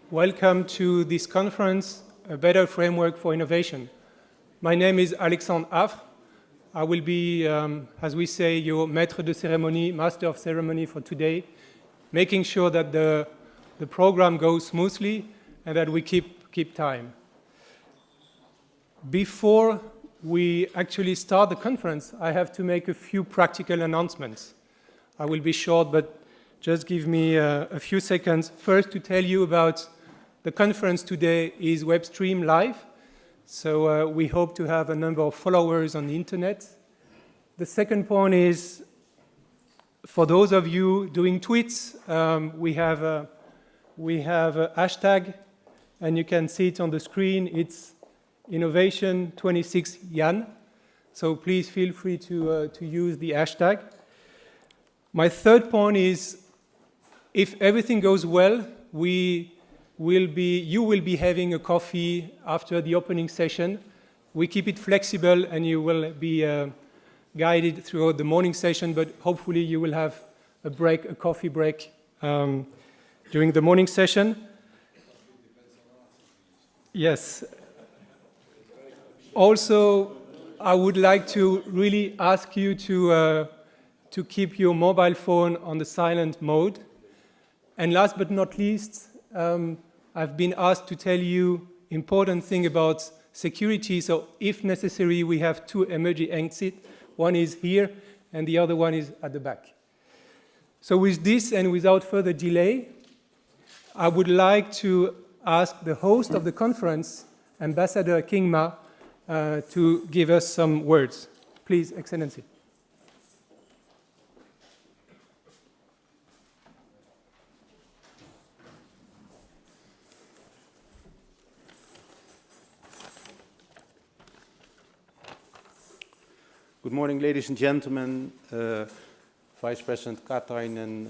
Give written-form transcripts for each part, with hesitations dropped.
Welcome to this conference, A Better Framework for Innovation. My name is Alexandre Affre. I will be, as we say, your maître de cérémonie, master of ceremony for today, making sure that the program goes smoothly and that we keep time. Before we actually start the conference, I have to make a few practical announcements. I will be short, but just give me a few seconds. First, to tell you about the conference today is web stream live, so we hope to have a number of followers on the internet. The second point is, for those of you doing tweets, we have a hashtag, and you can see it on the screen. It's Innovation26Jan, so please feel free to use the hashtag. My third point is, if everything goes well, you will be having a coffee after the opening session. We keep it flexible, and you will be guided throughout the morning session, but hopefully you will have a coffee break during the morning session. Yes. Also, I would like to really ask you to keep your mobile phone on the silent mode. And last but not least, I've been asked to tell you important thing about security. So if necessary, we have two emergency exits. One is here, and the other one is at the back. So with this, and without further delay, I would like to ask the host of the conference, Ambassador KINGMA, to give us some words. Please, Excellency. Good morning, ladies and gentlemen, Vice President KATAINEN,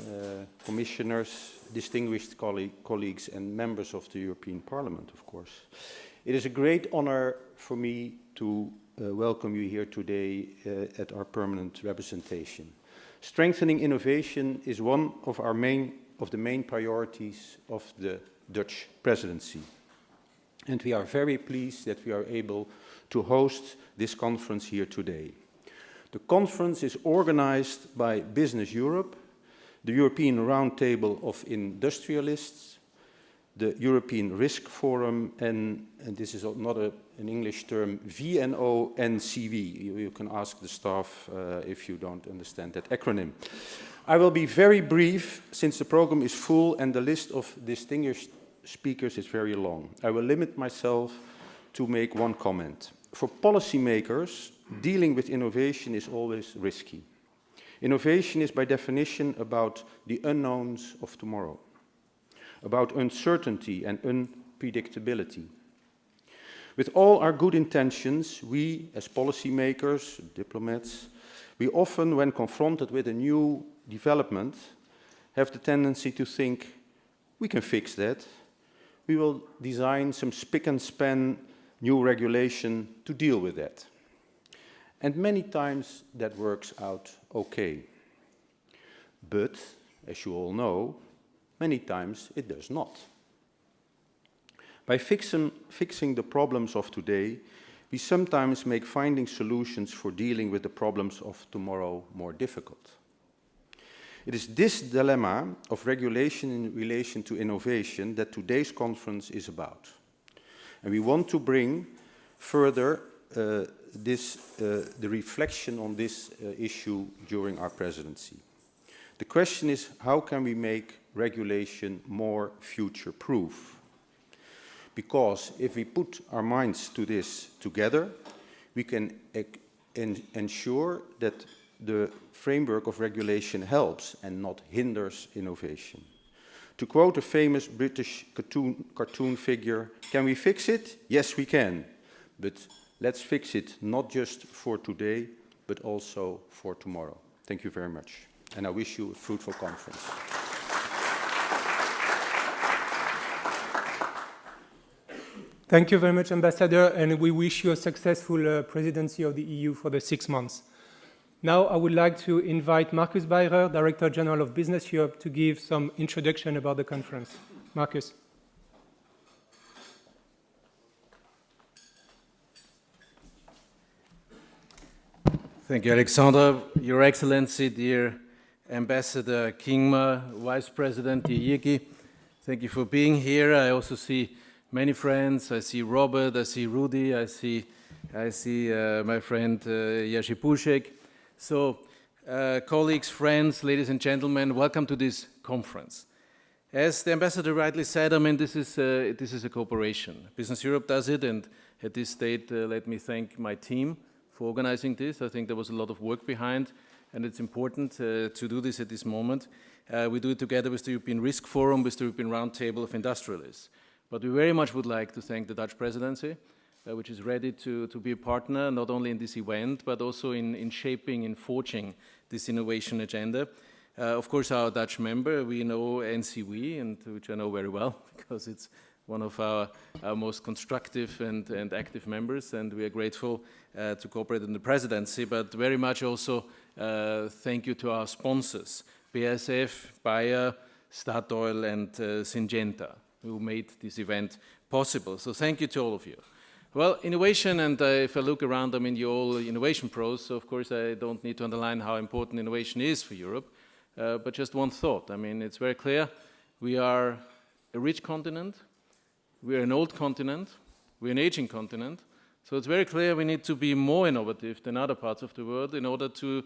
commissioners, distinguished colleagues, and members of the European Parliament, of course. It is a great honor for me to welcome you here today at our permanent representation. Strengthening innovation is one of the main priorities of the Dutch presidency. And we are very pleased that we are able to host this conference here today. The conference is organized by BusinessEurope, the European Roundtable of Industrialists, the European Risk Forum, and this is not an English term, VNO-NCV. You can ask the staff if you don't understand that acronym. I will be very brief, since the program is full and the list of distinguished speakers is very long. I will limit myself to make one comment. For policymakers, dealing with innovation is always risky. Innovation is by definition about the unknowns of tomorrow, about uncertainty and unpredictability. With all our good intentions, we as policymakers, diplomats, we often, when confronted with a new development, have the tendency to think, we can fix that. We will design some spick and span new regulation to deal with that. And many times that works out okay. But, as you all know, many times it does not. By fixing the problems of today, we sometimes make finding solutions for dealing with the problems of tomorrow more difficult. It is this dilemma of regulation in relation to innovation that today's conference is about. And we want to bring further the reflection on this issue during our presidency. The question is, how can we make regulation more future-proof? Because if we put our minds to this together, we can ensure that the framework of regulation helps and not hinders innovation. To quote a famous British cartoon figure, can we fix it? Yes, we can. But let's fix it not just for today, but also for tomorrow. Thank you very much. And I wish you a fruitful conference. Thank you very much, Ambassador, and we wish you a successful presidency of the EU for the 6 months. Now I would like to invite Markus BEYRER, Director General of BusinessEurope, to give some introduction about the conference. Markus. Thank you, Alexander. Your Excellency, dear Ambassador KINGMA, Vice President Jyrki, thank you for being here. I also see many friends. I see Robert, I see Rudy, I see my friend Jyrki. So, colleagues, friends, ladies and gentlemen, welcome to this conference. As the Ambassador rightly said, I mean, this is a cooperation. Business Europe does it, and at this state, let me thank my team for organizing this. I think there was a lot of work behind, and it's important to do this at this moment. We do it together with the European Risk Forum, with the European Roundtable of Industrialists. But we very much would like to thank the Dutch presidency, which is ready to be a partner, not only in this event, but also in shaping, in forging this innovation agenda. Of course, our Dutch member, we know NCW, and which I know very well, because it's one of our most constructive and active members, and we are grateful to cooperate in the presidency, but very much also thank you to our sponsors, BASF, BEYRER, Statoil, and Syngenta, who made this event possible. So thank you to all of you. Well, innovation, and if I look around, I mean, you're all innovation pros, so of course I don't need to underline how important innovation is for Europe, but just one thought. I mean, it's very clear, we are a rich continent, we're an old continent, we're an aging continent, so it's very clear we need to be more innovative than other parts of the world in order to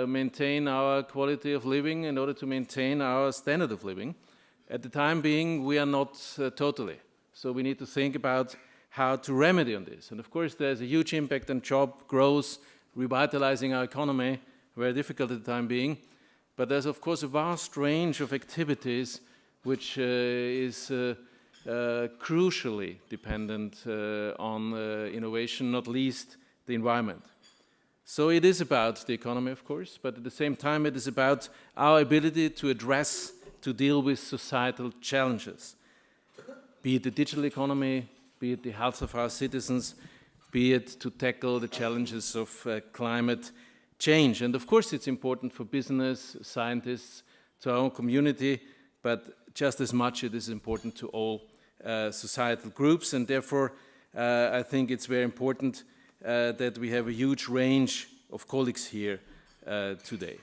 maintain our quality of living, in order to maintain our standard of living. At the time being, we are not totally, so we need to think about how to remedy on this. And of course, there's a huge impact on job growth, revitalizing our economy, very difficult at the time being, but there's of course a vast range of activities which is crucially dependent on innovation, not least the environment. So it is about the economy, of course, but at the same time it is about our ability to address, to deal with societal challenges, be it the digital economy, be it the health of our citizens, be it to tackle the challenges of climate change. And of course it's important for business, scientists, to our own community, but just as much it is important to all societal groups, and therefore I think it's very important that we have a huge range of colleagues here today.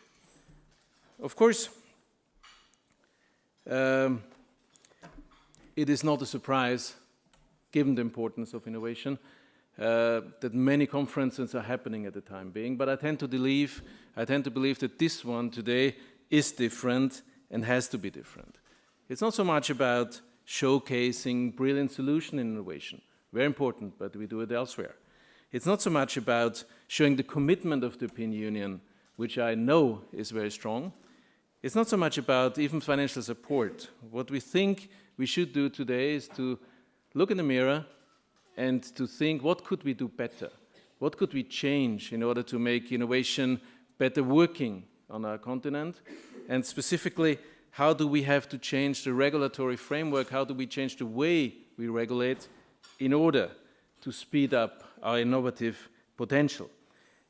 Of course, it is not a surprise, given the importance of innovation, that many conferences are happening at the time being, but I tend to believe that this one today is different and has to be different. It's not so much about showcasing brilliant solution in innovation, very important, but we do it elsewhere. It's not so much about showing the commitment of the European Union, which I know is very strong. It's not so much about even financial support. What we think we should do today is to look in the mirror and to think, what could we do better? What could we change in order to make innovation better working on our continent? And specifically, how do we have to change the regulatory framework? How do we change the way we regulate in order to speed up our innovative potential?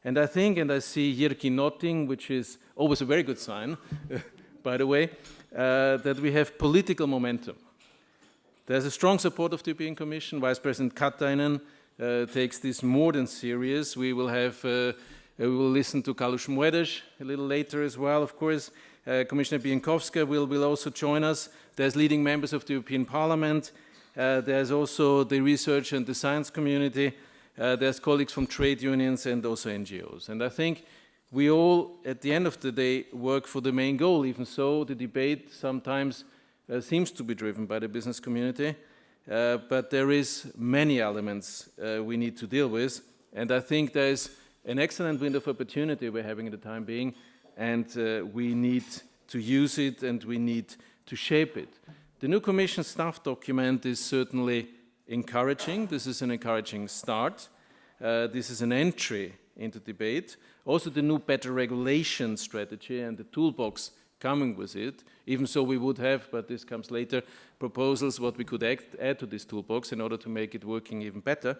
And I think, and I see Jyrki nodding, which is always a very good sign, by the way, that we have political momentum. There's a strong support of the European Commission. Vice President KATAINEN takes this more than serious. We will listen to Carlos Moedas a little later as well, of course. Commissioner Bieńkowska will also join us. There's leading members of the European Parliament. There's also the research and the science community. There's colleagues from trade unions and also NGOs. And I think we all, at the end of the day, work for the main goal. Even so, the debate sometimes seems to be driven by the business community. But there is many elements we need to deal with. And I think there is an excellent window of opportunity we're having at the time being, and we need to use it and we need to shape it. The new Commission staff document is certainly encouraging. This is an encouraging start. This is an entry into debate. Also the new better regulation strategy and the toolbox coming with it. Even so we would have, but this comes later, proposals what we could add to this toolbox in order to make it working even better.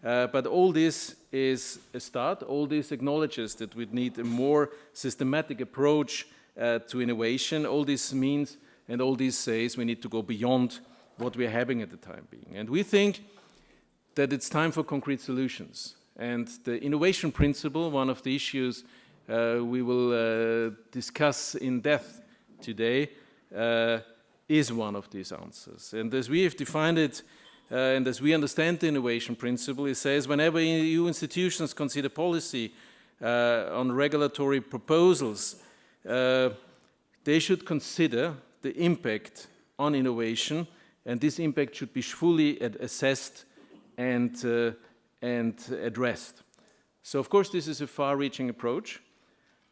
But all this is a start. All this acknowledges that we need a more systematic approach to innovation. All this means, and all this says, we need to go beyond what we're having at the time being. And we think that it's time for concrete solutions. And the innovation principle, one of the issues we will discuss in depth today, is one of these answers. And as we have defined it, and as we understand the innovation principle, it says whenever EU institutions consider policy on regulatory proposals, they should consider the impact on innovation, and this impact should be fully assessed and addressed. So of course this is a far-reaching approach,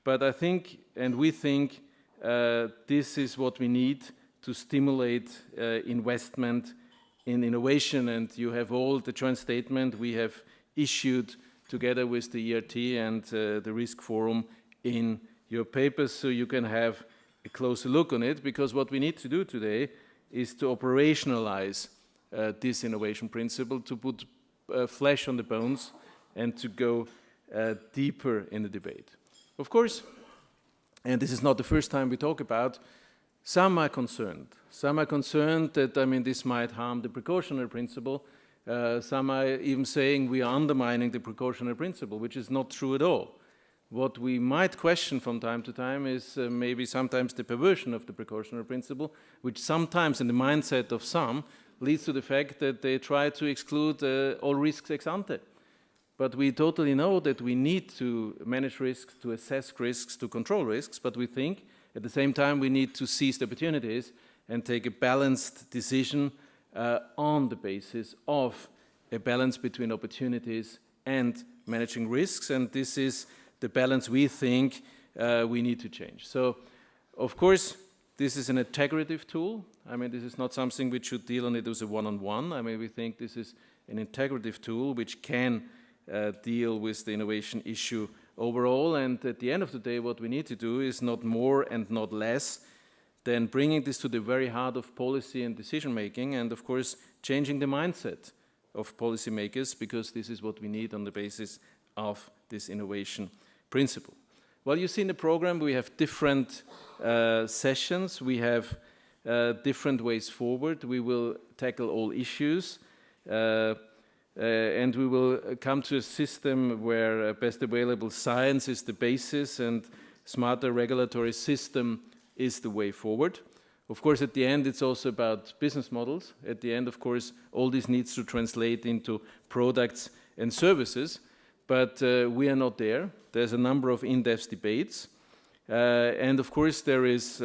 but I think, and we think, this is what we need to stimulate investment in innovation, and you have all the joint statement we have issued together with the ERT and the Risk Forum in your papers, so you can have a closer look on it, because what we need to do today is to operationalize this innovation principle, to put flesh on the bones and to go deeper in the debate. Of course, and this is not the first time we talk about, some are concerned. Some are concerned that, this might harm the precautionary principle. Some are even saying we are undermining the precautionary principle, which is not true at all. What we might question from time to time is maybe sometimes the perversion of the precautionary principle, which sometimes in the mindset of some leads to the fact that they try to exclude all risks ex ante. But we totally know that we need to manage risks, to assess risks, to control risks, but we think at the same time we need to seize the opportunities and take a balanced decision on the basis of a balance between opportunities and managing risks, and this is the balance we think we need to change. So, of course, this is an integrative tool. This is not something which should deal on it as a one-on-one. We think this is an integrative tool which can deal with the innovation issue overall, and at the end of the day what we need to do is not more and not less than bringing this to the very heart of policy and decision making, and of course changing the mindset of policymakers, because this is what we need on the basis of this innovation principle. Well, you see in the program we have different sessions, we have different ways forward. We will tackle all issues, and we will come to a system where best available science is the basis and smarter regulatory system is the way forward. Of course, at the end, it's also about business models. At the end, of course, all this needs to translate into products and services, but we are not there. There's a number of in-depth debates, and of course, there is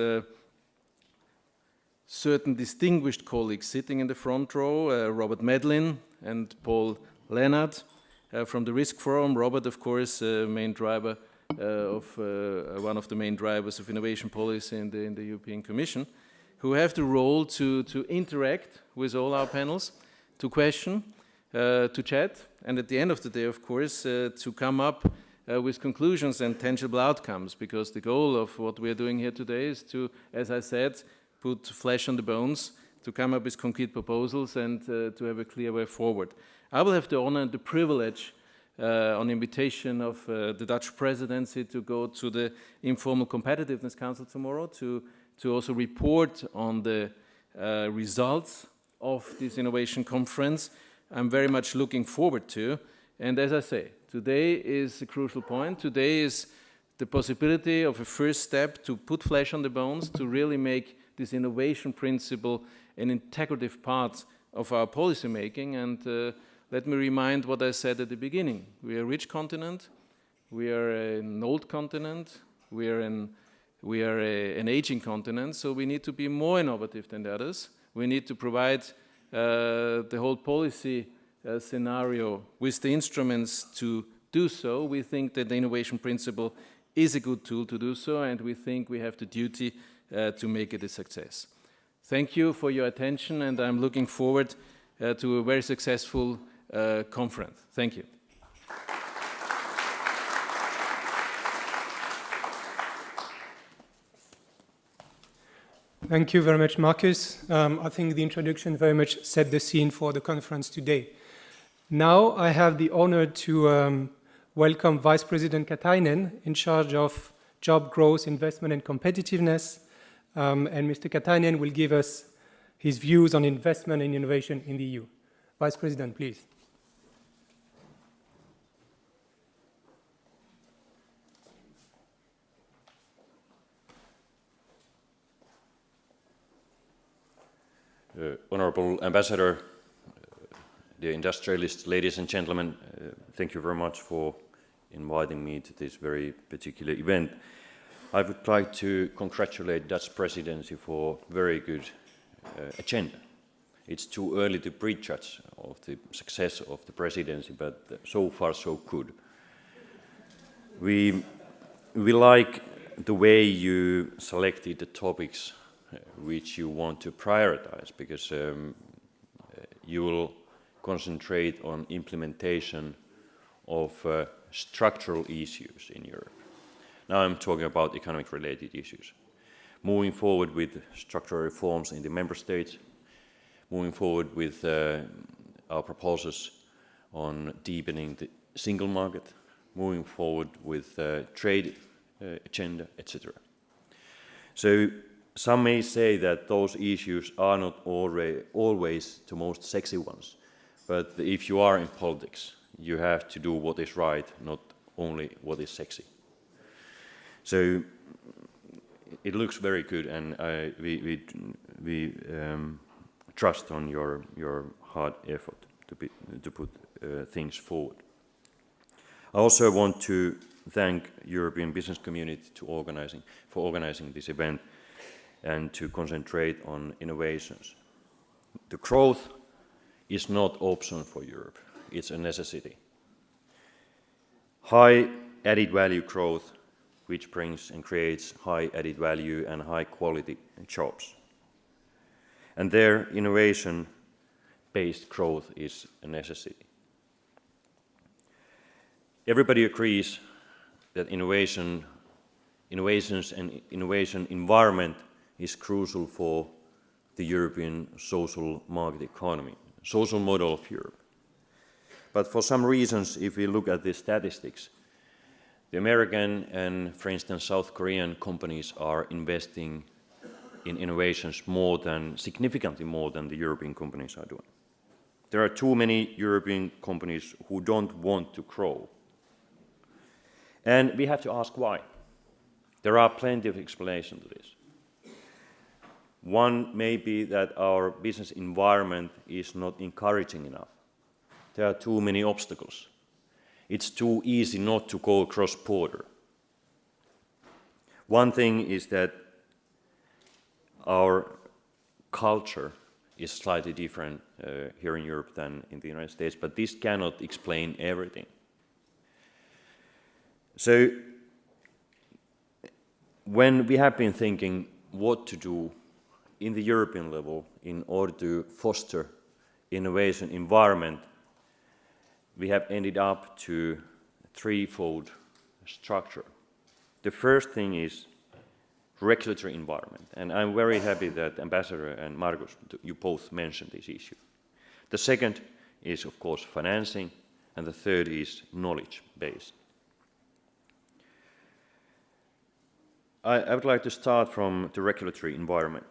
certain distinguished colleagues sitting in the front row, Robert Medlin and Paul Leonard from the Risk Forum. Robert, of course, main driver one of the main drivers of innovation policy in the European Commission, who have the role to interact with all our panels, to question, to chat, and at the end of the day, of course, to come up with conclusions and tangible outcomes, because the goal of what we are doing here today is to, as I said, put flesh on the bones, to come up with concrete proposals and to have a clear way forward. I will have the honor and the privilege on invitation of the Dutch presidency to go to the Informal Competitiveness Council tomorrow to also report on the results of this innovation conference. I'm very much looking forward to, and as I say, today is a crucial point. Today is the possibility of a first step to put flesh on the bones, to really make this innovation principle an integrative part of our policy making. And let me remind what I said at the beginning. We are a rich continent, we are an old continent, we are an aging continent, so we need to be more innovative than the others. We need to provide the whole policy scenario with the instruments to do so. We think that the innovation principle is a good tool to do so, and we think we have the duty to make it a success. Thank you for your attention, and I'm looking forward to a very successful conference. Thank you. Thank you very much, Markus. I think the introduction very much set the scene for the conference today. Now I have the honor to welcome Vice President KATAINEN, in charge of job growth, investment and competitiveness. And Mr. KATAINEN will give us his views on investment and innovation in the EU. Vice President, please. Honorable Ambassador, dear industrialists, ladies and gentlemen, thank you very much for inviting me to this very particular event. I would like to congratulate Dutch presidency for very good agenda. It's too early to prejudge of the success of the presidency, but so far so good. We like the way you selected the topics which you want to prioritize, because you will concentrate on implementation of structural issues in Europe. Now I'm talking about economic-related issues. Moving forward with structural reforms in the member states, moving forward with our proposals on deepening the single market, moving forward with trade agenda, etc. So some may say that those issues are not always the most sexy ones, but if you are in politics, you have to do what is right, not only what is sexy. So it looks very good, and we trust on your hard effort to put things forward. I also want to thank European business community for organizing this event and to concentrate on innovations. The growth is not option for Europe, it's a necessity. High added value growth, which brings and creates high added value and high quality jobs. And there, innovation-based growth is a necessity. Everybody agrees that innovations and innovation environment is crucial for the European social market economy, social model of Europe. But for some reasons, if we look at the statistics, the American and, for instance, South Korean companies are investing in innovations significantly more than the European companies are doing. There are too many European companies who don't want to grow. And we have to ask why. There are plenty of explanations to this. One may be that our business environment is not encouraging enough. There are too many obstacles. It's too easy not to go across border. One thing is that our culture is slightly different here in Europe than in the United States, but this cannot explain everything. So when we have been thinking what to do in the European level in order to foster innovation environment, we have ended up to a threefold structure. The first thing is regulatory environment, and I'm very happy that Ambassador and Markus, you both mentioned this issue. The second is, of course, financing, and the third is knowledge base. I would like to start from the regulatory environment.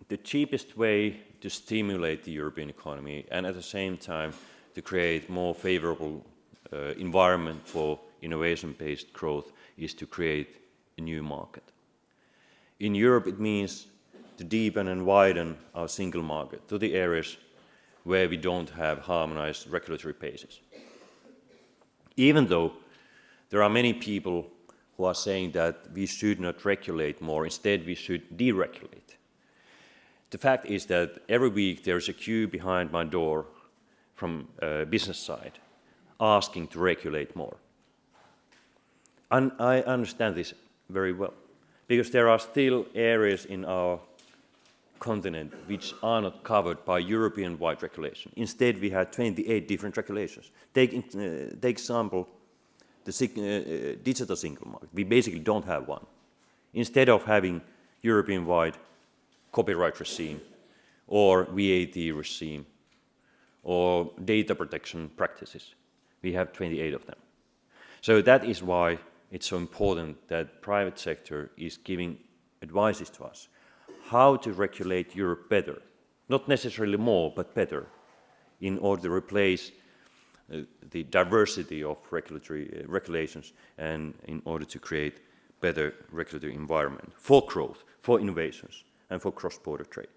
The cheapest way to stimulate the European economy and at the same time to create more favorable environment for innovation-based growth is to create a new market. In Europe, it means to deepen and widen our single market to the areas where we don't have harmonized regulatory bases. Even though there are many people who are saying that we should not regulate more, instead we should deregulate. The fact is that every week there is a queue behind my door from business side asking to regulate more. And I understand this very well, because there are still areas in our continent which are not covered by European-wide regulation. Instead, we have 28 different regulations. Take example, the digital single market. We basically don't have one. Instead of having European-wide copyright regime or VAT regime or data protection practices, we have 28 of them. So that is why it's so important that private sector is giving advices to us how to regulate Europe better, not necessarily more, but better, in order to replace the diversity of regulations and in order to create better regulatory environment for growth, for innovations, and for cross-border trade.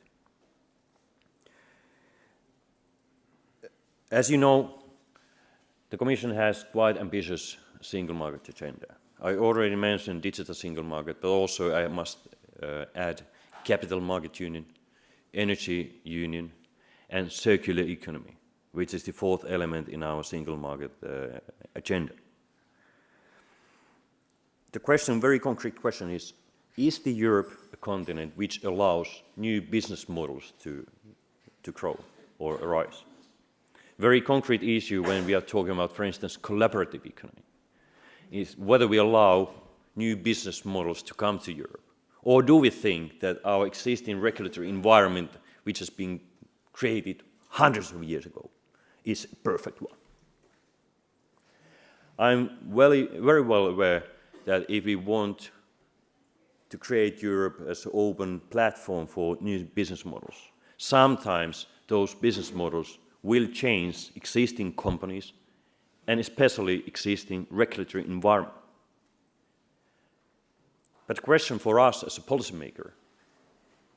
As you know, the Commission has quite ambitious single market agenda. I already mentioned digital single market, but also I must add capital market union, energy union, and circular economy, which is the fourth element in our single market agenda. The question, very concrete question is the Europe a continent which allows new business models to grow or arise? Very concrete issue when we are talking about, for instance, collaborative economy, is whether we allow new business models to come to Europe, or do we think that our existing regulatory environment, which has been created hundreds of years ago, is a perfect one? I'm very well aware that if we want to create Europe as an open platform for new business models, sometimes those business models will change existing companies and especially existing regulatory environment. But the question for us as a policymaker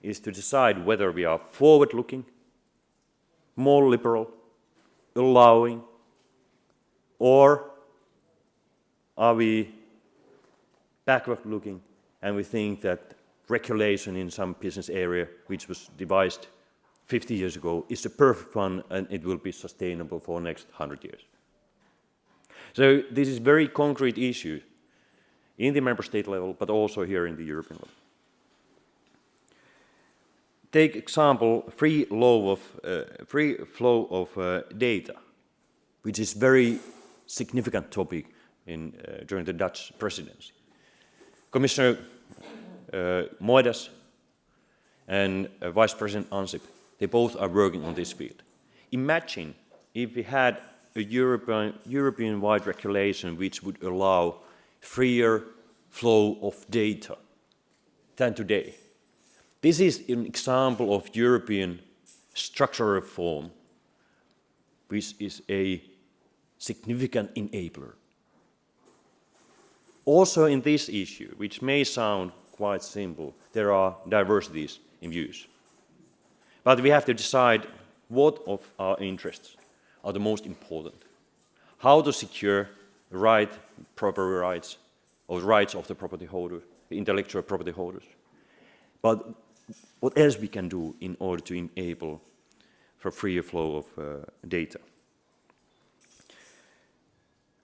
is to decide whether we are forward-looking, more liberal, allowing, or are we backward-looking and we think that regulation in some business area which was devised 50 years ago is the perfect one and it will be sustainable for the next 100 years. So this is very concrete issue in the member state level, but also here in the European level. Take example, free flow of data, which is very significant topic during the Dutch presidency. Commissioner Moedas and Vice President Ansip, they both are working on this field. Imagine if we had a European-wide regulation which would allow freer flow of data than today. This is an example of European structural reform, which is a significant enabler. Also in this issue, which may sound quite simple, there are diversities in views. But we have to decide what of our interests are the most important. How to secure proper rights, or rights of the property holder, the intellectual property holders. But what else we can do in order to enable for freer flow of data.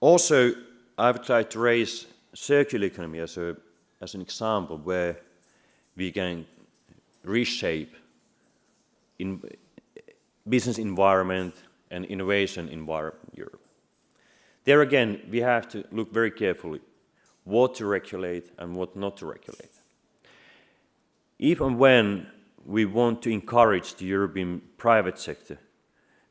Also, I've tried to raise circular economy as an example where we can reshape in business environment and innovation environment in Europe. There again, we have to look very carefully what to regulate and what not to regulate. Even when we want to encourage the European private sector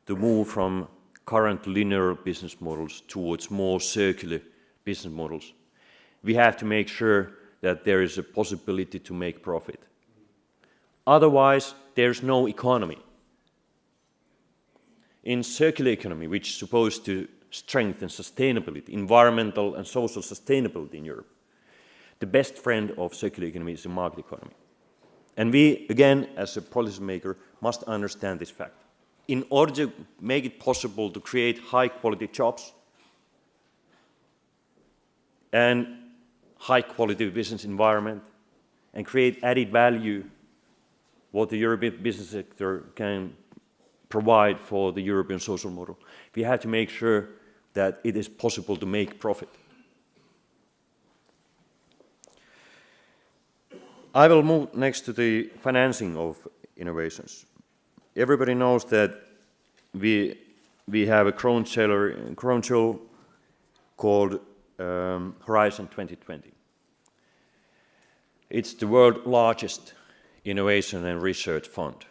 to move from current linear business models towards more circular business models, we have to make sure that there is a possibility to make profit. Otherwise, there's no economy. In circular economy, which is supposed to strengthen sustainability, environmental and social sustainability in Europe, the best friend of circular economy is the market economy. And we, again, as a policymaker, must understand this fact. In order to make it possible to create high-quality jobs and high-quality business environment and create added value, what the European business sector can provide for the European social model, we have to make sure that it is possible to make profit. I will move next to the financing of innovations. Everybody knows that we have a crown jewel called Horizon 2020. It's the world's largest innovation and research fund,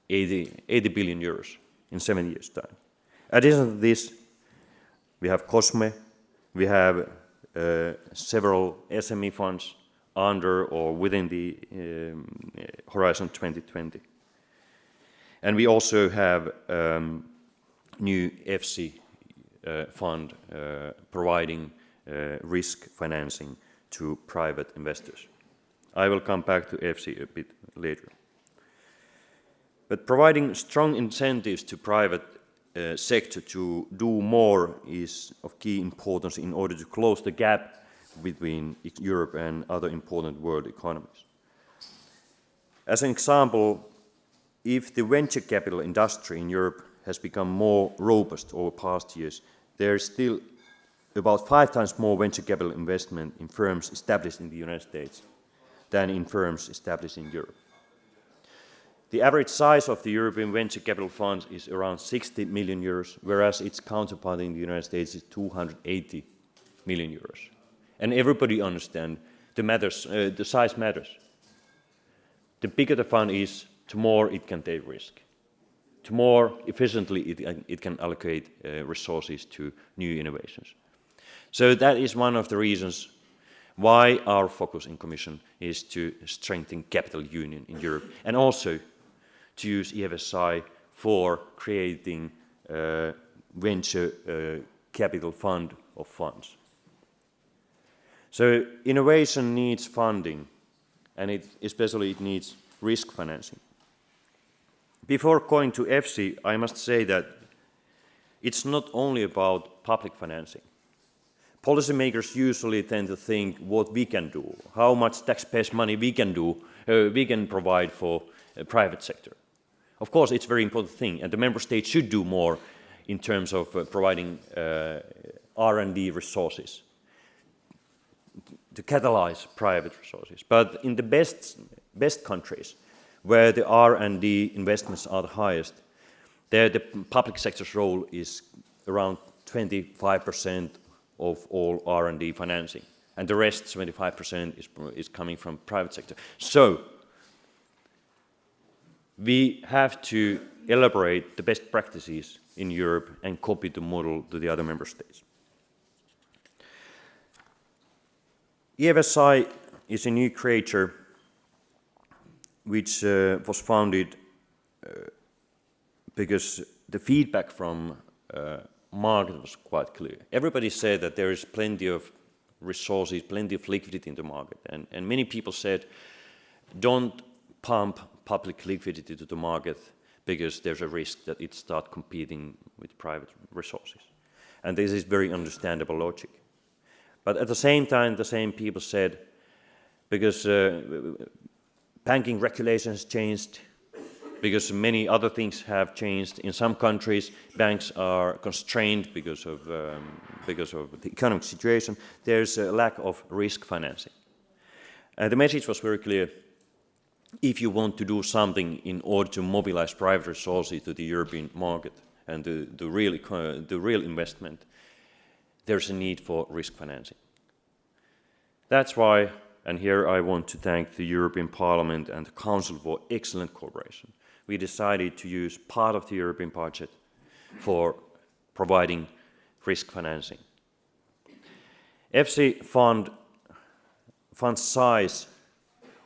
80 billion euros in 7 years' time. Addition to this, we have COSME, we have several SME funds under or within the Horizon 2020. And we also have new EFSI fund providing risk financing to private investors. I will come back to EFSI a bit later. But providing strong incentives to private sector to do more is of key importance in order to close the gap between Europe and other important world economies. As an example, if the venture capital industry in Europe has become more robust over past years, there is still about 5 times more venture capital investment in firms established in the United States than in firms established in Europe. The average size of the European venture capital funds is around 60 million euros, whereas its counterpart in the United States is 280 million euros. And everybody understands the size matters. The bigger the fund is, the more it can take risk. The more efficiently it can allocate resources to new innovations. So that is one of the reasons why our focus in Commission is to strengthen capital union in Europe, and also to use EFSI for creating a venture capital fund of funds. So innovation needs funding, and especially it needs risk financing. Before going to EFSI, I must say that it's not only about public financing. Policymakers usually tend to think what we can do, how much taxpayers' money we can provide for the private sector. Of course, it's a very important thing, and the member states should do more in terms of providing R&D resources to catalyze private resources. But in the best countries, where the R&D investments are the highest, there the public sector's role is around 25% of all R&D financing, and the rest, 75%, is coming from private sector. So we have to elaborate the best practices in Europe and copy the model to the other member states. EFSI is a new creature which was founded because the feedback from market was quite clear. Everybody said that there is plenty of resources, plenty of liquidity in the market, and many people said, don't pump public liquidity to the market because there's a risk that it starts competing with private resources. And this is very understandable logic. But at the same time, the same people said, because banking regulations changed, because many other things have changed. In some countries, banks are constrained because of the economic situation. There's a lack of risk financing. The message was very clear. If you want to do something in order to mobilize private resources to the European market and the real investment, there's a need for risk financing. That's why, and here I want to thank the European Parliament and the Council for excellent cooperation. We decided to use part of the European budget for providing risk financing. EFSI fund size,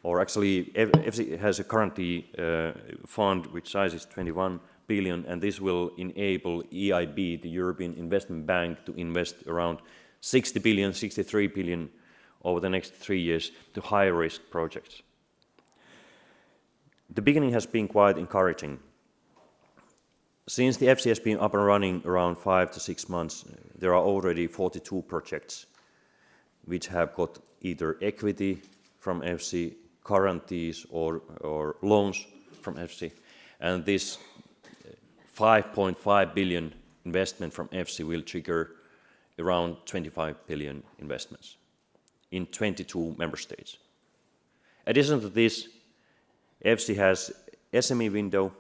or actually EFSI has a currently fund which size is 21 billion, and this will enable EIB, the European Investment Bank, to invest around 60 billion, 63 billion over the next 3 years to high-risk projects. The beginning has been quite encouraging. Since the EFSI has been up and running around 5 to 6 months, there are already 42 projects which have got either equity from EFSI, guarantees or loans from EFSI, and this 5.5 billion investment from EFSI will trigger around 25 billion investments in 22 member states. Addition to this, EFSI has SME window,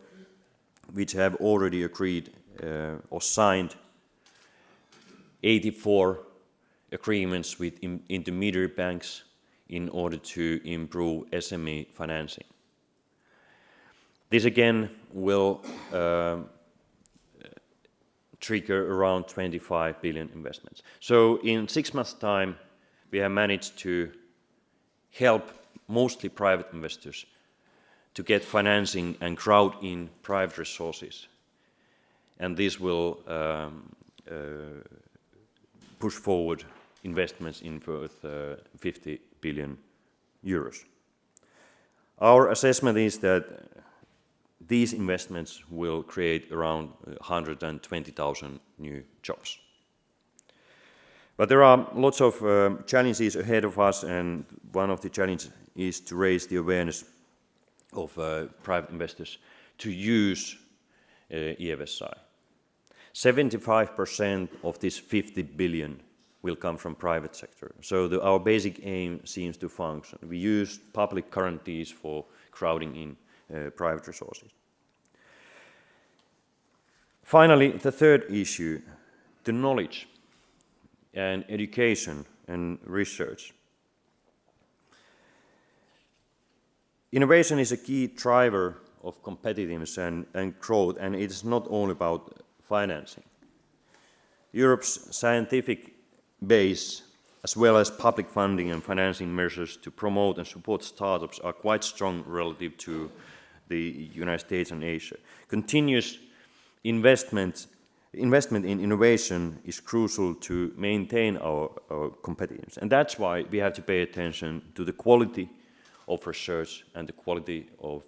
which have already agreed or signed 84 agreements with intermediary banks in order to improve SME financing. This again will trigger around 25 billion investments. So in 6 months' time, we have managed to help mostly private investors to get financing and crowd in private resources. And this will push forward investments in worth 50 billion euros. Our assessment is that these investments will create around 120,000 new jobs. But there are lots of challenges ahead of us, and one of the challenges is to raise the awareness of private investors to use EFSI. 75% of this 50 billion will come from private sector. So our basic aim seems to function. We use public guarantees for crowding in private resources. Finally, the third issue, the knowledge and education and research. Innovation is a key driver of competitiveness and growth, and it is not only about financing. Europe's scientific base, as well as public funding and financing measures to promote and support startups, are quite strong relative to the United States and Asia. Continuous investment in innovation is crucial to maintain our competitiveness. And that's why we have to pay attention to the quality of research and the quality of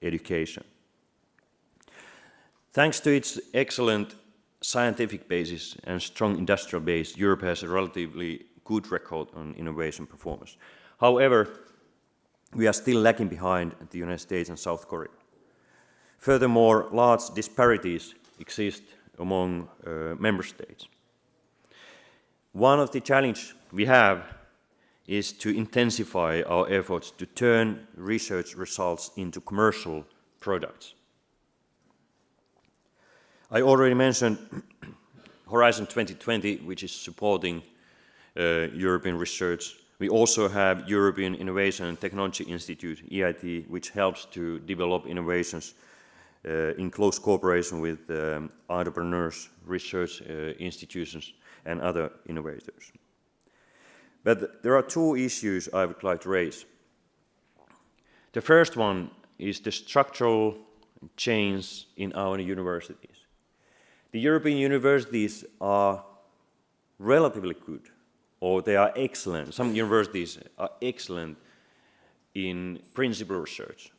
education. Thanks to its excellent scientific basis and strong industrial base, Europe has a relatively good record on innovation performance. However, we are still lagging behind the United States and South Korea. Furthermore, large disparities exist among member states. One of the challenges we have is to intensify our efforts to turn research results into commercial products. I already mentioned Horizon 2020, which is supporting European research. We also have European Innovation and Technology Institute, EIT, which helps to develop innovations in close cooperation with entrepreneurs, research institutions, and other innovators. But there are two issues I would like to raise. The first one is the structural change in our universities. The European universities are relatively good, or they are excellent. Some universities are excellent in principal research.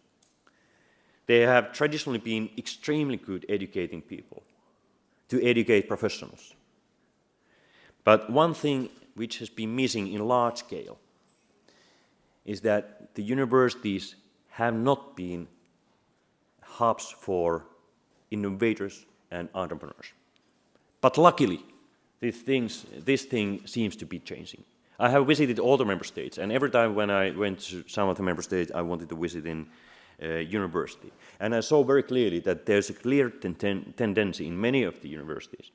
They have traditionally been extremely good educating people, to educate professionals. But one thing which has been missing in large scale is that the universities have not been hubs for innovators and entrepreneurs. But luckily, this thing seems to be changing. I have visited all the member states, and every time when I went to some of the member states, I wanted to visit in university. And I saw very clearly that there's a clear tendency in many of the universities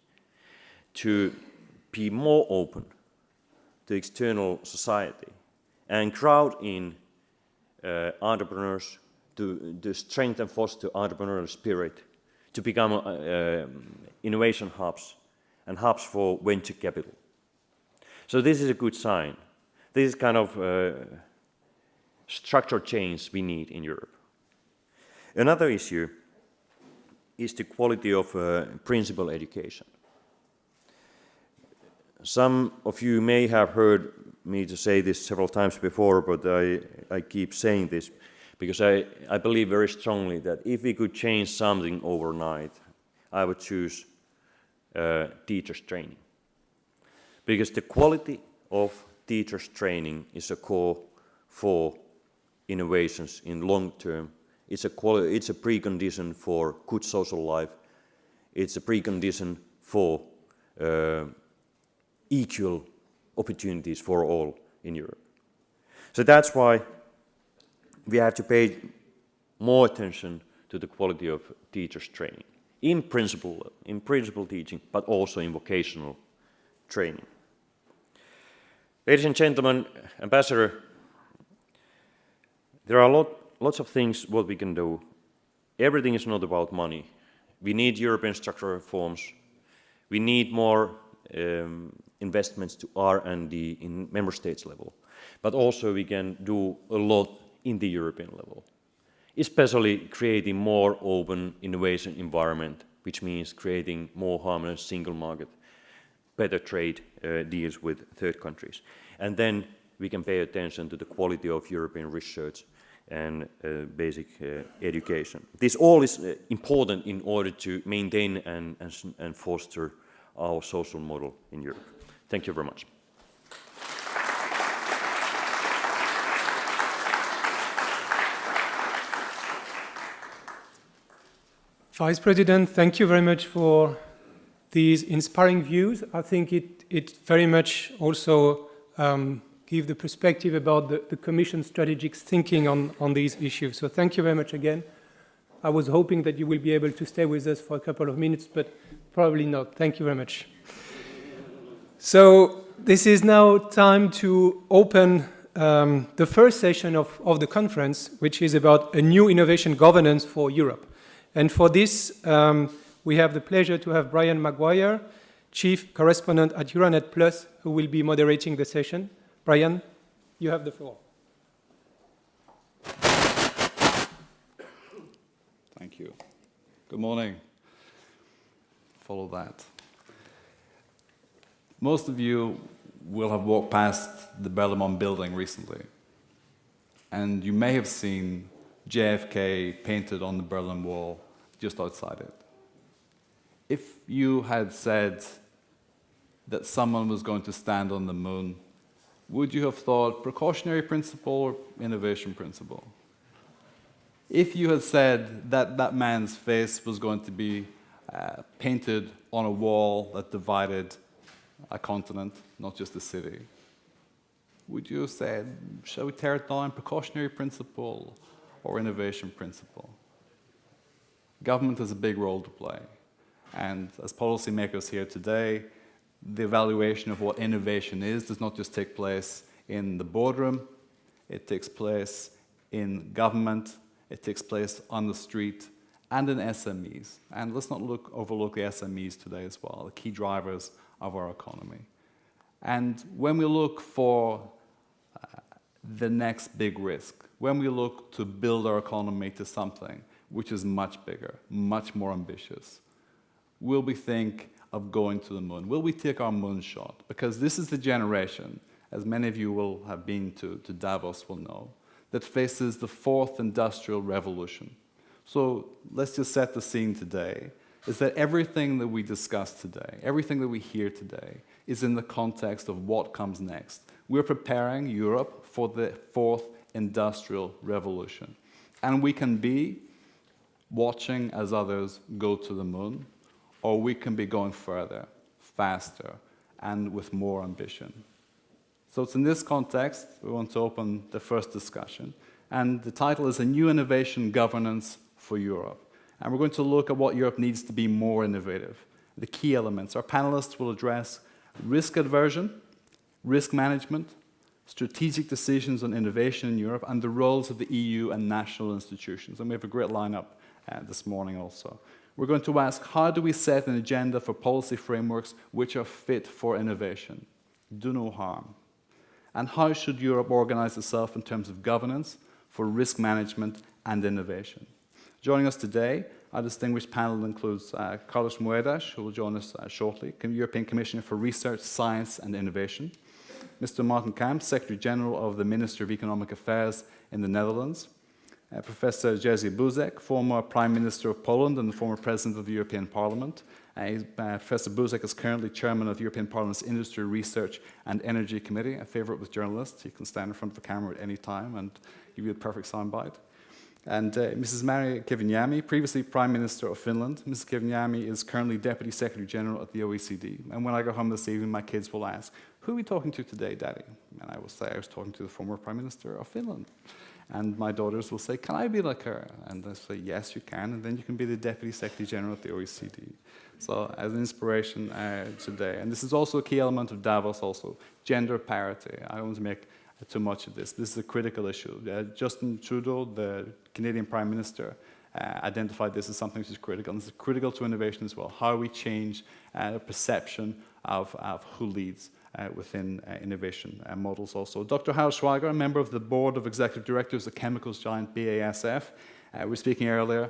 to be more open to external society and crowd in entrepreneurs to strengthen and foster entrepreneurial spirit, to become innovation hubs and hubs for venture capital. So this is a good sign. This is kind of structural change we need in Europe. Another issue is the quality of principal education. Some of you may have heard me to say this several times before, but I keep saying this because I believe very strongly that if we could change something overnight, I would choose teachers' training. Because the quality of teachers' training is a core for innovations in long term. It's a precondition for good social life. It's a precondition for equal opportunities for all in Europe. So that's why we have to pay more attention to the quality of teachers' training, in principal teaching, but also in vocational training. Ladies and gentlemen, Ambassador, there are lots of things what we can do. Everything is not about money. We need European structural reforms. We need more investments to R&D in member states level. But also we can do a lot in the European level, especially creating more open innovation environment, which means creating more harmonious single market, better trade deals with third countries. And then we can pay attention to the quality of European research and basic education. This all is important in order to maintain and foster our social model in Europe. Thank you very much. Vice President, thank you very much for these inspiring views. I think it very much also gives the perspective about the Commission strategic thinking on these issues. So thank you very much again. I was hoping that you will be able to stay with us for a couple of minutes, but probably not. Thank you very much. So this is now time to open the first session of the conference, which is about a new innovation governance for Europe. And for this, we have the pleasure to have Brian Maguire, Chief Correspondent at Euronet Plus, who will be moderating the session. Brian, you have the floor. Thank you. Good morning. Follow that. Most of you will have walked past the Berlaymont building recently, and you may have seen JFK painted on the Berlin Wall just outside it. If you had said that someone was going to stand on the moon, would you have thought precautionary principle or innovation principle? If you had said that that man's face was going to be painted on a wall that divided a continent, not just a city, would you have said, shall we tear it down, precautionary principle or innovation principle? Government has a big role to play. And as policymakers here today, the evaluation of what innovation is does not just take place in the boardroom, it takes place in government, it takes place on the street, and in SMEs. And let's not overlook the SMEs today as well, the key drivers of our economy. And when we look for the next big risk, when we look to build our economy to something which is much bigger, much more ambitious, will we think of going to the moon? Will we take our moonshot? Because this is the generation, as many of you will have been to Davos will know, that faces the fourth industrial revolution. So let's just set the scene today, is that everything that we discuss today, everything that we hear today, is in the context of what comes next. We're preparing Europe for the fourth industrial revolution. And we can be watching as others go to the moon, or we can be going further, faster, and with more ambition. So it's in this context we want to open the first discussion. And the title is A New Innovation Governance for Europe. And we're going to look at what Europe needs to be more innovative, the key elements. Our panelists will address risk aversion, risk management, strategic decisions on innovation in Europe, and the roles of the EU and national institutions. And we have a great lineup this morning also. We're going to ask, how do we set an agenda for policy frameworks which are fit for innovation, do no harm? And how should Europe organize itself in terms of governance for risk management and innovation? Joining us today, our distinguished panel includes Carlos Moedas, who will join us shortly, European Commissioner for Research, Science and Innovation, Mr. Martin Kamp, Secretary General of the Ministry of Economic Affairs in the Netherlands, Professor Jerzy Buzek, former Prime Minister of Poland and the former President of the European Parliament. Professor Buzek is currently Chairman of the European Parliament's Industry, Research and Energy Committee, a favorite with journalists. He can stand in front of the camera at any time and give you the perfect soundbite. And Mrs. Mari Kiviniemi, previously Prime Minister of Finland. Mrs. Kiviniemi is currently Deputy Secretary General at the OECD. And when I go home this evening, my kids will ask, who are we talking to today, Daddy? And I will say, I was talking to the former Prime Minister of Finland. And my daughters will say, can I be like her? And I say, yes, you can. And then you can be the Deputy Secretary General at the OECD. So as an inspiration today. And this is also a key element of Davos also, gender parity. I don't want to make too much of this. This is a critical issue. Justin Trudeau, the Canadian Prime Minister, identified this as something which is critical. And this is critical to innovation as well, how we change the perception of who leads within innovation models also. Dr. Hal Schweiger, a member of the Board of Executive Directors of chemicals giant BASF, was speaking earlier.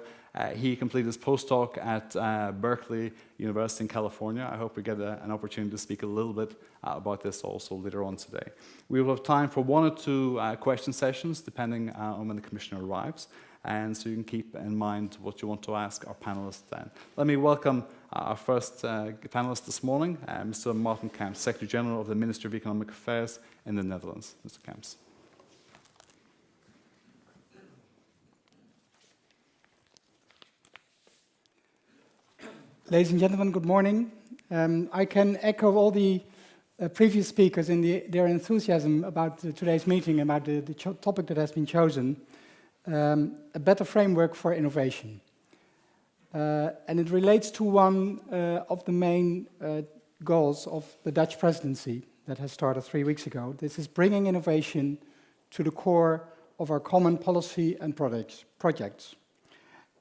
He completed his postdoc at Berkeley University in California. I hope we get an opportunity to speak a little bit about this also later on today. We will have time for 1 or 2 question sessions, depending on when the Commissioner arrives. And so you can keep in mind what you want to ask our panelists then. Let me welcome our first panelist this morning, Mr. Martin Kamps, Secretary General of the Ministry of Economic Affairs in the Netherlands. Mr. Kamps. Ladies and gentlemen, good morning. I can echo all the previous speakers in their enthusiasm about today's meeting, about the topic that has been chosen, a better framework for innovation. And it relates to one of the main goals of the Dutch presidency that has started 3 weeks ago. This is bringing innovation to the core of our common policy and projects.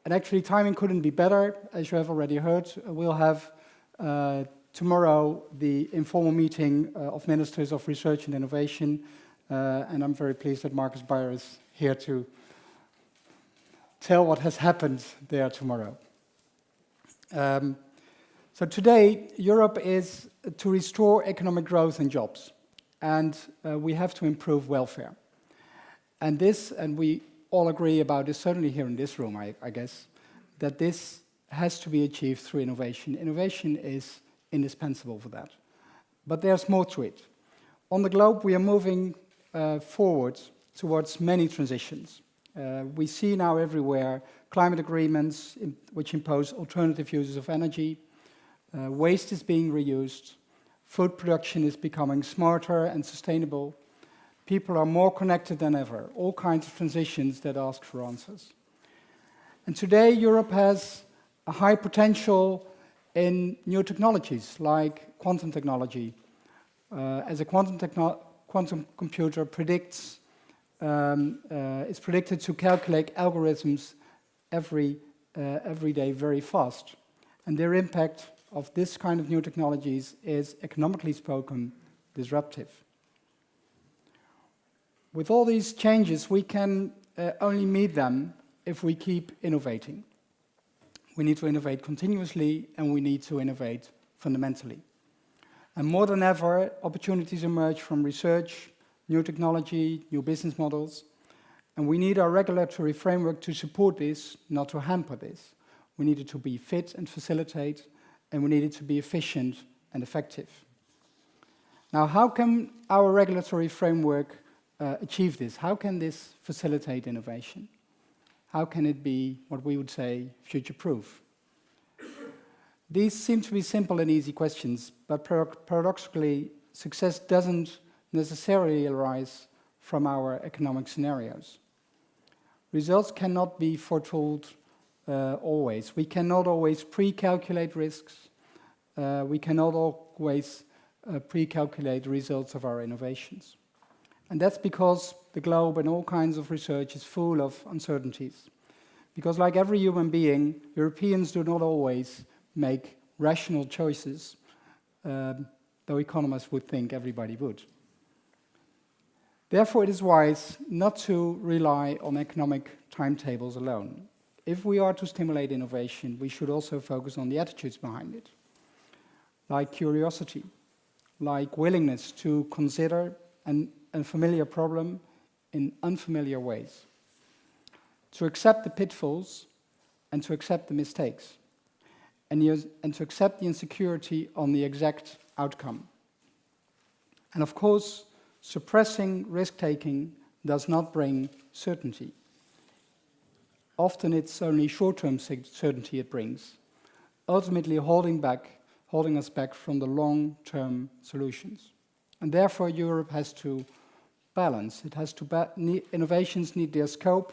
And actually, timing couldn't be better. As you have already heard, we'll have tomorrow the informal meeting of Ministers of Research and Innovation. And I'm very pleased that Markus BEYRER is here to tell what has happened there tomorrow. So today, Europe is to restore economic growth and jobs. And we have to improve welfare. And we all agree about this, certainly here in this room, I guess, that this has to be achieved through innovation. Innovation is indispensable for that. But there's more to it. On the globe, we are moving forward towards many transitions. We see now everywhere climate agreements which impose alternative uses of energy. Waste is being reused. Food production is becoming smarter and sustainable. People are more connected than ever, all kinds of transitions that ask for answers. And today, Europe has a high potential in new technologies, like quantum technology. As a quantum computer is predicted to calculate algorithms every day very fast. And their impact of this kind of new technologies is, economically spoken, disruptive. With all these changes, we can only meet them if we keep innovating. We need to innovate continuously, and we need to innovate fundamentally. And more than ever, opportunities emerge from research, new technology, new business models, and we need our regulatory framework to support this, not to hamper this. We need it to be fit and facilitate, and we need it to be efficient and effective. Now, how can our regulatory framework achieve this? How can this facilitate innovation? How can it be what we would say future-proof? These seem to be simple and easy questions, but paradoxically, success doesn't necessarily arise from our economic scenarios. Results cannot be foretold always. We cannot always pre-calculate risks. We cannot always pre-calculate the results of our innovations. And that's because the globe and all kinds of research is full of uncertainties. Because like every human being, Europeans do not always make rational choices, though economists would think everybody would. Therefore, it is wise not to rely on economic timetables alone. If we are to stimulate innovation, we should also focus on the attitudes behind it, like curiosity, like willingness to consider an unfamiliar problem in unfamiliar ways, to accept the pitfalls and to accept the mistakes, and to accept the insecurity on the exact outcome. And of course, suppressing risk-taking does not bring certainty. Often it's only short-term certainty it brings, ultimately holding us back from the long-term solutions. And therefore, Europe has to balance. It has to innovations need their scope,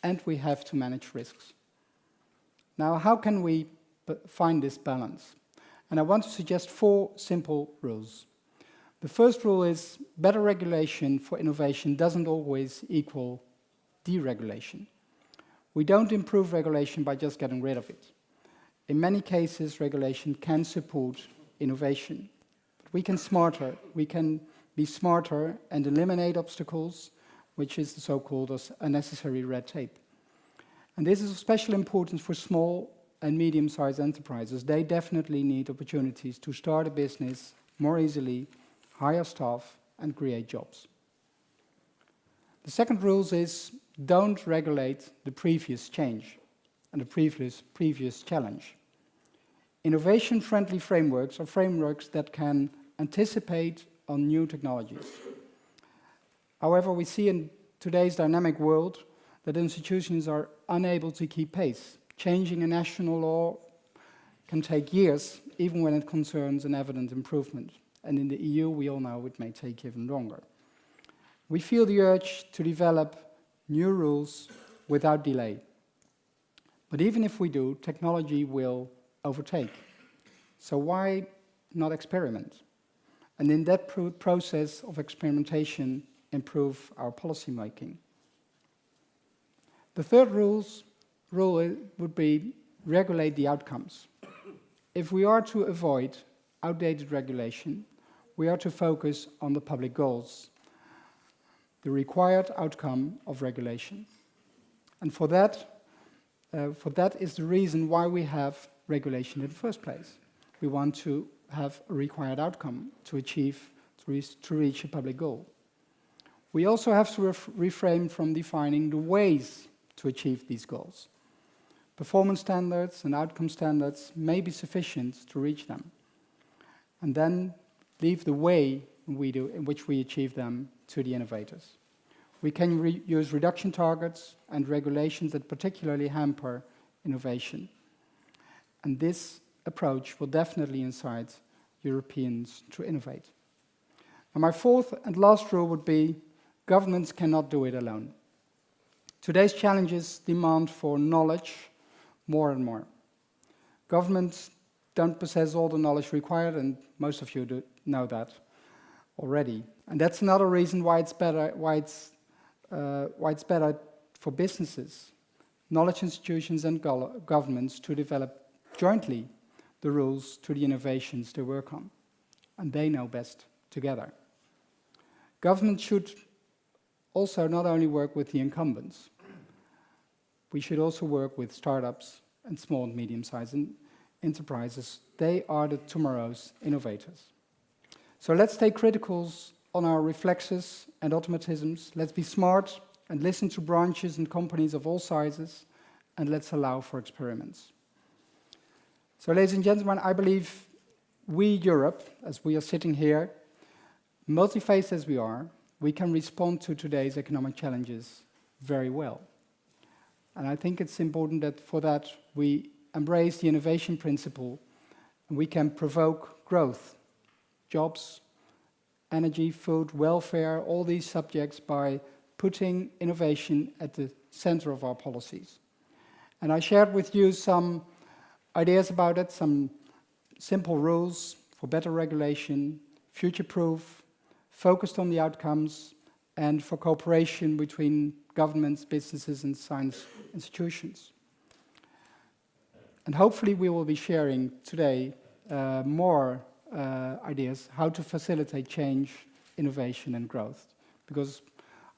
and we have to manage risks. Now, how can we find this balance? And I want to suggest 4 simple rules. The first rule is better regulation for innovation doesn't always equal deregulation. We don't improve regulation by just getting rid of it. In many cases, regulation can support innovation. But we can be smarter and eliminate obstacles, which is the so-called unnecessary red tape. And this is of special importance for small and medium-sized enterprises. They definitely need opportunities to start a business more easily, hire staff, and create jobs. The second rule is don't regulate the previous change and the previous challenge. Innovation-friendly frameworks are frameworks that can anticipate on new technologies. However, we see in today's dynamic world that institutions are unable to keep pace. Changing a national law can take years, even when it concerns an evident improvement. And in the EU, we all know it may take even longer. We feel the urge to develop new rules without delay. But even if we do, technology will overtake. So why not experiment? And in that process of experimentation, improve our policy making. The third rule would be regulate the outcomes. If we are to avoid outdated regulation, we are to focus on the public goals, the required outcome of regulation. And for that is the reason why we have regulation in the first place. We want to have a required outcome to reach a public goal. We also have to refrain from defining the ways to achieve these goals. Performance standards and outcome standards may be sufficient to reach them, and then leave the way in which we achieve them to the innovators. We can use reduction targets and regulations that particularly hamper innovation. And this approach will definitely incite Europeans to innovate. And my fourth and last rule would be governments cannot do it alone. Today's challenges demand for knowledge more and more. Governments don't possess all the knowledge required, and most of you know that already. And that's another reason why it's better for businesses, knowledge institutions and governments to develop jointly the rules to the innovations they work on. And they know best together. Government should also not only work with the incumbents, we should also work with startups and small and medium-sized enterprises. They are the tomorrow's innovators. So let's take criticals on our reflexes and automatisms. Let's be smart and listen to branches and companies of all sizes, and let's allow for experiments. So ladies and gentlemen, I believe we, Europe, as we are sitting here, multi-faced as we are, we can respond to today's economic challenges very well. And I think it's important that for that we embrace the innovation principle and we can provoke growth, jobs, energy, food, welfare, all these subjects by putting innovation at the center of our policies. And I shared with you some ideas about it, some simple rules for better regulation, future-proof, focused on the outcomes, and for cooperation between governments, businesses, and science institutions. And hopefully we will be sharing today more ideas how to facilitate change, innovation, and growth. Because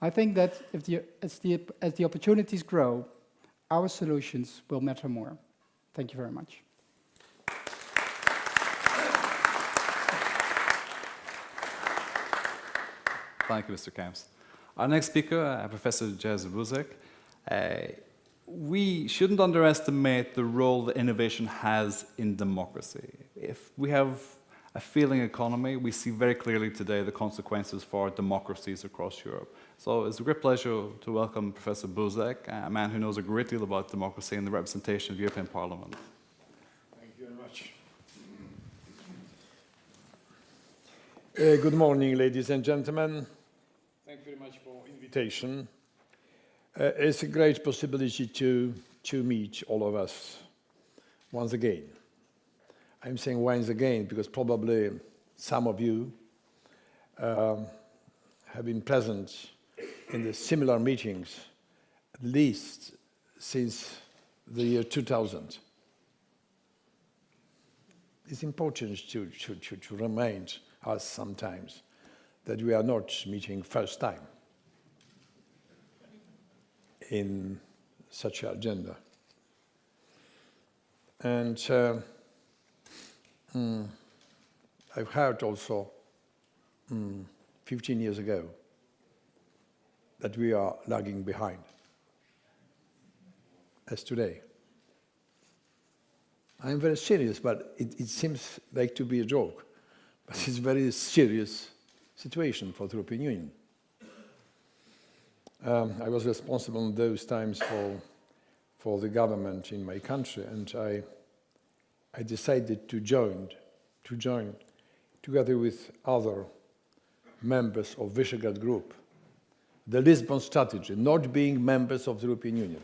I think that as the opportunities grow, our solutions will matter more. Thank you very much. Thank you, Mr. Kamps. Our next speaker, Professor Jyrki. We shouldn't underestimate the role that innovation has in democracy. If we have a failing economy, we see very clearly today the consequences for democracies across Europe. So it's a great pleasure to welcome Professor Buzek, a man who knows a great deal about democracy and the representation of the European Parliament. Thank you very much. Good morning, ladies and gentlemen. Thank you very much for the invitation. It's a great possibility to meet all of us once again. I'm saying once again because probably some of you have been present in the similar meetings at least since the year 2000. It's important to remind us sometimes that we are not meeting first time in such an agenda. And I've heard also 15 years ago that we are lagging behind, as today. I'm very serious, but it seems like to be a joke. But it's a very serious situation for the European Union. I was responsible in those times for the government in my country, and I decided to join together with other members of Visegrad Group, the Lisbon strategy, not being members of the European Union.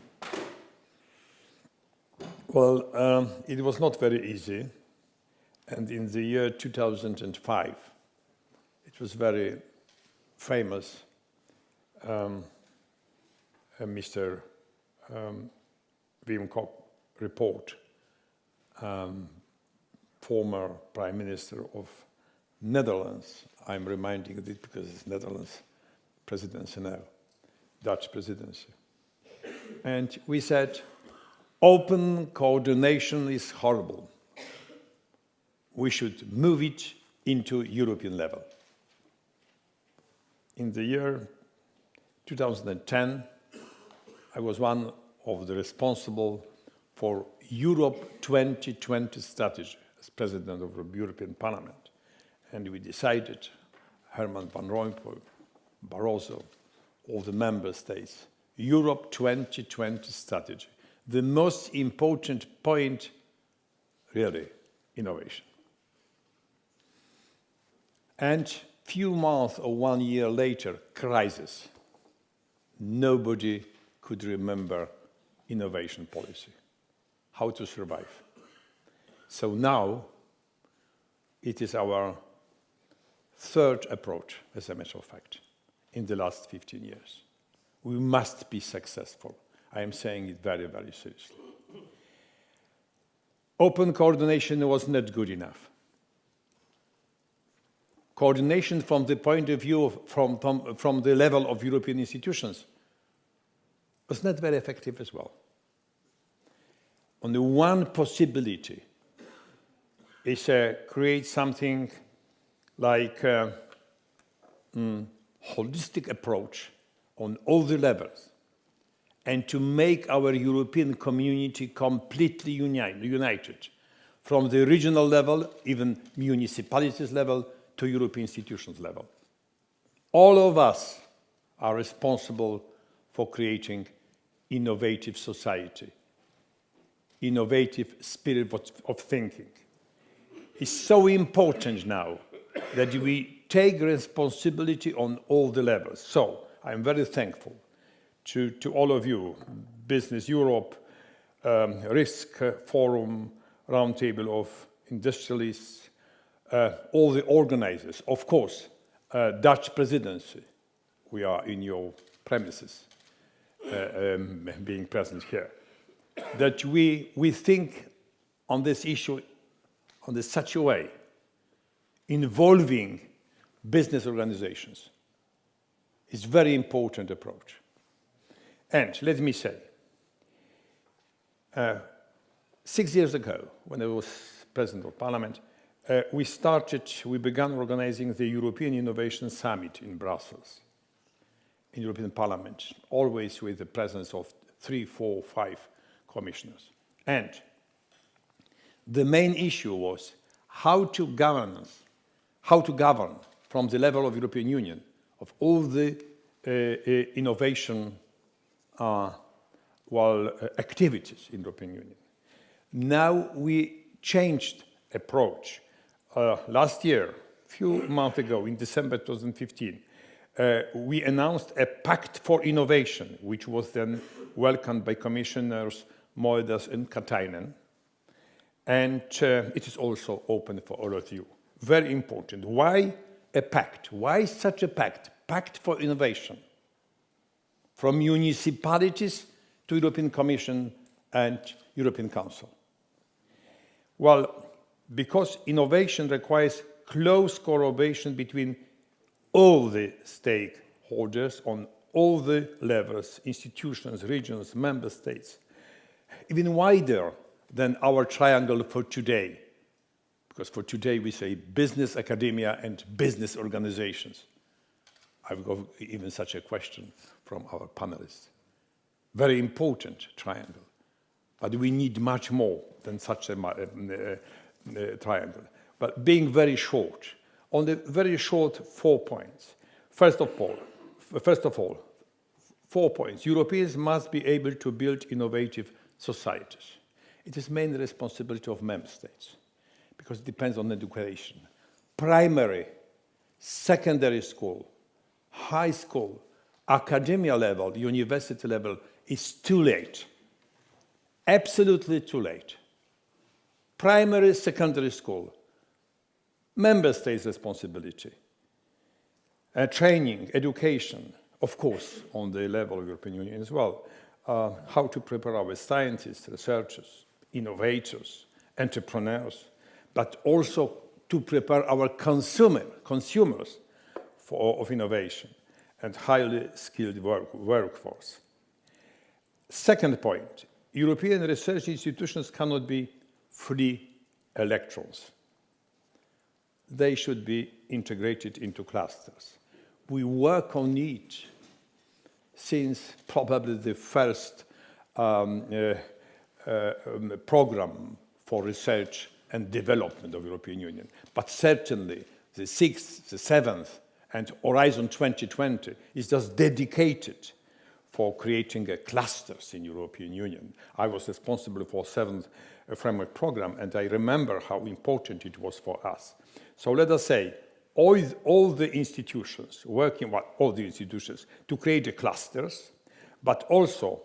Well, it was not very easy, and in the year 2005, it was very famous, Mr. Wim Kok report, former Prime Minister of Netherlands. I'm reminding it because it's Netherlands presidency now, Dutch presidency. And we said, open coordination is horrible. We should move it into European level. In the year 2010, I was one of the responsible for Europe 2020 strategy as President of the European Parliament. And we decided, Herman Van Rompuy, Barroso, all the member states, Europe 2020 strategy. The most important point, really, innovation. And few months or 1 year later, crisis. Nobody could remember innovation policy, how to survive. So now, it is our third approach, as a matter of fact, in the last 15 years. We must be successful. I am saying it very, very seriously. Open coordination was not good enough. Coordination from the point of view from the level of European institutions was not very effective as well. Only one possibility is create something like holistic approach on all the levels, and to make our European community completely united, from the regional level, even municipalities level, to European institutions level. All of us are responsible for creating innovative society, innovative spirit of thinking. It's so important now that we take responsibility on all the levels. So I'm very thankful to all of you, Business Europe, Risk Forum, Roundtable of Industrialists, all the organizers, of course, Dutch presidency. We are in your premises, being present here. That we think on this issue on such a way, involving business organizations. It's a very important approach. And let me say, 6 years ago, when I was President of Parliament, we began organizing the European Innovation Summit in Brussels, in European Parliament, always with the presence of 3, 4, 5 commissioners. And the main issue was how to govern from the level of European Union of all the innovation activities in the European Union. Now we changed approach. Last year, a few months ago, in December 2015, we announced a Pact for Innovation, which was then welcomed by Commissioners Moedas and KATAINEN. And it is also open for all of you. Very important. Why a pact? Why such a pact? Pact for innovation. From municipalities to European Commission and European Council. Well, because innovation requires close collaboration between all the stakeholders on all the levels, institutions, regions, member states, even wider than our triangle for today. Because for today we say business, academia, and business organizations. I've got even such a question from our panelists. Very important triangle. But we need much more than such a triangle. But being very short, on the very short 4 points. First of all, 4 points. Europeans must be able to build innovative societies. It is mainly the responsibility of member states, because it depends on education. Primary, secondary school, high school, academia level, university level is too late. Absolutely too late. Primary, secondary school, member states' responsibility. Training, education, of course, on the level of European Union as well. How to prepare our scientists, researchers, innovators, entrepreneurs, but also to prepare our consumers of innovation and highly skilled workforce. Second point, European research institutions cannot be free electrons. They should be integrated into clusters. We work on it since probably the first program for research and development of European Union. But certainly the 6th, the 7th, and Horizon 2020 is just dedicated for creating clusters in European Union. I was responsible for 7th framework program, and I remember how important it was for us. So let us say, all the institutions, all the institutions, to create the clusters, but also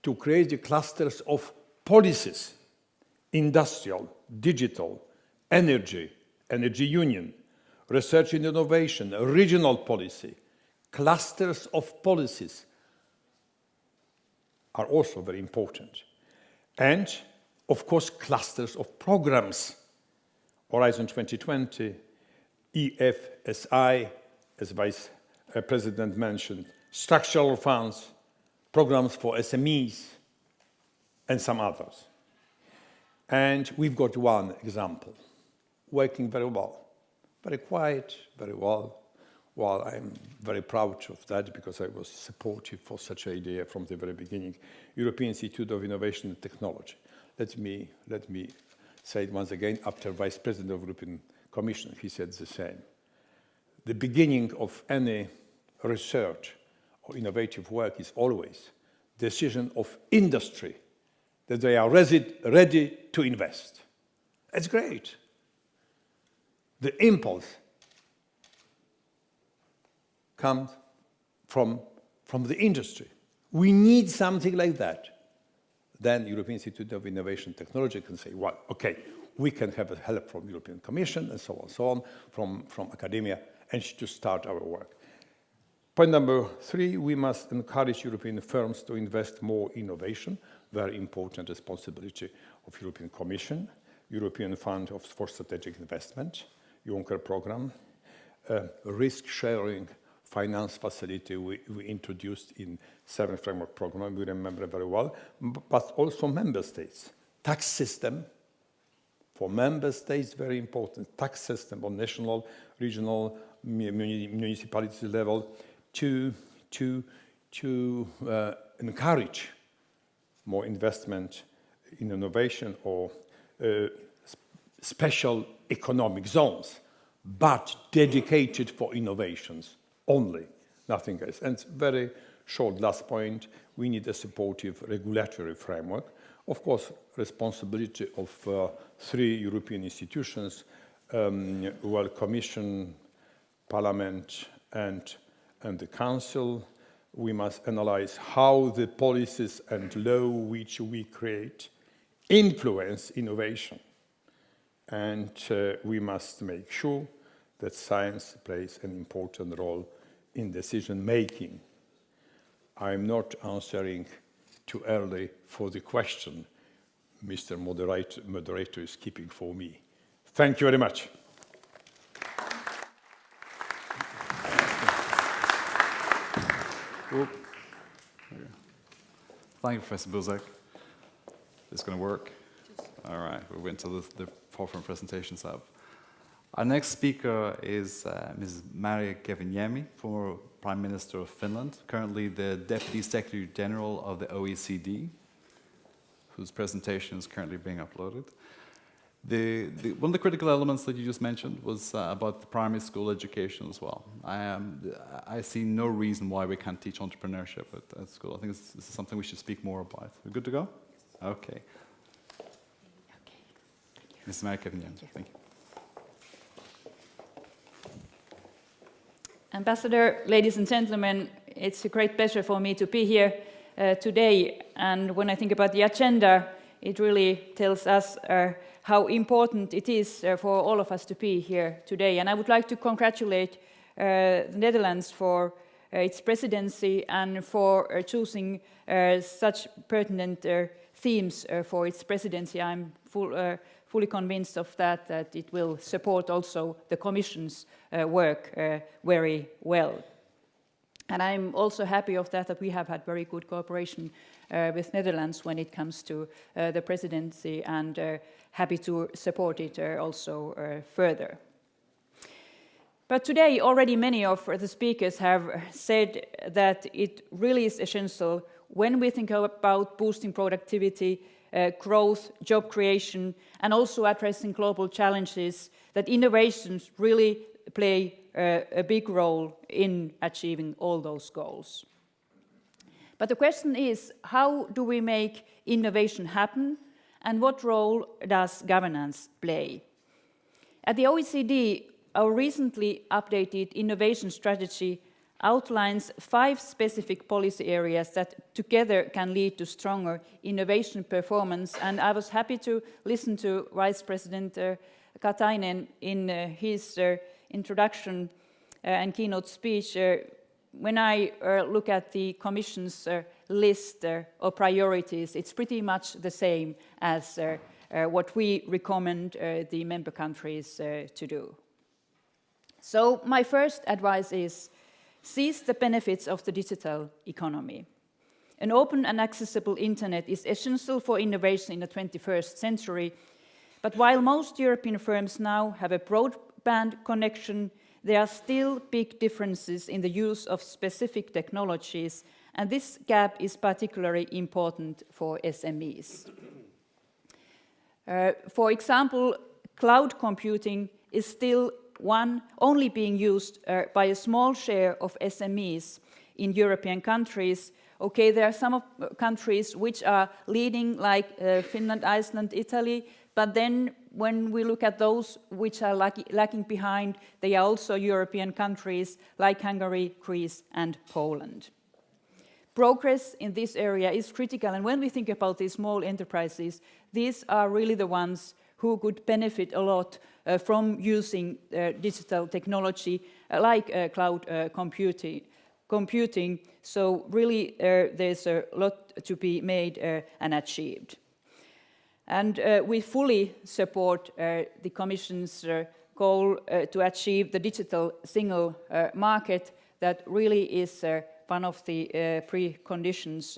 to create the clusters of policies, industrial, digital, energy union, research and innovation, regional policy, clusters of policies are also very important. And, of course, clusters of programs. Horizon 2020, EFSI, as Vice President mentioned, structural funds, programs for SMEs, and some others. And we've got one example, working very well, very quiet, very well. Well, I'm very proud of that because I was supportive for such an idea from the very beginning. European Institute of Innovation and Technology. Let me say it once again, after Vice President of the European Commission, he said the same. The beginning of any research or innovative work is always decision of industry that they are ready to invest. That's great. The impulse comes from the industry. We need something like that. Then European Institute of Innovation and Technology can say, well, okay, we can have help from European Commission and so on, from academia, and to start our work. Point number 3, we must encourage European firms to invest more in innovation, very important responsibility of European Commission, European Fund for Strategic Investment, Juncker program, risk-sharing finance facility we introduced in 7th framework program, we remember very well, but also member states. Tax system, for member states, very important. Tax system on national, regional, municipality level to encourage more investment in innovation or special economic zones, but dedicated for innovations only, nothing else. And very short last point, we need a supportive regulatory framework. Of course, responsibility of 3 European institutions, well, Commission, Parliament, and the Council. We must analyze how the policies and law which we create influence innovation. And we must make sure that science plays an important role in decision-making. I'm not answering too early for the question Mr. Moderator is keeping for me. Thank you very much. Oop. There you go. Thank you, Professor Buzek. It's going to work. All right, we went to the forefront presentation sub. Our next speaker is Ms. Maria Keviniemi, former Prime Minister of Finland, currently the Deputy Secretary General of the OECD, whose presentation is currently being uploaded. One of the critical elements that you just mentioned was about the primary school education as well. I see no reason why we can't teach entrepreneurship at school. I think this is something we should speak more about. We're good to go? Okay. Ms. Maria Keviniemi, thank you. Ambassador, ladies and gentlemen, it's a great pleasure for me to be here today. And when I think about the agenda, it really tells us how important it is for all of us to be here today. And I would like to congratulate the Netherlands for its presidency and for choosing such pertinent themes for its presidency. I'm fully convinced of that it will support also the Commission's work very well. And I'm also happy of that we have had very good cooperation with Netherlands when it comes to the presidency, and happy to support it also further. But today already many of the speakers have said that it really is essential when we think about boosting productivity, growth, job creation, and also addressing global challenges, that innovations really play a big role in achieving all those goals. But the question is, how do we make innovation happen, and what role does governance play? At the OECD, our recently updated innovation strategy outlines 5 specific policy areas that together can lead to stronger innovation performance. And I was happy to listen to Vice President KATAINEN in his introduction and keynote speech. When I look at the Commission's list of priorities, it's pretty much the same as what we recommend the member countries to do. So my first advice is, seize the benefits of the digital economy. An open and accessible internet is essential for innovation in the 21st century, but while most European firms now have a broadband connection, there are still big differences in the use of specific technologies, and this gap is particularly important for SMEs. For example, cloud computing is still only being used by a small share of SMEs in European countries. Okay, there are some countries which are leading, like Finland, Iceland, Italy, but then when we look at those which are lagging behind, they are also European countries like Hungary, Greece, and Poland. Progress in this area is critical, and when we think about these small enterprises, these are really the ones who could benefit a lot from using digital technology like cloud computing. So really there's a lot to be made and achieved. And we fully support the Commission's goal to achieve the digital single market. That really is one of the preconditions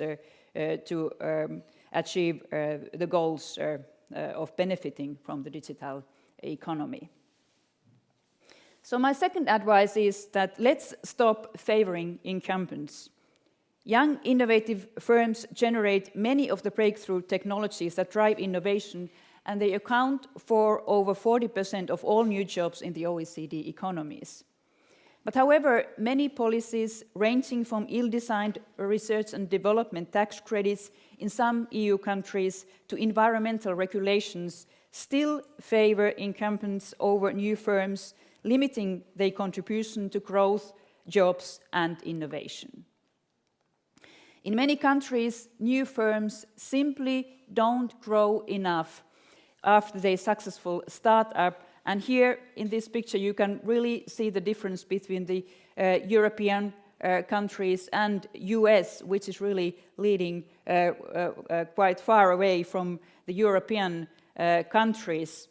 to achieve the goals of benefiting from the digital economy. So my second advice is that let's stop favoring incumbents. Young, innovative firms generate many of the breakthrough technologies that drive innovation, and they account for over 40% of all new jobs in the OECD economies. But however, many policies, ranging from ill-designed research and development tax credits in some EU countries to environmental regulations, still favor incumbents over new firms, limiting their contribution to growth, jobs, and innovation. In many countries, new firms simply don't grow enough after their successful startup. And here in this picture, you can really see the difference between the European countries and US, which is really leading quite far away from the European countries.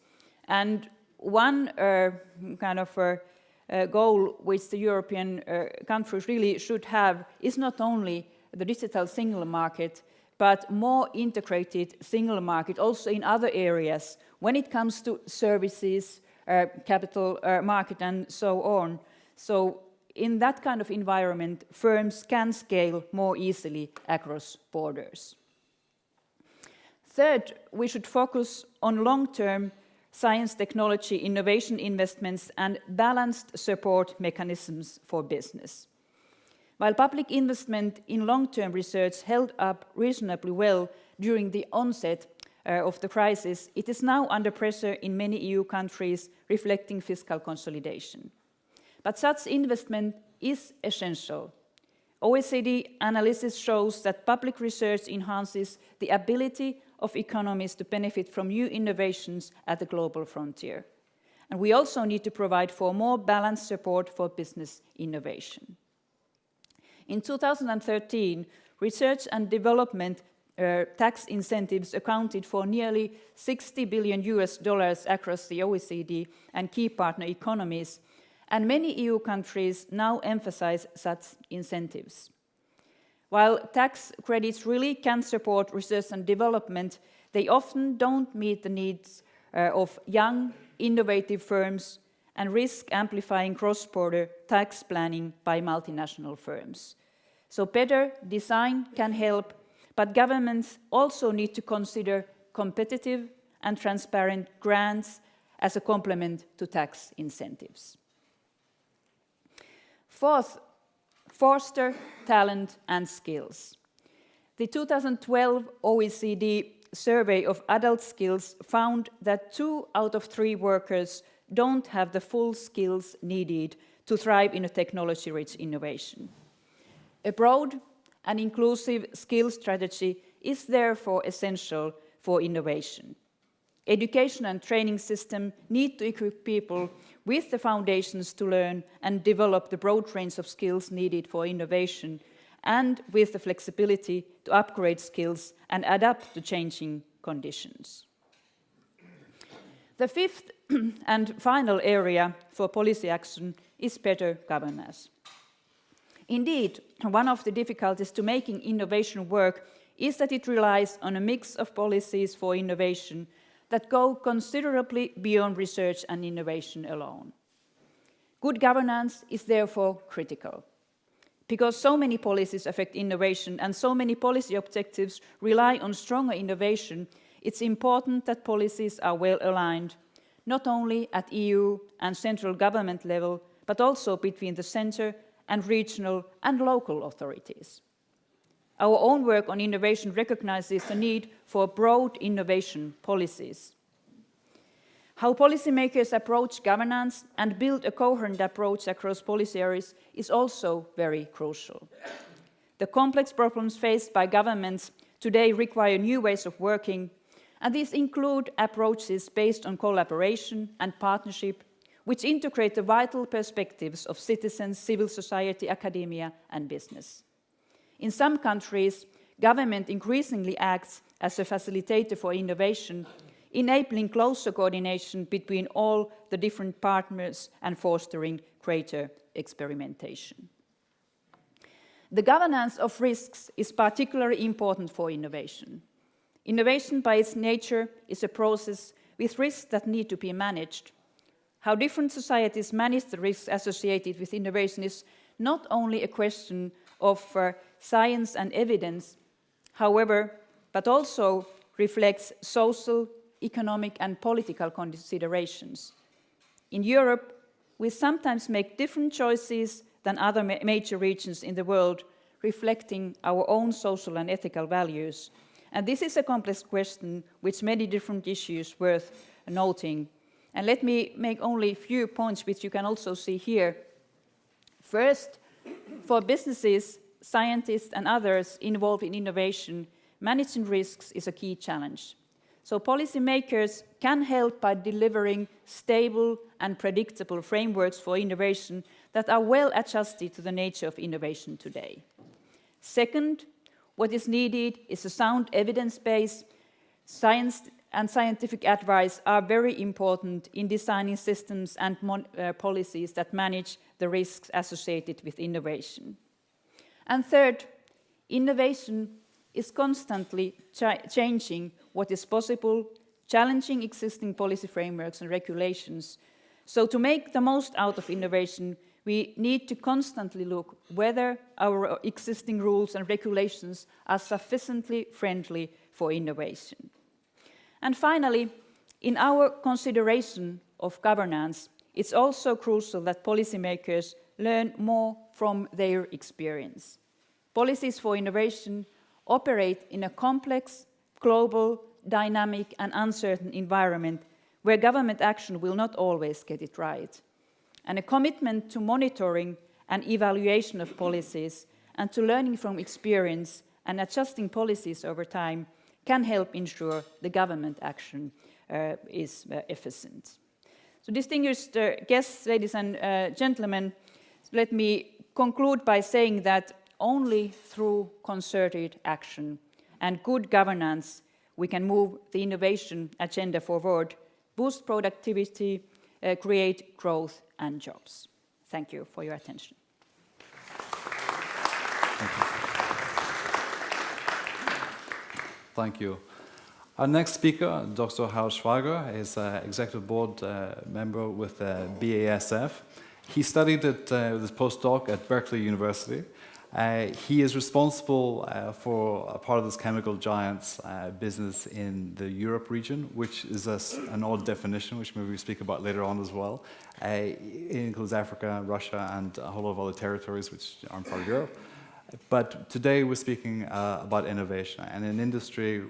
And one kind of goal which the European countries really should have is not only the digital single market, but more integrated single market also in other areas when it comes to services, capital market and so on. So in that kind of environment, firms can scale more easily across borders. Third, we should focus on long-term science, technology, innovation investments and balanced support mechanisms for business. While public investment in long-term research held up reasonably well during the onset of the crisis, it is now under pressure in many EU countries, reflecting fiscal consolidation. But such investment is essential. OECD analysis shows that public research enhances the ability of economies to benefit from new innovations at the global frontier. And we also need to provide for more balanced support for business innovation. In 2013, research and development tax incentives accounted for nearly $60 billion across the OECD and key partner economies, and many EU countries now emphasize such incentives. While tax credits really can support research and development, they often don't meet the needs of young, innovative firms and risk amplifying cross-border tax planning by multinational firms. So better design can help, but governments also need to consider competitive and transparent grants as a complement to tax incentives. Fourth, foster talent and skills. The 2012 OECD survey of adult skills found that 2 out of 3 workers don't have the full skills needed to thrive in a technology-rich innovation. A broad and inclusive skills strategy is therefore essential for innovation. Education and training systems need to equip people with the foundations to learn and develop the broad range of skills needed for innovation, and with the flexibility to upgrade skills and adapt to changing conditions. The fifth and final area for policy action is better governance. Indeed, one of the difficulties to making innovation work is that it relies on a mix of policies for innovation that go considerably beyond research and innovation alone. Good governance is therefore critical. Because so many policies affect innovation and so many policy objectives rely on stronger innovation, it's important that policies are well aligned, not only at EU and central government level, but also between the centre and regional and local authorities. Our own work on innovation recognizes the need for broad innovation policies. How policymakers approach governance and build a coherent approach across policy areas is also very crucial. The complex problems faced by governments today require new ways of working, and these include approaches based on collaboration and partnership, which integrate the vital perspectives of citizens, civil society, academia, and business. In some countries, government increasingly acts as a facilitator for innovation, enabling closer coordination between all the different partners and fostering greater experimentation. The governance of risks is particularly important for innovation. Innovation by its nature is a process with risks that need to be managed. How different societies manage the risks associated with innovation is not only a question of science and evidence, however, but also reflects social, economic and political considerations. In Europe, we sometimes make different choices than other major regions in the world, reflecting our own social and ethical values. And this is a complex question with many different issues worth noting. And let me make only a few points which you can also see here. First, for businesses, scientists and others involved in innovation, managing risks is a key challenge. So policymakers can help by delivering stable and predictable frameworks for innovation that are well adjusted to the nature of innovation today. Second, what is needed is a sound evidence base, science and scientific advice are very important in designing systems and policies that manage the risks associated with innovation. And third, innovation is constantly changing what is possible, challenging existing policy frameworks and regulations. So to make the most out of innovation, we need to constantly look whether our existing rules and regulations are sufficiently friendly for innovation. And finally, in our consideration of governance, it's also crucial that policymakers learn more from their experience. Policies for innovation operate in a complex, global, dynamic and uncertain environment where government action will not always get it right. And a commitment to monitoring and evaluation of policies and to learning from experience and adjusting policies over time can help ensure the government action is efficient. So distinguished guests, ladies and gentlemen, let me conclude by saying that only through concerted action and good governance we can move the innovation agenda forward, boost productivity, create growth and jobs. Thank you for your attention. Thank you. Our next speaker, Dr. Harald Schwager, is an executive board member with BASF. He studied with his postdoc at Berkeley University. He is responsible for a part of this chemical giant's business in the Europe region, which is an odd definition, which maybe we speak about later on as well. It includes Africa, Russia, and a whole lot of other territories which aren't part of Europe. But today we're speaking about innovation. And in industry,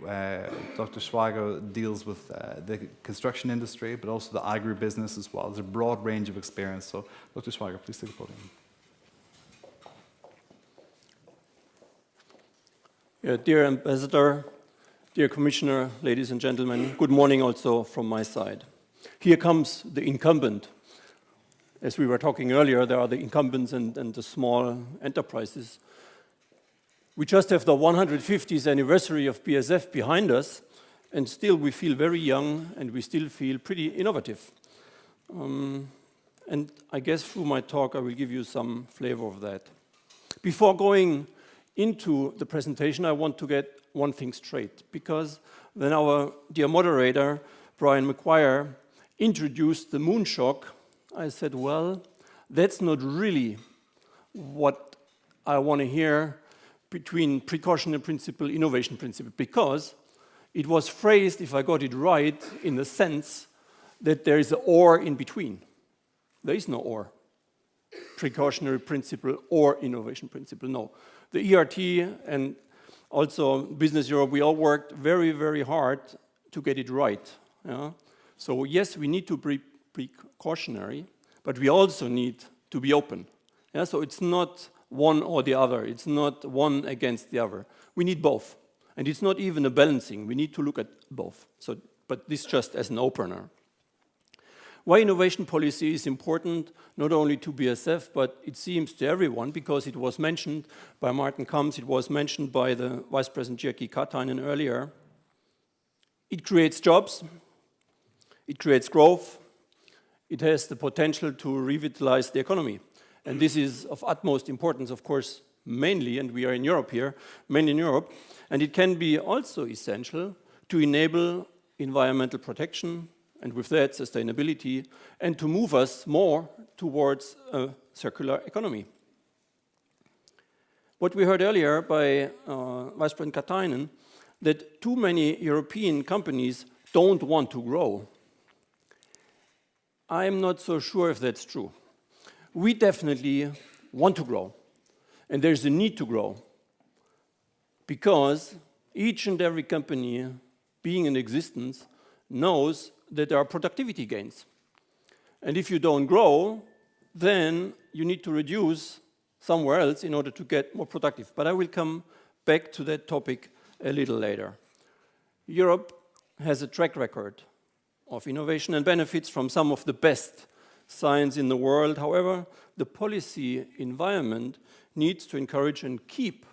Dr. Schwager deals with the construction industry, but also the agribusiness as well. There's a broad range of experience. So, Dr. Schwager, please take the podium. Dear Ambassador, dear Commissioner, ladies and gentlemen, good morning also from my side. Here comes the incumbent. As we were talking earlier, there are the incumbents and the small enterprises. We just have the 150th anniversary of BASF behind us, and still we feel very young and we still feel pretty innovative. And I guess through my talk I will give you some flavor of that. Before going into the presentation, I want to get one thing straight, because when our dear moderator, Brian McGuire, introduced the moonshock, I said, well, that's not really what I want to hear between precautionary principle, innovation principle, because it was phrased, if I got it right, in the sense that there is an or in between. There is no or. Precautionary principle or innovation principle, no. The ERT and also Business Europe, we all worked very, very hard to get it right. Yeah? So yes, we need to be precautionary, but we also need to be open. Yeah? So it's not one or the other. It's not one against the other. We need both. And it's not even a balancing. We need to look at both. So, but this just as an opener. Why innovation policy is important, not only to BASF, but it seems to everyone, because it was mentioned by Martin Kamps, it was mentioned by the Vice President Jyrki KATAINEN earlier. It creates jobs, it creates growth, it has the potential to revitalize the economy. And this is of utmost importance, of course, mainly, and we are in Europe here, mainly in Europe, and it can be also essential to enable environmental protection, and with that, sustainability, and to move us more towards a circular economy. What we heard earlier by Vice President KATAINEN, that too many European companies don't want to grow. I'm not so sure if that's true. We definitely want to grow, and there's a need to grow, because each and every company being in existence knows that there are productivity gains. And if you don't grow, then you need to reduce somewhere else in order to get more productive. But I will come back to that topic a little later. Europe has a track record of innovation and benefits from some of the best science in the world. However, the policy environment needs to encourage and keep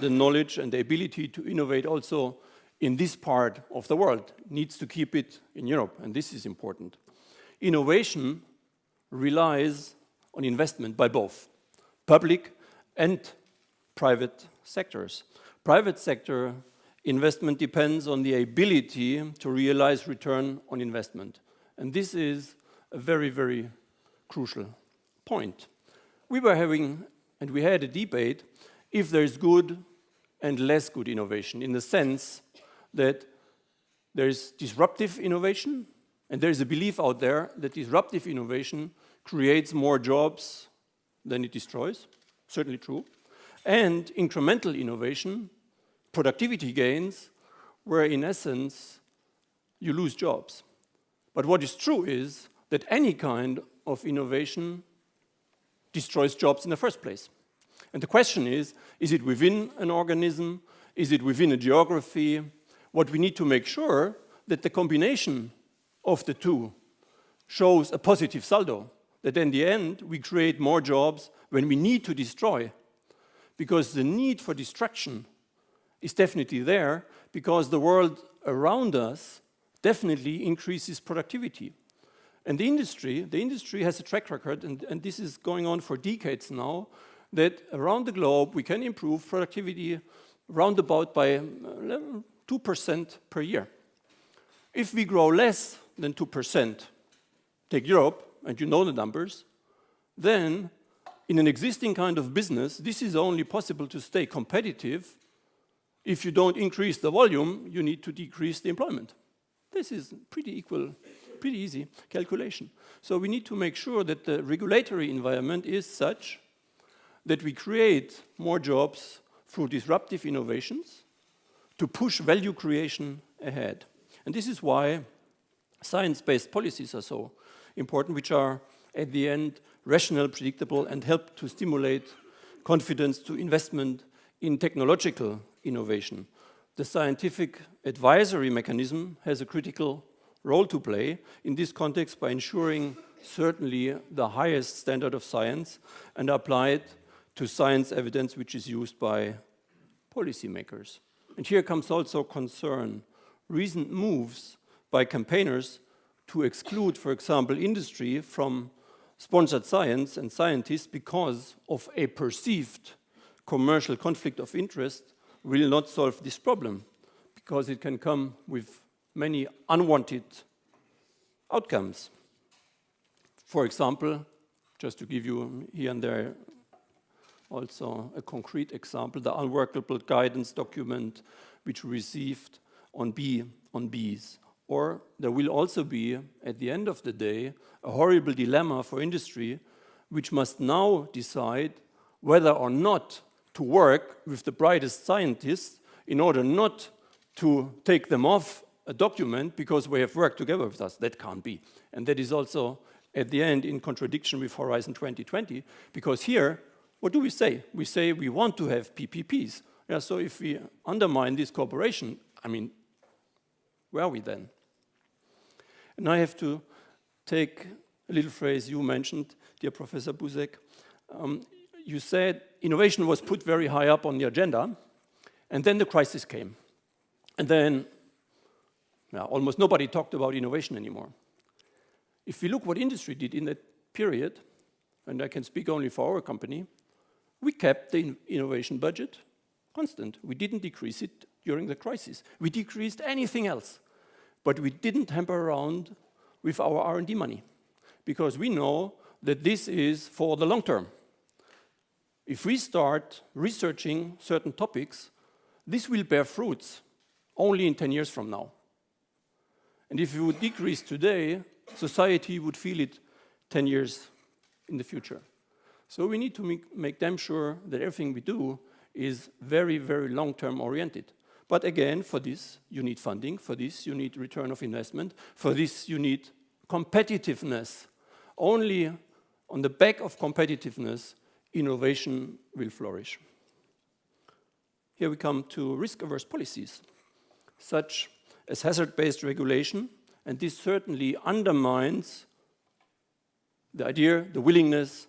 the knowledge and the ability to innovate also in this part of the world needs to keep it in Europe, and this is important. Innovation relies on investment by both public and private sectors. Private sector investment depends on the ability to realize return on investment. And this is a very, very crucial point. We were having, and we had a debate, if there is good and less good innovation, in the sense that there is disruptive innovation, and there is a belief out there that disruptive innovation creates more jobs than it destroys, certainly true, and incremental innovation, productivity gains, where in essence you lose jobs. But what is true is that any kind of innovation destroys jobs in the first place. And the question is it within an organism? Is it within a geography? What we need to make sure that the combination of the two shows a positive saldo, that in the end we create more jobs when we need to destroy. Because the need for destruction is definitely there, because the world around us definitely increases productivity. And the industry has a track record, and this is going on for decades now, that around the globe we can improve productivity roundabout by 2% per year. If we grow less than 2%, take Europe, and you know the numbers, then in an existing kind of business, this is only possible to stay competitive. If you don't increase the volume, you need to decrease the employment. This is pretty easy calculation. So we need to make sure that the regulatory environment is such that we create more jobs through disruptive innovations to push value creation ahead. And this is why science-based policies are so important, which are, at the end, rational, predictable, and help to stimulate confidence to investment in technological innovation. The scientific advisory mechanism has a critical role to play in this context by ensuring certainly the highest standard of science and apply it to science evidence which is used by policymakers. And here comes also concern. Recent moves by campaigners to exclude, for example, industry from sponsored science and scientists because of a perceived commercial conflict of interest will not solve this problem, because it can come with many unwanted outcomes. For example, just to give you here and there also a concrete example, the unworkable guidance document which we received on bees. Or there will also be, at the end of the day, a horrible dilemma for industry, which must now decide whether or not to work with the brightest scientists in order not to take them off a document because we have worked together with us. That can't be. And that is also, at the end, in contradiction with Horizon 2020, because here, what do we say? We say we want to have PPPs. Yeah, so if we undermine this cooperation, I mean, where are we then? And I have to take a little phrase you mentioned, dear Professor Buzek. You said innovation was put very high up on the agenda, and then the crisis came. And then almost nobody talked about innovation anymore. If we look what industry did in that period, and I can speak only for our company, we kept the innovation budget constant. We didn't decrease it during the crisis. We decreased anything else. But we didn't hamper around with our R&D money, because we know that this is for the long term. If we start researching certain topics, this will bear fruits only in 10 years from now. And if we would decrease today, society would feel it 10 years in the future. So we need to make damn sure that everything we do is very, very long-term oriented. But again, for this, you need funding. For this, you need return of investment. For this, you need competitiveness. Only on the back of competitiveness, innovation will flourish. Here we come to risk-averse policies, such as hazard-based regulation, and this certainly undermines the idea, the willingness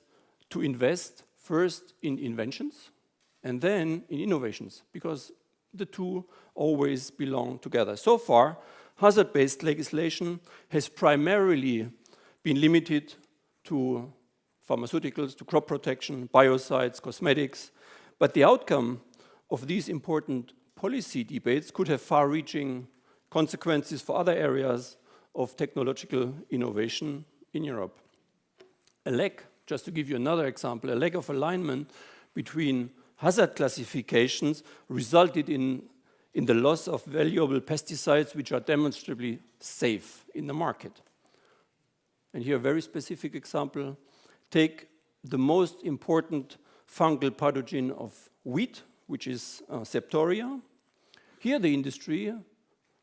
to invest first in inventions and then in innovations, because the two always belong together. So far, hazard-based legislation has primarily been limited to pharmaceuticals, to crop protection, biocides, cosmetics, but the outcome of these important policy debates could have far-reaching consequences for other areas of technological innovation in Europe. A lack, just to give you another example, a lack of alignment between hazard classifications resulted in the loss of valuable pesticides which are demonstrably safe in the market. And here a very specific example. Take the most important fungal pathogen of wheat, which is Septoria. Here the industry,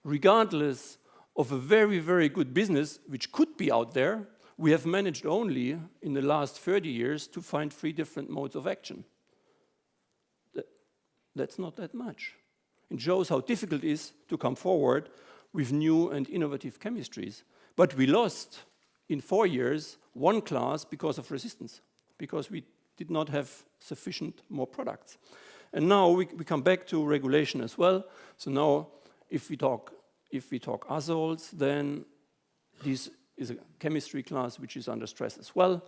regardless of a very, very good business which could be out there, we have managed only in the last 30 years to find 3 different modes of action. That's not that much. It shows how difficult it is to come forward with new and innovative chemistries. But we lost in 4 years 1 class because of resistance, because we did not have sufficient more products. And now we come back to regulation as well. So now if we talk azoles, then this is a chemistry class which is under stress as well.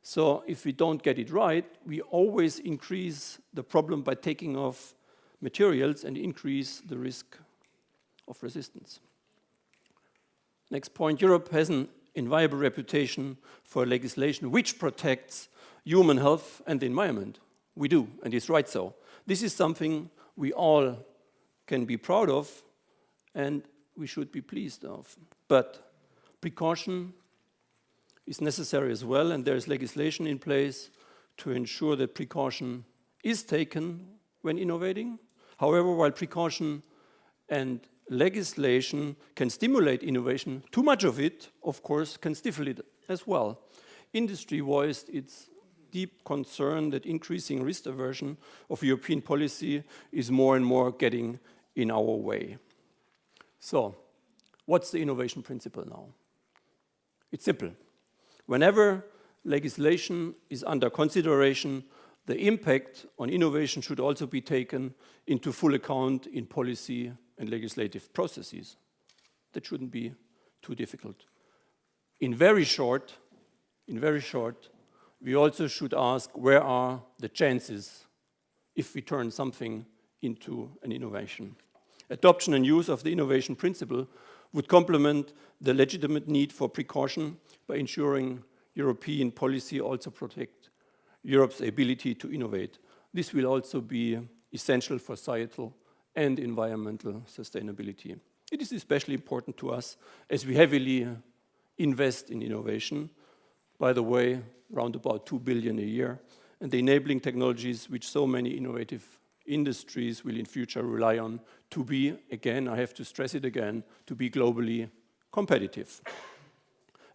So if we don't get it right, we always increase the problem by taking off materials and increase the risk of resistance. Next point, Europe has an enviable reputation for legislation which protects human health and the environment. We do, and it's right so. This is something we all can be proud of and we should be pleased of. But precaution is necessary as well, and there is legislation in place to ensure that precaution is taken when innovating. However, while precaution and legislation can stimulate innovation, too much of it, of course, can stifle it as well. Industry voiced its deep concern that increasing risk aversion of European policy is more and more getting in our way. So, what's the innovation principle now? It's simple. Whenever legislation is under consideration, the impact on innovation should also be taken into full account in policy and legislative processes. That shouldn't be too difficult. In very short, we also should ask where are the chances if we turn something into an innovation. Adoption and use of the innovation principle would complement the legitimate need for precaution by ensuring European policy also protect Europe's ability to innovate. This will also be essential for societal and environmental sustainability. It is especially important to us as we heavily invest in innovation. By the way, around about 2 billion a year, and the enabling technologies which so many innovative industries will in future rely on to be, again, I have to stress it again, to be globally competitive.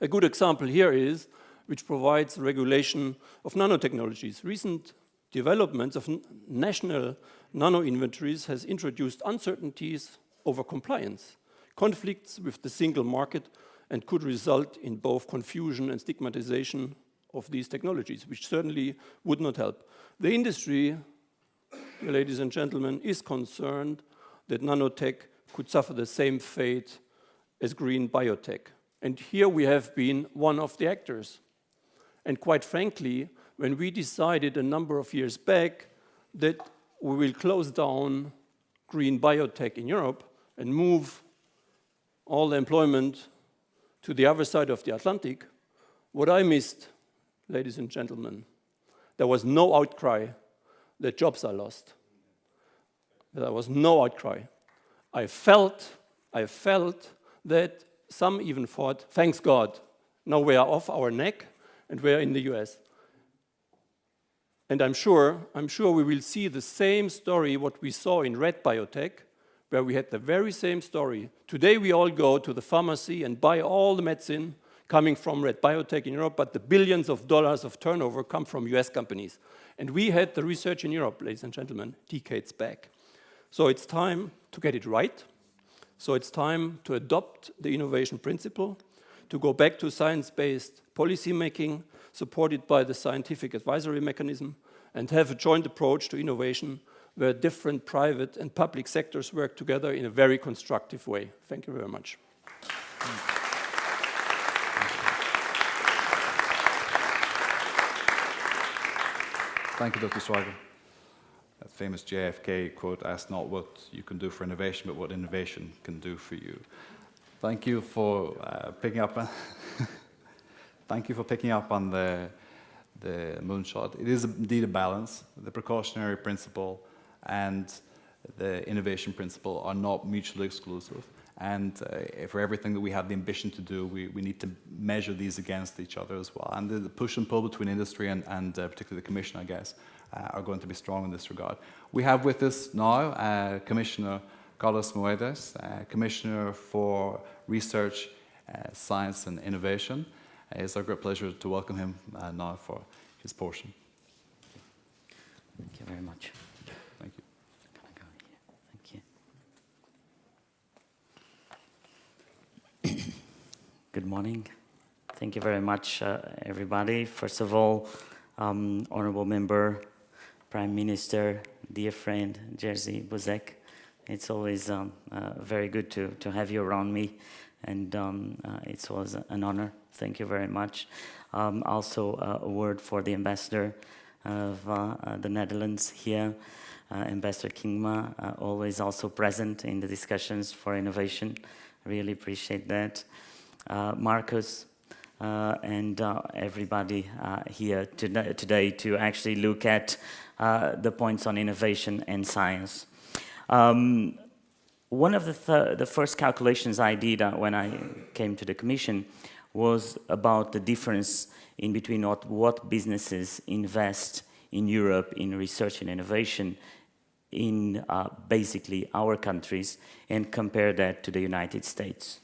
A good example here is, which provides regulation of nanotechnologies. Recent developments of national nano-inventories has introduced uncertainties over compliance, conflicts with the single market, and could result in both confusion and stigmatization of these technologies, which certainly would not help. The industry, ladies and gentlemen, is concerned that nanotech could suffer the same fate as green biotech. And here we have been one of the actors. And quite frankly, when we decided a number of years back that we will close down green biotech in Europe and move all the employment to the other side of the Atlantic, what I missed, ladies and gentlemen, there was no outcry that jobs are lost. There was no outcry. I felt that some even thought, thanks God, now we are off our neck and we are in the US. And I'm sure we will see the same story what we saw in red biotech, where we had the very same story. Today we all go to the pharmacy and buy all the medicine coming from red biotech in Europe, but the billions of dollars of turnover come from US companies. And we had the research in Europe, ladies and gentlemen, decades back. So it's time to get it right. So it's time to adopt the innovation principle, to go back to science-based policy making, supported by the scientific advisory mechanism, and have a joint approach to innovation where different private and public sectors work together in a very constructive way. Thank you very much. Thank you, Dr. Schweiger. That famous JFK quote, ask not what you can do for innovation, but what innovation can do for you. Thank you for picking up on thank you for picking up on the moonshot. It is indeed a balance. The precautionary principle and the innovation principle are not mutually exclusive. And for everything that we have the ambition to do, we need to measure these against each other as well. And the push and pull between industry and particularly the Commission, I guess, are going to be strong in this regard. We have with us now Commissioner Carlos Moedas, Commissioner for Research, Science and Innovation. It's our great pleasure to welcome him now for his portion. Thank you very much. Thank you. Can I go here? Thank you. Good morning. Thank you very much, everybody. First of all, Honorable Member, Prime Minister, dear friend, Jyrki Buzek. It's always very good to have you around me, and it was an honor. Thank you very much. Also, a word for the ambassador of the Netherlands here, Ambassador KINGMA, always also present in the discussions for innovation. Really appreciate that. Markus, and everybody here today to actually look at the points on innovation and science. One of the first calculations I did when I came to the Commission was about the difference in between what businesses invest in Europe in research and innovation in basically our countries and compare that to the United States.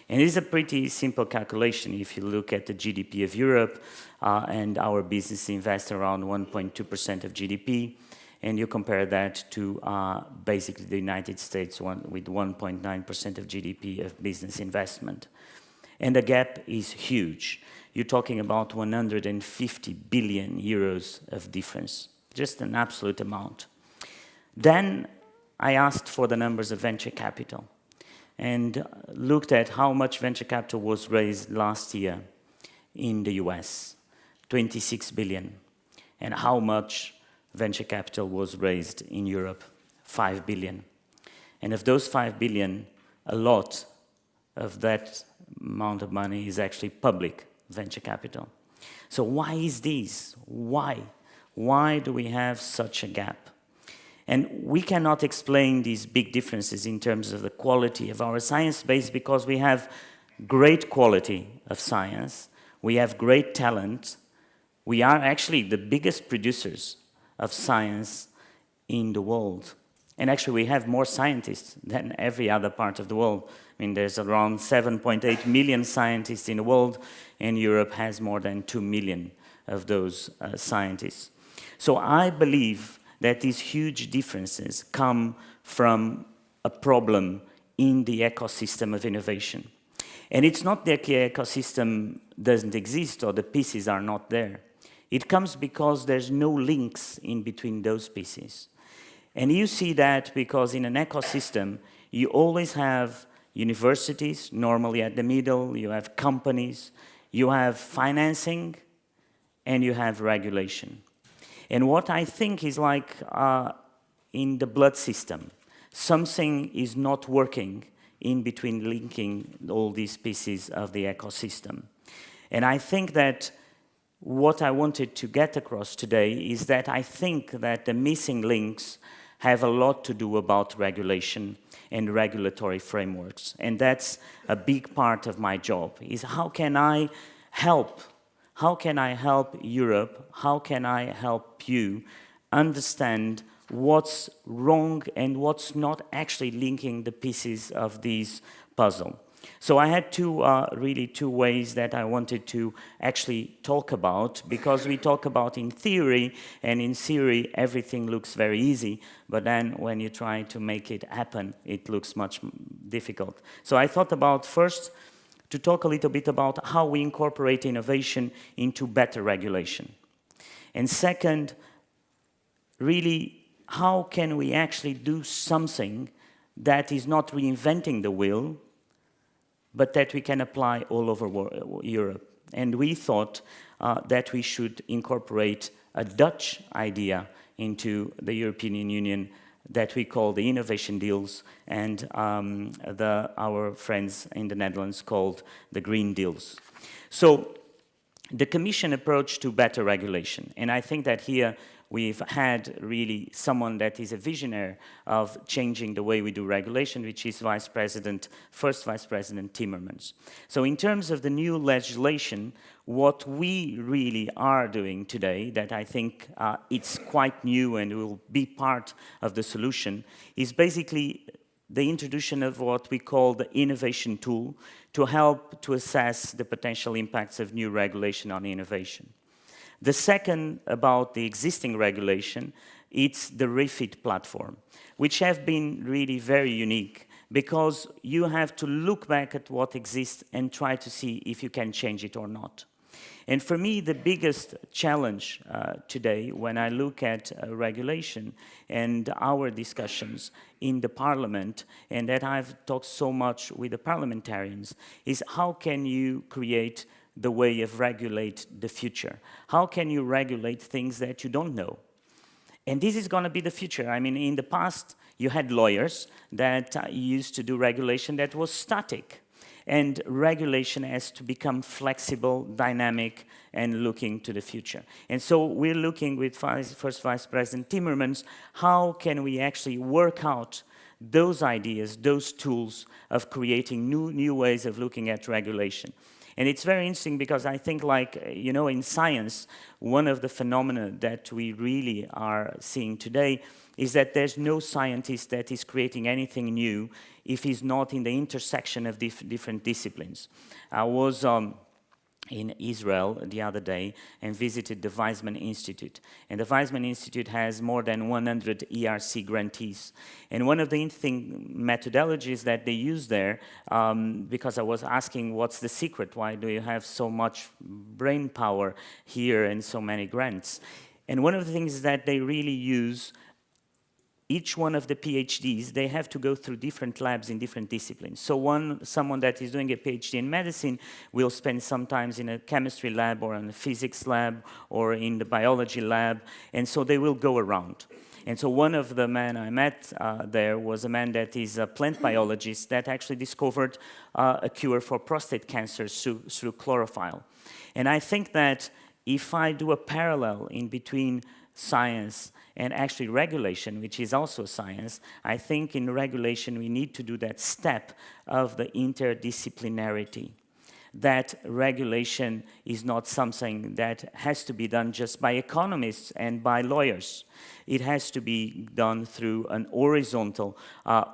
And it is a pretty simple calculation. If you look at the GDP of Europe and our business invests around 1.2% of GDP, and you compare that to basically the United States with 1.9% of GDP of business investment. And the gap is huge. You're talking about 150 billion euros of difference, just an absolute amount. Then I asked for the numbers of venture capital and looked at how much venture capital was raised last year in the US, 26 billion, and how much venture capital was raised in Europe, 5 billion. And of those 5 billion, a lot of that amount of money is actually public venture capital. So why is this? Why? Why do we have such a gap? And we cannot explain these big differences in terms of the quality of our science base because we have great quality of science, we have great talent, we are actually the biggest producers of science in the world. And actually we have more scientists than every other part of the world. I mean, there's around 7.8 million scientists in the world, and Europe has more than 2 million of those scientists. So I believe that these huge differences come from a problem in the ecosystem of innovation. And it's not that the ecosystem doesn't exist or the pieces are not there. It comes because there's no links in between those pieces. And you see that because in an ecosystem, you always have universities, normally at the middle, you have companies, you have financing, and you have regulation. And what I think is like in the blood system, something is not working in between linking all these pieces of the ecosystem. And I think that what I wanted to get across today is that I think that the missing links have a lot to do about regulation and regulatory frameworks. And that's a big part of my job, is how can I help? How can I help Europe? How can I help you understand what's wrong and what's not actually linking the pieces of this puzzle? So I had really two ways that I wanted to actually talk about, because we talk about in theory, and in theory everything looks very easy, but then when you try to make it happen, it looks much difficult. So I thought about first to talk a little bit about how we incorporate innovation into better regulation. And second, really how can we actually do something that is not reinventing the wheel, but that we can apply all over Europe. And we thought that we should incorporate a Dutch idea into the European Union that we call the innovation deals, and our friends in the Netherlands called the green deals. So the Commission approach to better regulation, and I think that here we've had really someone that is a visionary of changing the way we do regulation, which is first Vice President Timmermans. So in terms of the new legislation, what we really are doing today, that I think it's quite new and will be part of the solution, is basically the introduction of what we call the innovation tool to help to assess the potential impacts of new regulation on innovation. The second, about the existing regulation, it's the REFIT platform, which have been really very unique because you have to look back at what exists and try to see if you can change it or not. And for me, the biggest challenge today, when I look at regulation and our discussions in the Parliament, and that I've talked so much with the parliamentarians, is how can you create the way of regulate the future? How can you regulate things that you don't know? And this is going to be the future. I mean, in the past, you had lawyers that used to do regulation that was static. And regulation has to become flexible, dynamic, and looking to the future. And so we're looking with first Vice President Timmermans, how can we actually work out those ideas, those tools of creating new ways of looking at regulation. And it's very interesting because I think, like, you know, in science, one of the phenomena that we really are seeing today is that there's no scientist that is creating anything new if he's not in the intersection of different disciplines. I was in Israel the other day and visited the Weizmann Institute. And the Weizmann Institute has more than 100 ERC grantees. And one of the interesting methodologies that they use there, because I was asking what's the secret, why do you have so much brain power here and so many grants? And one of the things that they really use, each one of the PhDs, they have to go through different labs in different disciplines. So someone that is doing a PhD in medicine will spend sometimes in a chemistry lab or in a physics lab or in the biology lab, and so they will go around. And so one of the men I met there was a man that is a plant biologist that actually discovered a cure for prostate cancer through chlorophyll. And I think that if I do a parallel in between science and actually regulation, which is also science, I think in regulation we need to do that step of the interdisciplinarity. That regulation is not something that has to be done just by economists and by lawyers. It has to be done through an horizontal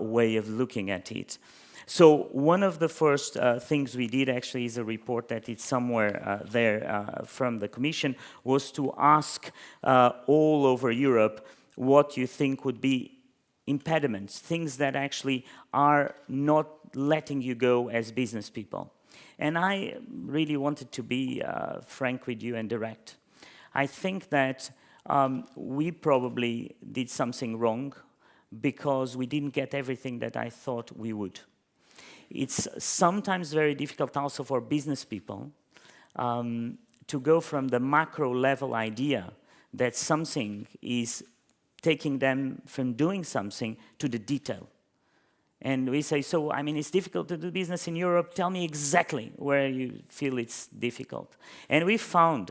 way of looking at it. So one of the first things we did actually is a report that is somewhere there from the Commission, was to ask all over Europe what you think would be impediments, things that actually are not letting you go as business people. And I really wanted to be frank with you and direct. I think that we probably did something wrong because we didn't get everything that I thought we would. It's sometimes very difficult also for business people to go from the macro level idea that something is taking them from doing something to the detail. And we say, so, I mean, it's difficult to do business in Europe. Tell me exactly where you feel it's difficult. And we found,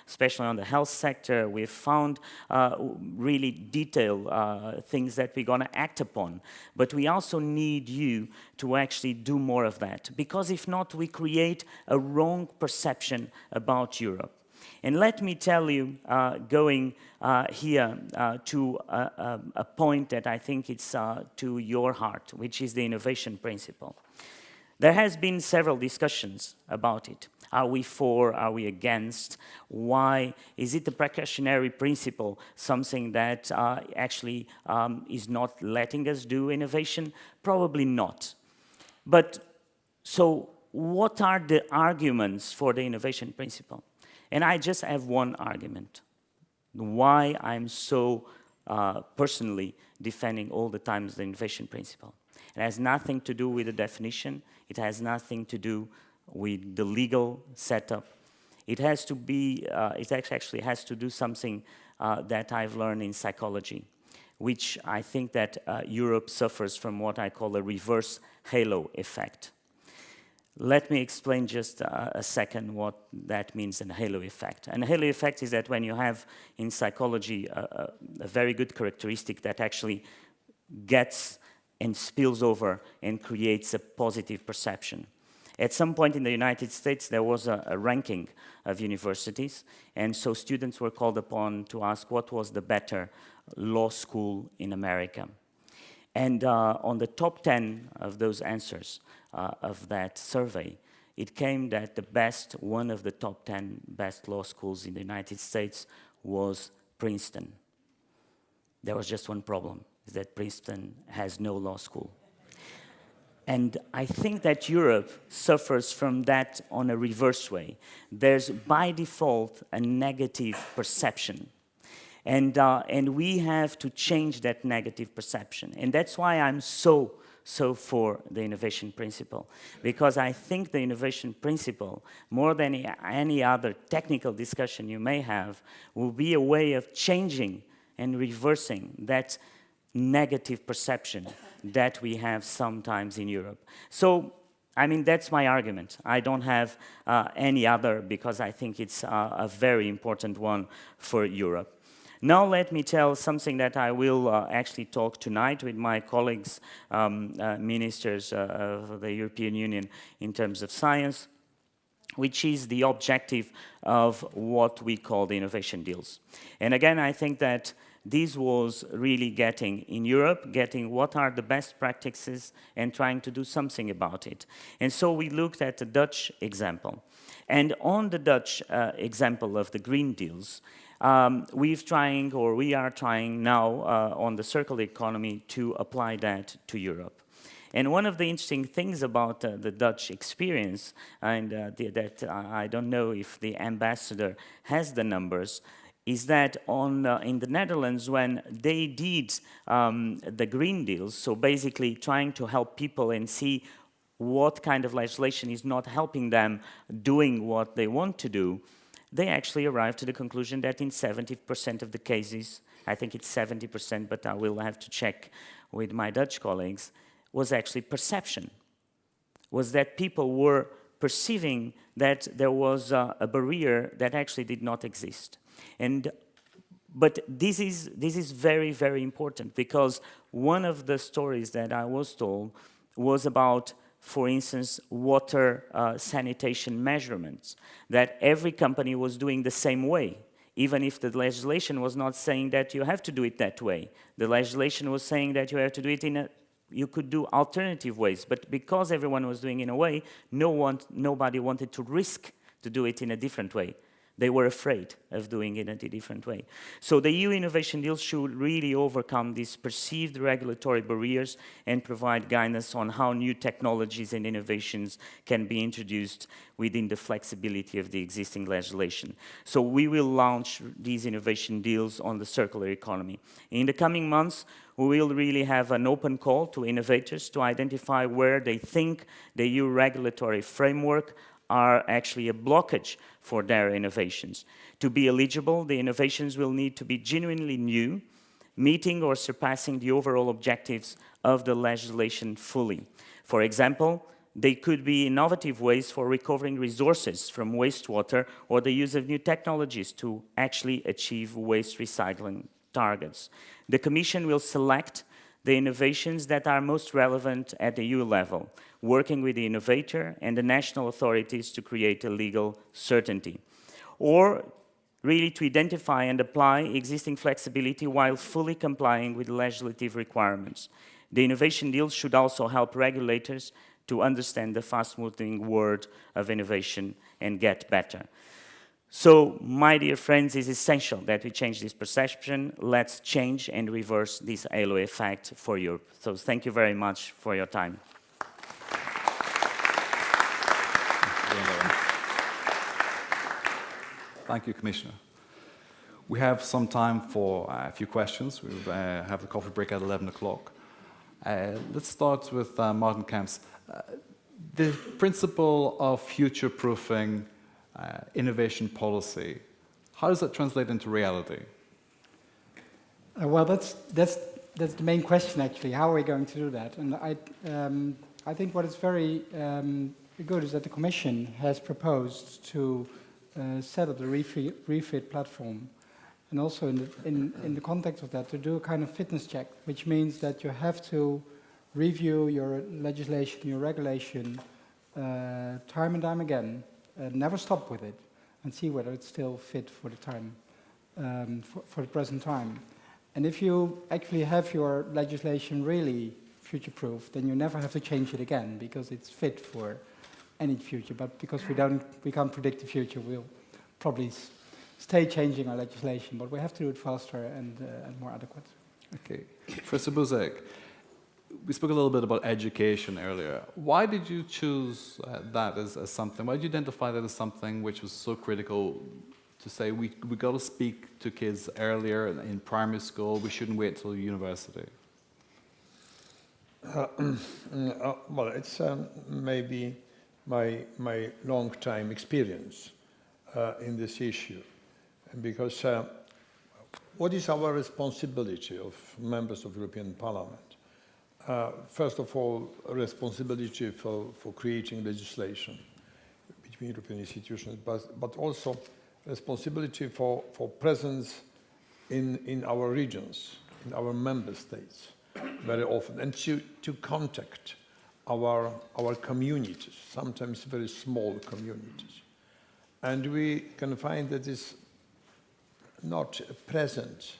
especially on the health sector, we found really detailed things that we're going to act upon. But we also need you to actually do more of that. Because if not, we create a wrong perception about Europe. And let me tell you, going here to a point that I think it's to your heart, which is the innovation principle. There has been several discussions about it. Are we for? Are we against? Why? Is it the precautionary principle something that actually is not letting us do innovation? Probably not. But so what are the arguments for the innovation principle? And I just have one argument, why I'm so personally defending all the time the innovation principle. It has nothing to do with the definition. It has nothing to do with the legal setup. It has to be, it actually has to do something that I've learned in psychology, which I think that Europe suffers from what I call a reverse halo effect. Let me explain just a second what that means, an halo effect. And a halo effect is that when you have in psychology a very good characteristic that actually gets and spills over and creates a positive perception. At some point in the United States, there was a ranking of universities, and so students were called upon to ask what was the better law school in America. And on the top 10 of those answers of that survey, it came that the best, one of the top 10 best law schools in the United States was Princeton. There was just one problem, is that Princeton has no law school. And I think that Europe suffers from that on a reverse way. There's, by default, a negative perception. And we have to change that negative perception. And that's why I'm so for the innovation principle. Because I think the innovation principle, more than any other technical discussion you may have, will be a way of changing and reversing that negative perception that we have sometimes in Europe. So, I mean, that's my argument. I don't have any other, because I think it's a very important one for Europe. Now let me tell something that I will actually talk tonight with my colleagues, ministers of the European Union in terms of science, which is the objective of what we call the innovation deals. And again, I think that this was really getting, in Europe, getting what are the best practices and trying to do something about it. And so we looked at the Dutch example. And on the Dutch example of the green deals, we are trying now on the circular economy to apply that to Europe. And one of the interesting things about the Dutch experience, and that I don't know if the ambassador has the numbers, is that in the Netherlands, when they did the green deals, so basically trying to help people and see what kind of legislation is not helping them doing what they want to do, they actually arrived to the conclusion that in 70% of the cases, I think it's 70%, but I will have to check with my Dutch colleagues, was actually perception. Was that people were perceiving that there was a barrier that actually did not exist. But this is very, very important, because one of the stories that I was told was about, for instance, water sanitation measurements, that every company was doing the same way, even if the legislation was not saying that you have to do it that way. The legislation was saying that you have to do it you could do alternative ways, but because everyone was doing it in a way, nobody wanted to risk to do it in a different way. They were afraid of doing it in a different way. So the EU innovation deals should really overcome these perceived regulatory barriers and provide guidance on how new technologies and innovations can be introduced within the flexibility of the existing legislation. So we will launch these innovation deals on the circular economy. In the coming months, we will really have an open call to innovators to identify where they think the EU regulatory framework are actually a blockage for their innovations. To be eligible, the innovations will need to be genuinely new, meeting or surpassing the overall objectives of the legislation fully. For example, they could be innovative ways for recovering resources from wastewater, or the use of new technologies to actually achieve waste recycling targets. The Commission will select the innovations that are most relevant at the EU level, working with the innovator and the national authorities to create a legal certainty. Or really to identify and apply existing flexibility while fully complying with legislative requirements. The innovation deals should also help regulators to understand the fast-moving world of innovation and get better. So, my dear friends, it's essential that we change this perception. Let's change and reverse this halo effect for Europe. So, thank you very much for your time. Thank you, Commissioner. We have some time for a few questions. We have the coffee break at 11 o'clock. Let's start with Martin Kamps. The principle of future-proofing innovation policy, how does that translate into reality? Well, that's the main question, actually. How are we going to do that? And I think what is very good is that the Commission has proposed to set up the refit platform, and also in the context of that, to do a kind of fitness check, which means that you have to review your legislation, your regulation, time and time again, never stop with it, and see whether it's still fit for the time, for the present time. And if you actually have your legislation really future-proof, then you never have to change it again, because it's fit for any future. But because we can't predict the future, we'll probably stay changing our legislation, but we have to do it faster and more adequate. Okay. Professor Buzek, we spoke a little bit about education earlier. Why did you choose that as something? Why did you identify that as something which was so critical to say we got to speak to kids earlier in primary school, we shouldn't wait till university? Well, it's maybe my long-time experience in this issue. Because what is our responsibility of members of European Parliament? First of all, a responsibility for creating legislation between European institutions, but also responsibility for presence in our regions, in our member states, very often, and to contact our communities, sometimes very small communities. And we can find that it's not present,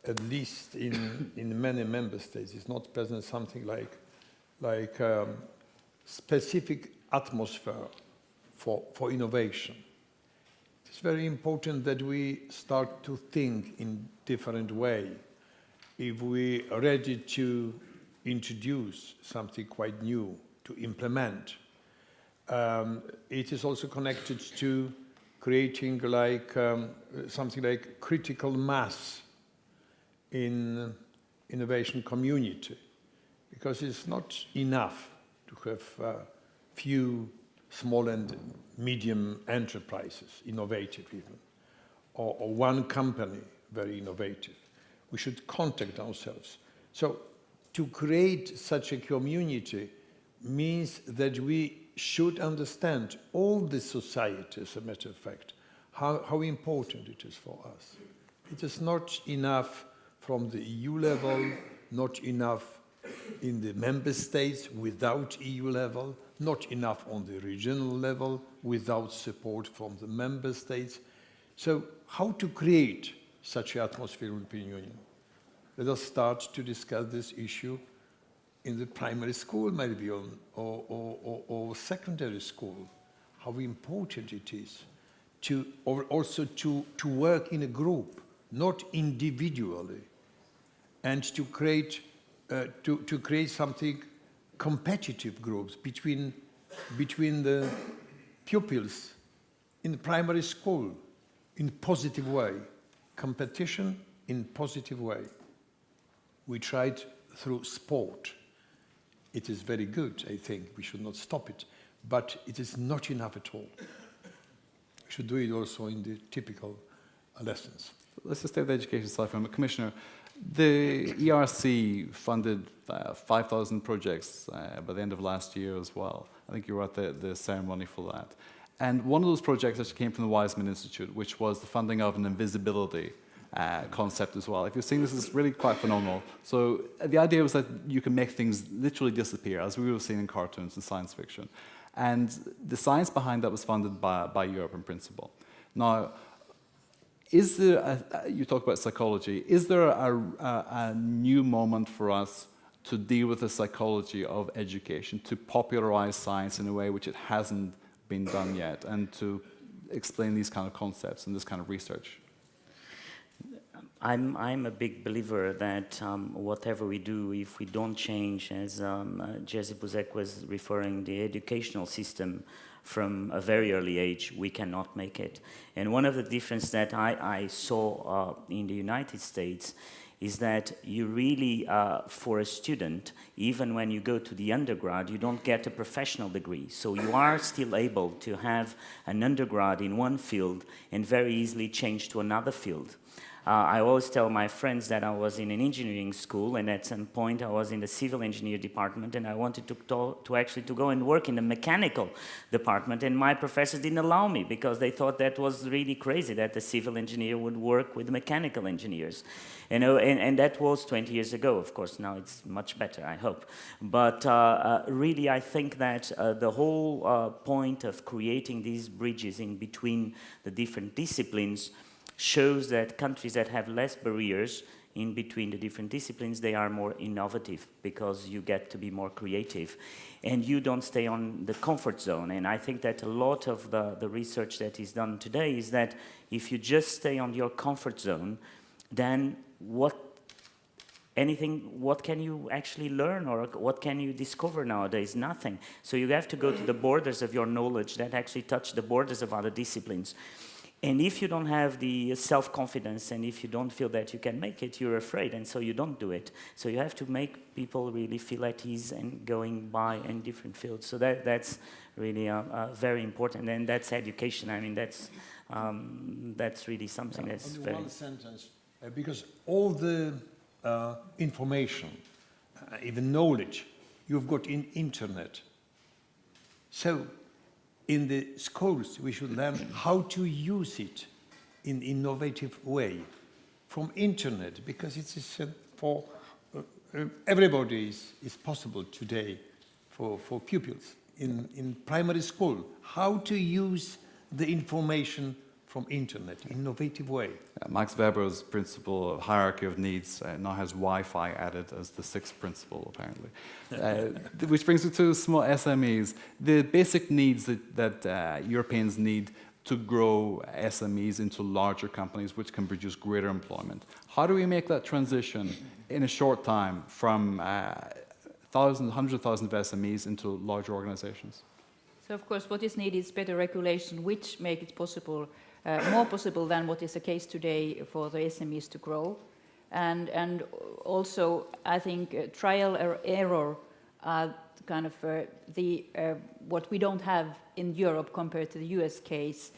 at least in many member states. It's not present something like specific atmosphere for innovation. It's very important that we start to think in different way. If we are ready to introduce something quite new, to implement, it is also connected to creating something like critical mass in innovation community, because it's not enough to have few small and medium enterprises, innovative even, or one company very innovative. We should contact ourselves. So to create such a community means that we should understand all the society, as a matter of fact, how important it is for us. It is not enough from the EU level, not enough in the member states without EU level, not enough on the regional level without support from the member states. So how to create such an atmosphere in the European Union? Let us start to discuss this issue in the primary school, maybe, or secondary school, how important it is also to work in a group, not individually, and to create something competitive groups between the pupils in the primary school in positive way, competition in positive way. We tried through sport. It is very good, I think. We should not stop it. But it is not enough at all. We should do it also in the typical lessons. Let's just take the education side from it. Commissioner, the ERC funded 5,000 projects by the end of last year as well. I think you were at the ceremony for that. And one of those projects actually came from the Wiseman Institute, which was the funding of an invisibility concept as well. If you're seeing this, is really quite phenomenal. So the idea was that you can make things literally disappear, as we were seeing in cartoons and science fiction. And the science behind that was funded by Europe in principle. Now, is there, you talk about psychology, is there a new moment for us to deal with the psychology of education, to popularize science in a way which it hasn't been done yet, and to explain these kind of concepts and this kind of research? I'm a big believer that whatever we do, if we don't change, as Jesse Buzek was referring, the educational system from a very early age, we cannot make it. And one of the differences that I saw in the United States is that you really, for a student, even when you go to the undergrad, you don't get a professional degree. So you are still able to have an undergrad in one field and very easily change to another field. I always tell my friends that I was in an engineering school, and at some point I was in the civil engineer department, and I wanted to actually go and work in the mechanical department, and my professors didn't allow me because they thought that was really crazy that the civil engineer would work with mechanical engineers. You know, and that was 20 years ago. Of course, now it's much better, I hope. But really, I think that the whole point of creating these bridges in between the different disciplines shows that countries that have less barriers in between the different disciplines, they are more innovative because you get to be more creative and you don't stay on the comfort zone. And I think that a lot of the research that is done today is that if you just stay on your comfort zone, then what can you actually learn, or what can you discover nowadays? Nothing. So you have to go to the borders of your knowledge that actually touch the borders of other disciplines. And if you don't have the self-confidence, and if you don't feel that you can make it, you're afraid, and so you don't do it. So you have to make people really feel at ease and going by in different fields. So that's really very important, and that's education. I mean, that's really something that's only very... one sentence, because all the information, even knowledge, you've got in internet. So in the schools, we should learn how to use it in innovative way from internet, because it is for everybody is possible today for pupils in primary school, how to use the information from internet, innovative way. Max Weber's principle of hierarchy of needs now has Wi-Fi added as the sixth principle, apparently. Which brings me to small SMEs. The basic needs that Europeans need to grow SMEs into larger companies which can produce greater employment. How do we make that transition in a short time from hundreds of thousands of SMEs into larger organizations? So of course what is needed is better regulation which make it possible, more possible than what is the case today for the SMEs to grow. And also I think trial or error are kind of what we don't have in Europe compared to the US case.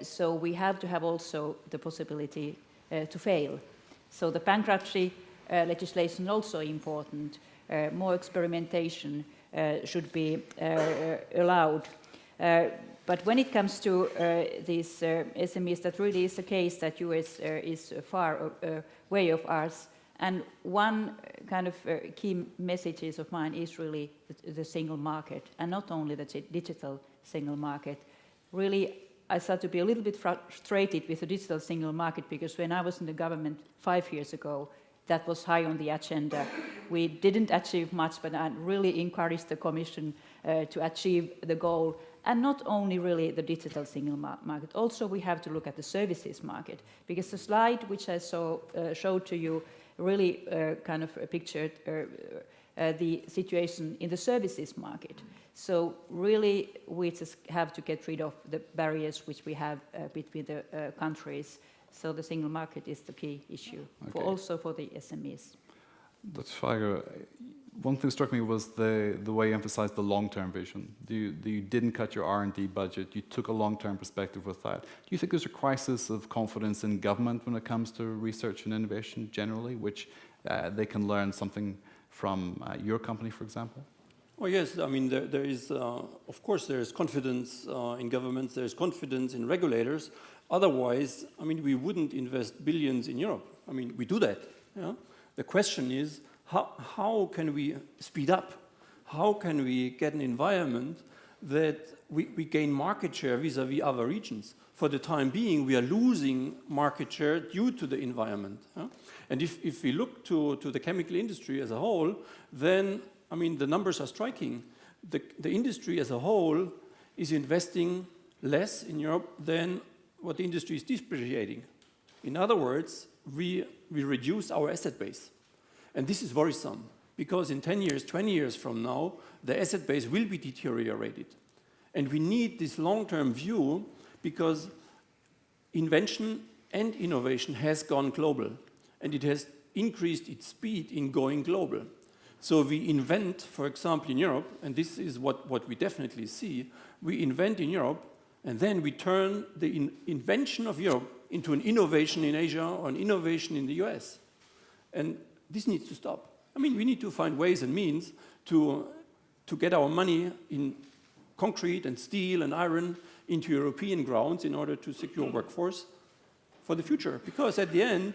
So we have to have also the possibility to fail. So the bankruptcy legislation is also important. More experimentation should be allowed. But when it comes to these SMEs, that really is the case that US is far way of ours. And one kind of key messages of mine is really the single market, and not only the digital single market. Really, I started to be a little bit frustrated with the digital single market, because when I was in the government 5 years ago, that was high on the agenda. We didn't achieve much, but I really encouraged the Commission to achieve the goal. And not only really the digital single market, also we have to look at the services market, because the slide which I showed to you really kind of pictured the situation in the services market. So really we just have to get rid of the barriers which we have between the countries. So the single market is the key issue, okay, also for the SMEs. Dr. Schweiger, one thing struck me was the way you emphasized the long-term vision. You didn't cut your R&D budget, you took a long-term perspective with that. Do you think there's a crisis of confidence in government when it comes to research and innovation generally, which they can learn something from your company, for example? Well, yes, I mean, there is, of course, there is confidence in governments, there is confidence in regulators. Otherwise, I mean, we wouldn't invest billions in Europe. I mean, we do that. Yeah? The question is, how can we speed up? How can we get an environment that we gain market share vis-à-vis other regions? For the time being, we are losing market share due to the environment. Yeah? And if we look to the chemical industry as a whole, then, I mean, the numbers are striking. The industry as a whole is investing less in Europe than what the industry is depreciating. In other words, we reduce our asset base. And this is worrisome, because in 10 years, 20 years from now, the asset base will be deteriorated. And we need this long-term view, because invention and innovation has gone global, and it has increased its speed in going global. So we invent, for example, in Europe, and this is what we definitely see, we invent in Europe, and then we turn the invention of Europe into an innovation in Asia or an innovation in the US. And this needs to stop. I mean, we need to find ways and means to get our money in concrete and steel and iron into European grounds in order to secure workforce for the future. Because at the end,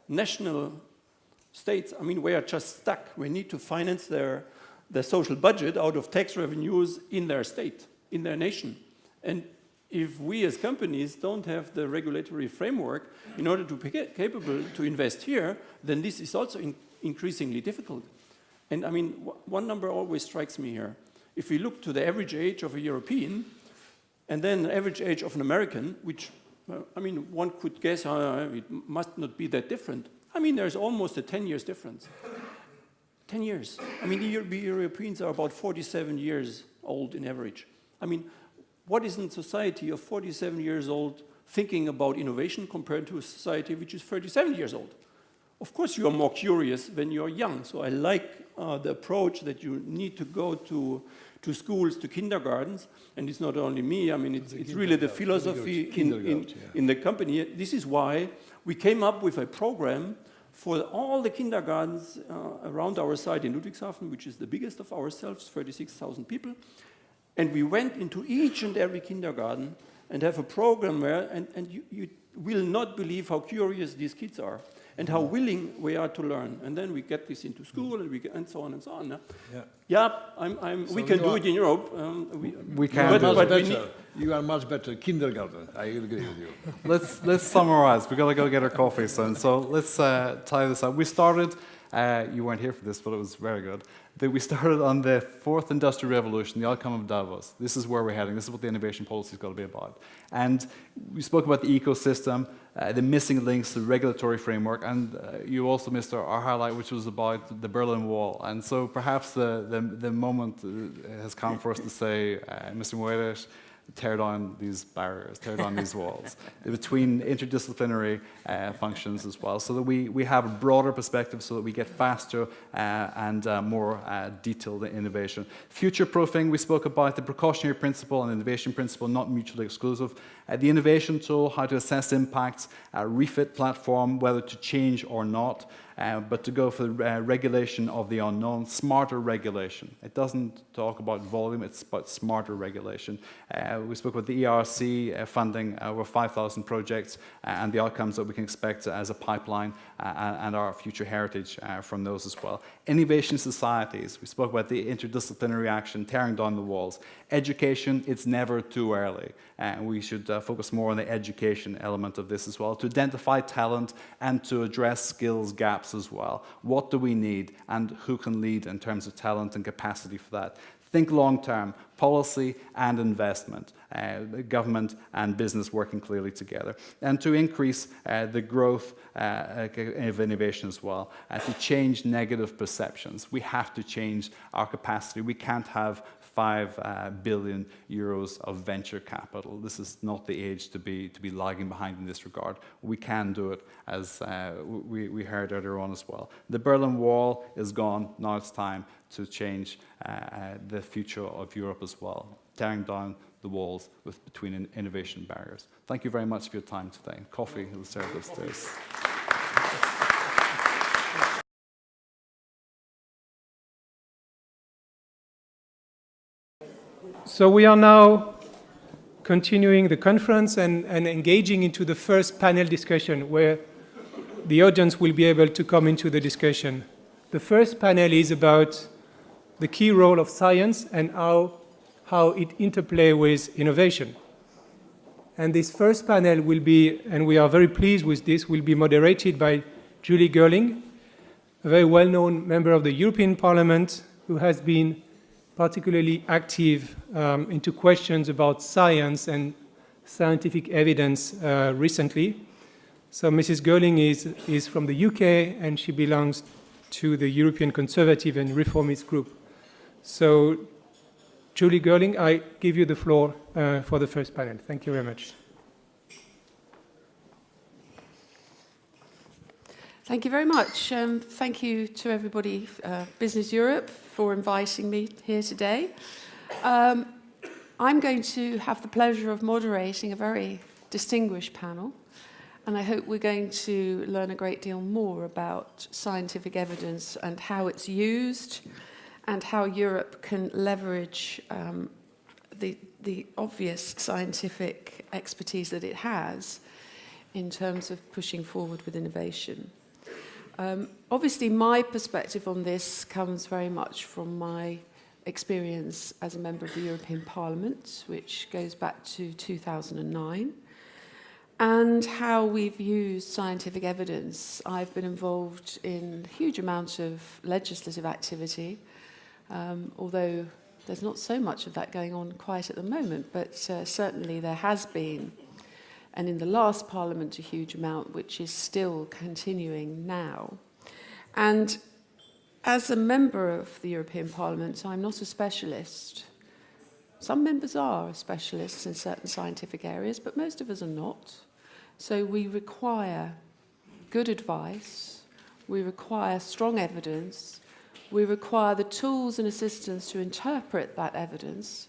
national states, I mean, we are just stuck. We need to finance their social budget out of tax revenues in their state, in their nation. And if we as companies don't have the regulatory framework in order to be capable to invest here, then this is also increasingly difficult. And I mean, one number always strikes me here. If we look to the average age of a European, and then the average age of an American, which, I mean, one could guess it must not be that different. I mean, there's almost a 10 years difference. 10 years. I mean, the Europeans are about 47 years old in average. I mean, what is a society of 47 years old thinking about innovation compared to a society which is 37 years old? Of course, you are more curious when you're young. So I like the approach that you need to go to schools, to kindergartens. And it's not only me. I mean, it's really the philosophy in the company. This is why we came up with a program for all the kindergartens around our site in Ludwigshafen, which is the biggest of ourselves, 36,000 people. And we went into each and every kindergarten and have a program where, and you will not believe how curious these kids are and how willing we are to learn. And then we get this into school and so on and so on. Yeah, we can do it in Europe. We can. You are much better kindergarten. I agree with you. Let's summarize. We've got to go get our coffee soon. So let's tie this up. We started, you weren't here for this, but it was very good. We started on the fourth industrial revolution, the outcome of Davos. This is where we're heading. This is what the innovation policy is going to be about. And we spoke about the ecosystem, the missing links, the regulatory framework, and you also missed our highlight, which was about the Berlin Wall. And so perhaps the moment has come for us to say, Mr. Moedas, tear down these barriers, tear down these walls, between interdisciplinary functions as well, so that we have a broader perspective, so that we get faster and more detailed innovation. Future-proofing, we spoke about the precautionary principle and innovation principle, not mutually exclusive. The innovation tool, how to assess impacts, refit platform, whether to change or not, but to go for the regulation of the unknown, smarter regulation. It doesn't talk about volume, it's about smarter regulation. We spoke about the ERC funding over 5,000 projects and the outcomes that we can expect as a pipeline and our future heritage from those as well. Innovation societies, we spoke about the interdisciplinary action, tearing down the walls. Education, it's never too early. We should focus more on the education element of this as well, to identify talent and to address skills gaps as well. What do we need and who can lead in terms of talent and capacity for that? Think long-term, policy and investment, government and business working clearly together, and to increase the growth of innovation as well, to change negative perceptions. We have to change our capacity. We can't have 5 billion euros of venture capital. This is not the age to be lagging behind in this regard. We can do it, as we heard earlier on as well. The Berlin Wall is gone. Now it's time to change the future of Europe as well, tearing down the walls between innovation barriers. Thank you very much for your time today. Coffee is served upstairs. So we are now continuing the conference and engaging into the first panel discussion, where the audience will be able to come into the discussion. The first panel is about the key role of science and how it interplays with innovation. And this first panel will be, and we are very pleased with this, will be moderated by Julie Girling, a very well-known member of the European Parliament who has been particularly active into questions about science and scientific evidence recently. So Mrs. Görling is from the UK, and she belongs to the European Conservative and Reformist group. So, Julie Görling, I give you the floor for the first panel. Thank you very much. Thank you very much. Thank you to everybody, Business Europe, for inviting me here today. I'm going to have the pleasure of moderating a very distinguished panel, and I hope we're going to learn a great deal more about scientific evidence and how it's used, and how Europe can leverage the obvious scientific expertise that it has in terms of pushing forward with innovation. Obviously, my perspective on this comes very much from my experience as a member of the European Parliament, which goes back to 2009, and how we've used scientific evidence. I've been involved in a huge amount of legislative activity, although there's not so much of that going on quite at the moment, but certainly there has been, and in the last Parliament a huge amount, which is still continuing now. And as a member of the European Parliament, I'm not a specialist. Some members are specialists in certain scientific areas, but most of us are not. So we require good advice, we require strong evidence, we require the tools and assistance to interpret that evidence,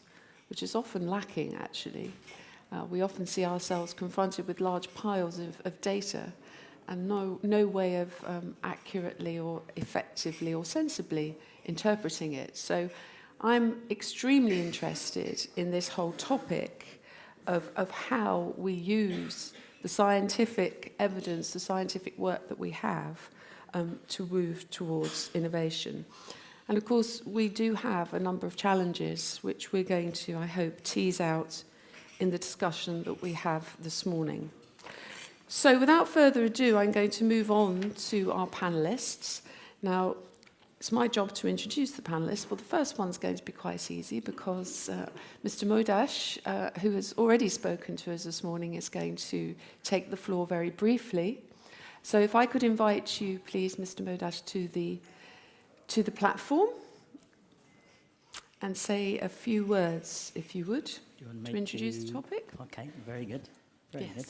which is often lacking, actually. We often see ourselves confronted with large piles of data and no way of accurately or effectively or sensibly interpreting it. So I'm extremely interested in this whole topic of how we use the scientific evidence, the scientific work that we have to move towards innovation. And of course, we do have a number of challenges which we're going to, I hope, tease out in the discussion that we have this morning. So without further ado, I'm going to move on to our panelists. Now, it's my job to introduce the panelists. Well, the first one's going to be quite easy because Mr. Modash, who has already spoken to us this morning, is going to take the floor very briefly. So if I could invite you, please, Mr. Modash, to the platform and say a few words, if you would, to introduce the topic. Okay, very good. Very good.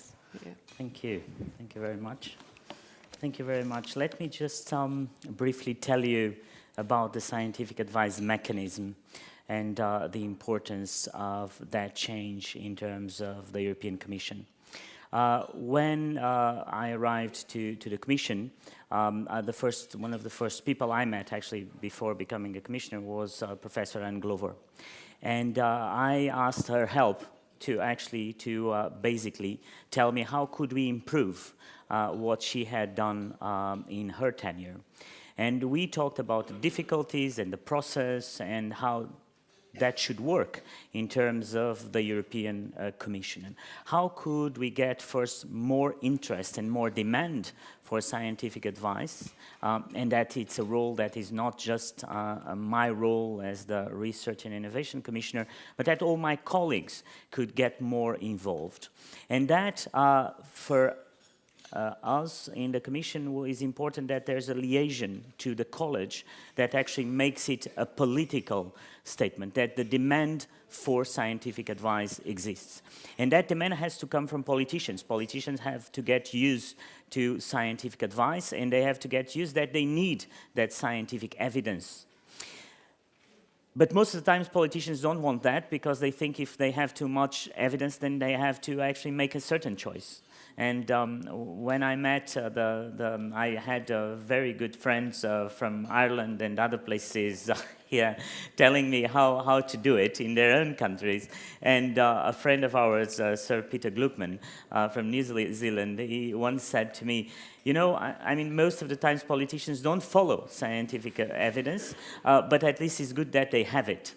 Yeah. Thank you. Thank you very much. Thank you very much. Let me just briefly tell you about the scientific advice mechanism and the importance of that change in terms of the European Commission. When I arrived to the Commission, one of the first people I met, actually, before becoming a commissioner, was Professor Anne Glover. And I asked her help to basically tell me how could we improve what she had done in her tenure. And we talked about the difficulties and the process and how that should work in terms of the European Commission. How could we get first more interest and more demand for scientific advice, and that it's a role that is not just my role as the Research and Innovation Commissioner, but that all my colleagues could get more involved. And that for us in the Commission is important, that there's a liaison to the college that actually makes it a political statement, that the demand for scientific advice exists. And that demand has to come from politicians. Politicians have to get used to scientific advice, and they have to get used that they need that scientific evidence. But most of the times politicians don't want that, because they think if they have too much evidence, then they have to actually make a certain choice. And when I met, I had very good friends from Ireland and other places here telling me how to do it in their own countries. And a friend of ours, Sir Peter Gluckman from New Zealand, he once said to me, you know, I mean, most of the times politicians don't follow scientific evidence, but at least it's good that they have it.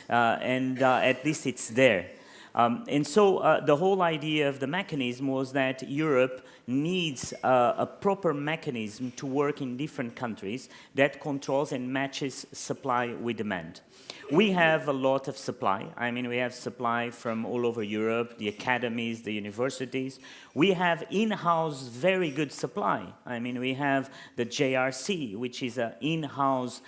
And at least it's there. And so the whole idea of the mechanism was that Europe needs a proper mechanism to work in different countries that controls and matches supply with demand. We have a lot of supply. I mean, we have supply from all over Europe, the academies, the universities. We have in-house very good supply. I mean, we have the JRC, which is an in-house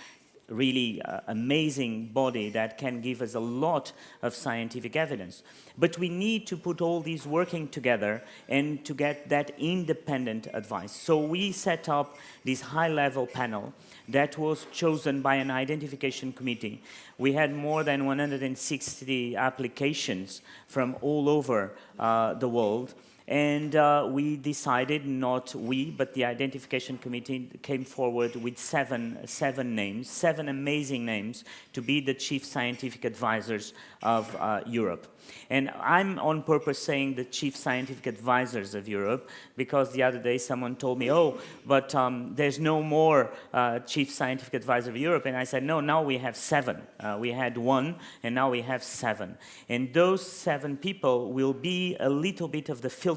really amazing body that can give us a lot of scientific evidence. But we need to put all these working together and to get that independent advice. So we set up this high-level panel that was chosen by an identification committee. We had more than 160 applications from all over the world. And we decided, not we, but the identification committee came forward with seven names, 7 amazing names, to be the chief scientific advisors of Europe. And I'm on purpose saying the chief scientific advisors of Europe, because the other day someone told me, oh, but there's no more chief scientific advisor of Europe. And I said, no, now we have 7. We had 1, and now we have 7. And those 7 people will be a little bit of the filter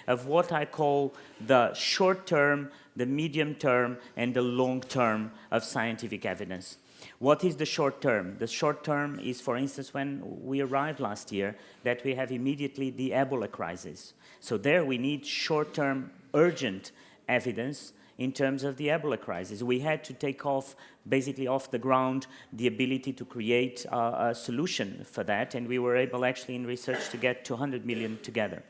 of what I call the short term, the medium term, and the long term of scientific evidence. What is the short term? The short term is, for instance, when we arrived last year, that we have immediately the Ebola crisis. So there we need short-term, urgent evidence in terms of the Ebola crisis. We had to take off, basically off the ground, the ability to create a solution for that, and we were able actually in research to get 200 million together.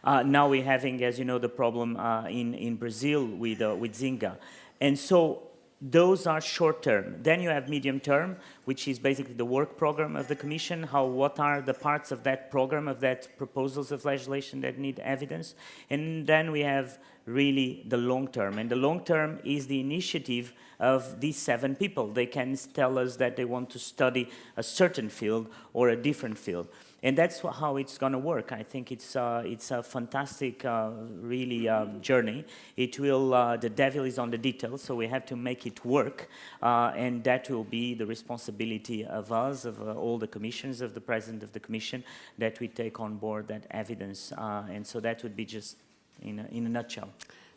Now we're having, as you know, the problem in Brazil with Zika. And so those are short-term. Then you have medium-term, which is basically the work program of the Commission, what are the parts of that program, of that proposals of legislation that need evidence. And then we have really the long-term. And the long-term is the initiative of these 7 people. They can tell us that they want to study a certain field or a different field. And that's how it's going to work. I think it's a fantastic, really journey. It will, the devil is on the details, so we have to make it work. And that will be the responsibility of us, of all the commissions, of the President of the Commission, that we take on board that evidence. And so that would be just in a nutshell.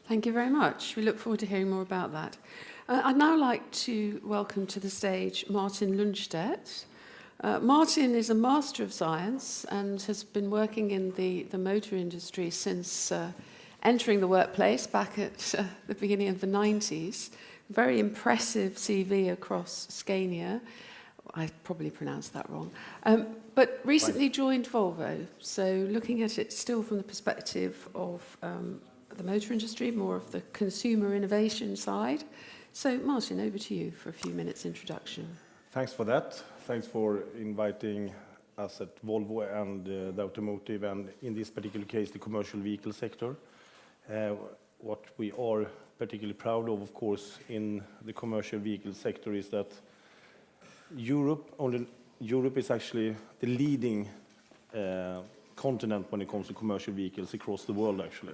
Thank you very much. We look forward to hearing more about that. I'd now like to welcome to the stage Martin Lundstedt. Martin is a Master of Science and has been working in the motor industry since entering the workplace back at the beginning of the 90s. Very impressive CV across Scania. I probably pronounced that wrong. But recently joined Volvo, so looking at it still from the perspective of the motor industry, more of the consumer innovation side. So Martin, over to you for a few minutes introduction. Thanks for that. Thanks for inviting us at Volvo and the automotive, and in this particular case, the commercial vehicle sector. What we are particularly proud of course, in the commercial vehicle sector is that Europe is actually the leading continent when it comes to commercial vehicles across the world, actually.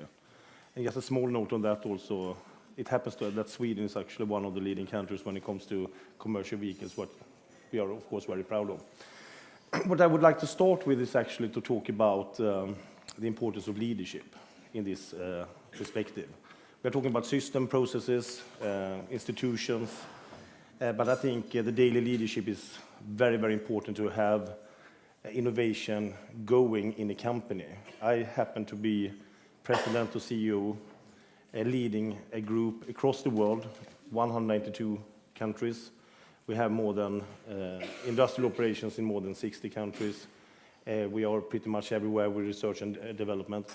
And just a small note on that also, it happens that Sweden is actually one of the leading countries when it comes to commercial vehicles, what we are, of course, very proud of. What I would like to start with is actually to talk about the importance of leadership in this perspective. We're talking about system, processes, institutions, but I think the daily leadership is very, very important to have innovation going in a company. I happen to be president or CEO, leading a group across the world, 192 countries. We have more than industrial operations in more than 60 countries. We are pretty much everywhere with research and development.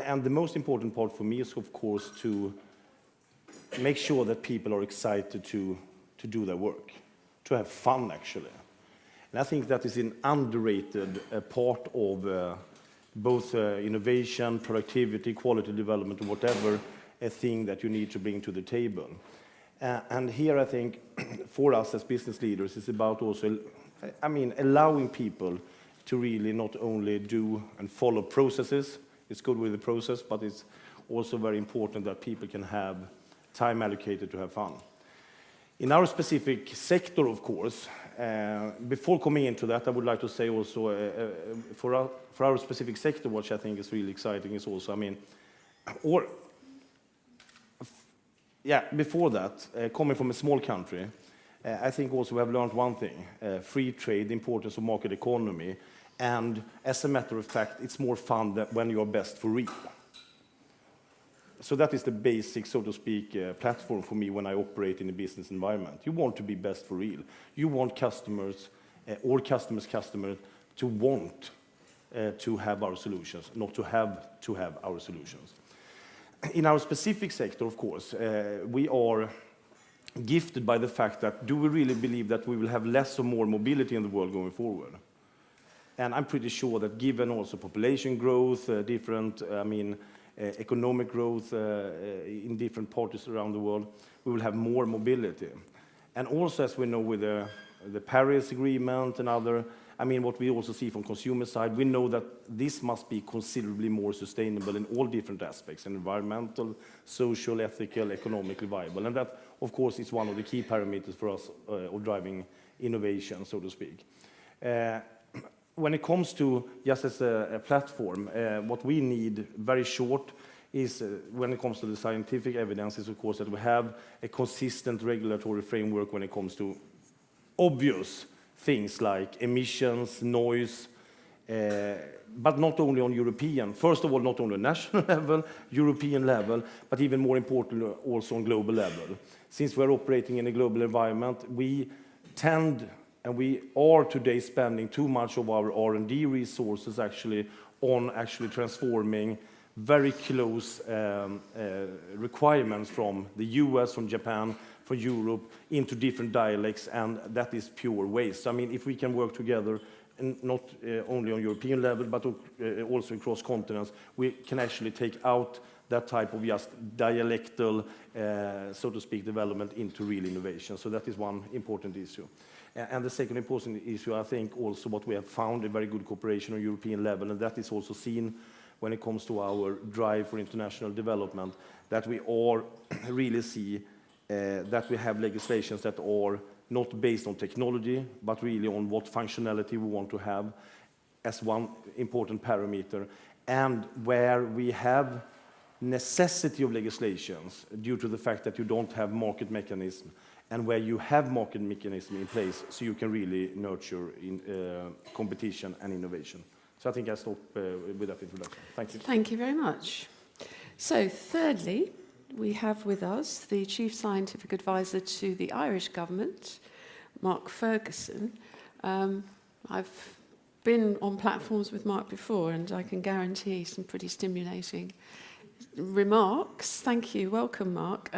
And the most important part for me is, of course, to make sure that people are excited to do their work, to have fun, actually. And I think that is an underrated part of both innovation, productivity, quality development, or whatever a thing that you need to bring to the table. And here I think for us as business leaders, it's about also, allowing people to really not only do and follow processes. It's good with the process, but it's also very important that people can have time allocated to have fun. In our specific sector, of course, before coming into that, I would like to say also for our specific sector, which I think is really exciting, is also, before that, coming from a small country, I think also we have learned one thing, free trade, the importance of market economy, and as a matter of fact, it's more fun than when you're best for real. So that is the basic, so to speak, platform for me when I operate in a business environment. You want to be best for real. You want customers, or customers' customers, to want to have our solutions, not to have our solutions. In our specific sector, of course, we are gifted by the fact that do we really believe that we will have less or more mobility in the world going forward? And I'm pretty sure that given also population growth, economic growth in different parts around the world, we will have more mobility. And also, as we know with the Paris Agreement and other, what we also see from consumer side, we know that this must be considerably more sustainable in all different aspects, environmental, social, ethical, economically viable. And that, of course, is one of the key parameters for us of driving innovation, so to speak. When it comes to just as a platform, what we need very short is, when it comes to the scientific evidence, is of course that we have a consistent regulatory framework when it comes to obvious things like emissions, noise, but not only on European, first of all, not only on national level, European level, but even more importantly, also on global level. Since we're operating in a global environment, we tend, and we are today spending too much of our R&D resources on transforming very close requirements from the US, from Japan, from Europe, into different dialects, and that is pure waste. If we can work together, and not only on European level, but also across continents, we can actually take out that type of just dialectal, so to speak, development into real innovation. So that is one important issue. And the second important issue, I think also what we have found a very good cooperation on European level, and that is also seen when it comes to our drive for international development, that we are really see that we have legislations that are not based on technology, but really on what functionality we want to have as one important parameter, and where we have necessity of legislations due to the fact that you don't have market mechanism, and where you have market mechanism in place, so you can really nurture competition and innovation. So I think I'll stop with that introduction. Thank you. Thank you very much. So thirdly, we have with us the Chief Scientific Advisor to the Irish Government, Mark Ferguson. I've been on platforms with Mark before, and I can guarantee some pretty stimulating remarks. Thank you. Welcome, Mark.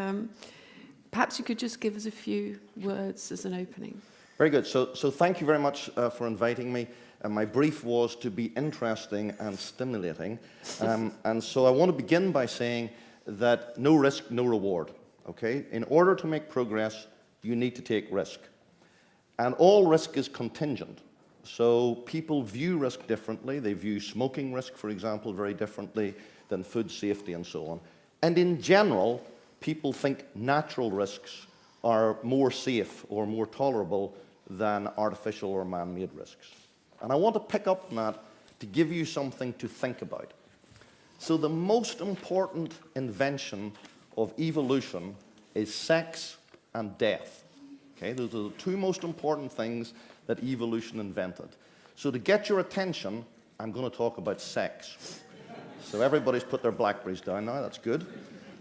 Perhaps you could just give us a few words as an opening. Very good. So thank you very much for inviting me. My brief was to be interesting and stimulating. And so I want to begin by saying that no risk, no reward. Okay? In order to make progress, you need to take risk. And all risk is contingent. So people view risk differently. They view smoking risk, for example, very differently than food safety and so on. And in general, people think natural risks are more safe or more tolerable than artificial or man-made risks. And I want to pick up on that to give you something to think about. So the most important invention of evolution is sex and death. Okay, those are the two most important things that evolution invented. So to get your attention, I'm going to talk about sex. So everybody's put their BlackBerries down now, that's good.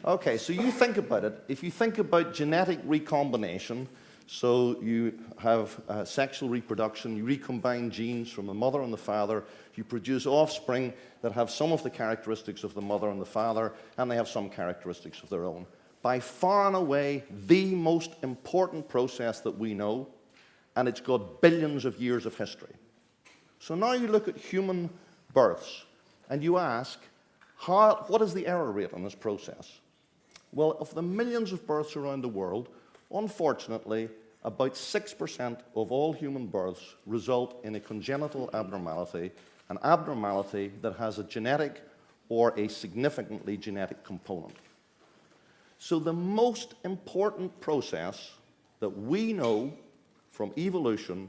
Okay, so you think about it. If you think about genetic recombination, so you have sexual reproduction, you recombine genes from the mother and the father, you produce offspring that have some of the characteristics of the mother and the father, and they have some characteristics of their own. By far and away, the most important process that we know, and it's got billions of years of history. So now you look at human births, and you ask, what is the error rate on this process? Well, of the millions of births around the world, unfortunately, about 6% of all human births result in a congenital abnormality, an abnormality that has a genetic or a significantly genetic component. So the most important process that we know from evolution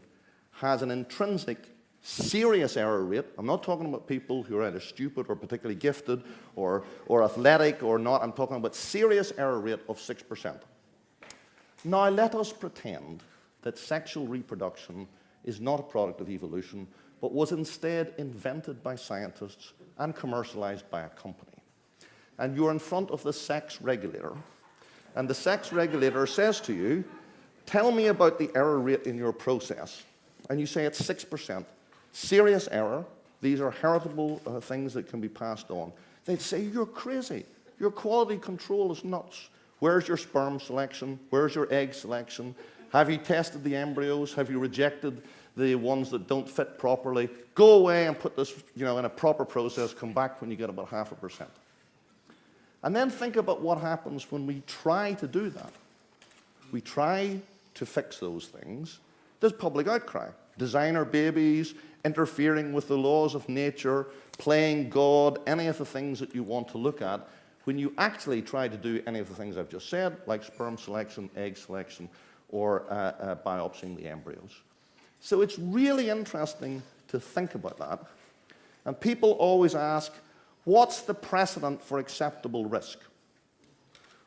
has an intrinsic serious error rate. I'm not talking about people who are either stupid or particularly gifted or athletic or not. I'm talking about serious error rate of 6%. Now let us pretend that sexual reproduction is not a product of evolution, but was instead invented by scientists and commercialized by a company. And you're in front of the sex regulator, and the sex regulator says to you, tell me about the error rate in your process. And you say it's 6%. Serious error. These are heritable things that can be passed on. They'd say, you're crazy. Your quality control is nuts. Where's your sperm selection? Where's your egg selection? Have you tested the embryos? Have you rejected the ones that don't fit properly? Go away and put this, in a proper process. Come back when you get about 0.5%. And then think about what happens when we try to do that. We try to fix those things. There's public outcry. Designer babies, interfering with the laws of nature, playing God, any of the things that you want to look at, when you actually try to do any of the things I've just said, like sperm selection, egg selection, or biopsying the embryos. So it's really interesting to think about that. And people always ask, what's the precedent for acceptable risk?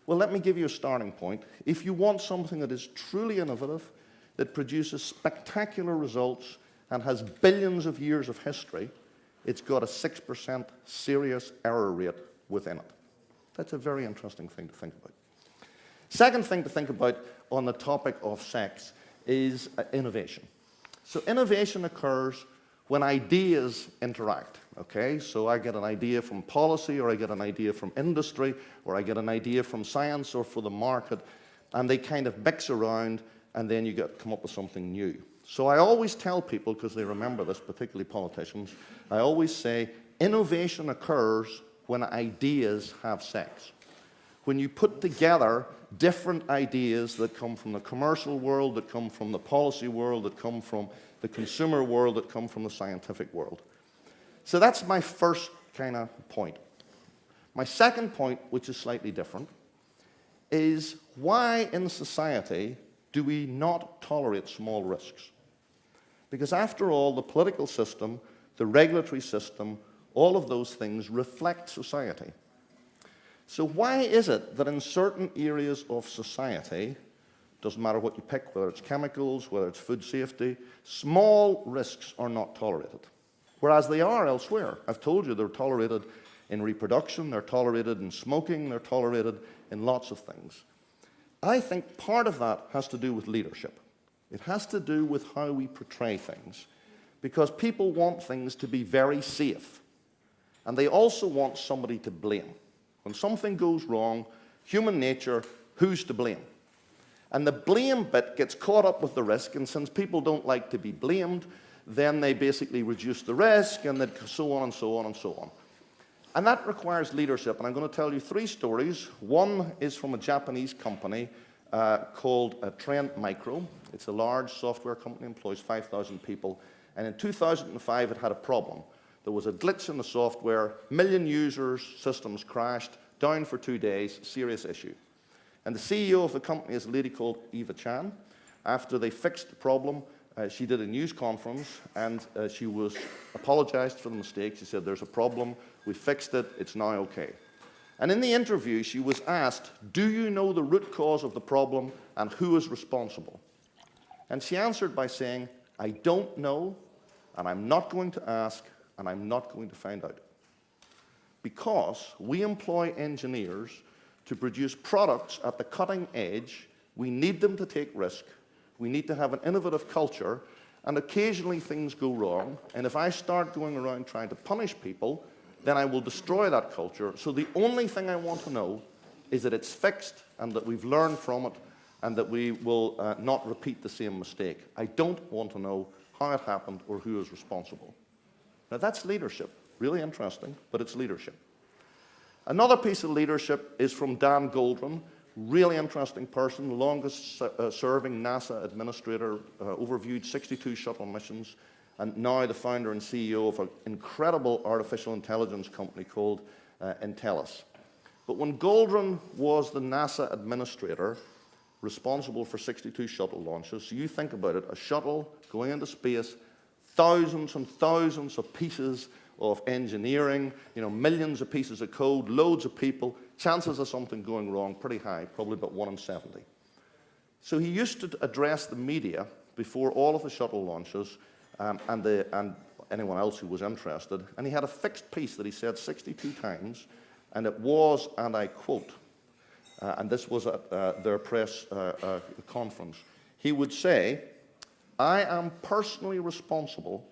Well, let me give you a starting point. If you want something that is truly innovative, that produces spectacular results and has billions of years of history, it's got a 6% serious error rate within it. That's a very interesting thing to think about. Second thing to think about on the topic of sex is innovation. So innovation occurs when ideas interact, okay? So I get an idea from policy, or I get an idea from industry, or I get an idea from science or for the market, and they kind of mix around, and then you come up with something new. So I always tell people, because they remember this, particularly politicians, I always say innovation occurs when ideas have sex. When you put together different ideas that come from the commercial world, that come from the policy world, that come from the consumer world, that come from the scientific world. So that's my first kind of point. My second point, which is slightly different, is why in society do we not tolerate small risks? Because after all, the political system, the regulatory system, all of those things reflect society. So why is it that in certain areas of society, doesn't matter what you pick, whether it's chemicals, whether it's food safety, small risks are not tolerated, whereas they are elsewhere? I've told you they're tolerated in reproduction, they're tolerated in smoking, they're tolerated in lots of things. I think part of that has to do with leadership. It has to do with how we portray things, because people want things to be very safe, and they also want somebody to blame. When something goes wrong, human nature, who's to blame? And the blame bit gets caught up with the risk, and since people don't like to be blamed, then they basically reduce the risk, and then so on and so on and so on. And that requires leadership, and I'm going to tell you 3 stories. One is from a Japanese company called Trend Micro. It's a large software company, employs 5,000 people, and in 2005 it had a problem. There was a glitch in the software, 1 million users, systems crashed, down for 2 days, serious issue. And the CEO of the company is a lady called Eva Chan. After they fixed the problem, she did a news conference, and she apologized for the mistake. She said, there's a problem, we fixed it, it's now okay. And in the interview, she was asked, do you know the root cause of the problem and who is responsible? And she answered by saying, I don't know, and I'm not going to ask, and I'm not going to find out. Because we employ engineers to produce products at the cutting edge, we need them to take risk, we need to have an innovative culture, and occasionally things go wrong, and if I start going around trying to punish people, then I will destroy that culture. So the only thing I want to know is that it's fixed, and that we've learned from it, and that we will not repeat the same mistake. I don't want to know how it happened or who is responsible. Now that's leadership. Really interesting, but it's leadership. Another piece of leadership is from Dan Goldrin, really interesting person, longest serving NASA administrator, overviewed 62 shuttle missions, and now the founder and CEO of an incredible artificial intelligence company called Intellis. But when Goldrin was the NASA administrator responsible for 62 shuttle launches, so you think about it, a shuttle going into space, thousands and thousands of pieces of engineering, millions of pieces of code, loads of people, chances of something going wrong pretty high, probably about 1 in 70. So he used to address the media before all of the shuttle launches and anyone else who was interested, and he had a fixed piece that he said 62 times, and it was, and I quote, and this was at their press conference, he would say, "I am personally responsible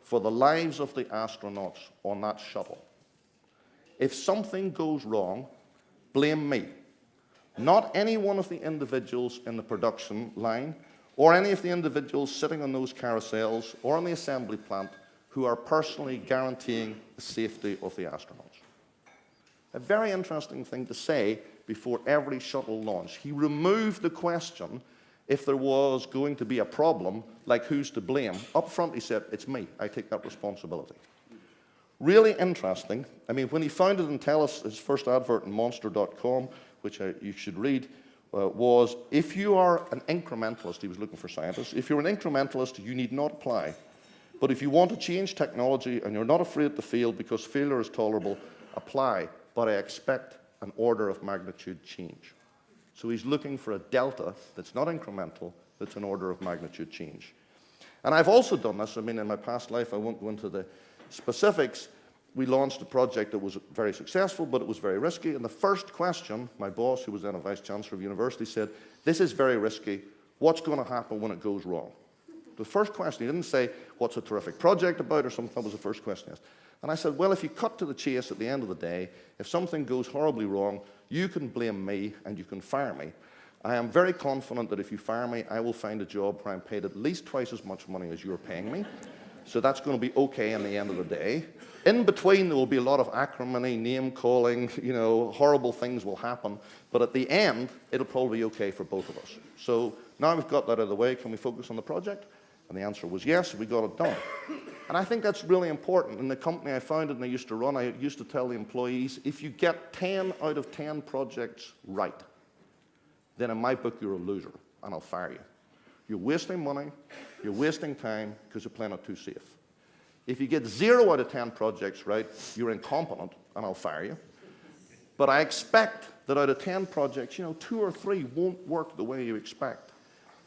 for the lives of the astronauts on that shuttle. If something goes wrong, blame me. Not any one of the individuals in the production line, or any of the individuals sitting on those carousels or on the assembly plant who are personally guaranteeing the safety of the astronauts." A very interesting thing to say before every shuttle launch. He removed the question if there was going to be a problem, like who's to blame. Up front he said, "It's me, I take that responsibility." Really interesting. I mean, when he founded Intellis, his first advert in monster.com, which you should read, was, if you are an incrementalist, he was looking for scientists, if you're an incrementalist, you need not apply. But if you want to change technology and you're not afraid to fail because failure is tolerable, apply. But I expect an order of magnitude change. So he's looking for a delta that's not incremental, that's an order of magnitude change. And I've also done this. I mean, in my past life, I won't go into the specifics. We launched a project that was very successful, but it was very risky. And the first question, my boss, who was then a vice chancellor of university, said, "This is very risky. What's going to happen when it goes wrong?" The first question, he didn't say, "What's a terrific project about?" or something. That was the first question he asked. And I said, "Well, if you cut to the chase at the end of the day, if something goes horribly wrong, you can blame me and you can fire me. I am very confident that if you fire me, I will find a job where I'm paid at least twice as much money as you're paying me. So that's going to be okay in the end of the day. In between, there will be a lot of acrimony, name-calling, you know, horrible things will happen. But at the end, it'll probably be okay for both of us. So now we've got that out of the way, can we focus on the project?" And the answer was yes, we got it done. And I think that's really important. In the company I founded and I used to run, I used to tell the employees, if you get 10 out of 10 projects right, then in my book, you're a loser, and I'll fire you. You're wasting money, you're wasting time, because you're playing it too safe. If you get 0 out of 10 projects right, you're incompetent, and I'll fire you. But I expect that out of 10 projects, you know, 2 or 3 won't work the way you expect.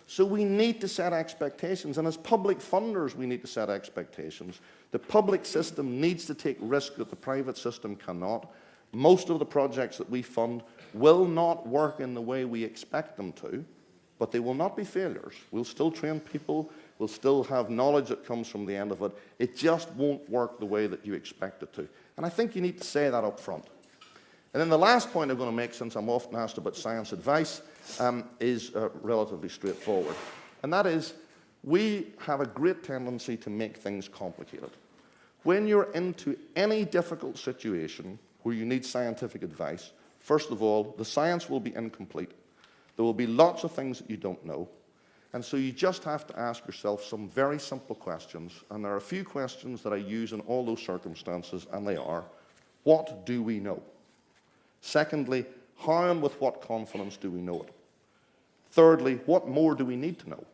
So we need to set expectations, and as public funders, we need to set expectations. The public system needs to take risk that the private system cannot. Most of the projects that we fund will not work in the way we expect them to, but they will not be failures. We'll still train people, we'll still have knowledge that comes from the end of it. It just won't work the way that you expect it to. And I think you need to say that up front. And then the last point I'm going to make, since I'm often asked about science advice, is relatively straightforward. And that is, we have a great tendency to make things complicated. When you're into any difficult situation where you need scientific advice, first of all, the science will be incomplete. There will be lots of things that you don't know. And so you just have to ask yourself some very simple questions. And there are a few questions that I use in all those circumstances, and they are, what do we know? Secondly, how and with what confidence do we know it? Thirdly, what more do we need to know?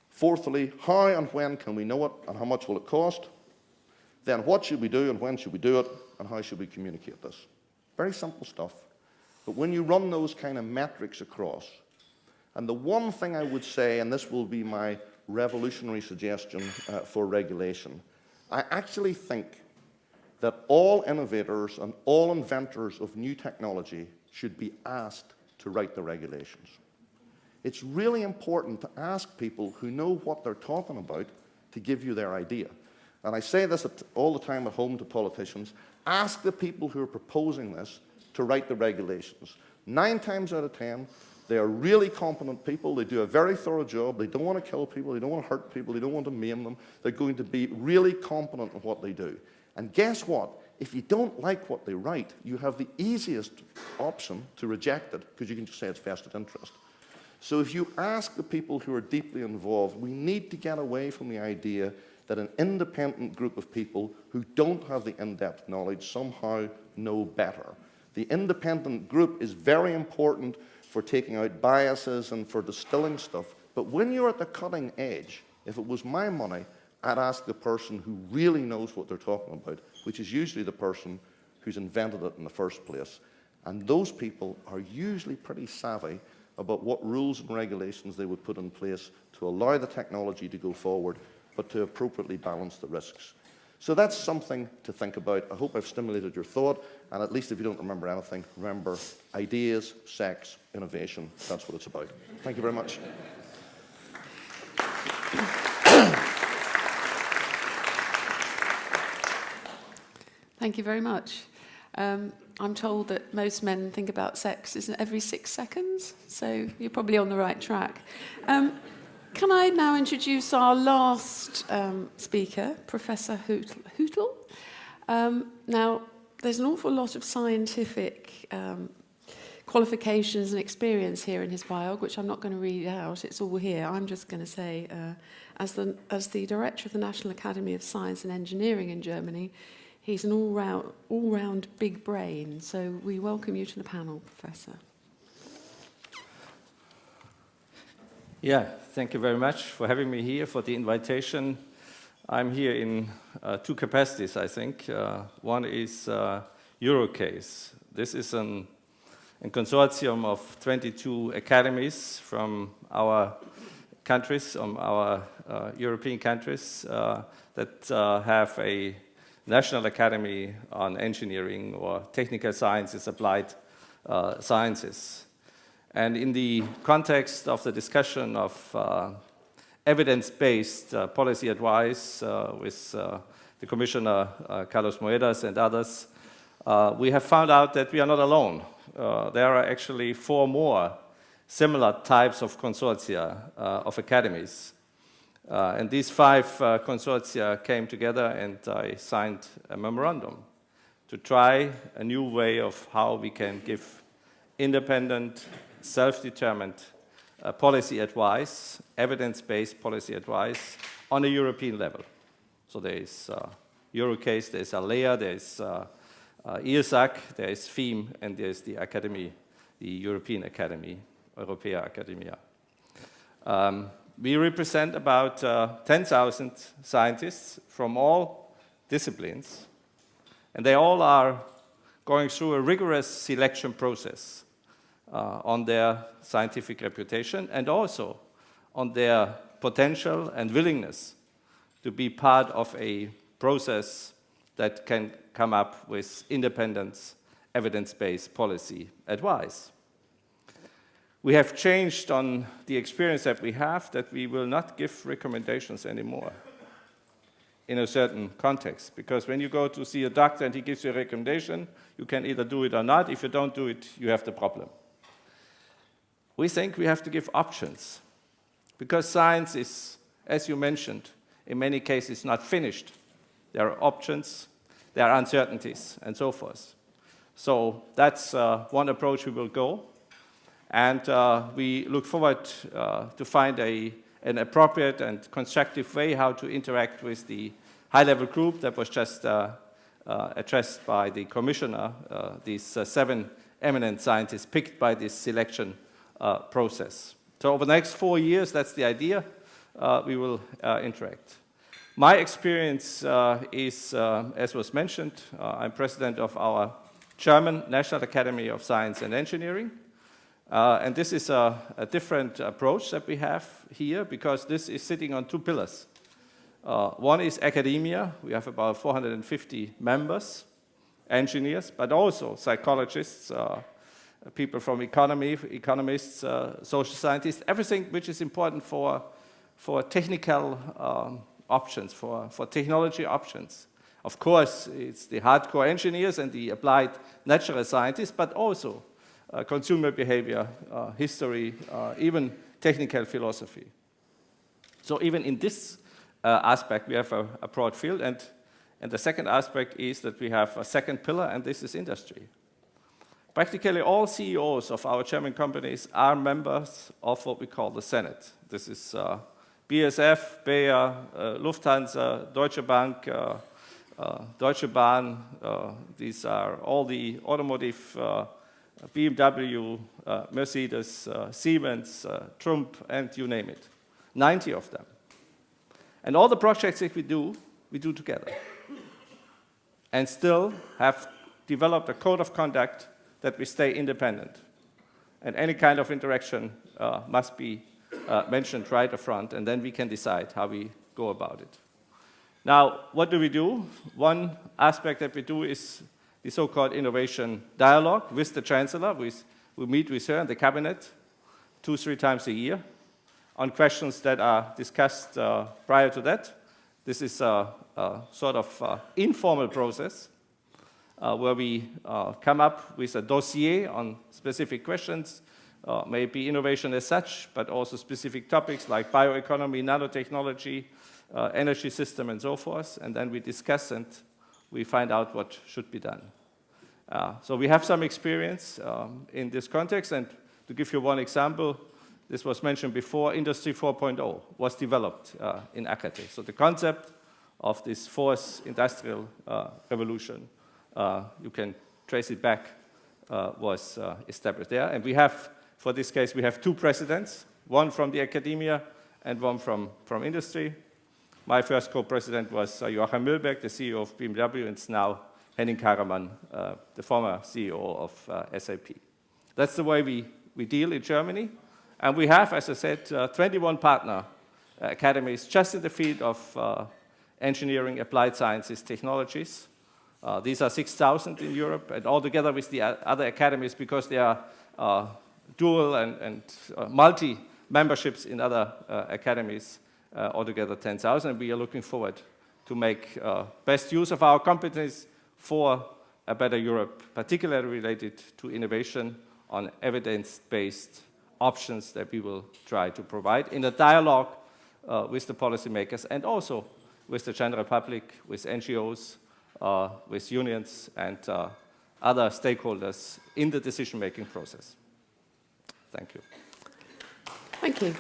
Fourthly, how and when can we know it, and how much will it cost? Then what should we do, and when should we do it, and how should we communicate this? Very simple stuff. But when you run those kind of metrics across, and the one thing I would say, and this will be my revolutionary suggestion for regulation, I actually think that all innovators and all inventors of new technology should be asked to write the regulations. It's really important to ask people who know what they're talking about to give you their idea. And I say this all the time at home to politicians, ask the people who are proposing this to write the regulations. 9 times out of 10, they are really competent people, they do a very thorough job, they don't want to kill people, they don't want to hurt people, they don't want to maim them, they're going to be really competent in what they do. And guess what? If you don't like what they write, you have the easiest option to reject it, because you can just say it's vested interest. So if you ask the people who are deeply involved, we need to get away from the idea that an independent group of people who don't have the in-depth knowledge somehow know better. The independent group is very important for taking out biases and for distilling stuff. But when you're at the cutting edge, if it was my money, I'd ask the person who really knows what they're talking about, which is usually the person who's invented it in the first place. And those people are usually pretty savvy, about what rules and regulations they would put in place to allow the technology to go forward, but to appropriately balance the risks. So that's something to think about. I hope I've stimulated your thought, and at least if you don't remember anything, remember ideas, sex, innovation. That's what it's about. Thank you very much. Thank you very much. I'm told that most men think about sex every 6 seconds, so you're probably on the right track. Can I now introduce our last speaker, Professor Hootel? Now, there's an awful lot of scientific qualifications and experience here in his bio, which I'm not going to read out. It's all here. I'm just going to say, as the director of the National Academy of Science and Engineering in Germany, he's an all-round big brain. So we welcome you to the panel, Professor. Yeah, thank you very much for having me here, for the invitation. I'm here in 2 capacities, I think. One is EuroCase. This is a consortium of 22 academies from our countries, our European countries, that have a National Academy on Engineering or Technical Sciences, Applied Sciences. And in the context of the discussion of evidence-based policy advice with the Commissioner Carlos Moedas and others, we have found out that we are not alone. There are actually 4 more similar types of consortia of academies. And these 5 consortia came together, and I signed a memorandum to try a new way of how we can give independent, self-determined policy advice, evidence-based policy advice on a European level. So there is EuroCase, there is ALEA, there is ESAC, there is FEAM, and there is the Academy, the European Academy, Europäische Academia. We represent about 10,000 scientists from all disciplines, and they all are going through a rigorous selection process on their scientific reputation and also on their potential and willingness to be part of a process that can come up with independent, evidence-based policy advice. We have changed on the experience that we have, that we will not give recommendations anymore in a certain context. Because when you go to see a doctor and he gives you a recommendation, you can either do it or not. If you don't do it, you have the problem. We think we have to give options. Because science is, as you mentioned, in many cases not finished. There are options, there are uncertainties, and so forth. So that's one approach we will go. And we look forward to find an appropriate and constructive way how to interact with the high-level group that was just addressed by the commissioner, these 7 eminent scientists picked by this selection process. So over the next 4 years, that's the idea, we will interact. My experience is, as was mentioned, I'm president of our German National Academy of Science and Engineering. And this is a different approach that we have here, because this is sitting on 2 pillars. One is academia. We have about 450 members, engineers, but also psychologists, people from economy, economists, social scientists, everything which is important for technical options, for technology options. Of course, it's the hardcore engineers and the applied natural scientists, but also consumer behavior, history, even technical philosophy. So even in this aspect, we have a broad field. And the second aspect is that we have a second pillar, and this is industry. Practically all CEOs of our German companies are members of what we call the Senate. This is BASF, BEYRER, Lufthansa, Deutsche Bank, Deutsche Bahn. These are all the automotive, BMW, Mercedes, Siemens, Trump, and you name it. 90 of them. And all the projects that we do together. And still have developed a code of conduct that we stay independent. And any kind of interaction must be mentioned right up front, and then we can decide how we go about it. Now, what do we do? One aspect that we do is the so-called innovation dialogue with the Chancellor. We meet with her and the Cabinet 2-3 times a year on questions that are discussed prior to that. This is a sort of informal process where we come up with a dossier on specific questions, maybe innovation as such, but also specific topics like bioeconomy, nanotechnology, energy system, and so forth. And then we discuss and we find out what should be done. So we have some experience in this context. And to give you one example, this was mentioned before, Industry 4.0 was developed in AKT. So the concept of this fourth industrial revolution, you can trace it back, was established there. And we have, for this case, we have 2 presidents, one from the academia and one from industry. My first co-president was Joachim Mühlberg, the CEO of BMW, and it's now Henning Karaman, the former CEO of SAP. That's the way we deal in Germany. And we have, as I said, 21 partner academies just in the field of engineering, applied sciences, technologies. These are 6,000 in Europe, and all together with the other academies, because they are dual and multi-memberships in other academies, altogether 10,000. We are looking forward to make best use of our competencies for a better Europe, particularly related to innovation on evidence-based options that we will try to provide in a dialogue with the policymakers and also with the general public, with NGOs, with unions and other stakeholders in the decision-making process. Thank you. Thank you.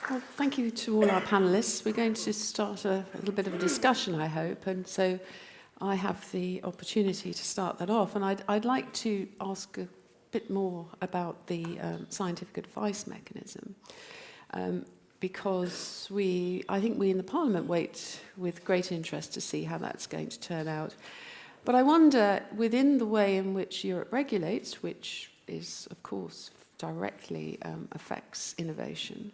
Well, thank you to all our panelists. We're going to start a little bit of a discussion, I hope, and so I have the opportunity to start that off. And I'd like to ask a bit more about the scientific advice mechanism, because I think we in the Parliament wait with great interest to see how that's going to turn out. But I wonder, within the way in which Europe regulates, which is, of course, directly affects innovation,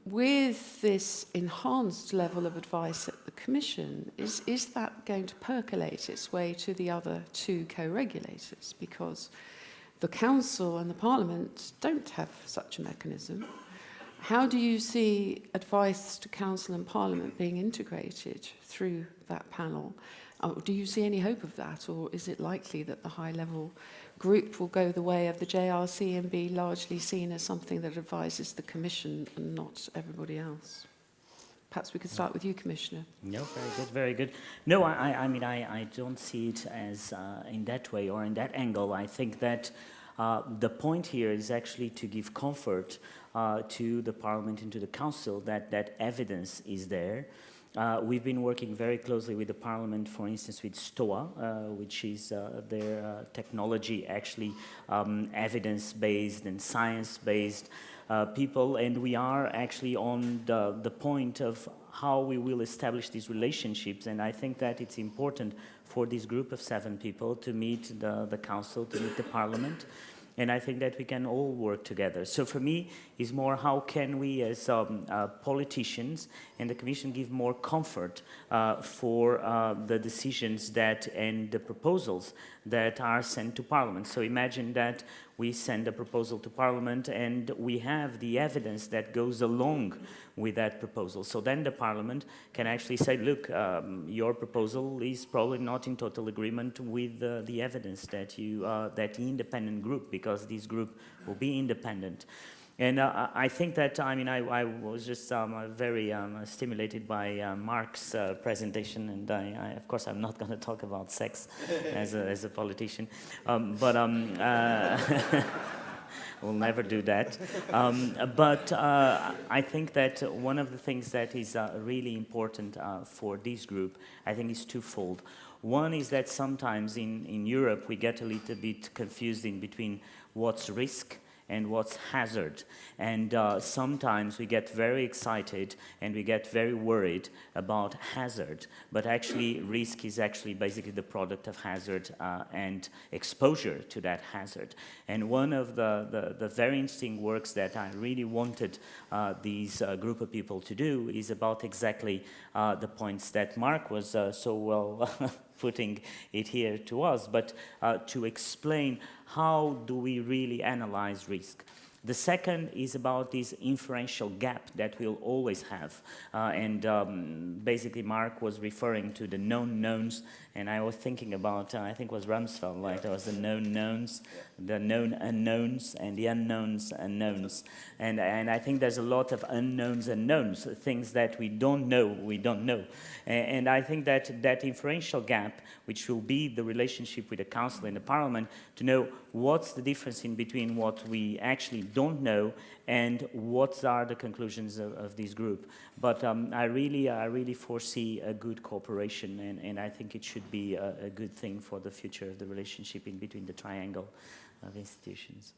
with this enhanced level of advice at the Commission, is that going to percolate its way to the other 2 co-regulators? Because the Council and the Parliament don't have such a mechanism. How do you see advice to Council and Parliament being integrated through that panel? Do you see any hope of that, or is it likely that the high-level group will go the way of the JRC and be largely seen as something that advises the Commission and not everybody else? Perhaps we could start with you, Commissioner. No, very good, very good. No, I mean, I don't see it as in that way or in that angle. I think that the point here is actually to give comfort to the Parliament and to the Council that evidence is there. We've been working very closely with the Parliament, for instance, with STOA, which is their technology, actually evidence-based and science-based people, and we are actually on the point of how we will establish these relationships, and I think that it's important for this group of 7 people to meet the Council, to meet the Parliament, and I think that we can all work together. So for me, it's more how can we as politicians and the Commission give more comfort for the decisions that and the proposals that are sent to Parliament. So imagine that we send a proposal to Parliament and we have the evidence that goes along with that proposal. So then the Parliament can actually say, look, your proposal is probably not in total agreement with the evidence that that the independent group, because this group will be independent. And I think that, I mean, I was just very stimulated by Mark's presentation, and of course, I'm not going to talk about sex as a politician, but we'll never do that. But I think that one of the things that is really important for this group, I think, is twofold. One is that sometimes in Europe we get a little bit confused in between what's risk and what's hazard. And sometimes we get very excited and we get very worried about hazard, but actually risk is actually basically the product of hazard and exposure to that hazard. And one of the very interesting works that I really wanted these group of people to do is about exactly the points that Mark was so well putting it here to us, but to explain how do we really analyze risk. The second is about this inferential gap that we'll always have. Basically Mark was referring to the known knowns, and I was thinking about, I think it was Rumsfeld, right? There was the known knowns, the known unknowns, and the unknowns unknowns. And I think there's a lot of unknowns unknowns, things that we don't know. And I think that inferential gap, which will be the relationship with the Council and the Parliament, to know what's the difference in between what we actually don't know and what are the conclusions of this group. But I really foresee a good cooperation, and I think it should be a good thing for the future of the relationship in between the triangle of institutions.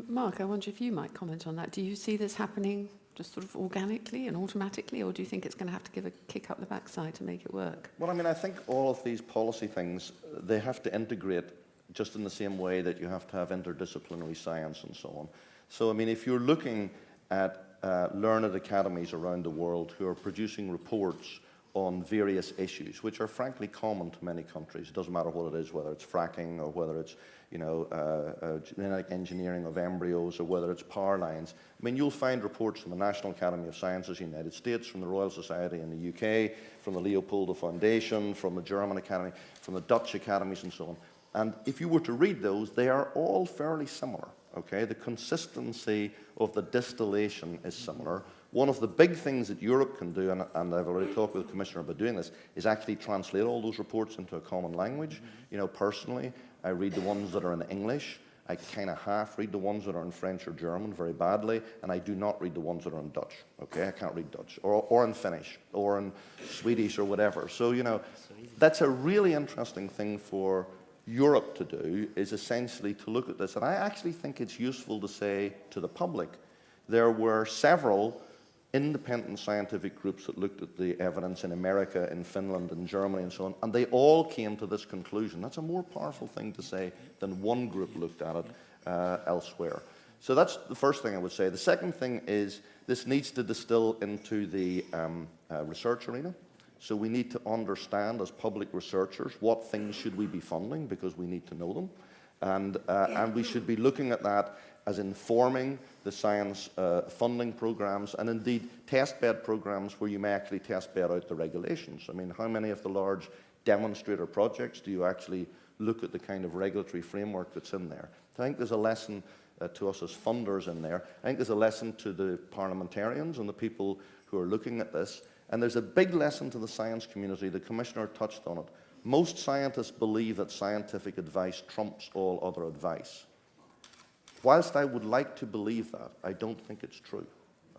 Mark, I wonder if you might comment on that. Do you see this happening just sort of organically and automatically, or do you think it's going to have to give a kick up the backside to make it work? Well, I mean, I think all of these policy things, they have to integrate just in the same way that you have to have interdisciplinary science and so on. So, I mean, if you're looking at learned academies around the world who are producing reports on various issues, which are frankly common to many countries, it doesn't matter what it is, whether it's fracking or whether it's, genetic engineering of embryos or whether it's power lines. I mean, you'll find reports from the National Academy of Sciences in the United States, from the Royal Society in the UK, from the Leopoldo Foundation, from the German Academy, from the Dutch academies and so on. And if you were to read those, they are all fairly similar, okay? The consistency of the distillation is similar. One of the big things that Europe can do, and I've already talked with the Commissioner about doing this, is actually translate all those reports into a common language. You know, personally, I read the ones that are in English. I kind of half read the ones that are in French or German very badly, and I do not read the ones that are in Dutch, okay? I can't read Dutch, or in Finnish, or in Swedish, or whatever. So, you know, that's a really interesting thing for Europe to do, is essentially to look at this. And I actually think it's useful to say to the public, there were several independent scientific groups that looked at the evidence in America, in Finland, in Germany, and so on, and they all came to this conclusion. That's a more powerful thing to say than one group looked at it elsewhere. So that's the first thing I would say. The second thing is this needs to distill into the research arena. So we need to understand as public researchers what things should we be funding, because we need to know them. And we should be looking at that as informing the science funding programs, and indeed testbed programs where you may actually testbed out the regulations. I mean, how many of the large demonstrator projects do you actually look at the kind of regulatory framework that's in there? I think there's a lesson to us as funders in there. I think there's a lesson to the parliamentarians and the people who are looking at this. And there's a big lesson to the science community. The Commissioner touched on it. Most scientists believe that scientific advice trumps all other advice. Whilst I would like to believe that, I don't think it's true,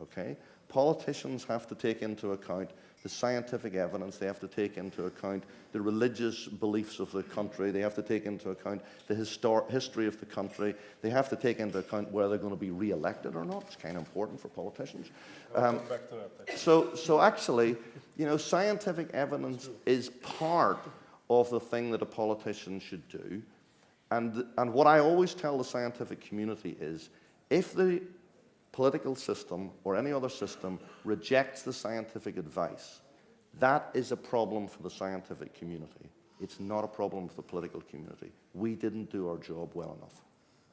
okay? Politicians have to take into account the scientific evidence, they have to take into account the religious beliefs of the country, they have to take into account the history of the country, they have to take into account whether they're going to be re-elected or not. It's kind of important for politicians. So actually, you know, scientific evidence is part of the thing that a politician should do. And what I always tell the scientific community is, if the political system or any other system rejects the scientific advice, that is a problem for the scientific community. It's not a problem for the political community. We didn't do our job well enough,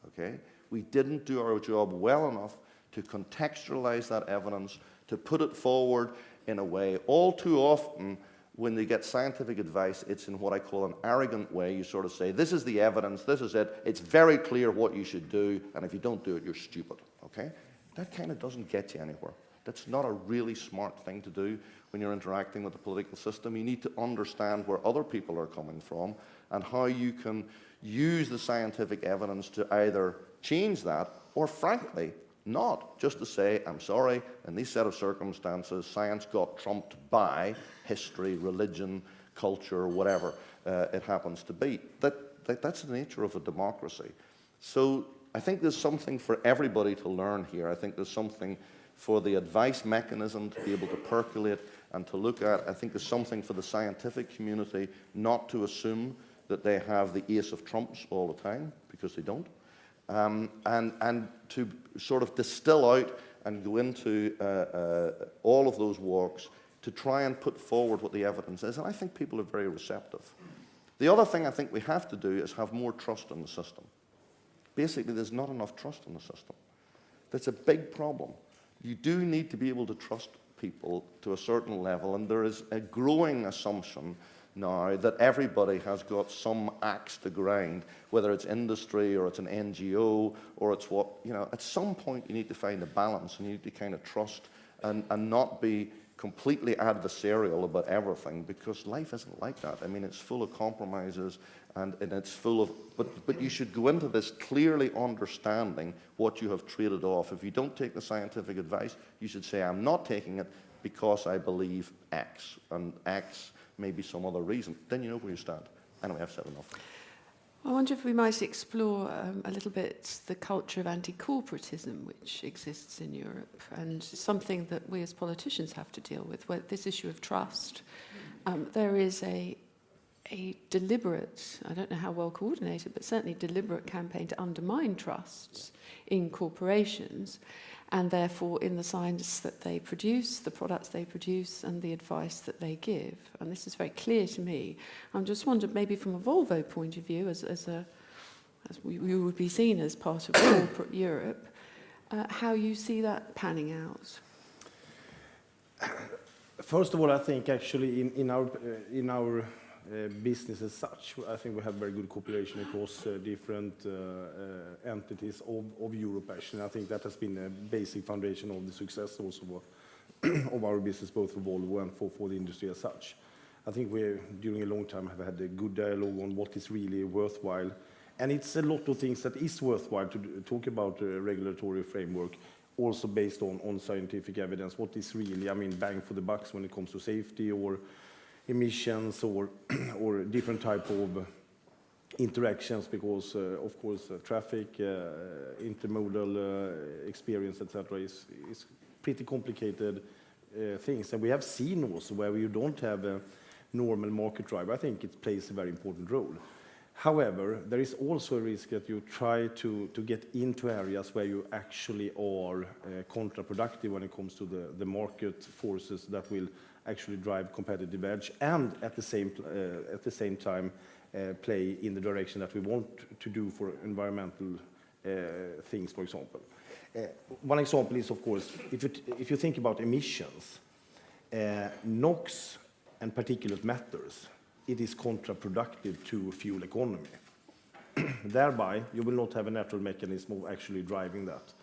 okay? We didn't do our job well enough to contextualize that evidence, to put it forward in a way. All too often, when they get scientific advice, it's in what I call an arrogant way. You sort of say, this is the evidence, this is it, it's very clear what you should do, and if you don't do it, you're stupid, okay? That kind of doesn't get you anywhere. That's not a really smart thing to do when you're interacting with the political system. You need to understand where other people are coming from and how you can use the scientific evidence to either change that or, frankly, not. Just to say, I'm sorry, in these set of circumstances, science got trumped by history, religion, culture, whatever it happens to be. That's the nature of a democracy. So I think there's something for everybody to learn here. I think there's something for the advice mechanism to be able to percolate and to look at. I think there's something for the scientific community not to assume that they have the ace of trumps all the time, because they don't. And to sort of distill out and go into all of those walks to try and put forward what the evidence is. And I think people are very receptive. The other thing I think we have to do is have more trust in the system. Basically, there's not enough trust in the system. That's a big problem. You do need to be able to trust people to a certain level, and there is a growing assumption now that everybody has got some axe to grind, whether it's industry or it's an NGO or it's what, you know, at some point you need to find a balance and you need to kind of trust and not be completely adversarial about everything, because life isn't like that. I mean, it's full of compromises and it's full of, but you should go into this clearly understanding what you have traded off. If you don't take the scientific advice, you should say, I'm not taking it because I believe X, and X may be some other reason. Then you know where you stand. Anyway, I've said enough. I wonder if we might explore a little bit the culture of anti-corporatism which exists in Europe, and something that we as politicians have to deal with, where this issue of trust. There is a deliberate, I don't know how well coordinated, but certainly deliberate campaign to undermine trusts in corporations, and therefore in the science that they produce, the products they produce, and the advice that they give. And this is very clear to me. I'm just wondering, maybe from a Volvo point of view, as we would be seen as part of corporate Europe, how you see that panning out. First of all, I think actually in our business as such, I think we have very good cooperation across different entities of Europe, actually. I think that has been a basic foundation of the success also of our business, both for Volvo and for the industry as such. I think we, during a long time, have had a good dialogue on what is really worthwhile. And it's a lot of things that is worthwhile to talk about a regulatory framework, also based on scientific evidence. What is really, I mean, bang for the bucks when it comes to safety or emissions or different type of interactions, because of course traffic, intermodal experience, etc. is pretty complicated things. And we have seen also where you don't have a normal market driver, I think it plays a very important role. However, there is also a risk that you try to get into areas where you actually are counterproductive when it comes to the market forces that will actually drive competitive edge, and at the same time play in the direction that we want to do for environmental things, for example. One example is, of course, if you think about emissions, NOx and particulate matters, it is counterproductive to fuel economy. Thereby, you will not have a natural mechanism of actually driving that.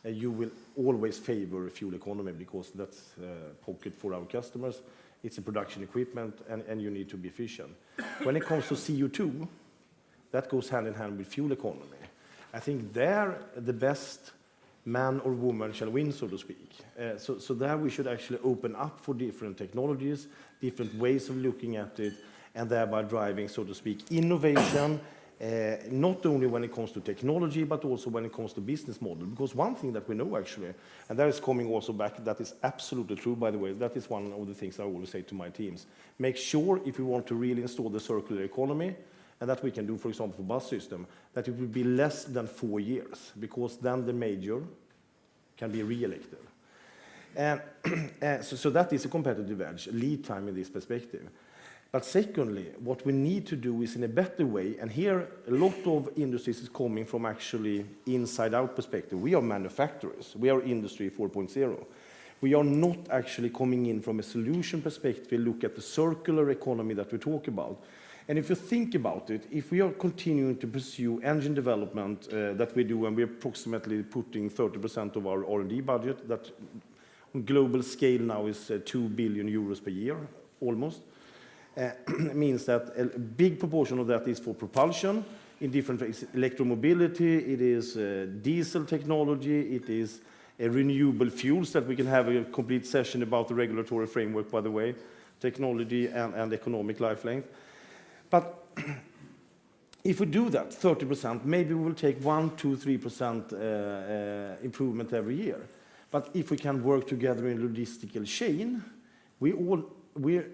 You will always favor fuel economy because that's a pocket for our customers. It's a production equipment, and you need to be efficient. When it comes to CO2, that goes hand in hand with fuel economy. I think there the best man or woman shall win, so to speak. So there we should actually open up for different technologies, different ways of looking at it, and thereby driving, so to speak, innovation, not only when it comes to technology, but also when it comes to business model. Because one thing that we know actually, and that is coming also back, that is absolutely true, by the way, that is one of the things I always say to my teams. Make sure, if we want to really install the circular economy, and that we can do, for example, for bus system, that it will be less than 4 years, because then the major can be re-elected. So that is a competitive edge, lead time in this perspective. But secondly, what we need to do is in a better way, and here a lot of industries is coming from actually inside-out perspective. We are manufacturers. We are industry 4.0. We are not actually coming in from a solution perspective. We look at the circular economy that we talk about. And if you think about it, if we are continuing to pursue engine development that we do, and we're approximately putting 30% of our R&D budget, that on global scale now is 2 billion euros per year, almost, means that a big proportion of that is for propulsion in different ways. Electromobility, it is diesel technology, it is renewable fuels that we can have a complete session about the regulatory framework, by the way, technology and economic life length. But if we do that, 30%, maybe we will take 1, 2, 3% improvement every year. But if we can work together in a logistical chain, we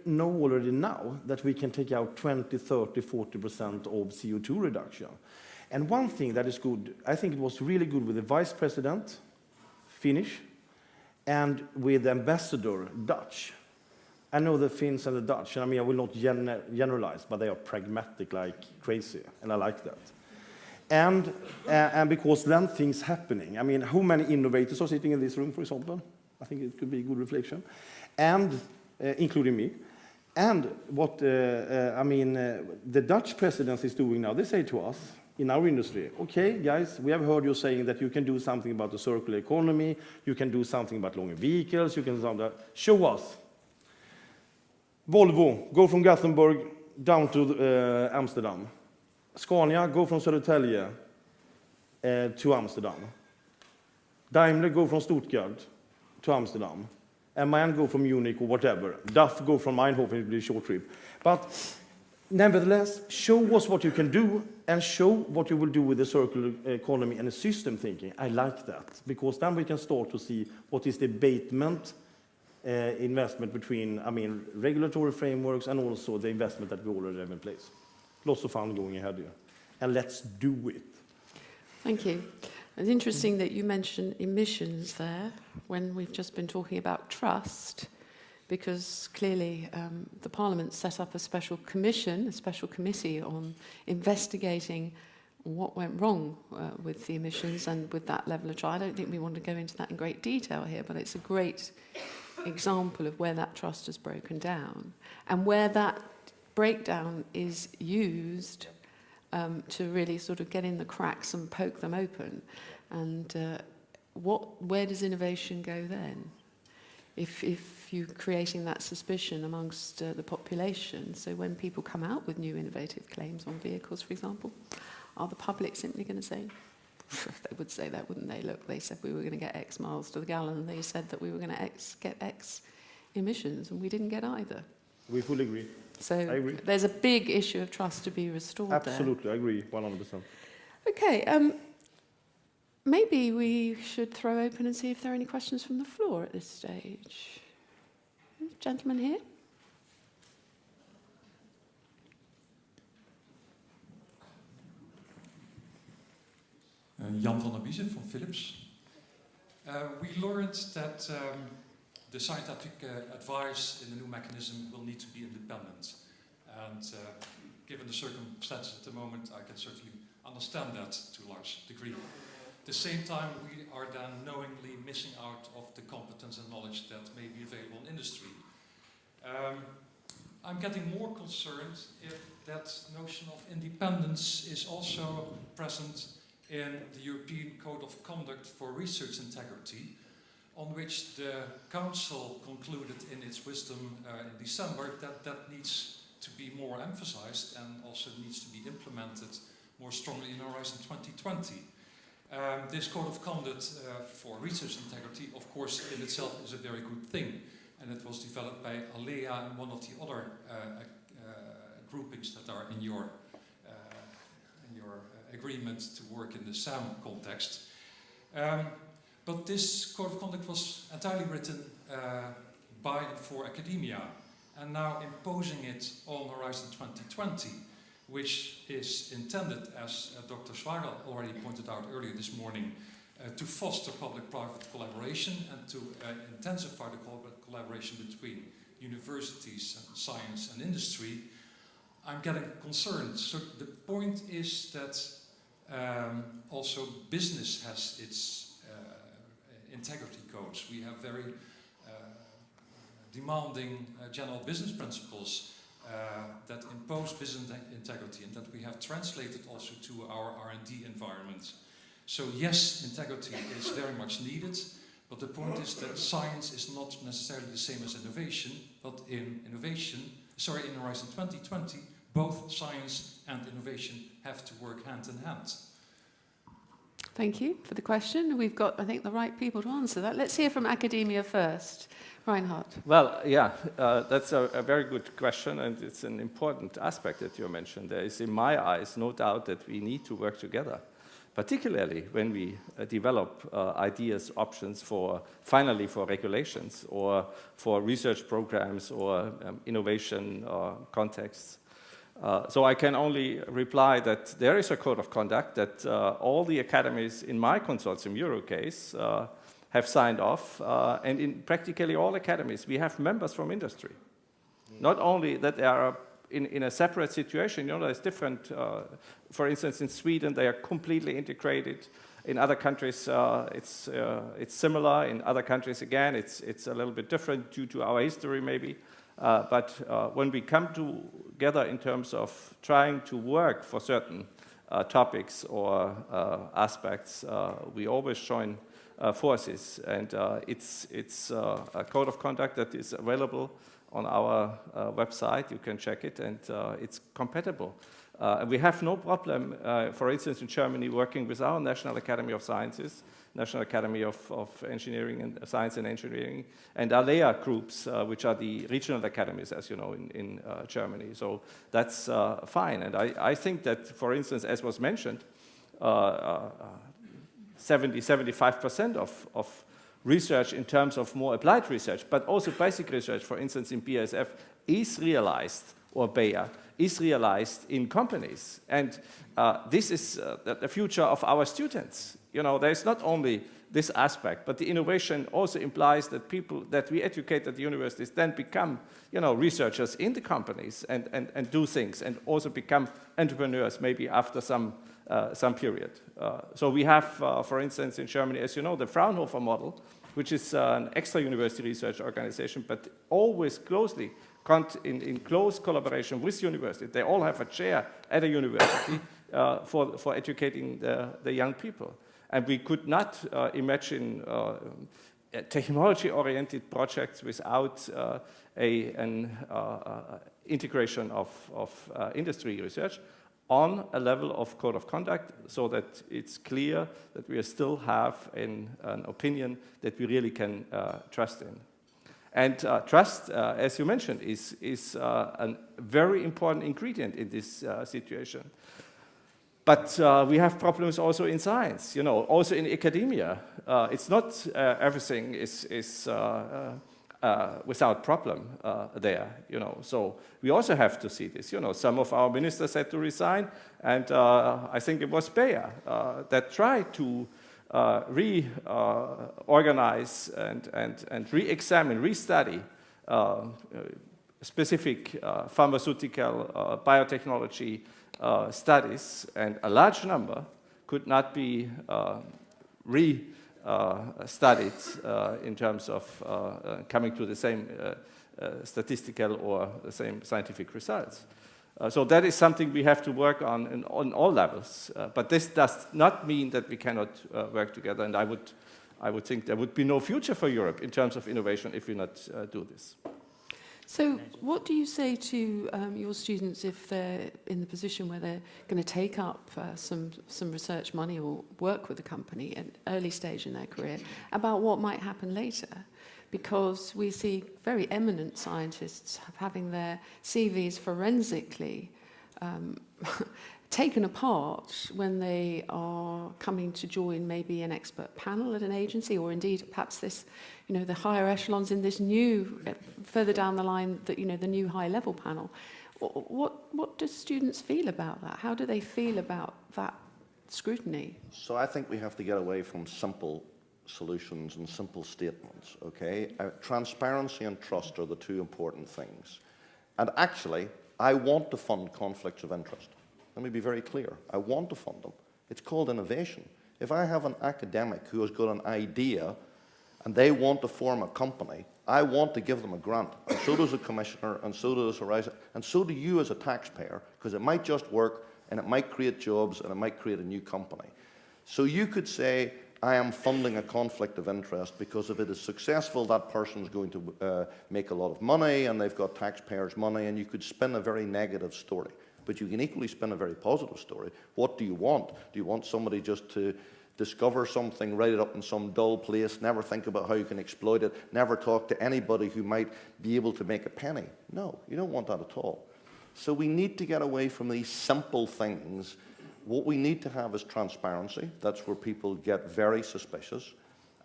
know already now that we can take out 20, 30, 40% of CO2 reduction. And one thing that is good, I think it was really good with the Vice President, Finnish, and with the Ambassador, Dutch. I know the Finns and the Dutch, and I mean, I will not generalize, but they are pragmatic like crazy, and I like that. And because then things happening. I mean, how many innovators are sitting in this room, for example? I think it could be a good reflection, and including me. And what, the Dutch presidency is doing now, they say to us, in our industry, okay, guys, we have heard you saying that you can do something about the circular economy, you can do something about longer vehicles, you can do something, show us. Volvo, go from Gothenburg down to Amsterdam. Scania, go from Södertälje to Amsterdam. Daimler, go from Stuttgart to Amsterdam. MAN, go from Munich or whatever. DAF, go from Eindhoven, it will be a short trip. But nevertheless, show us what you can do and show what you will do with the circular economy and the system thinking. I like that, because then we can start to see what is the abatement investment between, regulatory frameworks and also the investment that we already have in place. Lots of fun going ahead here. And let's do it. Thank you. It's interesting that you mentioned emissions there when we've just been talking about trust, because clearly the Parliament set up a special commission, a special committee on investigating what went wrong with the emissions and with that level of trial. I don't think we want to go into that in great detail here, but it's a great example of where that trust has broken down and where that breakdown is used to really sort of get in the cracks and poke them open. And where does innovation go then? If you're creating that suspicion amongst the population, so when people come out with new innovative claims on vehicles, for example, are the public simply going to say, they would say that, wouldn't they? Look, they said we were going to get X miles to the gallon, and they said that we were going to get X emissions, and we didn't get either. We fully agree. So I agree. There's a big issue of trust to be restored there. Absolutely, I agree, 100%. Okay, maybe we should throw open and see if there are any questions from the floor at this stage. Gentleman here. Jan van der Biezen from Philips. We learned that the scientific advice in the new mechanism will need to be independent. And given the circumstances at the moment, I can certainly understand that to a large degree. At the same time, we are then knowingly missing out of the competence and knowledge that may be available in industry. I'm getting more concerned if that notion of independence is also present in the European Code of Conduct for Research Integrity, on which the Council concluded in its wisdom in December that needs to be more emphasized and also needs to be implemented more strongly in Horizon 2020. This Code of Conduct for Research Integrity, of course, in itself is a very good thing, and it was developed by ALEA and one of the other groupings that are in your agreement to work in the SAM context. But this Code of Conduct was entirely written by and for academia, and now imposing it on Horizon 2020, which is intended, as Dr. Schwager already pointed out earlier this morning, to foster public-private collaboration and to intensify the collaboration between universities and science and industry. I'm getting concerned. So the point is that also business has its integrity codes. We have very demanding general business principles that impose business integrity and that we have translated also to our R&D environment. So yes, integrity is very much needed, but the point is that science is not necessarily the same as innovation, but in Horizon 2020, both science and innovation have to work hand in hand. Thank you for the question. We've got, I think, the right people to answer that. Let's hear from academia first. Reinhard. Well, yeah, that's a very good question, and it's an important aspect that you mentioned. There is, in my eyes, no doubt that we need to work together, particularly when we develop ideas, options for, finally, for regulations or for research programs or innovation contexts. So I can only reply that there is a code of conduct that all the academies in my consortium Eurocase have signed off, and in practically all academies we have members from industry. Not only that they are in a separate situation, you know, there's different, for instance in Sweden they are completely integrated, in other countries it's similar, in other countries again it's a little bit different due to our history maybe. But when we come together in terms of trying to work for certain topics or aspects, we always join forces, and it's a code of conduct that is available on our website. You can check it, and it's compatible. We have no problem, for instance, in Germany, working with our National Academy of Sciences, National Academy of Engineering and Science and Engineering, and ALEA groups, which are the regional academies, as you know, in Germany. So that's fine. And I think that, for instance, as was mentioned, 75% of research in terms of more applied research, but also basic research, for instance, in BASF, is realized, or BEYRER, is realized in companies. And this is the future of our students. You know, there is not only this aspect, but the innovation also implies that people that we educate at the universities then become, you know, researchers in the companies and do things, and also become entrepreneurs maybe after some period. So we have, for instance, in Germany, as you know, the Fraunhofer model, which is an extra university research organization, but always closely in close collaboration with university. They all have a chair at a university for educating the young people. And we could not imagine technology-oriented projects without an integration of industry research on a level of code of conduct, so that it's clear that we still have an opinion that we really can trust in. And trust, as you mentioned, is a very important ingredient in this situation. But we have problems also in science, you know, also in academia. It's not everything is without problem there, you know. So we also have to see this. You know, some of our ministers had to resign, and I think it was BEYRER that tried to reorganize and re-examine, restudy specific pharmaceutical biotechnology studies, and a large number could not be studied in terms of coming to the same statistical or the same scientific results. So that is something we have to work on all levels. But this does not mean that we cannot work together, and I would think there would be no future for Europe in terms of innovation if we not do this. So what do you say to your students if they're in the position where they're going to take up some research money or work with a company at an early stage in their career about what might happen later? Because we see very eminent scientists having their CVs forensically taken apart when they are coming to join maybe an expert panel at an agency, or indeed perhaps this, you know, the higher echelons in this new, further down the line, that, you know, the new high-level panel. What do students feel about that? How do they feel about that scrutiny? So I think we have to get away from simple solutions and simple statements, okay? Transparency and trust are the two important things. And actually, I want to fund conflicts of interest. Let me be very clear. I want to fund them. It's called innovation. If I have an academic who has got an idea and they want to form a company, I want to give them a grant. And so does a commissioner, and so does Horizon, and so do you as a taxpayer, because it might just work, and it might create jobs, and it might create a new company. So you could say, I am funding a conflict of interest because if it is successful, that person is going to make a lot of money, and they've got taxpayers' money, and you could spin a very negative story. But you can equally spin a very positive story. What do you want? Do you want somebody just to discover something, write it up in some dull place, never think about how you can exploit it, never talk to anybody who might be able to make a penny. No, you don't want that at all. So we need to get away from these simple things. What we need to have is transparency. That's where people get very suspicious.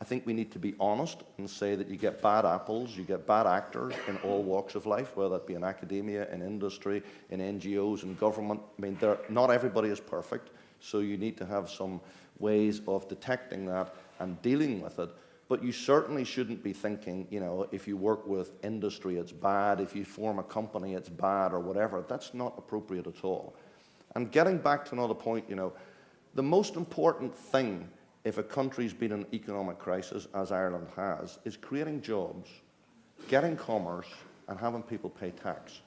I think we need to be honest and say that you get bad apples, you get bad actors in all walks of life, whether that be in academia, in industry, in NGOs, in government. I mean, not everybody is perfect, so you need to have some ways of detecting that and dealing with it. But you certainly shouldn't be thinking, you know, if you work with industry, it's bad. If you form a company, it's bad, or whatever. That's not appropriate at all. And getting back to another point, you know, the most important thing if a country's been in an economic crisis, as Ireland has, is creating jobs, getting commerce, and having people pay tax.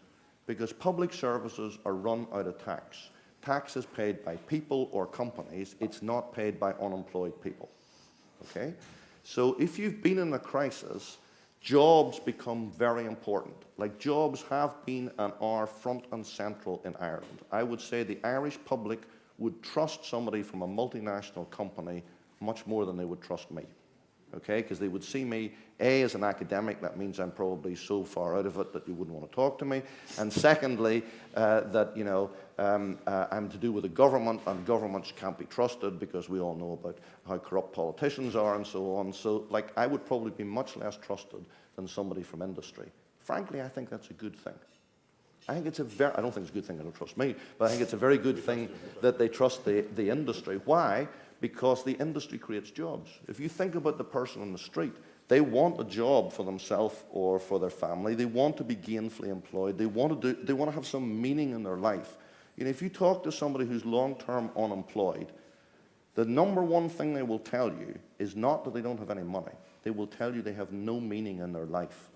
Because public services are run out of tax. Tax is paid by people or companies. It's not paid by unemployed people. Okay? So if you've been in a crisis, jobs become very important. Like, jobs have been and are front and central in Ireland. I would say the Irish public would trust somebody from a multinational company much more than they would trust me. Okay? Because they would see me, A, as an academic. That means I'm probably so far out of it that you wouldn't want to talk to me. And secondly, that, you know, I'm to do with the government, and governments can't be trusted because we all know about how corrupt politicians are and so on. So, like, I would probably be much less trusted than somebody from industry. Frankly, I think that's a good thing. I think it's a I don't think it's a good thing they don't trust me, but I think it's a very good thing that they trust the industry. Why? Because the industry creates jobs. If you think about the person on the street, they want a job for themselves or for their family. They want to be gainfully employed. They want to have some meaning in their life. You know, if you talk to somebody who's long-term unemployed, the number one thing they will tell you is not that they don't have any money. They will tell you they have no meaning in their life.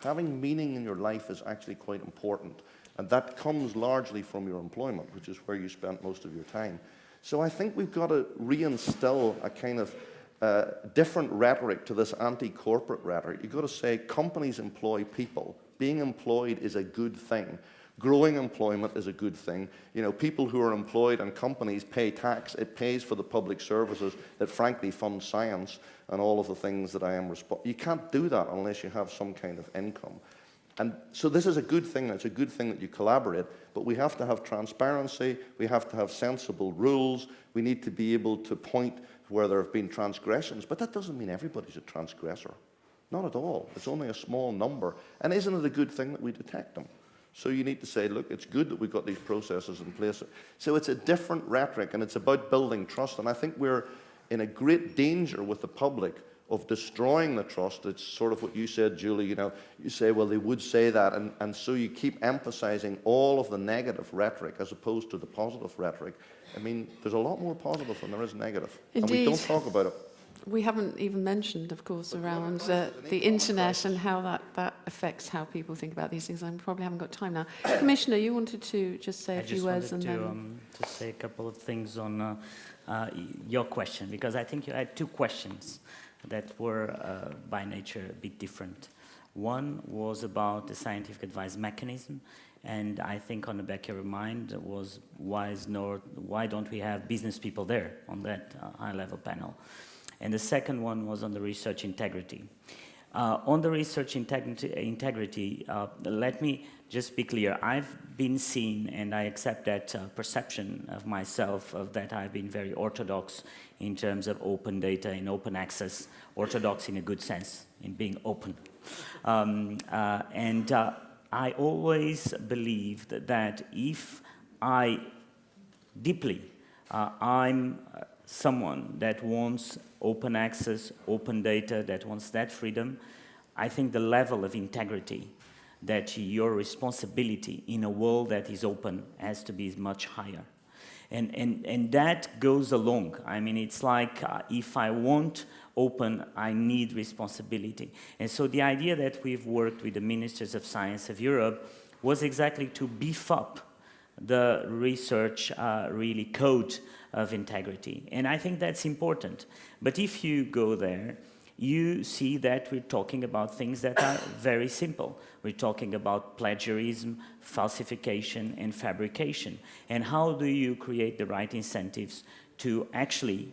Having meaning in your life is actually quite important, and that comes largely from your employment, which is where you spent most of your time. So I think we've got to reinstill a kind of different rhetoric to this anti-corporate rhetoric. You've got to say companies employ people. Being employed is a good thing. Growing employment is a good thing. You know, people who are employed and companies pay tax. It pays for the public services that frankly fund science and all of the things that I am responsible. You can't do that unless you have some kind of income. And so this is a good thing. It's a good thing that you collaborate, but we have to have transparency. We have to have sensible rules. We need to be able to point where there have been transgressions, but that doesn't mean everybody's a transgressor. Not at all. It's only a small number. And isn't it a good thing that we detect them? So you need to say, look, it's good that we've got these processes in place. So it's a different rhetoric, and it's about building trust. And I think we're in a great danger with the public of destroying the trust. It's sort of what you said, Julie, you know, you say, well, they would say that, and so you keep emphasizing all of the negative rhetoric as opposed to the positive rhetoric. I mean, there's a lot more positive than there is negative. Indeed. And we don't talk about it. We haven't even mentioned, of course, around the internet and how that affects how people think about these things. I probably haven't got time now. Commissioner, you wanted to just say a few words and then... I just wanted to say a couple of things on your question, because I think you had two questions that were by nature a bit different. One was about the scientific advice mechanism, and I think on the back of your mind was why don't we have business people there on that high-level panel? And the second one was on the research integrity. On the research integrity, let me just be clear. I've been seen, and I accept that perception of myself, of that I've been very orthodox in terms of open data and open access, orthodox in a good sense, in being open. I always believed that if I'm someone that wants open access, open data, that wants that freedom, I think the level of integrity that your responsibility in a world that is open has to be much higher. And that goes along. I mean, it's like if I want open, I need responsibility. And so the idea that we've worked with the Ministers of Science of Europe was exactly to beef up the research really code of integrity. And I think that's important. But if you go there, you see that we're talking about things that are very simple. We're talking about plagiarism, falsification, and fabrication. And how do you create the right incentives to actually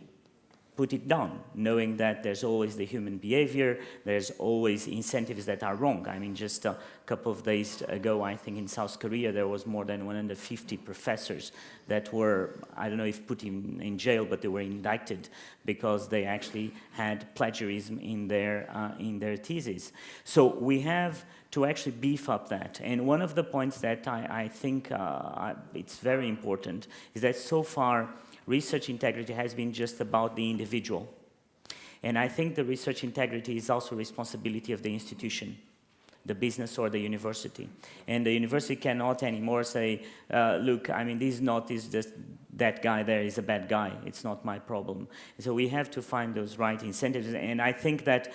put it down, knowing that there's always the human behavior, there's always incentives that are wrong. I mean, just a couple of days ago, I think in South Korea, there was more than 150 professors that were, I don't know if put in jail, but they were indicted because they actually had plagiarism in their thesis. So we have to actually beef up that. And one of the points that I think it's very important is that so far, research integrity has been just about the individual. And I think the research integrity is also responsibility of the institution, the business or the university. And the university cannot anymore say, look, I mean, this note is just that guy there is a bad guy. It's not my problem. So we have to find those right incentives. And I think that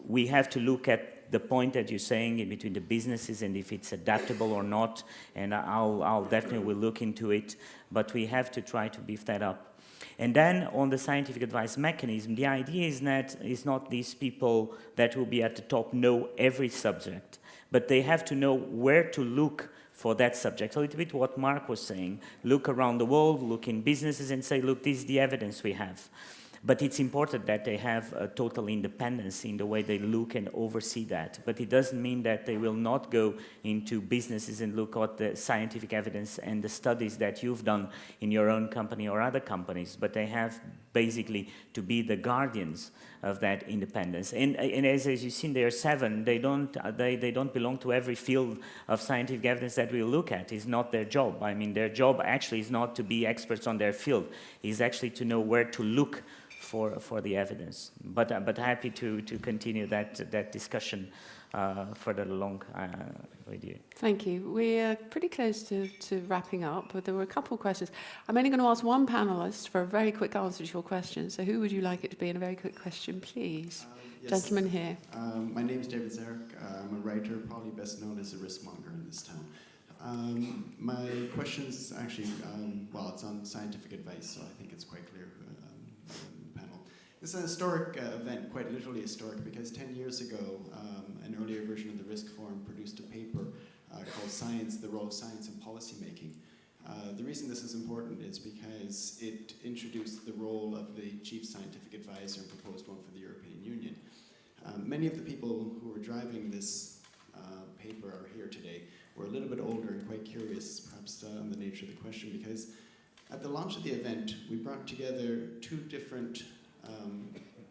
we have to look at the point that you're saying in between the businesses and if it's adaptable or not, and I'll definitely will look into it, but we have to try to beef that up. And then on the scientific advice mechanism, the idea is not these people that will be at the top know every subject, but they have to know where to look for that subject. A little bit what Mark was saying, look around the world, look in businesses and say, look, this is the evidence we have. But it's important that they have a total independence in the way they look and oversee that. But it doesn't mean that they will not go into businesses and look at the scientific evidence and the studies that you've done in your own company or other companies. But they have basically to be the guardians of that independence. And as you've seen, there are 7. They don't belong to every field of scientific evidence that we look at. It's not their job. I mean, their job actually is not to be experts on their field. It's actually to know where to look for the evidence. But happy to continue that discussion further along with you. Thank you. We're pretty close to wrapping up, but there were a couple of questions. I'm only going to ask one panelist for a very quick answer to your question. So who would you like it to be in a very quick question, please? Yes. Gentleman here. My name is David Zarek. I'm a writer, probably best known as a riskmonger in this town. My question is actually, well, it's on scientific advice, so I think it's quite clear. This is a historic event, quite literally historic, because 10 years ago, an earlier version of the Risk Forum produced a paper called Science, the Role of Science in Policymaking. The reason this is important is because it introduced the role of the Chief Scientific Advisor and proposed one for the European Union. Many of the people who were driving this paper are here today. We're a little bit older and quite curious, perhaps, on the nature of the question, because at the launch of the event, we brought together 2 different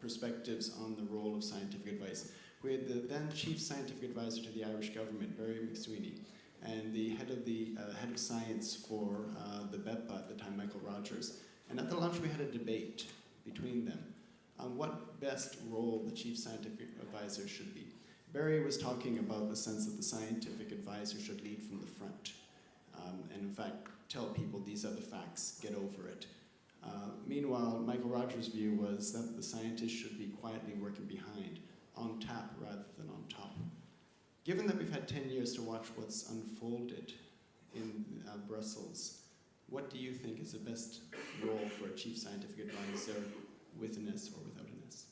perspectives on the role of scientific advice. We had the then Chief Scientific Advisor to the Irish government, Barry McSweeney, and the head of science for the BEPA at the time, Michael Rogers. And at the launch, we had a debate between them on what best role the Chief Scientific Advisor should be. Barry was talking about the sense that the scientific advisor should lead from the front, and in fact, tell people these are the facts, get over it. Meanwhile, Michael Rogers' view was that the scientists should be quietly working behind, on tap rather than on top. Given that we've had 10 years to watch what's unfolded in Brussels, what do you think is the best role for a chief scientific advisor with an S or without an S?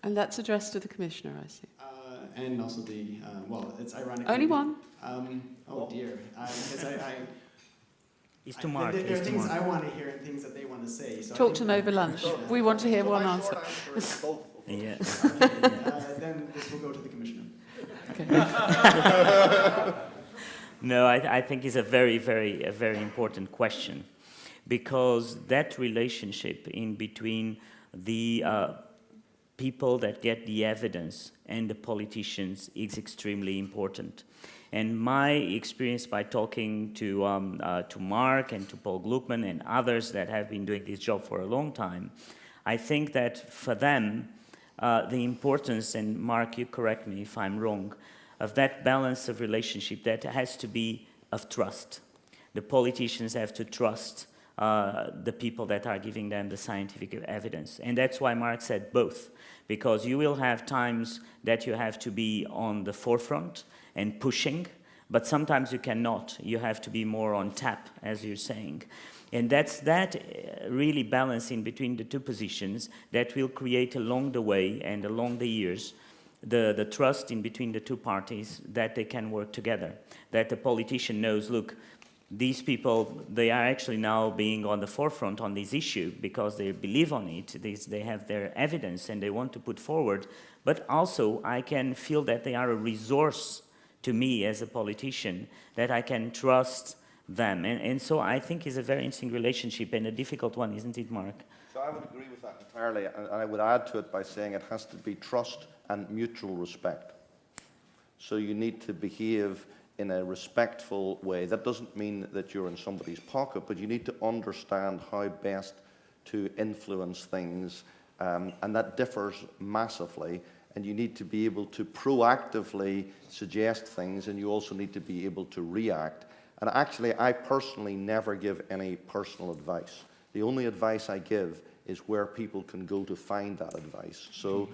And that's addressed to the Commissioner, I see. And also the, well, it's ironic. Only one. Oh dear. Because It's to Mark. There are things I want to hear and things that they want to say. So talk to them over lunch. We want to hear one answer. Yeah. Then this will go to the Commissioner. Okay. No, I think it's a very important question, because that relationship in between the people that get the evidence and the politicians is extremely important. And my experience by talking to Mark and to Paul Gluckman and others that have been doing this job for a long time, I think that for them, the importance, and Mark, you correct me if I'm wrong, of that balance of relationship that has to be of trust. The politicians have to trust the people that are giving them the scientific evidence. And that's why Mark said both, because you will have times that you have to be on the forefront and pushing, but sometimes you cannot. You have to be more on tap, as you're saying. And that's that really balancing between the 2 positions that will create along the way and along the years the trust in between the 2 parties that they can work together, that the politician knows, look, these people, they are actually now being on the forefront on this issue because they believe on it, they have their evidence and they want to put forward, but also I can feel that they are a resource to me as a politician, that I can trust them. And so I think it's a very interesting relationship and a difficult one, isn't it, Mark? So I would agree with that entirely, and I would add to it by saying it has to be trust and mutual respect. So you need to behave in a respectful way. That doesn't mean that you're in somebody's pocket, but you need to understand how best to influence things, and that differs massively. And you need to be able to proactively suggest things, and you also need to be able to react. And actually, I personally never give any personal advice. The only advice I give is where people can go to find that advice. So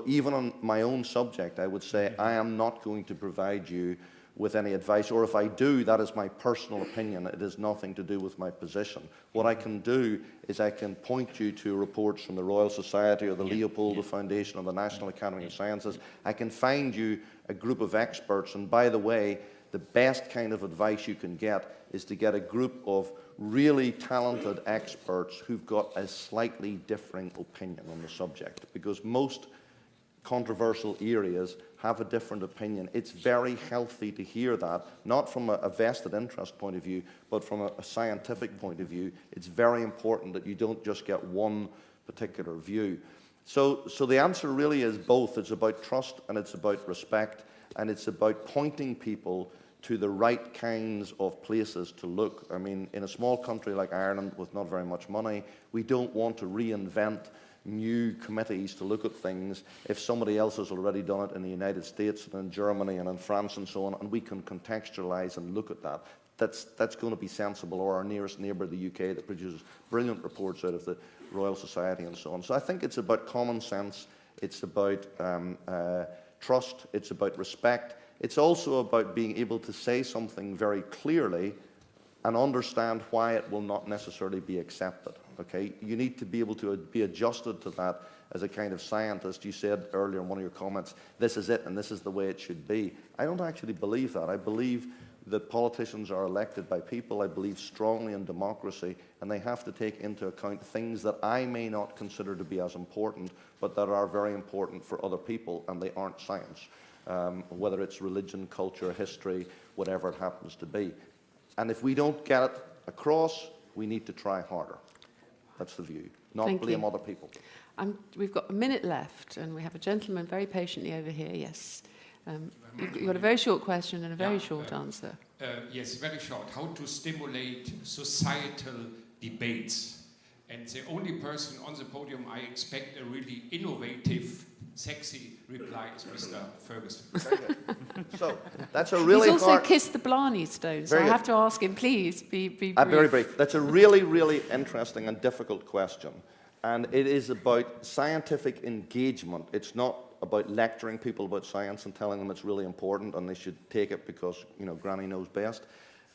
even on my own subject, I would say I am not going to provide you with any advice, or if I do, that is my personal opinion. It has nothing to do with my position. What I can do is I can point you to reports from the Royal Society or the Leopold Foundation or the National Academy of Sciences. I can find you a group of experts, and by the way, the best kind of advice you can get is to get a group of really talented experts who've got a slightly differing opinion on the subject, because most controversial areas have a different opinion. It's very healthy to hear that, not from a vested interest point of view, but from a scientific point of view. It's very important that you don't just get one particular view. So the answer really is both. It's about trust and it's about respect, and it's about pointing people to the right kinds of places to look. I mean, in a small country like Ireland with not very much money, we don't want to reinvent new committees to look at things if somebody else has already done it in the United States and in Germany and in France and so on, and we can contextualize and look at that. That's going to be sensible, or our nearest neighbour, the UK, that produces brilliant reports out of the Royal Society and so on. So I think it's about common sense, it's about trust, it's about respect. It's also about being able to say something very clearly and understand why it will not necessarily be accepted. Okay, you need to be able to be adjusted to that as a kind of scientist. You said earlier in one of your comments, this is it and this is the way it should be. I don't actually believe that. I believe that politicians are elected by people. I believe strongly in democracy, and they have to take into account things that I may not consider to be as important, but that are very important for other people, and they aren't science. Whether it's religion, culture, history, whatever it happens to be. And if we don't get it across, we need to try harder. That's the view, not blame other people. We've got a minute left, and we have a gentleman very patiently over here, yes. You've got a very short question and a very short answer. Yes, very short. How to stimulate societal debates. And the only person on the podium I expect a really innovative, sexy reply is Mr. Ferguson. Very good. So that's a really He's also kissed the Blarney Stone, so I have to ask him, please, be brief. Very brief. That's a really, really interesting and difficult question. And it is about scientific engagement. It's not about lecturing people about science and telling them it's really important and they should take it because, you know, Granny knows best.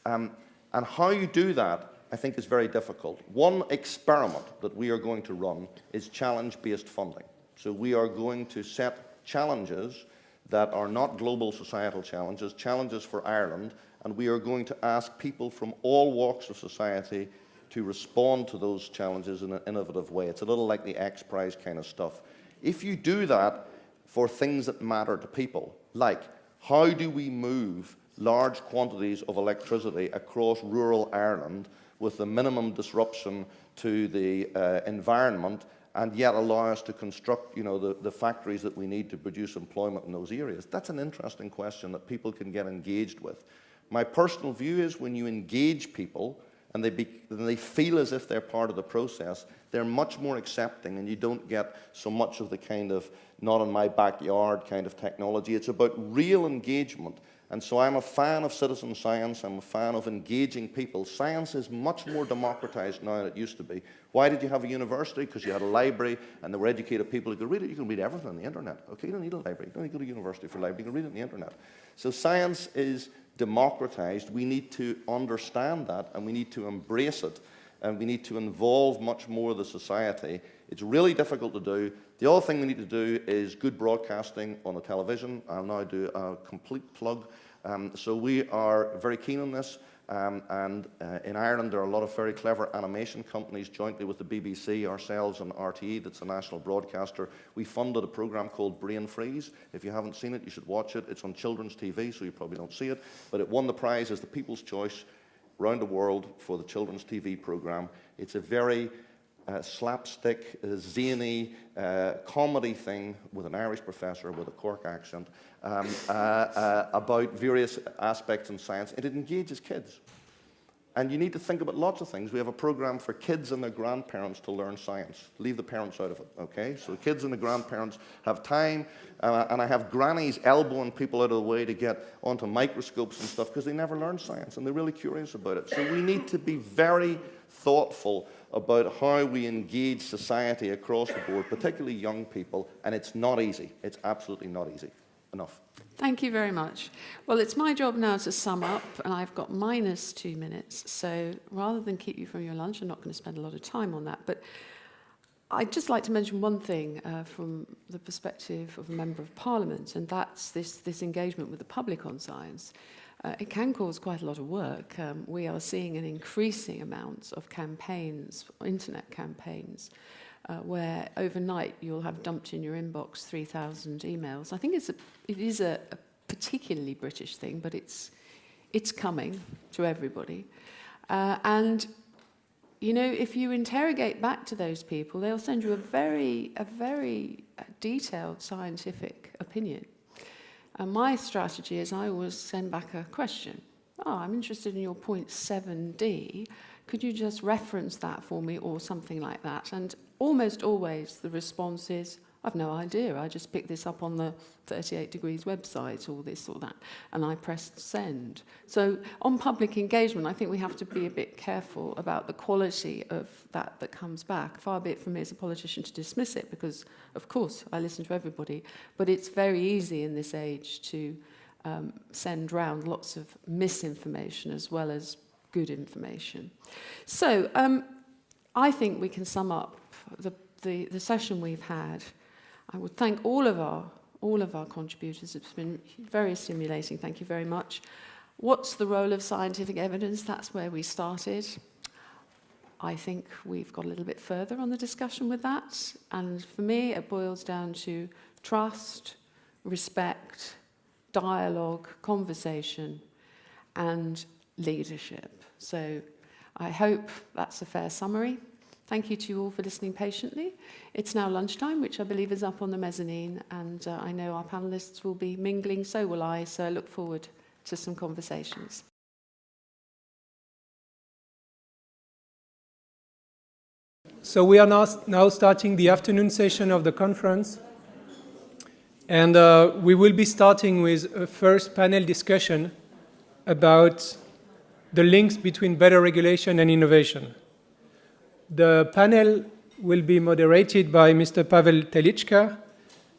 And how you do that, I think, is very difficult. One experiment that we are going to run is challenge-based funding. So we are going to set challenges that are not global societal challenges, challenges for Ireland, and we are going to ask people from all walks of society to respond to those challenges in an innovative way. It's a little like the X Prize kind of stuff. If you do that for things that matter to people, like how do we move large quantities of electricity across rural Ireland with the minimum disruption to the environment, and yet allow us to construct, you know, the factories that we need to produce employment in those areas? That's an interesting question that people can get engaged with. My personal view is when you engage people and they feel as if they're part of the process, they're much more accepting, and you don't get so much of the kind of not in my backyard kind of technology. It's about real engagement. And so I'm a fan of citizen science. I'm a fan of engaging people. Science is much more democratized now than it used to be. Why did you have a university? Because you had a library and there were educated people who could read it. You can read everything on the internet. Okay, you don't need a library. You don't need to go to university for a library. You can read it on the internet. So science is democratized. We need to understand that, and we need to embrace it, and we need to involve much more of the society. It's really difficult to do. The other thing we need to do is good broadcasting on the television. I'll now do a complete plug. So we are very keen on this. In Ireland, there are a lot of very clever animation companies jointly with the BBC, ourselves and RTE, that's a national broadcaster. We funded a program called Brain Freeze. If you haven't seen it, you should watch it. It's on children's TV, so you probably don't see it. But it won the prize as the People's Choice around the world for the children's TV program. It's a very slapstick, zany comedy thing with an Irish professor with a Cork accent about various aspects in science, and it engages kids. And you need to think about lots of things. We have a program for kids and their grandparents to learn science. Leave the parents out of it, okay? So the kids and the grandparents have time, and I have grannies elbowing people out of the way to get onto microscopes and stuff because they never learned science, and they're really curious about it. So we need to be very thoughtful about how we engage society across the board, particularly young people, and it's not easy. It's absolutely not easy. Enough. Thank you very much. Well, it's my job now to sum up, and I've got minus 2 minutes. So rather than keep you from your lunch, I'm not going to spend a lot of time on that. But I'd just like to mention one thing from the perspective of a Member of Parliament, and that's this engagement with the public on science. It can cause quite a lot of work. We are seeing an increasing amount of campaigns, internet campaigns, where overnight you'll have dumped in your inbox 3,000 emails. I think it is a particularly British thing, but it's coming to everybody. And you know, if you interrogate back to those people, they'll send you a very detailed scientific opinion. And my strategy is I always send back a question. Oh, I'm interested in your point 7D. Could you just reference that for me, or something like that? And almost always the response is, I've no idea. I just picked this up on the 38 Degrees website, or this or that, and I pressed send. So on public engagement, I think we have to be a bit careful about the quality of that comes back. Far be it from me as a politician to dismiss it, because of course I listen to everybody, but it's very easy in this age to send round lots of misinformation as well as good information. So I think we can sum up the session we've had. I would thank all of our contributors. It's been very stimulating. Thank you very much. What's the role of scientific evidence? That's where we started. I think we've got a little bit further on the discussion with that. And for me, it boils down to trust, respect, dialogue, conversation, and leadership. So I hope that's a fair summary. Thank you to you all for listening patiently. It's now lunchtime, which I believe is up on the mezzanine, and I know our panelists will be mingling, so will I, so I look forward to some conversations. So we are now starting the afternoon session of the conference, and we will be starting with a first panel discussion about the links between better regulation and innovation. The panel will be moderated by Mr. Pavel Telichka,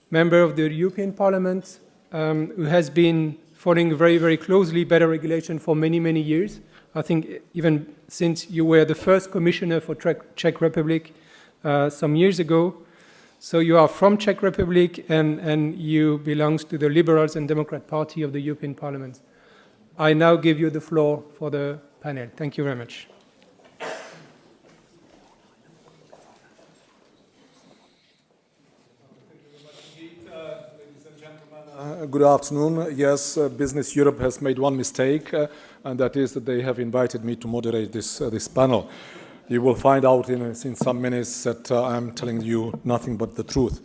member of the European Parliament, who has been following very, very closely better regulation for many, many years. I think even since you were the first commissioner for Czech Republic some years ago. So you are from Czech Republic, and you belong to the Liberals and Democrat Party of the European Parliament. I now give you the floor for the panel. Thank you very much. Good afternoon. Yes, Business Europe has made one mistake, and that is that they have invited me to moderate this panel. You will find out in some minutes that I'm telling you nothing but the truth.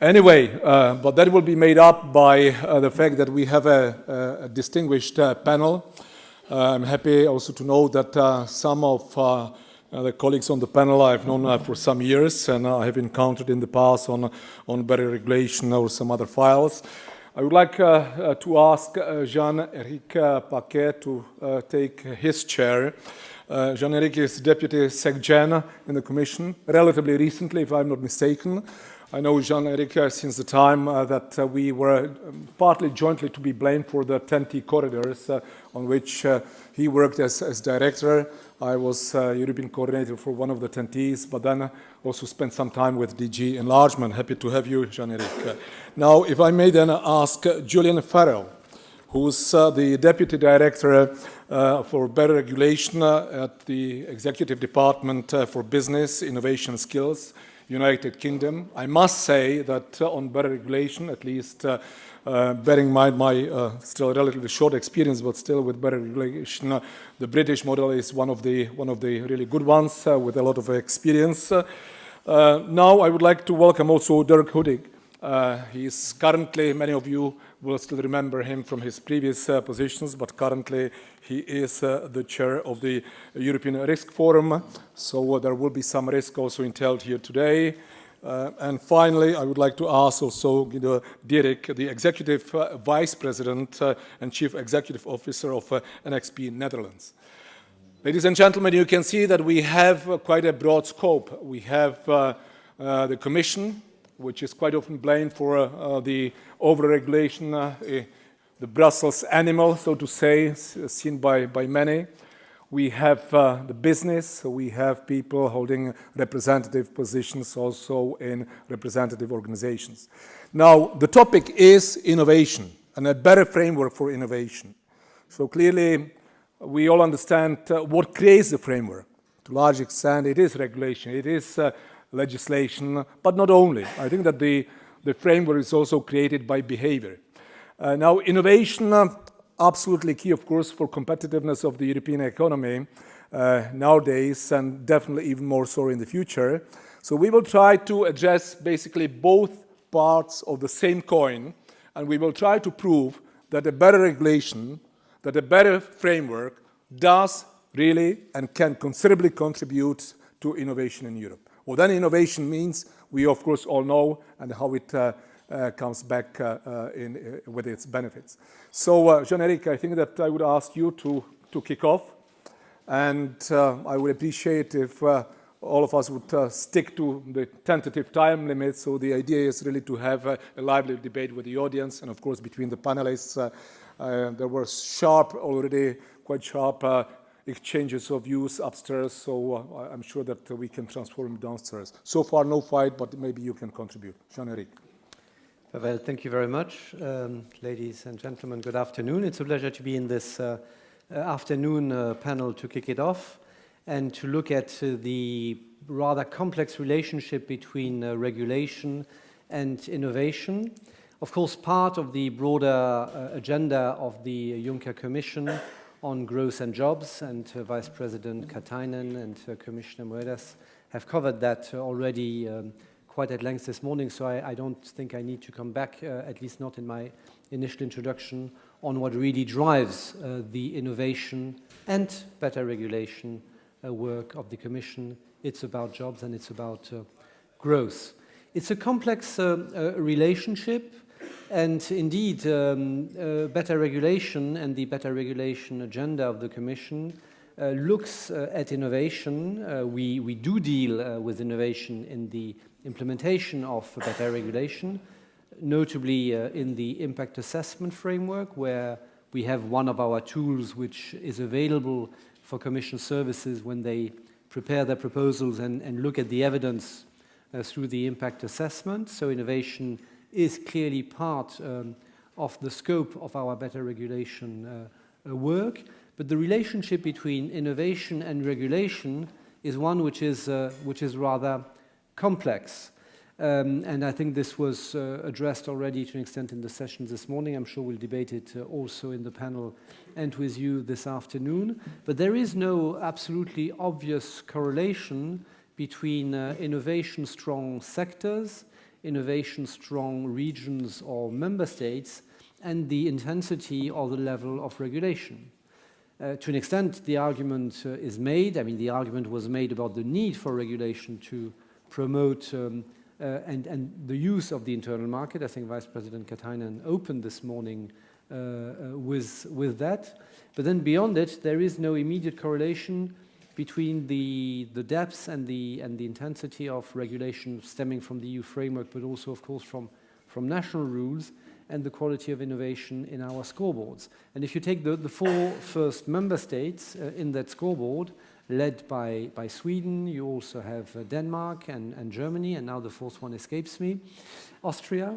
Anyway, but that will be made up by the fact that we have a distinguished panel. I'm happy also to know that some of the colleagues on the panel I've known for some years, and I have encountered in the past on better regulation or some other files. I would like to ask Jean-Éric Paquet to take his chair. Jean-Éric is Deputy Sec-Gen in the Commission, relatively recently, if I'm not mistaken. I know Jean-Éric since the time that we were partly jointly to be blamed for the 10T corridors, on which he worked as director. I was European coordinator for one of the 10Ts, but then also spent some time with DG Enlargement. Happy to have you, Jean-Éric. Now, if I may then ask Julian Farrell, who's the Deputy Director for Better Regulation at the Executive Department for Business, Innovation Skills, United Kingdom. I must say that on better regulation, at least bearing in mind my still relatively short experience, but still with better regulation, the British model is one of the really good ones with a lot of experience. Now I would like to welcome also Dirk Hudig. He's currently, many of you will still remember him from his previous positions, but currently he is the chair of the European Risk Forum, so there will be some risk also entailed here today. And finally, I would like to ask also Dirk, the Executive Vice President and Chief Executive Officer of NXP Netherlands. Ladies and gentlemen, you can see that we have quite a broad scope. We have the Commission, which is quite often blamed for the over-regulation, the Brussels animal, so to say, seen by many. We have the business, so we have people holding representative positions also in representative organizations. Now, the topic is innovation and a better framework for innovation. So clearly, we all understand what creates the framework. To a large extent, it is regulation, it is legislation, but not only. I think that the framework is also created by behavior. Now, innovation, absolutely key, of course, for competitiveness of the European economy nowadays, and definitely even more so in the future. So we will try to address basically both parts of the same coin, and we will try to prove that a better regulation, that a better framework does really and can considerably contribute to innovation in Europe. What then innovation means, we of course all know, and how it comes back with its benefits. So, Jean-Éric, I think that I would ask you to kick off, and I would appreciate if all of us would stick to the tentative time limit. So the idea is really to have a lively debate with the audience, and of course between the panelists. There were quite sharp exchanges of views upstairs, so I'm sure that we can transform downstairs. So far, no fight, but maybe you can contribute. Jean-Éric. Well, thank you very much, ladies and gentlemen. Good afternoon. It's a pleasure to be in this afternoon panel to kick it off and to look at the rather complex relationship between regulation and innovation. Of course, part of the broader agenda of the Juncker Commission on growth and jobs, and Vice President KATAINEN and Commissioner Moedas have covered that already quite at length this morning, so I don't think I need to come back, at least not in my initial introduction, on what really drives the innovation and better regulation work of the Commission. It's about jobs and it's about growth. It's a complex relationship. And indeed, better regulation and the better regulation agenda of the Commission looks at innovation. We do deal with innovation in the implementation of better regulation, notably in the impact assessment framework, where we have one of our tools which is available for Commission services when they prepare their proposals and look at the evidence through the impact assessment. So innovation is clearly part of the scope of our better regulation work. But the relationship between innovation and regulation is one which is rather complex. And I think this was addressed already to an extent in the sessions this morning. I'm sure we'll debate it also in the panel and with you this afternoon. But there is no absolutely obvious correlation between innovation-strong sectors, innovation-strong regions or member states, and the intensity or the level of regulation. To an extent, the argument is made. I mean, the argument was made about the need for regulation to promote and the use of the internal market. I think Vice President KATAINEN opened this morning with that. But then beyond it, there is no immediate correlation between the depth and the intensity of regulation stemming from the EU framework, but also, of course, from national rules, and the quality of innovation in our scoreboards. And if you take the four first member states in that scoreboard, led by Sweden, you also have Denmark and Germany, and now the fourth one escapes me, Austria.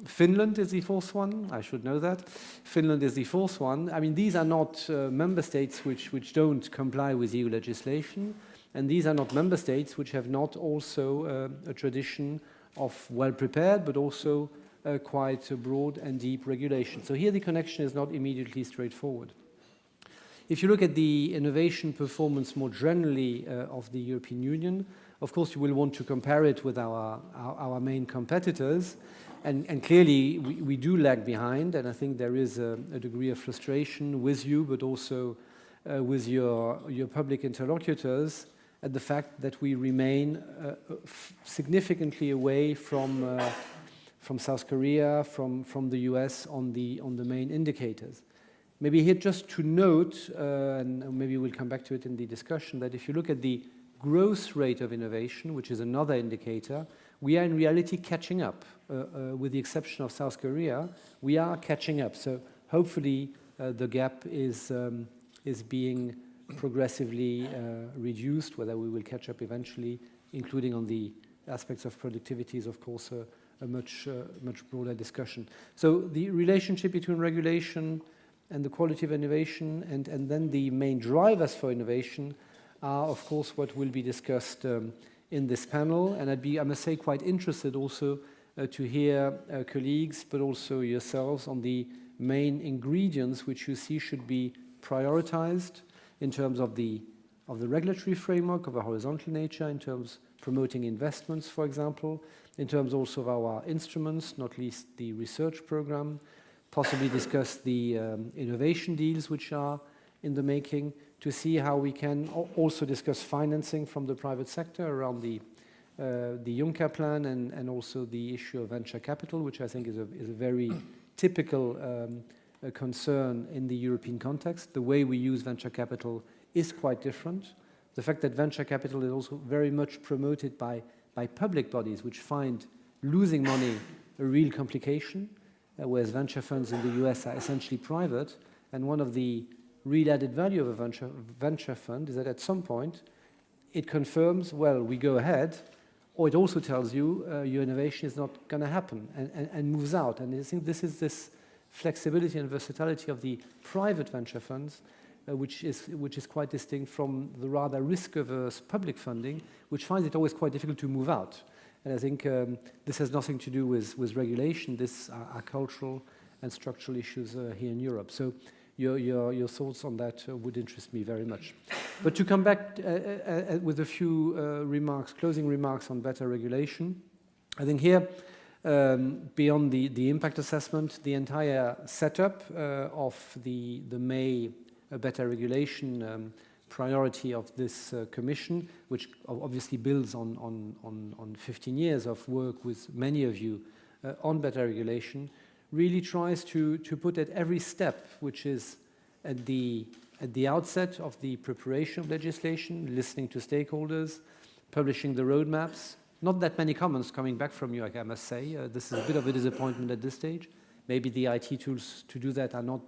Finland is the fourth one. I should know that. Finland is the fourth one. I mean, these are not member states which don't comply with EU legislation, and these are not member states which have not also a tradition of well-prepared, but also quite a broad and deep regulation. So here the connection is not immediately straightforward. If you look at the innovation performance more generally of the European Union, of course you will want to compare it with our main competitors, and clearly we do lag behind, and I think there is a degree of frustration with you, but also with your public interlocutors at the fact that we remain significantly away from South Korea, from the US on the main indicators. Maybe here just to note, and maybe we'll come back to it in the discussion, that if you look at the growth rate of innovation, which is another indicator, we are in reality catching up. With the exception of South Korea, we are catching up. So hopefully the gap is being progressively reduced. Whether we will catch up eventually, including on the aspects of productivity, is of course a much broader discussion. So the relationship between regulation and the quality of innovation, and then the main drivers for innovation are, of course, what will be discussed in this panel. And I must say, quite interested also to hear colleagues, but also yourselves, on the main ingredients which you see should be prioritized in terms of the regulatory framework of a horizontal nature, in terms of promoting investments, for example, in terms also of our instruments, not least the research program, possibly discuss the innovation deals which are in the making, to see how we can also discuss financing from the private sector around the Juncker plan, and also the issue of venture capital, which I think is a very typical concern in the European context. The way we use venture capital is quite different. The fact that venture capital is also very much promoted by public bodies, which find losing money a real complication, whereas venture funds in the US are essentially private. And one of the real added value of a venture fund is that at some point it confirms, well, we go ahead, or it also tells you your innovation is not going to happen, and moves out. And I think this is this flexibility and versatility of the private venture funds, which is quite distinct from the rather risk-averse public funding, which finds it always quite difficult to move out. And I think this has nothing to do with regulation. This are cultural and structural issues here in Europe. So your thoughts on that would interest me very much. But to come back with a few closing remarks on better regulation, I think here, beyond the impact assessment, the entire setup of the May better regulation priority of this commission, which obviously builds on 15 years of work with many of you on better regulation, really tries to put at every step, which is at the outset of the preparation of legislation, listening to stakeholders, publishing the roadmaps. Not that many comments coming back from you, I must say. This is a bit of a disappointment at this stage. Maybe the IT tools to do that are not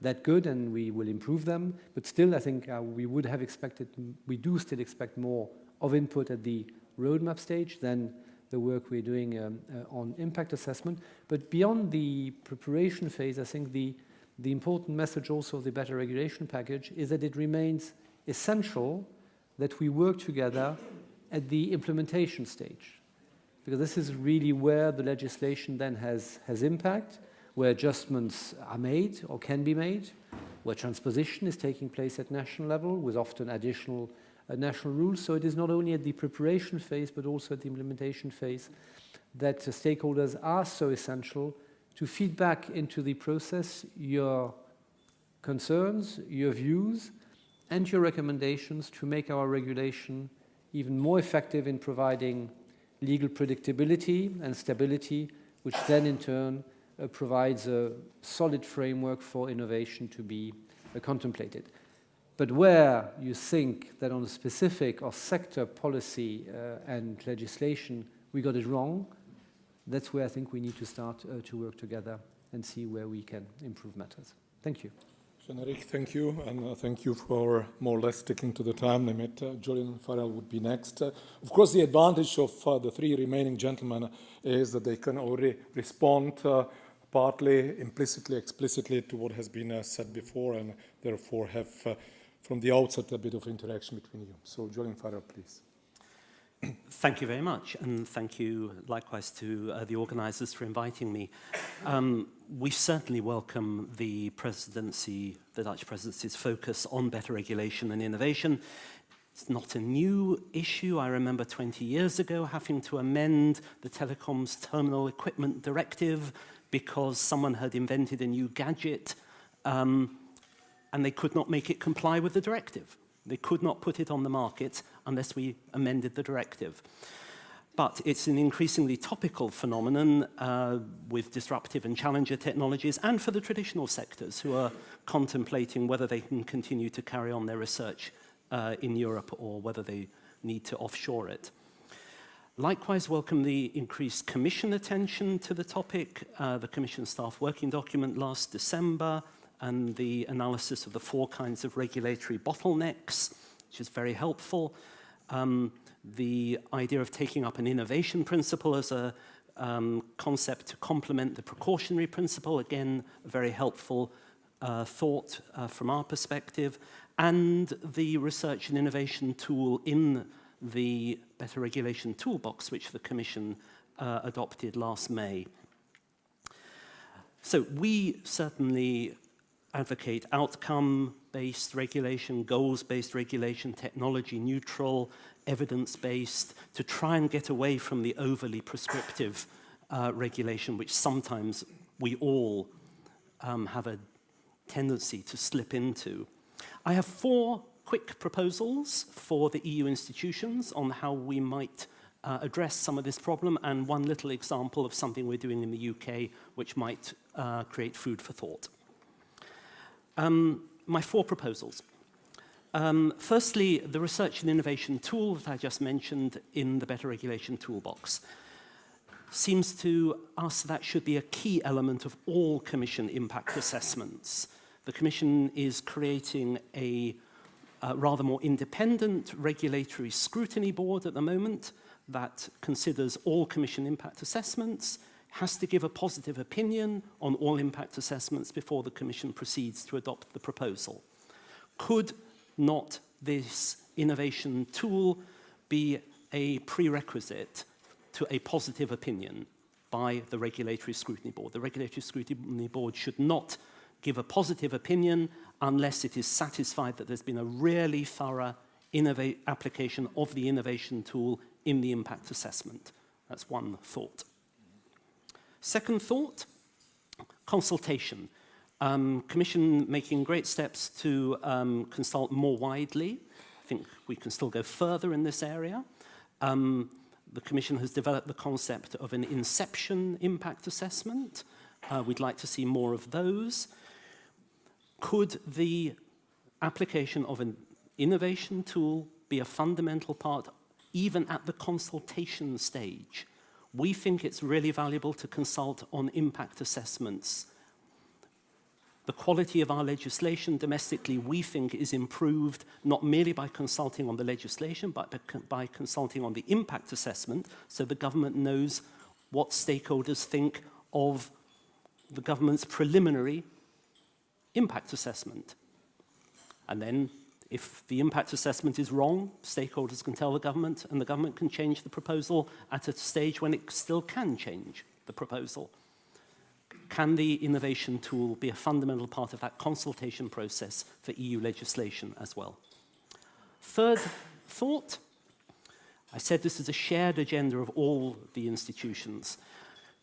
that good, and we will improve them. But still, I think we would have expected, we do still expect more of input at the roadmap stage than the work we're doing on impact assessment. But beyond the preparation phase, I think the important message also of the better regulation package is that it remains essential that we work together at the implementation stage, because this is really where the legislation then has impact, where adjustments are made or can be made, where transposition is taking place at national level with often additional national rules. So it is not only at the preparation phase, but also at the implementation phase that stakeholders are so essential to feed back into the process your concerns, your views, and your recommendations to make our regulation even more effective in providing legal predictability and stability, which then in turn provides a solid framework for innovation to be contemplated. But where you think that on a specific or sector policy and legislation we got it wrong, that's where I think we need to start to work together and see where we can improve matters. Thank you. Jan-Erik, thank you, and thank you for more or less sticking to the time limit. Julian Farrell would be next. Of course, the advantage of the three remaining gentlemen is that they can already respond partly implicitly, explicitly to what has been said before, and therefore have from the outset a bit of interaction between you. So, Julian Farrell, please. Thank you very much, and thank you likewise to the organisers for inviting me. We certainly welcome the Dutch presidency's focus on better regulation and innovation. It's not a new issue. I remember 20 years ago having to amend the Telecoms Terminal Equipment Directive because someone had invented a new gadget and they could not make it comply with the directive. They could not put it on the market unless we amended the directive. But it's an increasingly topical phenomenon with disruptive and challenger technologies, and for the traditional sectors who are contemplating whether they can continue to carry on their research in Europe or whether they need to offshore it. Likewise, welcome the increased Commission attention to the topic, the Commission staff working document last December, and the analysis of the 4 kinds of regulatory bottlenecks, which is very helpful. The idea of taking up an innovation principle as a concept to complement the precautionary principle, again, a very helpful thought from our perspective, and the research and innovation tool in the Better Regulation Toolbox, which the Commission adopted last May. So we certainly advocate outcome-based regulation, goals-based regulation, technology-neutral, evidence-based, to try and get away from the overly prescriptive regulation, which sometimes we all have a tendency to slip into. I have 4 quick proposals for the EU institutions on how we might address some of this problem, and 1 little example of something we're doing in the UK which might create food for thought. My 4 proposals. Firstly, the research and innovation tool that I just mentioned in the Better Regulation Toolbox seems to us that should be a key element of all Commission impact assessments. The Commission is creating a rather more independent regulatory scrutiny board at the moment that considers all Commission impact assessments, has to give a positive opinion on all impact assessments before the Commission proceeds to adopt the proposal. Could not this innovation tool be a prerequisite to a positive opinion by the Regulatory Scrutiny Board? The Regulatory Scrutiny Board should not give a positive opinion unless it is satisfied that there's been a really thorough application of the innovation tool in the impact assessment. That's 1 thought. Second thought, consultation. Commission making great steps to consult more widely. I think we can still go further in this area. The Commission has developed the concept of an inception impact assessment. We'd like to see more of those. Could the application of an innovation tool be a fundamental part even at the consultation stage? We think it's really valuable to consult on impact assessments. The quality of our legislation domestically, we think, is improved not merely by consulting on the legislation, but by consulting on the impact assessment, so the government knows what stakeholders think of the government's preliminary impact assessment. And then, if the impact assessment is wrong, stakeholders can tell the government, and the government can change the proposal at a stage when it still can change the proposal. Can the innovation tool be a fundamental part of that consultation process for EU legislation as well? Third thought, I said this is a shared agenda of all the institutions.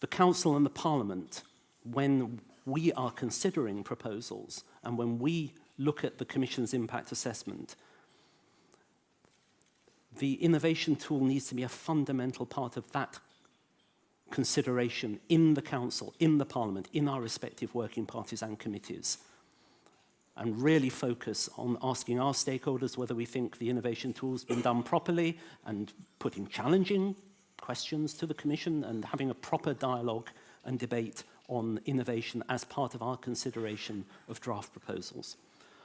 The Council and the Parliament, when we are considering proposals and when we look at the Commission's impact assessment, the innovation tool needs to be a fundamental part of that consideration in the Council, in the Parliament, in our respective working parties and committees, and really focus on asking our stakeholders whether we think the innovation tool's been done properly, and putting challenging questions to the Commission and having a proper dialogue and debate on innovation as part of our consideration of draft proposals.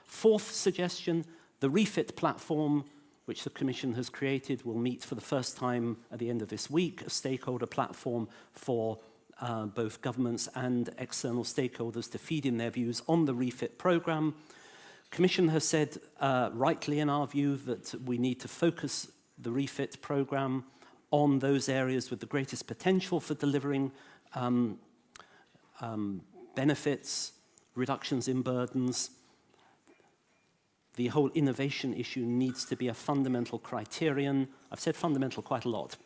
Fourth suggestion, the REFIT platform, which the Commission has created, will meet for the first time at the end of this week, a stakeholder platform for both governments and external stakeholders to feed in their views on the REFIT programme. Commission has said, rightly in our view, that we need to focus the REFIT programme on those areas with the greatest potential for delivering benefits, reductions in burdens. The whole innovation issue needs to be a fundamental criterion. I've said fundamental quite a lot,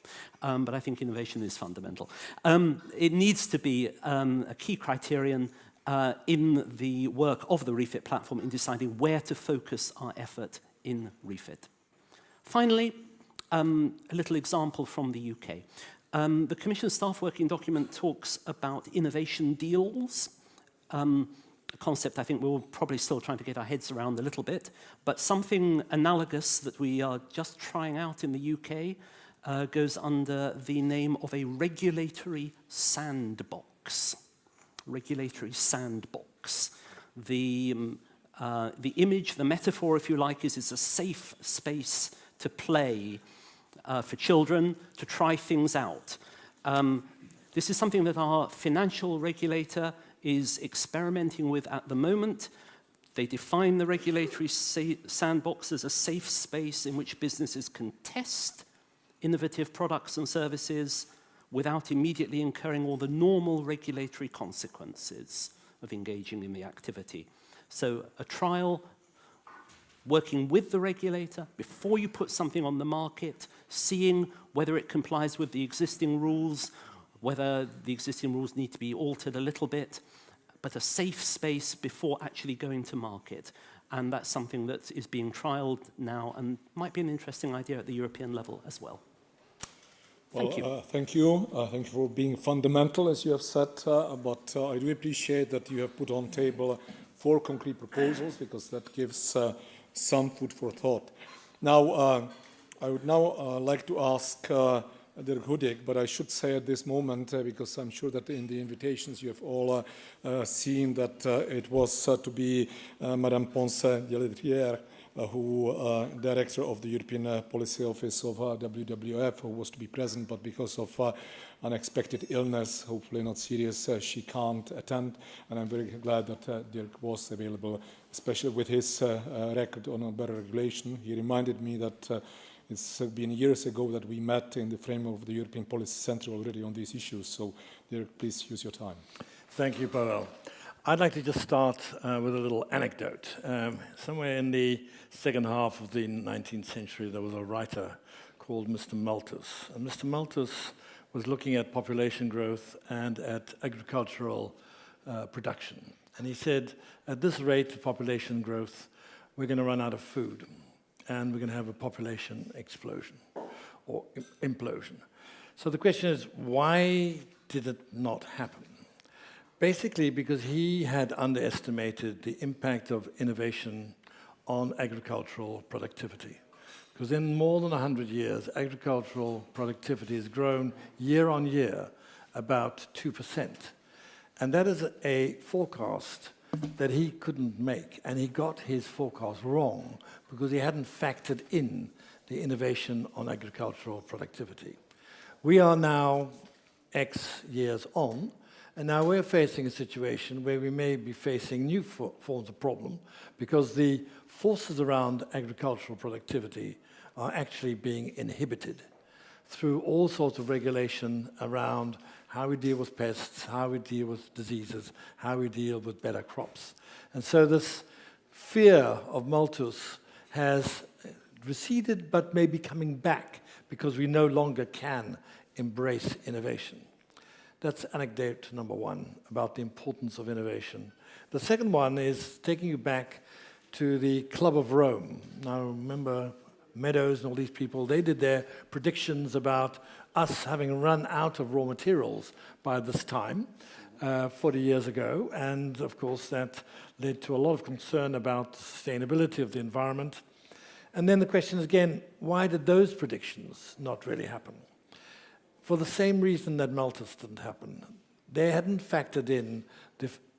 but I think innovation is fundamental. It needs to be a key criterion in the work of the REFIT platform in deciding where to focus our effort in REFIT. Finally, a little example from the UK. The Commission staff working document talks about innovation deals, a concept I think we're probably still trying to get our heads around a little bit, but something analogous that we are just trying out in the UK goes under the name of a regulatory sandbox. Regulatory sandbox. The image, the metaphor, if you like, is it's a safe space to play for children, to try things out. This is something that our financial regulator is experimenting with at the moment. They define the regulatory sandbox as a safe space in which businesses can test innovative products and services without immediately incurring all the normal regulatory consequences of engaging in the activity. So a trial, working with the regulator before you put something on the market, seeing whether it complies with the existing rules, whether the existing rules need to be altered a little bit, but a safe space before actually going to market. And that's something that is being trialled now and might be an interesting idea at the European level as well. Thank you. Thank you. Thank you for being fundamental, as you have said, but I do appreciate that you have put on table 4 concrete proposals, because that gives some food for thought. Now, I would now like to ask Dirk Hoedik, but I should say at this moment, because I'm sure that in the invitations you have all seen that it was to be Madame Ponce de Ledrière, who director of the European Policy Office of WWF, who was to be present, but because of unexpected illness, hopefully not serious, she can't attend. And I'm very glad that Dirk was available, especially with his record on better regulation. He reminded me that it's been years ago that we met in the frame of the European Policy Center already on these issues. So, Dirk, please use your time. Thank you, Pavel. I'd like to just start with a little anecdote. Somewhere in the second half of the 19th century, there was a writer called Mr. Malthus. And Mr. Malthus was looking at population growth and at agricultural production. And he said, at this rate of population growth, we're going to run out of food, and we're going to have a population explosion or implosion. So the question is, why did it not happen? Basically, because he had underestimated the impact of innovation on agricultural productivity. Because in more than 100 years, agricultural productivity has grown year on year about 2%. And that is a forecast that he couldn't make. And he got his forecast wrong because he hadn't factored in the innovation on agricultural productivity. We are now X years on, and now we're facing a situation where we may be facing new forms of problem because the forces around agricultural productivity are actually being inhibited through all sorts of regulation around how we deal with pests, how we deal with diseases, how we deal with better crops. And so this fear of Malthus has receded but may be coming back because we no longer can embrace innovation. That's anecdote number 1 about the importance of innovation. The second one is taking you back to the Club of Rome. Now remember Meadows and all these people, they did their predictions about us having run out of raw materials by this time, 40 years ago. And of course that led to a lot of concern about the sustainability of the environment. And then the question is again, why did those predictions not really happen? For the same reason that Malthus didn't happen. they hadn't factored in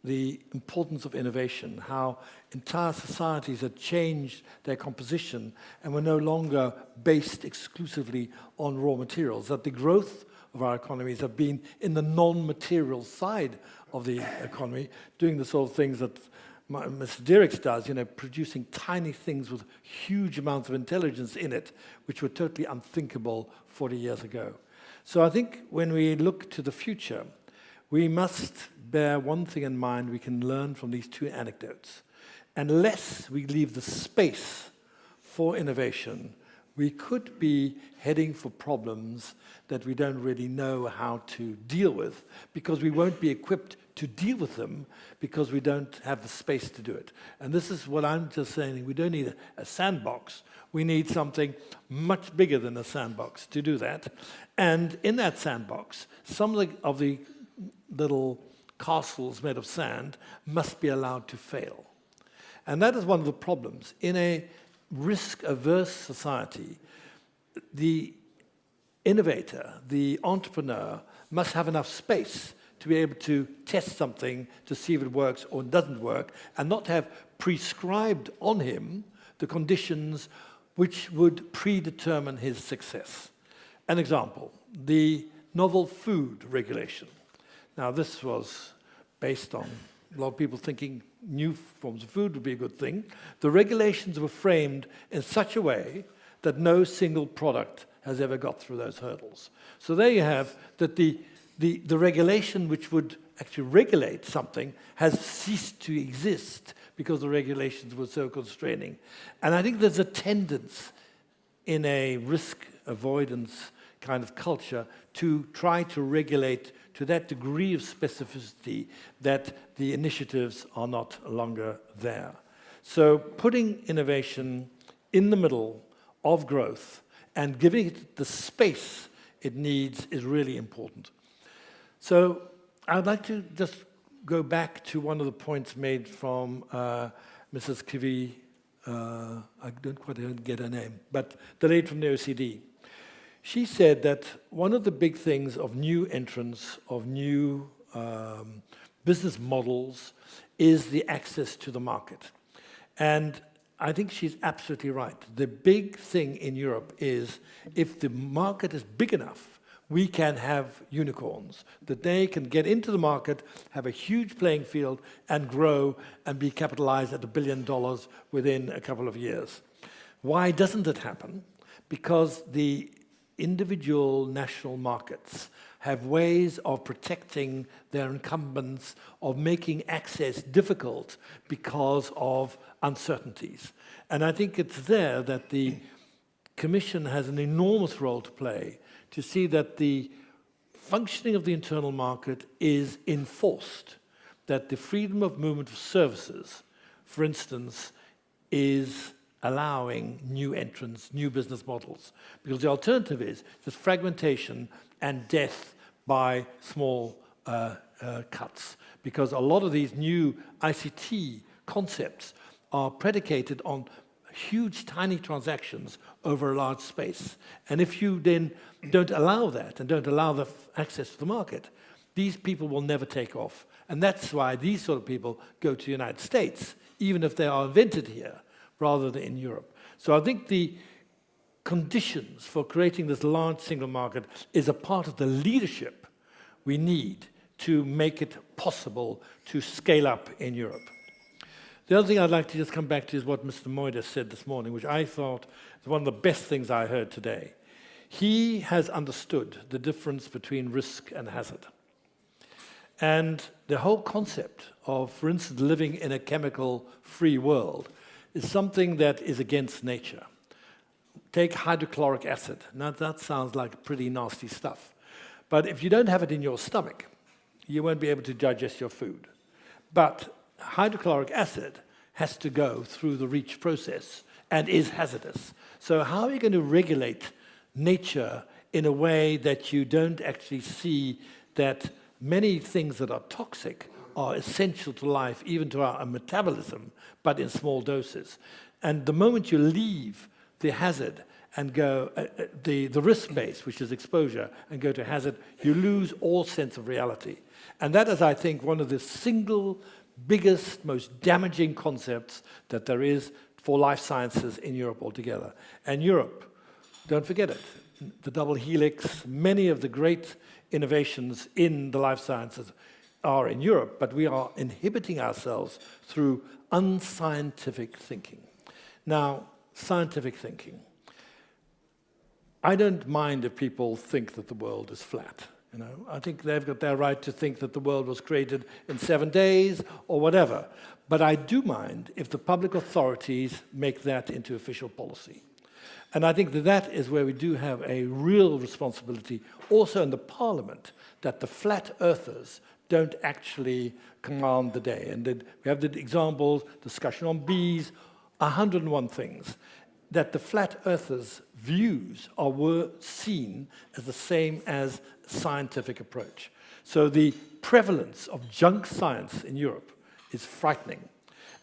the importance of innovation, how entire societies had changed their composition and were no longer based exclusively on raw materials, that the growth of our economies have been in the non-material side of the economy, doing the sort of things that Mr. Dirks does, producing tiny things with huge amounts of intelligence in it, which were totally unthinkable 40 years ago. So I think when we look to the future, we must bear one thing in mind we can learn from these two anecdotes. Unless we leave the space for innovation, we could be heading for problems that we don't really know how to deal with, because we won't be equipped to deal with them because we don't have the space to do it. And this is what I'm just saying. We don't need a sandbox. We need something much bigger than a sandbox to do that. And in that sandbox, some of the little castles made of sand must be allowed to fail. And that is one of the problems. In a risk-averse society, the innovator, the entrepreneur, must have enough space to be able to test something to see if it works or doesn't work, and not have prescribed on him the conditions which would predetermine his success. An example, the novel food regulation. Now, this was based on a lot of people thinking new forms of food would be a good thing. The regulations were framed in such a way that no single product has ever got through those hurdles. So there you have that the regulation which would actually regulate something has ceased to exist because the regulations were so constraining. And I think there's a tendency in a risk avoidance kind of culture to try to regulate to that degree of specificity that the initiatives are not longer there. So putting innovation in the middle of growth and giving it the space it needs is really important. So I'd like to just go back to one of the points made from Mrs. Kivi, I don't quite get her name, but the lady from the OECD. She said that one of the big things of new entrants, of new business models, is the access to the market. And I think she's absolutely right. The big thing in Europe is if the market is big enough, we can have unicorns, that they can get into the market, have a huge playing field, and grow and be capitalized at $1 billion within a couple of years. Why doesn't it happen? Because the individual national markets have ways of protecting their incumbents, of making access difficult because of uncertainties. And I think it's there that the Commission has an enormous role to play to see that the functioning of the internal market is enforced, that the freedom of movement of services, for instance, is allowing new entrants, new business models. Because the alternative is just fragmentation and death by small cuts. Because a lot of these new ICT concepts are predicated on huge, tiny transactions over a large space. And if you then don't allow that and don't allow the access to the market, these people will never take off. And that's why these sort of people go to the United States, even if they are invented here, rather than in Europe. So I think the conditions for creating this large single market is a part of the leadership we need to make it possible to scale up in Europe. The other thing I'd like to just come back to is what Mr. Moida said this morning, which I thought is one of the best things I heard today. He has understood the difference between risk and hazard. And the whole concept of, for instance, living in a chemical-free world is something that is against nature. Take hydrochloric acid. Now, that sounds like pretty nasty stuff. But if you don't have it in your stomach, you won't be able to digest your food. But hydrochloric acid has to go through the REACH process and is hazardous. So how are you going to regulate nature in a way that you don't actually see that many things that are toxic are essential to life, even to our metabolism, but in small doses? And the moment you leave the hazard and go, the risk base, which is exposure, and go to hazard, you lose all sense of reality. And that is, I think, one of the single biggest, most damaging concepts that there is for life sciences in Europe altogether. And Europe, don't forget it, the double helix, many of the great innovations in the life sciences are in Europe, but we are inhibiting ourselves through unscientific thinking. Now, scientific thinking. I don't mind if people think that the world is flat. You know, I think they've got their right to think that the world was created in 7 days or whatever. But I do mind if the public authorities make that into official policy. And I think that that is where we do have a real responsibility, also in the Parliament, that the flat earthers don't actually command the day. And we have the examples, discussion on bees, 101 things, that the flat earthers' views were seen as the same as scientific approach. So the prevalence of junk science in Europe is frightening.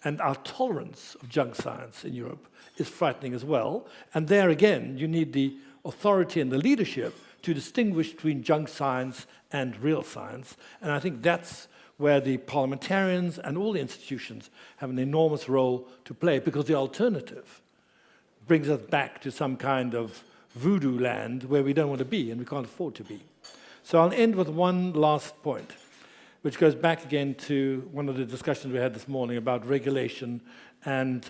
And our tolerance of junk science in Europe is frightening as well. And there again, you need the authority and the leadership to distinguish between junk science and real science. And I think that's where the parliamentarians and all the institutions have an enormous role to play, because the alternative brings us back to some kind of voodoo land where we don't want to be and we can't afford to be. So I'll end with one last point, which goes back again to one of the discussions we had this morning about regulation and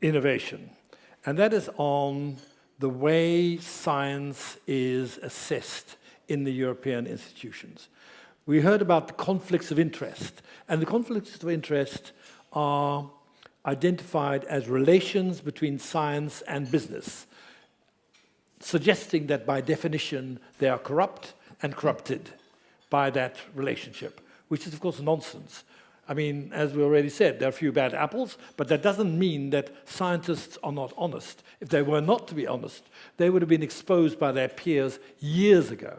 innovation. And that is on the way science is assessed in the European institutions. We heard about the conflicts of interest, and the conflicts of interest are identified as relations between science and business, suggesting that by definition they are corrupt and corrupted by that relationship, which is of course nonsense. I mean, as we already said, there are a few bad apples, but that doesn't mean that scientists are not honest. If they were not to be honest, they would have been exposed by their peers years ago.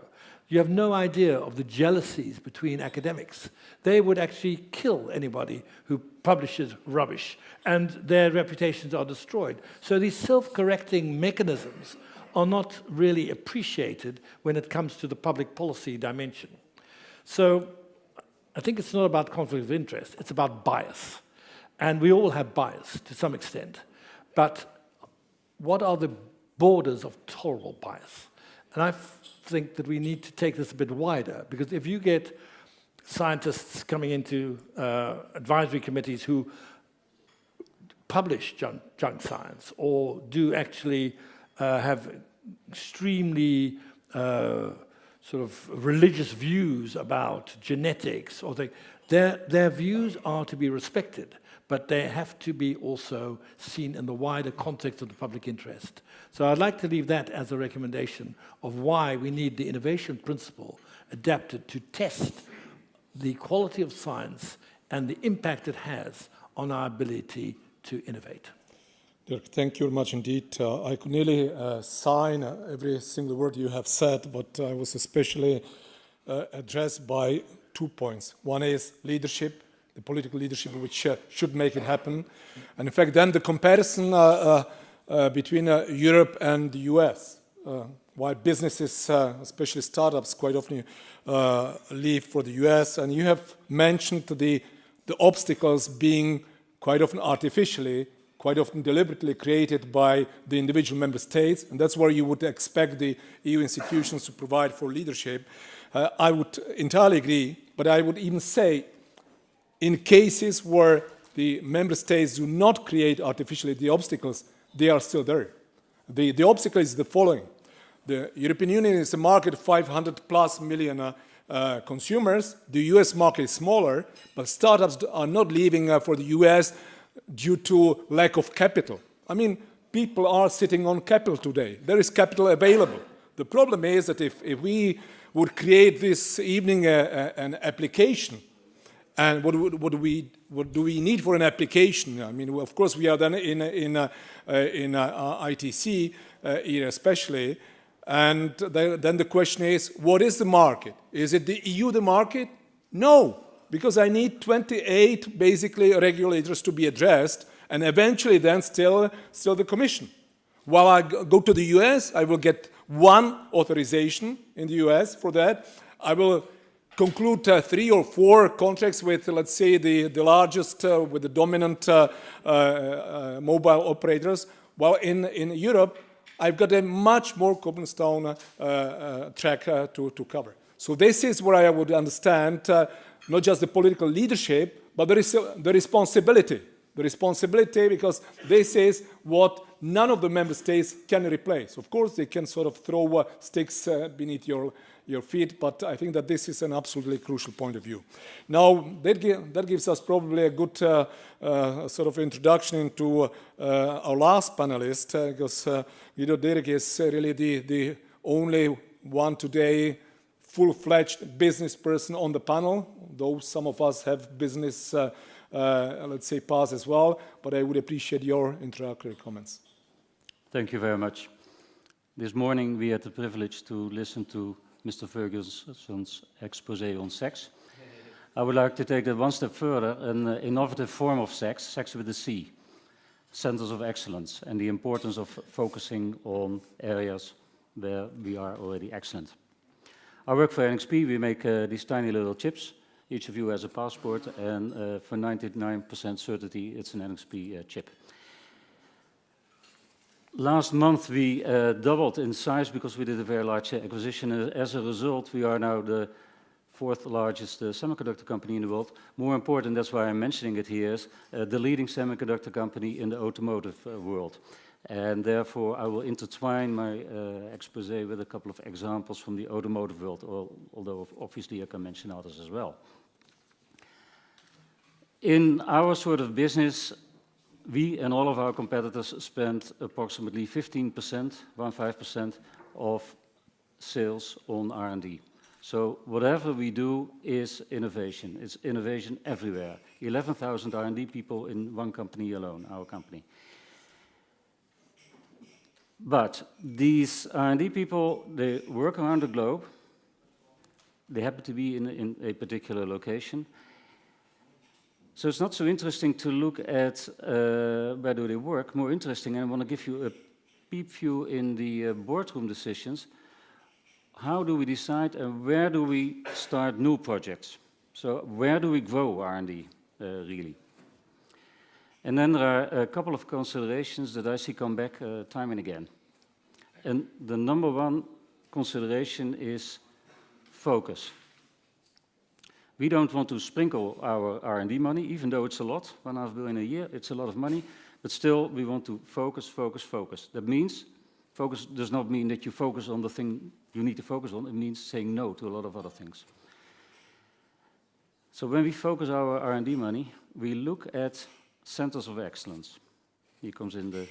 You have no idea of the jealousies between academics. They would actually kill anybody who publishes rubbish, and their reputations are destroyed. So these self-correcting mechanisms are not really appreciated when it comes to the public policy dimension. So I think it's not about conflict of interest, it's about bias. And we all have bias to some extent. But what are the borders of tolerable bias? And I think that we need to take this a bit wider, because if you get scientists coming into advisory committees who publish junk science or do actually have extremely sort of religious views about genetics, or their views are to be respected, but they have to be also seen in the wider context of the public interest. So I'd like to leave that as a recommendation of why we need the innovation principle adapted to test the quality of science and the impact it has on our ability to innovate. Dirk, thank you very much indeed. I could nearly sign every single word you have said, but I was especially addressed by 2 points. One is leadership, the political leadership which should make it happen. And in fact, then the comparison between Europe and the US. Why businesses, especially startups, quite often leave for the US. And you have mentioned the obstacles being quite often artificially, quite often deliberately created by the individual member states, and that's where you would expect the EU institutions to provide for leadership. I would entirely agree, but I would even say in cases where the member states do not create artificially the obstacles, they are still there. The obstacle is the following. The European Union is a market of 500 plus million consumers. The US market is smaller, but startups are not leaving for the US due to lack of capital. I mean, people are sitting on capital today. There is capital available. The problem is that if we would create this evening an application, and what do we need for an application? I mean, of course, we are then in ITC here especially, and then the question is, what is the market? Is it the EU the market? No. Because I need 28 basically regulators to be addressed, and eventually then still the Commission. While I go to the US, I will get 1 authorization in the US for that. I will conclude 3 or 4 contracts with, let's say, the largest, with the dominant mobile operators. While in Europe, I've got a much more cobblestone track to cover. So this is where I would understand not just the political leadership, but the responsibility. The responsibility, because this is what none of the member states can replace. Of course, they can sort of throw sticks beneath your feet, but I think that this is an absolutely crucial point of view. Now, that gives us probably a good sort of introduction into our last panelist, because Guido Dirk is really the only one today full-fledged business person on the panel, though some of us have business let's say, pass as well, but I would appreciate your introductory comments. Thank you very much. This morning we had the privilege to listen to Mr. Ferguson's expose on sex. I would like to take that one step further, an innovative form of sex, sex with a C, centers of excellence, and the importance of focusing on areas where we are already excellent. I work for NXP, we make these tiny little chips. Each of you has a passport, and for 99% certainty, it's an NXP chip. Last month, we doubled in size because we did a very large acquisition. As a result, we are now the 4th largest semiconductor company in the world. More important, that's why I'm mentioning it here, is the leading semiconductor company in the automotive world. And therefore, I will intertwine my expose with a couple of examples from the automotive world, although obviously I can mention others as well. In our sort of business, we and all of our competitors spend approximately 15% of sales on R&D. So whatever we do is innovation. It's innovation everywhere. 11,000 R&D people in one company alone, our company. But these R&D people, they work around the globe. They happen to be in a particular location. So it's not so interesting to look at where do they work. More interesting, and I want to give you a peep view in the boardroom decisions. How do we decide and where do we start new projects? So where do we grow R&D really? And then there are a couple of considerations that I see come back time and again. And the number one consideration is focus. We don't want to sprinkle our R&D money, even though it's a lot, 1.5 billion a year, it's a lot of money, but still we want to focus, focus, focus. That means, focus does not mean that you focus on the thing you need to focus on, it means saying no to a lot of other things. So when we focus our R&D money, we look at centers of excellence. Here comes in the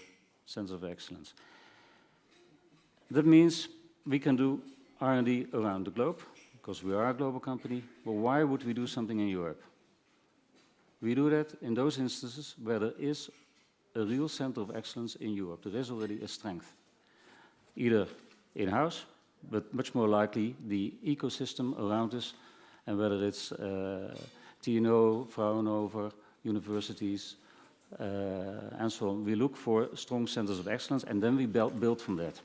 centers of excellence. That means we can do R&D around the globe, because we are a global company. Well, why would we do something in Europe? We do that in those instances where there is a real center of excellence in Europe. There is already a strength, either in-house, but much more likely the ecosystem around us, and whether it's TNO, Fraunhofer, universities, and so on. We look for strong centers of excellence, and then we build from that.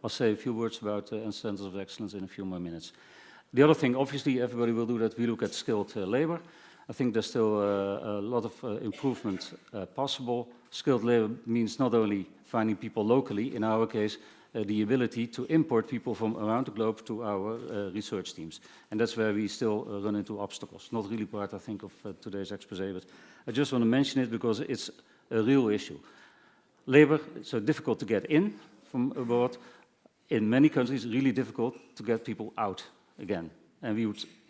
I'll say a few words about centers of excellence in a few more minutes. The other thing, obviously, everybody will do that. We look at skilled labor. I think there's still a lot of improvement possible. Skilled labor means not only finding people locally, in our case, the ability to import people from around the globe to our research teams. And that's where we still run into obstacles. Not really part, I think, of today's expose, but I just want to mention it because it's a real issue. Labor, so difficult to get in from abroad. In many countries, really difficult to get people out again. And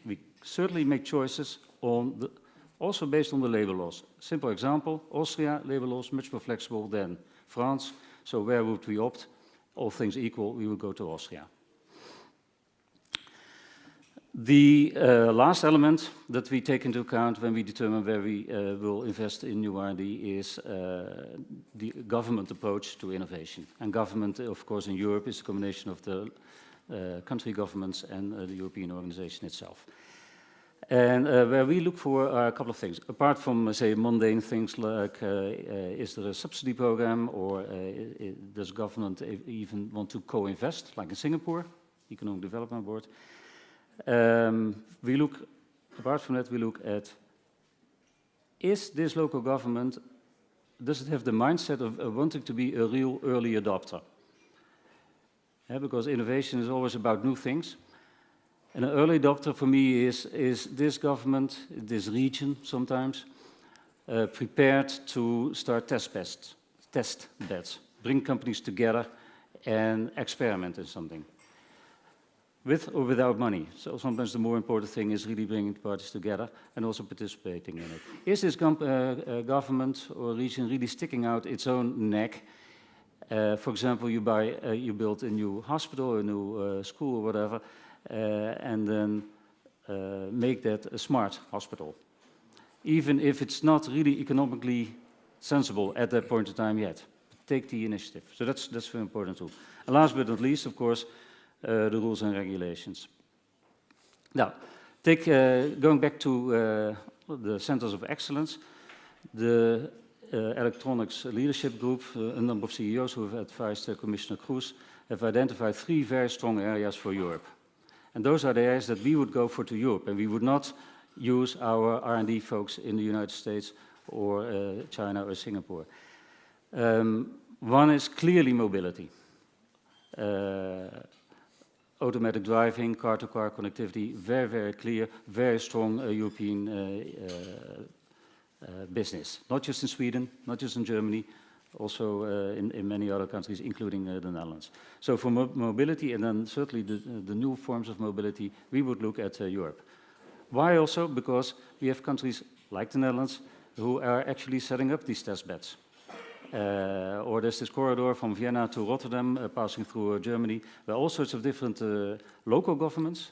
we certainly make choices on also based on the labor laws. Simple example, Austria, labor laws much more flexible than France. So where would we opt? All things equal, we would go to Austria. The last element that we take into account when we determine where we will invest in new R&D is the government approach to innovation. And government, of course, in Europe is a combination of the country governments and the European organization itself. And where we look for are a couple of things. Apart from, say, mundane things like is there a subsidy program or does government even want to co-invest, like in Singapore, Economic Development Board? Apart from that, we look at, is this local government, does it have the mindset of wanting to be a real early adopter? Because innovation is always about new things. And an early adopter for me is this government, this region sometimes, prepared to start test beds, bring companies together and experiment in something, with or without money. So sometimes the more important thing is really bringing parties together and also participating in it. Is this government or region really sticking out its own neck? For example, you build a new hospital, a new school or whatever, and then make that a smart hospital, even if it's not really economically sensible at that point in time yet. Take the initiative. So that's very important too. And last but not least, of course, the rules and regulations. Now, going back to the centers of excellence, the electronics leadership group, a number of CEOs who have advised Commissioner Kroes, have identified 3 very strong areas for Europe. And those are the areas that we would go for to Europe, and we would not use our R&D folks in the United States or China or Singapore. One is clearly mobility. Automatic driving, car-to-car connectivity, very, very clear, very strong European business. Not just in Sweden, not just in Germany, also in many other countries, including the Netherlands. So for mobility, and then certainly the new forms of mobility, we would look at Europe. Why also? Because we have countries like the Netherlands who are actually setting up these test beds. Or there's this corridor from Vienna to Rotterdam, passing through Germany, where all sorts of different local governments,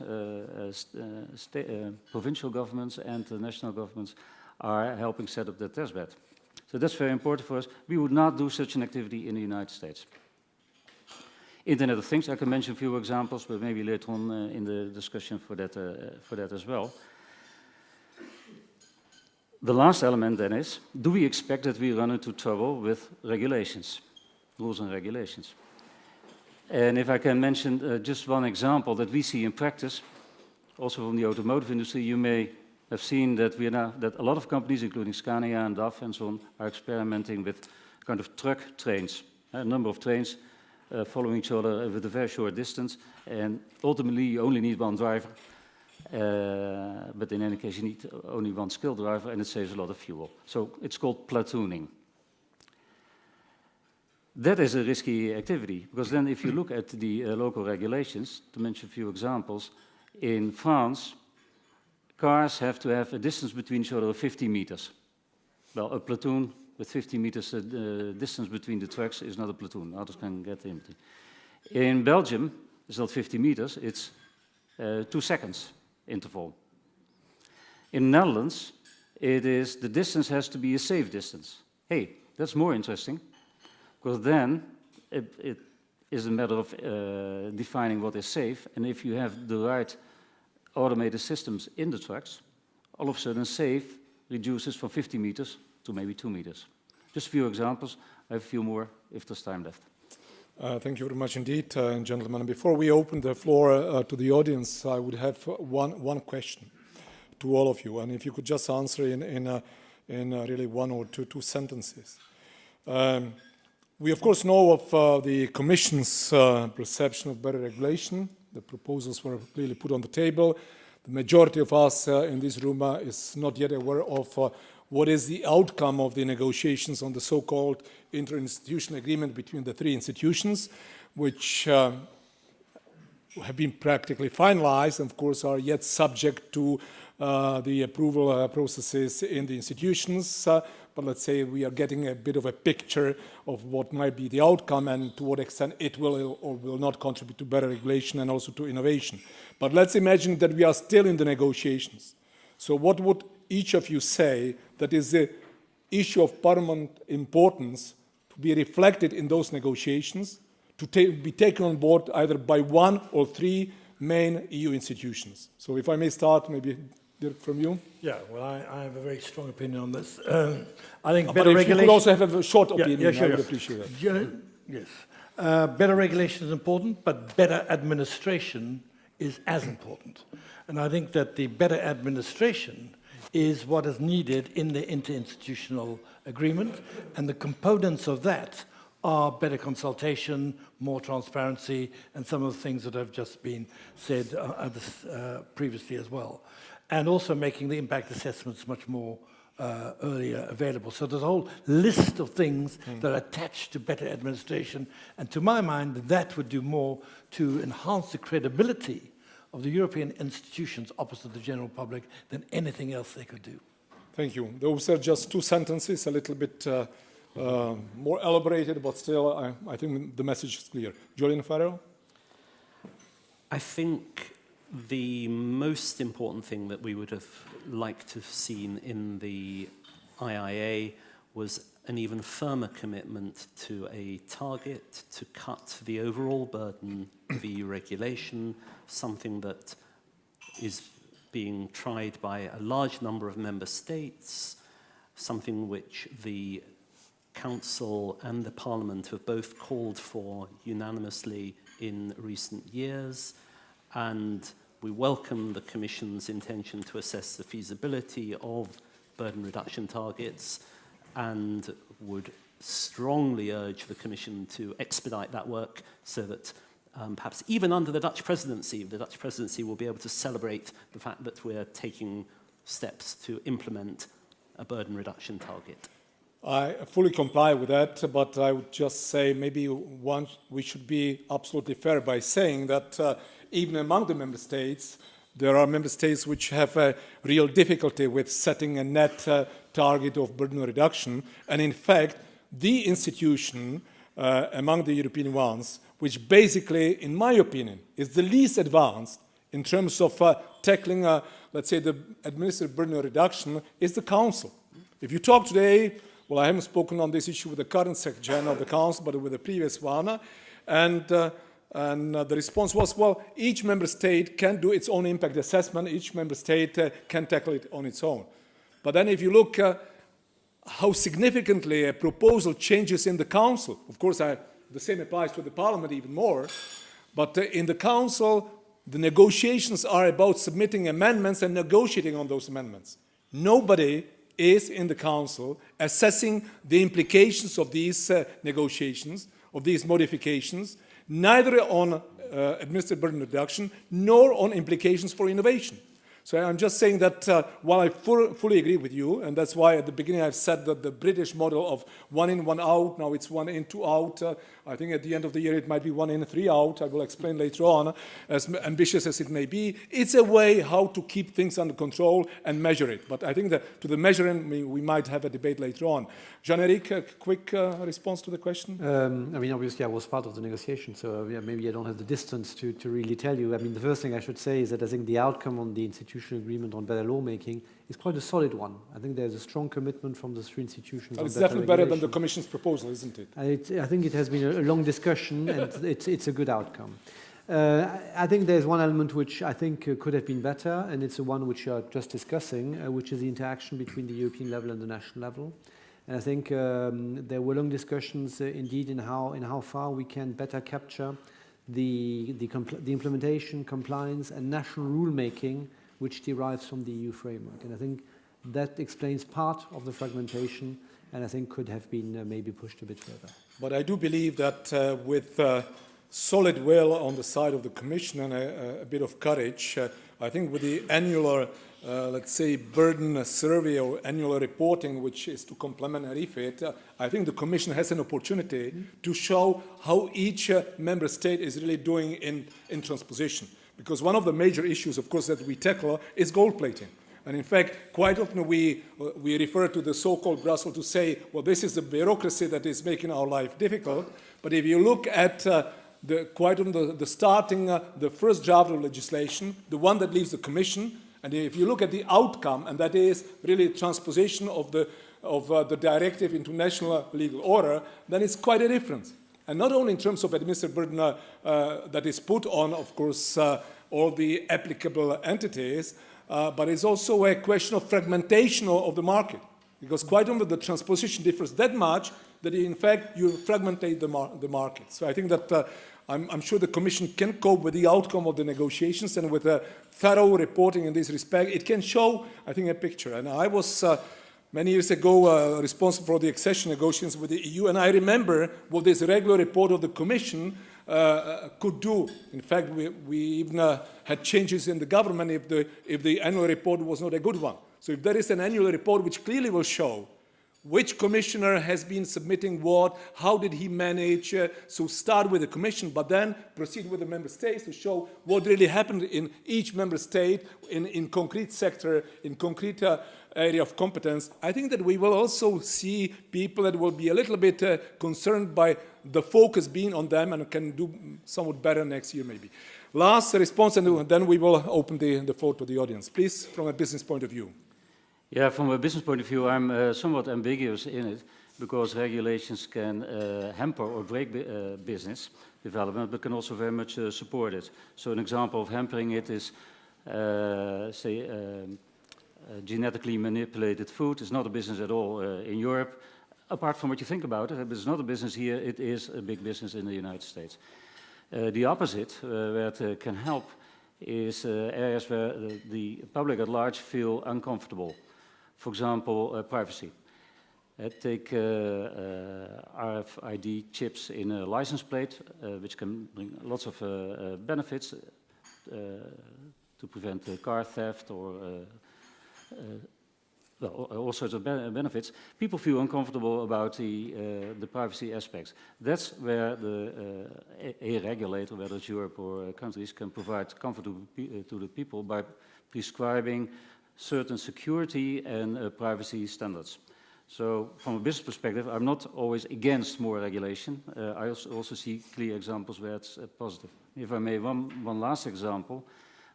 provincial governments and national governments are helping set up the test bed. So that's very important for us. We would not do such an activity in the United States. Internet of Things, I can mention a few examples, but maybe later on in the discussion for that as well. The last element then is, do we expect that we run into trouble with regulations, rules and regulations? And if I can mention just one example that we see in practice, also from the automotive industry, you may have seen that that a lot of companies, including Scania and DAF and so on, are experimenting with kind of truck trains, a number of trains following each other with a very short distance, and ultimately you only need one driver. But in any case, you need only one skilled driver, and it saves a lot of fuel. So it's called platooning. That is a risky activity, because then if you look at the local regulations, to mention a few examples, in France, cars have to have a distance between each other of 50 meters. Well, a platoon with 50 meters distance between the trucks is not a platoon. Others can get empty. In Belgium, it's not 50 meters, it's 2 seconds interval. In Netherlands, it is the distance has to be a safe distance. Hey, that's more interesting, because then it is a matter of defining what is safe, and if you have the right automated systems in the trucks, all of a sudden safe reduces from 50 meters to maybe 2 meters. Just a few examples. I have a few more if there's time left. Thank you very much indeed, gentlemen. Before we open the floor to the audience, I would have one question to all of you, and if you could just answer in really one or two sentences. We of course know of the Commission's perception of better regulation. The proposals were clearly put on the table. The majority of us in this room is not yet aware of what is the outcome of the negotiations on the so-called interinstitutional agreement between the 3 institutions, which have been practically finalized, and of course are yet subject to the approval processes in the institutions. But let's say we are getting a bit of a picture of what might be the outcome and to what extent it will or will not contribute to better regulation and also to innovation. But let's imagine that we are still in the negotiations. So what would each of you say that is the issue of paramount importance to be reflected in those negotiations, to be taken on board either by 1 or 3 main EU institutions? So if I may start, maybe Dirk, from you? Yeah, well, I have a very strong opinion on this. I think but better if regulation... you could also have a short opinion, yeah, sure, I would appreciate that. Yes. Better regulation is important, but better administration is as important. And I think that the better administration is what is needed in the interinstitutional agreement, and the components of that are better consultation, more transparency, and some of the things that have just been said previously as well. And also making the impact assessments much more earlier available. So there's a whole list of things that are attached to better administration, and to my mind, that would do more to enhance the credibility of the European institutions opposite the general public than anything else they could do. Thank you. Those are just 2 sentences, a little bit more elaborated, but still, I think the message is clear. Julian Farrell? I think the most important thing that we would have liked to have seen in the IIA was an even firmer commitment to a target to cut the overall burden of EU regulation, something that is being tried by a large number of member states, something which the Council and the Parliament have both called for unanimously in recent years, and we welcome the Commission's intention to assess the feasibility of burden reduction targets and would strongly urge the Commission to expedite that work so that perhaps even under the Dutch presidency will be able to celebrate the fact that we're taking steps to implement a burden reduction target. I fully comply with that, but I would just say maybe we should be absolutely fair by saying that even among the member states, there are member states which have a real difficulty with setting a net target of burden reduction. And in fact, the institution among the European ones, which basically, in my opinion, is the least advanced in terms of tackling, let's say, the administrative burden reduction, is the Council. If you talk today, well, I haven't spoken on this issue with the current Secretary General of the Council, but with the previous one, and the response was, well, each member state can do its own impact assessment, each member state can tackle it on its own. But then if you look how significantly a proposal changes in the Council, of course the same applies to the Parliament even more, but in the Council, the negotiations are about submitting amendments and negotiating on those amendments. Nobody is in the Council assessing the implications of these negotiations, of these modifications, neither on administrative burden reduction nor on implications for innovation. So I'm just saying that while I fully agree with you, and that's why at the beginning I've said that the British model of 1 in, 1 out, now it's 1 in, 2 out. I think at the end of the year it might be 1 in, 3 out. I will explain later on, as ambitious as it may be. It's a way how to keep things under control and measure it. But I think that to the measuring, we might have a debate later on. Jean-Éric, a quick response to the question? I mean, obviously I was part of the negotiation, so yeah, maybe I don't have the distance to really tell you. I mean, the first thing I should say is that I think the outcome on the institutional agreement on better lawmaking is quite a solid one. I think there's a strong commitment from the 3 institutions. It's definitely better than the Commission's proposal, isn't it? I think it has been a long discussion, and it's a good outcome. I think there's one element which I think could have been better, and it's the one which you are just discussing, which is the interaction between the European level and the national level. And I think there were long discussions indeed in how far we can better capture the implementation, compliance, and national rulemaking which derives from the EU framework. And I think that explains part of the fragmentation, and I think could have been maybe pushed a bit further. But I do believe that with solid will on the side of the Commission and a bit of courage, I think with the annual, let's say, burden survey or annual reporting, which is to complement a refit, I think the Commission has an opportunity to show how each member state is really doing in transposition. Because one of the major issues, of course, that we tackle is gold plating. And in fact, quite often we refer to the so-called Brussels to say, well, this is the bureaucracy that is making our life difficult. But if you look at the first draft of legislation, the one that leaves the Commission, and if you look at the outcome, and that is really transposition of the directive into national legal order, then it's quite a difference. And not only in terms of administrative burden that is put on, of course, all the applicable entities, but it's also a question of fragmentation of the market. Because quite often the transposition differs that much that in fact you fragmentate the market. So I think that I'm sure the Commission can cope with the outcome of the negotiations, and with a thorough reporting in this respect, it can show, I think, a picture. And I was many years ago responsible for the accession negotiations with the EU, and I remember what this regular report of the Commission could do. In fact, we even had changes in the government if the annual report was not a good one. So if there is an annual report which clearly will show which commissioner has been submitting what, how did he manage, so start with the Commission, but then proceed with the member states to show what really happened in each member state, in concrete sector, in concrete area of competence. I think that we will also see people that will be a little bit concerned by the focus being on them, and can do somewhat better next year maybe. Last response, and then we will open the floor to the audience. Please, from a business point of view. Yeah, from a business point of view, I'm somewhat ambiguous in it, because regulations can hamper or break business development, but can also very much support it. So an example of hampering it is, genetically manipulated food is not a business at all in Europe. Apart from what you think about it, it's not a business here, it is a big business in the United States. The opposite, where it can help, is areas where the public at large feel uncomfortable. For example, privacy. Take RFID chips in a license plate, which can bring lots of benefits to prevent car theft or all sorts of benefits. People feel uncomfortable about the privacy aspects. That's where a regulator, whether it's Europe or countries, can provide comfort to the people by prescribing certain security and privacy standards. So from a business perspective, I'm not always against more regulation. I also see clear examples where it's positive. If I may, one last example.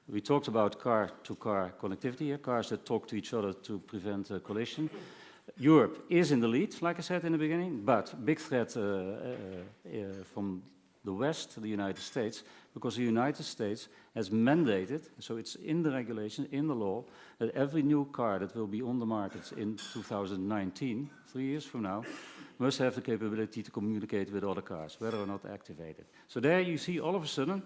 We talked about car-to-car connectivity, cars that talk to each other to prevent collision. Europe is in the lead, like I said in the beginning, but big threat from the West, the United States, because the United States has mandated, so it's in the regulation, in the law, that every new car that will be on the market in 2019, 3 years from now, must have the capability to communicate with other cars, whether or not activated. So there you see all of a sudden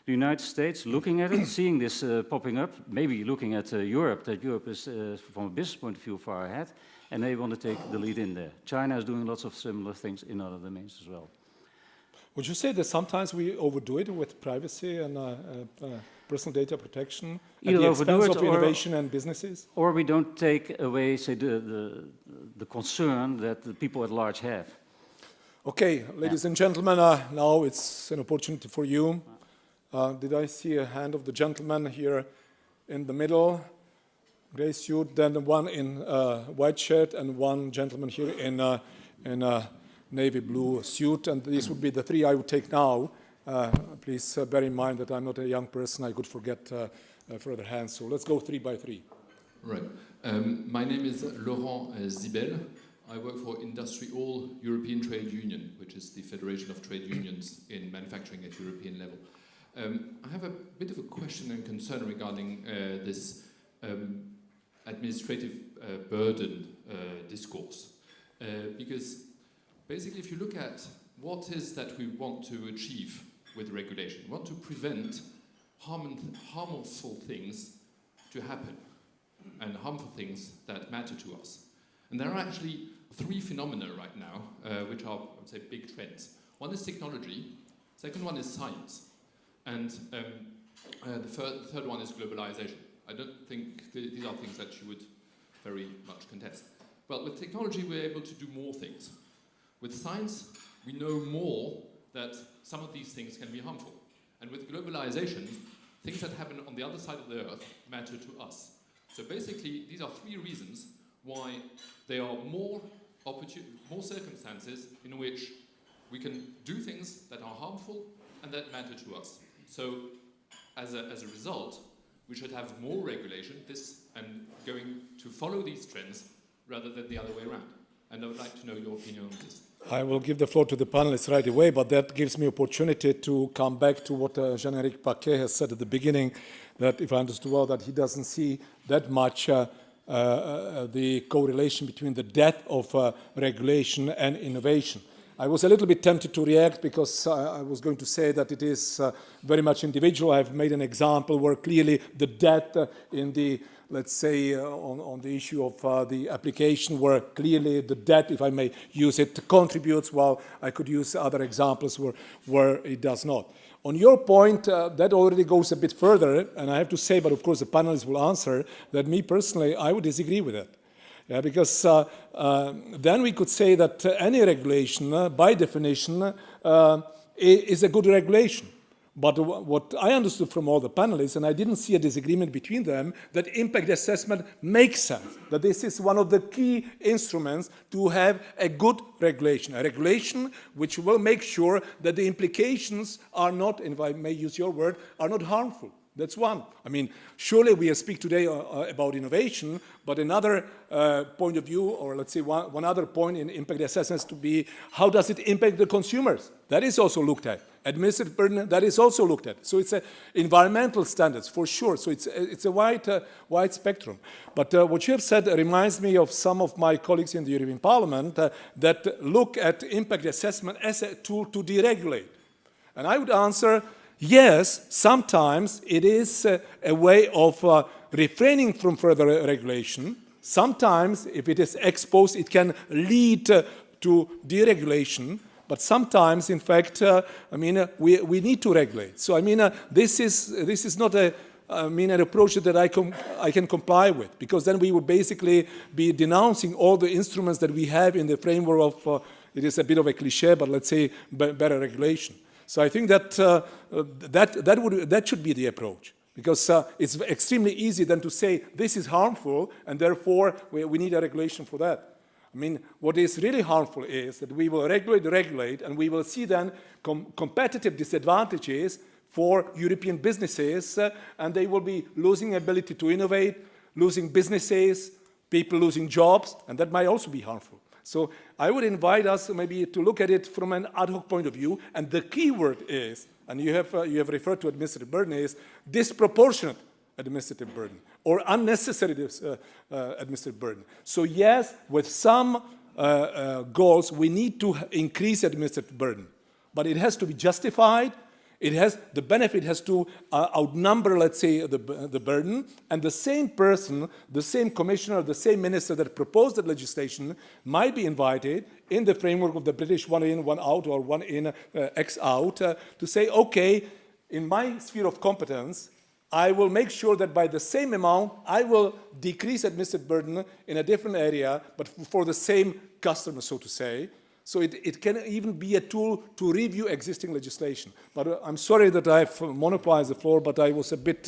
the United States looking at it, seeing this popping up, maybe looking at Europe, that Europe is, from a business point of view, far ahead, and they want to take the lead in there. China is doing lots of similar things in other domains as well. Would you say that sometimes we overdo it with privacy and personal data protection at the expense of innovation and businesses? Or we don't take away, say, the concern that the people at large have. Okay, ladies and gentlemen, now it's an opportunity for you. Did I see a hand of the gentleman here in the middle? Gray suit, then one in white shirt, and one gentleman here in navy blue suit, and these would be the three I would take now. Please bear in mind that I'm not a young person, I could forget further hands, so let's go 3 by 3. Right. My name is Laurent Zibel. I work for Industrial European Trade Union, which is the Federation of Trade Unions in manufacturing at European level. I have a bit of a question and concern regarding this administrative burden discourse, because basically, if you look at what is that we want to achieve with regulation, we want to prevent harmful things to happen and harmful things that matter to us. And there are actually 3 phenomena right now, which are, I would say, big trends. One is technology, second one is science, and the third one is globalization. I don't think these are things that you would very much contest. Well, with technology, we're able to do more things. With science, we know more that some of these things can be harmful. And with globalization, things that happen on the other side of the earth matter to us. So basically, these are 3 reasons why there are more circumstances in which we can do things that are harmful and that matter to us. So as a result, we should have more regulation, and going to follow these trends rather than the other way around. And I would like to know your opinion on this. I will give the floor to the panelists right away, but that gives me opportunity to come back to what Jean-Éric Paquet has said at the beginning, that if I understood well, that he doesn't see that much the correlation between the death of regulation and innovation. I was a little bit tempted to react because I was going to say that it is very much individual. I've made an example where clearly the death in the, let's say, on the issue of the application, where clearly the debt, if I may use it, contributes, while I could use other examples where it does not. On your point, that already goes a bit further, and I have to say, but of course the panelists will answer, that me personally, I would disagree with it. Yeah, because then we could say that any regulation, by definition, is a good regulation. But what I understood from all the panelists, and I didn't see a disagreement between them, that impact assessment makes sense, that this is one of the key instruments to have a good regulation, a regulation which will make sure that the implications are not, if I may use your word, are not harmful. That's one. I mean, surely we speak today about innovation, but another point of view, or let's say one other point in impact assessments to be, how does it impact the consumers? That is also looked at. Administrative burden, that is also looked at. So it's environmental standards, for sure. So it's a wide spectrum. But what you have said reminds me of some of my colleagues in the European Parliament that look at impact assessment as a tool to deregulate. And I would answer, yes, sometimes it is a way of refraining from further regulation. Sometimes, if it is exposed, it can lead to deregulation. But sometimes, in fact, we need to regulate. So, this is not an approach that I can comply with, because then we would basically be denouncing all the instruments that we have in the framework of, it is a bit of a cliche, but let's say better regulation. So I think that that should be the approach, because it's extremely easy then to say this is harmful and therefore we need a regulation for that. I mean, what is really harmful is that we will regulate, and we will see then competitive disadvantages for European businesses, and they will be losing ability to innovate, losing businesses, people losing jobs, and that might also be harmful. So I would invite us maybe to look at it from an ad hoc point of view, and the key word is, and you have referred to administrative burden, is disproportionate administrative burden or unnecessary administrative burden. So yes, with some goals, we need to increase administrative burden, but it has to be justified. The benefit has to outnumber, let's say, the burden, and the same person, the same commissioner, the same minister that proposed that legislation might be invited in the framework of the British one in, one out, or one in, X out, to say, okay, in my sphere of competence, I will make sure that by the same amount, I will decrease administrative burden in a different area, but for the same customer, so to say. So it can even be a tool to review existing legislation. But I'm sorry that I've monopolized the floor, but I was a bit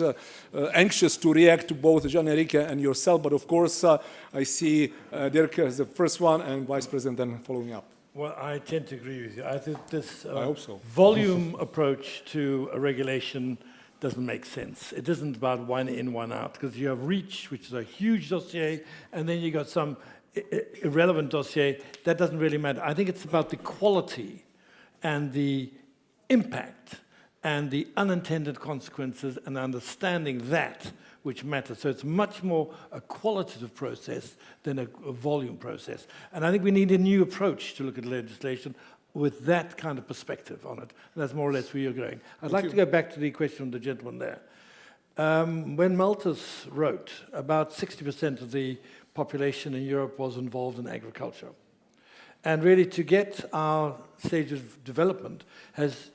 anxious to react to both Jyrki and yourself. But of course, I see Dirk as the first one and Vice President then following up. Well, I tend to agree with you. I think this I hope so. volume approach to a regulation doesn't make sense. It isn't about one in, one out, because you have REACH, which is a huge dossier, and then you got some irrelevant dossier. That doesn't really matter. I think it's about the quality and the impact and the unintended consequences and understanding that which matters. So it's much more a qualitative process than a volume process. And I think we need a new approach to look at legislation with that kind of perspective on it. And that's more or less where you're going. I'd like to go back to the question from the gentleman there. When Malthus wrote, about 60% of the population in Europe was involved in agriculture. And really, to get our stage of development has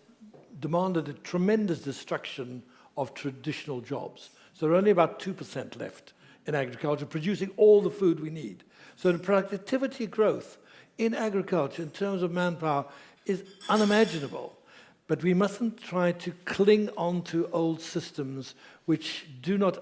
demanded a tremendous destruction of traditional jobs. So there are only about 2% left in agriculture, producing all the food we need. So the productivity growth in agriculture in terms of manpower is unimaginable. But we mustn't try to cling on to old systems which do not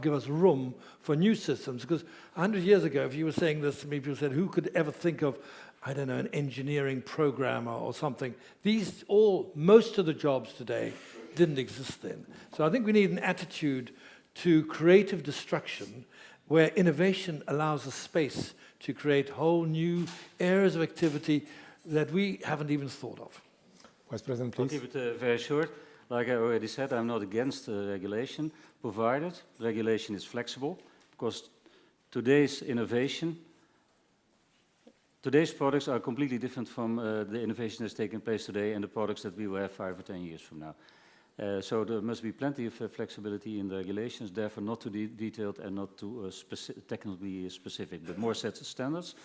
give us room for new systems. Because 100 years ago, if you were saying this to me, people said, who could ever think of, I don't know, an engineering programmer or something? Most of the jobs today didn't exist then. So I think we need an attitude to creative destruction where innovation allows us space to create whole new areas of activity that we haven't even thought of. Vice President, I'll please. keep it very short. Like I already said, I'm not against regulation, provided regulation is flexible, because today's innovation, today's products are completely different from the innovation that's taking place today and the products that we will have 5 or 10 years from now. So there must be plenty of flexibility in the regulations, therefore not too detailed and not too technically specific, but more sets of standards.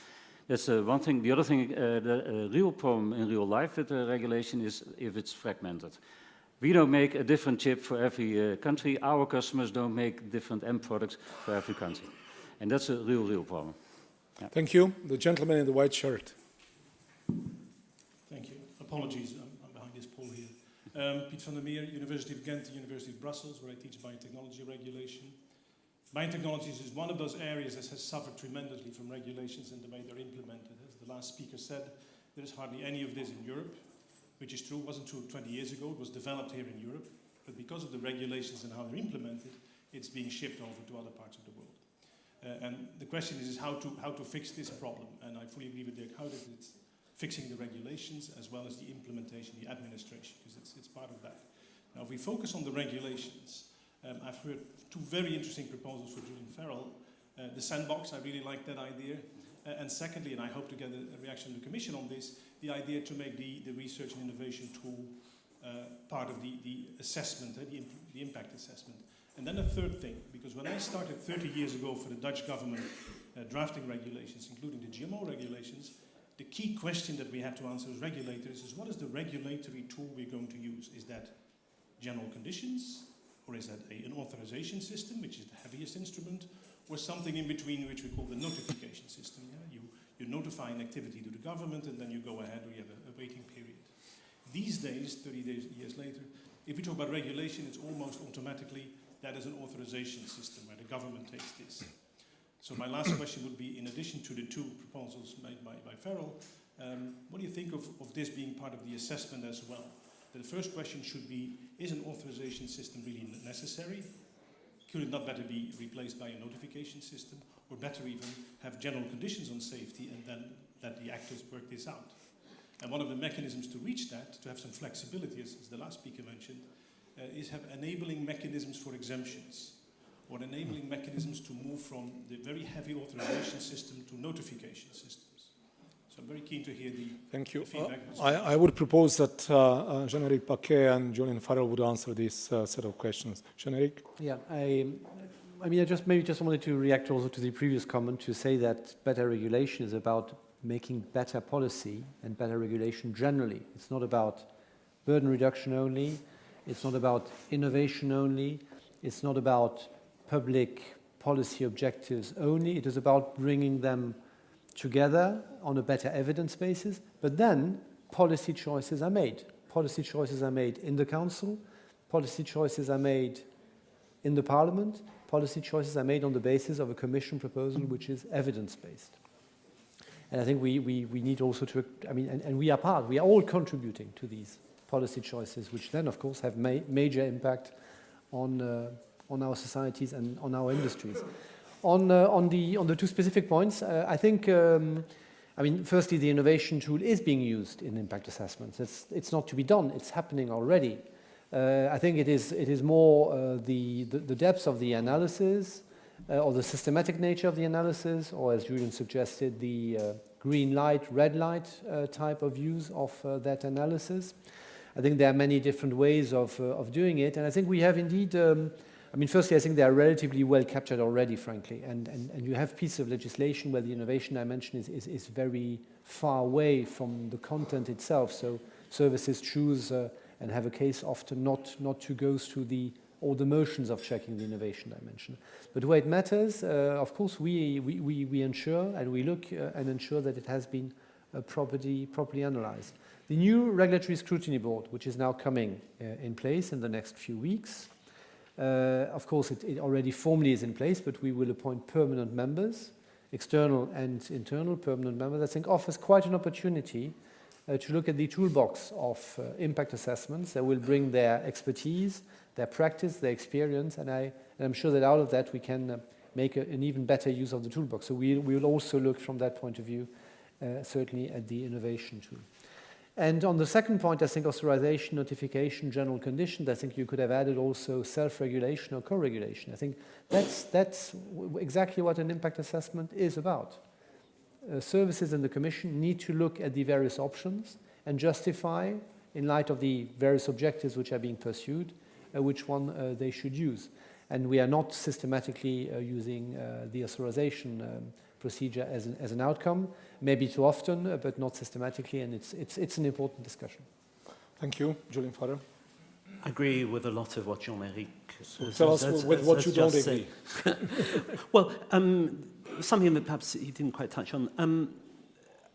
That's one thing. The other thing, the real problem in real life with the regulation is if it's fragmented. We don't make a different chip for every country. Our customers don't make different end products for every country. And that's a real problem. Yeah. Thank you. The gentleman in the white shirt. Thank you. Apologies, I'm behind this pole here. Piet van der Meer, University of Ghent, University of Brussels, where I teach biotechnology regulation. Biotechnologies is one of those areas that has suffered tremendously from regulations and the way they're implemented. As the last speaker said, there is hardly any of this in Europe, which is true. It wasn't true 20 years ago. It was developed here in Europe. But because of the regulations and how they're implemented, it's being shipped over to other parts of the world. And the question is how to fix this problem. And I fully agree with Dirk Houdert. It's fixing the regulations as well as the implementation, the administration, because it's part of that. Now, if we focus on the regulations, I've heard 2 very interesting proposals for Julian Farrell. The sandbox, I really like that idea. And secondly, and I hope to get a reaction from the Commission on this, the idea to make the research and innovation tool part of the assessment, the impact assessment. And then a third thing, because when I started 30 years ago for the Dutch government drafting regulations, including the GMO regulations, the key question that we had to answer as regulators is what is the regulatory tool we're going to use? Is that general conditions? Or is that an authorization system, which is the heaviest instrument, or something in between, which we call the notification system? Yeah? You notify an activity to the government, and then you go ahead, or you have a waiting period. These days, 30 years later, if we talk about regulation, it's almost automatically that is an authorization system where the government takes this. So my last question would be, in addition to the 2 proposals made by Farrell, what do you think of this being part of the assessment as well? The first question should be, is an authorization system really necessary? Could it not better be replaced by a notification system? Or better even, have general conditions on safety and then let the actors work this out? And one of the mechanisms to reach that, to have some flexibility, as the last speaker mentioned, is have enabling mechanisms for exemptions, or enabling mechanisms to move from the very heavy authorization system to notification systems. So I'm very keen to hear the feedback. I would propose that Jean-Éric Paquet and Julian Farrell would answer this set of questions. Jean-Éric? Yeah, I mean, I just wanted to react also to the previous comment to say that better regulation is about making better policy and better regulation generally. It's not about burden reduction only. It's not about innovation only. It's not about public policy objectives only. It is about bringing them together on a better evidence basis. But then policy choices are made. Policy choices are made in the Council. Policy choices are made in the Parliament. Policy choices are made on the basis of a Commission proposal which is evidence-based. And I think we need also to, I mean, and we are all contributing to these policy choices, which then, of course, have major impact on our societies and on our industries. On the 2 specific points, I think, I mean, firstly, the innovation tool is being used in impact assessments. It's not to be done. It's happening already. I think it is more the depth of the analysis or the systematic nature of the analysis, or as Julian suggested, the green light, red light type of use of that analysis. I think there are many different ways of doing it, and I think we have indeed, I mean, firstly, I think they are relatively well captured already, frankly, and you have pieces of legislation where the innovation dimension is very far away from the content itself, so services choose and have a case often not to go through all the motions of checking the innovation dimension. But where it matters, of course, we ensure and we look and ensure that it has been properly analyzed. The new regulatory scrutiny board, which is now coming in place in the next few weeks, of course, it already formally is in place, but we will appoint permanent members, external and internal permanent members. I think offers quite an opportunity to look at the toolbox of impact assessments that will bring their expertise, their practice, their experience, and I'm sure that out of that we can make an even better use of the toolbox. So we will also look from that point of view, certainly at the innovation tool. And on the second point, I think authorization, notification, general conditions, I think you could have added also self-regulation or co-regulation. I think that's exactly what an impact assessment is about. Services in the Commission need to look at the various options and justify, in light of the various objectives which are being pursued, which one they should use. And we are not systematically using the authorization procedure as an outcome, maybe too often, but not systematically, and it's an important discussion. Thank you. Julian Farrer. I agree with a lot of what Jean-Marie Tell us with what you don't agree. Well, something that perhaps he didn't quite touch on.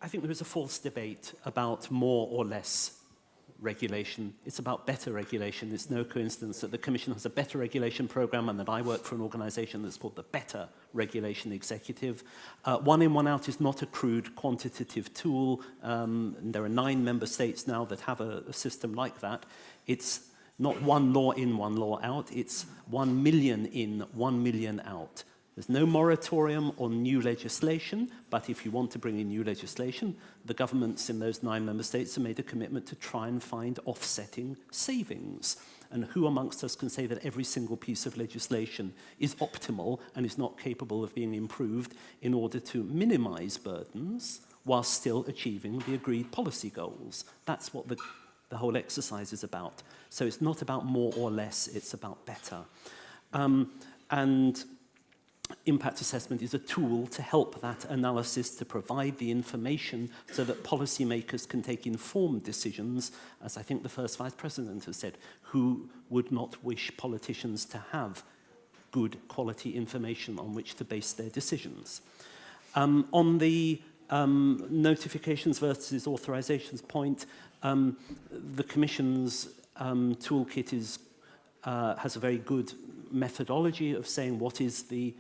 I think there is a false debate about more or less regulation. It's about better regulation. It's no coincidence that the Commission has a better regulation program and that I work for an organization that's called the Better Regulation Executive. One in, one out is not a crude quantitative tool. There are 9 member states now that have a system like that. It's not one law in, one law out. It's 1 million in, 1 million out. There's no moratorium on new legislation, but if you want to bring in new legislation, the governments in those 9 member states have made a commitment to try and find offsetting savings. And who amongst us can say that every single piece of legislation is optimal and is not capable of being improved in order to minimize burdens while still achieving the agreed policy goals? That's what the whole exercise is about. So it's not about more or less, it's about better. And impact assessment is a tool to help that analysis, to provide the information so that policymakers can take informed decisions. As I think the first Vice President has said, who would not wish politicians to have good quality information on which to base their decisions? On the notifications versus authorizations point, the Commission's toolkit has a very good methodology of saying what is the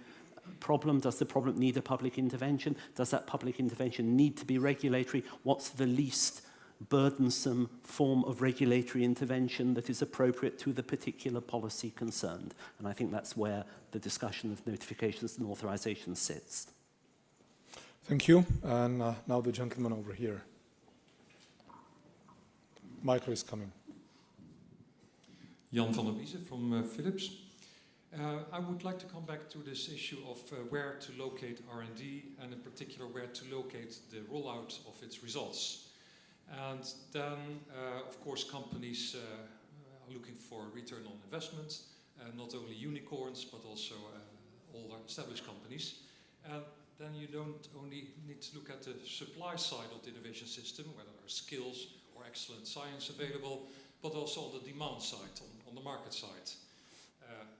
problem. Does the problem need a public intervention? Does that public intervention need to be regulatory? What's the least burdensome form of regulatory intervention that is appropriate to the particular policy concerned? And I think that's where the discussion of notifications and authorizations sits. Thank you. And now the gentleman over here. Michael is coming. Jan van der Biezen from Philips. I would like to come back to this issue of where to locate R&D and in particular where to locate the rollout of its results. And then, of course, companies are looking for return on investment, not only unicorns, but also older established companies. And then you don't only need to look at the supply side of the innovation system, whether there are skills or excellent science available, but also on the demand side, on the market side.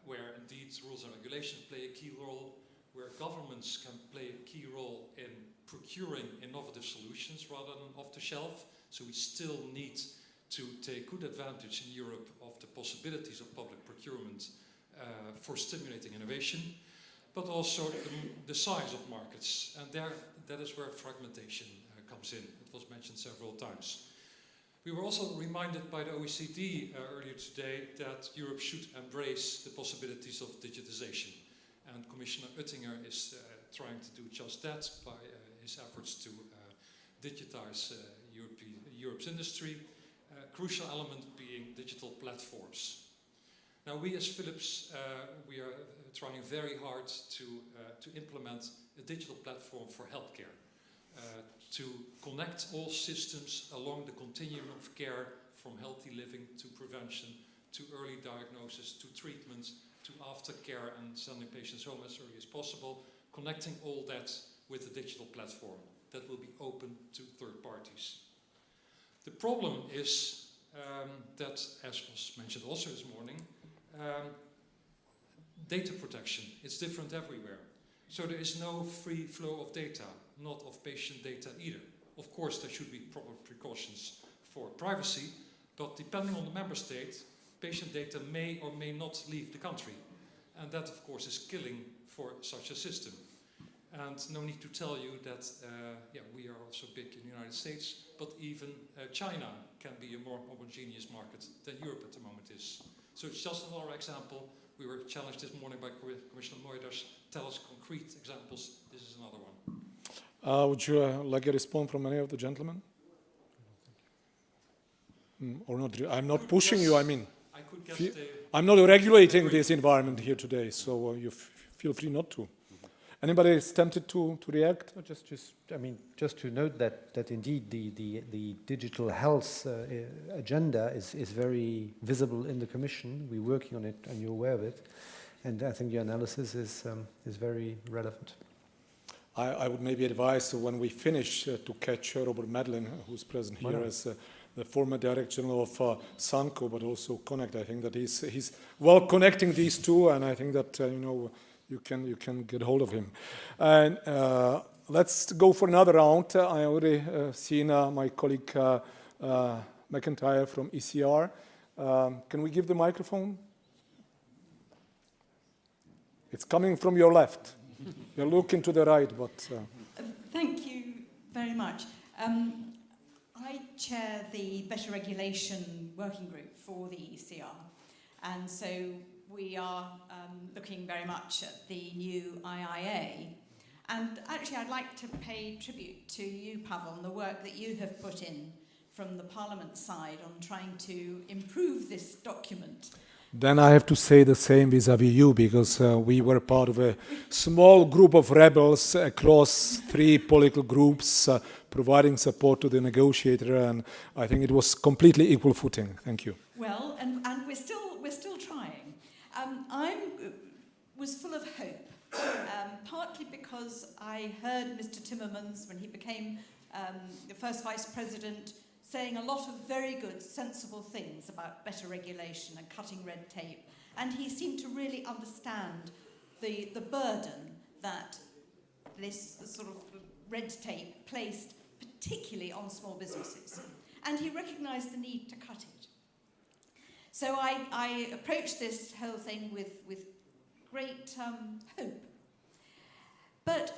Where indeed rules and regulations play a key role, where governments can play a key role in procuring innovative solutions rather than off the shelf. So we still need to take good advantage in Europe of the possibilities of public procurement for stimulating innovation, but also the size of markets. And that is where fragmentation comes in. It was mentioned several times. We were also reminded by the OECD earlier today that Europe should embrace the possibilities of digitization. And Commissioner Oettinger is trying to do just that by his efforts to digitize Europe's industry, crucial element being digital platforms. Now we as Philips, we are trying very hard to implement a digital platform for healthcare. To connect all systems along the continuum of care, from healthy living to prevention, to early diagnosis, to treatment, to aftercare and sending patients home as early as possible, connecting all that with a digital platform that will be open to third parties. The problem is that, as was mentioned also this morning, data protection, it's different everywhere. So there is no free flow of data, not of patient data either. Of course, there should be proper precautions for privacy, but depending on the member state, patient data may or may not leave the country. And that, of course, is killing for such a system. And no need to tell you that we are also big in the United States, but even China can be a more homogeneous market than Europe at the moment is. So it's just another example. We were challenged this morning by Commissioner Moedas. Tell us concrete examples. This is another one. Would you like a response from any of the gentlemen? Or not? I'm not pushing you. I mean, I could just I'm not regulating this environment here today, so you feel free not to. Anybody is tempted to react? I mean, just to note that indeed the digital health agenda is very visible in the Commission. We're working on it, and you're aware of it. And I think your analysis is very relevant. I would maybe advise when we finish to catch Robert Madeleine, who's present here as the former Director General of Sanco, but also Connect. I think that he's well connecting these two, and I think that you can get hold of him. And let's go for another round. I already seen my colleague McIntyre from ECR. Can we give the microphone? It's coming from your left. You're looking to the right, but... Thank you very much. I chair the Better Regulation Working Group for the ECR, and so we are looking very much at the new IIA. And actually, I'd like to pay tribute to you, Pavel, and the work that you have put in from the Parliament side on trying to improve this document. Then I have to say the same vis-à-vis you, because we were part of a small group of rebels across 3 political groups providing support to the negotiator, and I think it was completely equal footing. Thank you. Well, and we're still trying. I was full of hope, partly because I heard Mr. Timmermans, when he became the first Vice President, saying a lot of very good, sensible things about better regulation and cutting red tape. And he seemed to really understand the burden that this sort of red tape placed particularly on small businesses. And he recognised the need to cut it. So I approached this whole thing with great hope. But,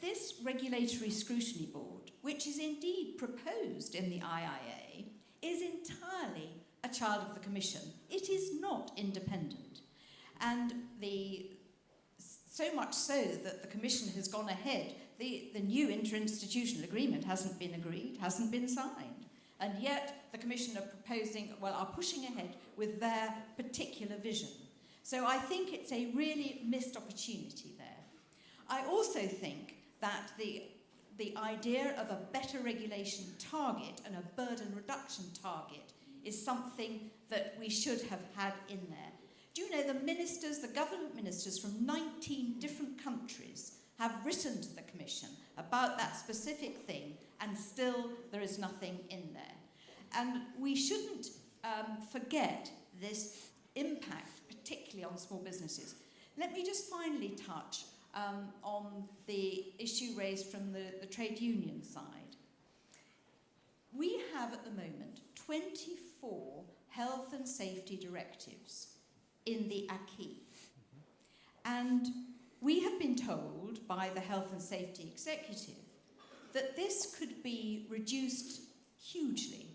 this Regulatory Scrutiny Board, which is indeed proposed in the IIA, is entirely a child of the Commission. It is not independent. And so much so that the Commission has gone ahead. The new interinstitutional agreement hasn't been agreed, hasn't been signed. And yet the Commission are pushing ahead with their particular vision. So I think it's a really missed opportunity there. I also think that the idea of a better regulation target and a burden reduction target is something that we should have had in there. Do you know the government ministers from 19 different countries have written to the Commission about that specific thing, and still there is nothing in there. And we shouldn't forget this impact, particularly on small businesses. Let me just finally touch on the issue raised from the trade union side. We have at the moment 24 health and safety directives in the acquis. And we have been told by the Health and Safety Executive that this could be reduced hugely,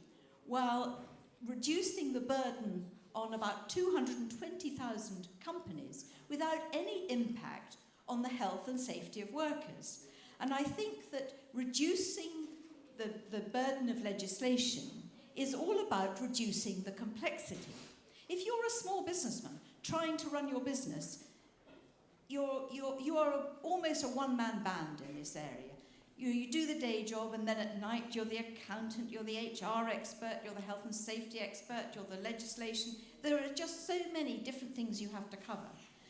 while reducing the burden on about 220,000 companies without any impact on the health and safety of workers. And I think that reducing the burden of legislation is all about reducing the complexity. If you're a small businessman trying to run your business, you are almost a one-man band in this area. You do the day job, and then at night you're the accountant, you're the HR expert, you're the health and safety expert, you're the legislation. There are just so many different things you have to cover.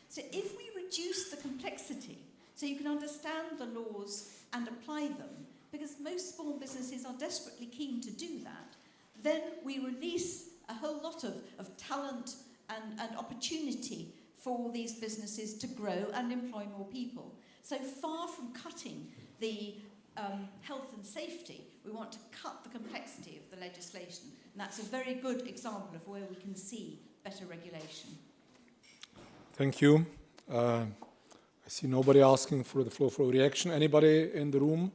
So if we reduce the complexity, so you can understand the laws and apply them, because most small businesses are desperately keen to do that, then we release a whole lot of talent and opportunity for these businesses to grow and employ more people. So far from cutting the health and safety, we want to cut the complexity of the legislation. And that's a very good example of where we can see better regulation. Thank you. I see nobody asking for the floor for reaction. Anybody in the room?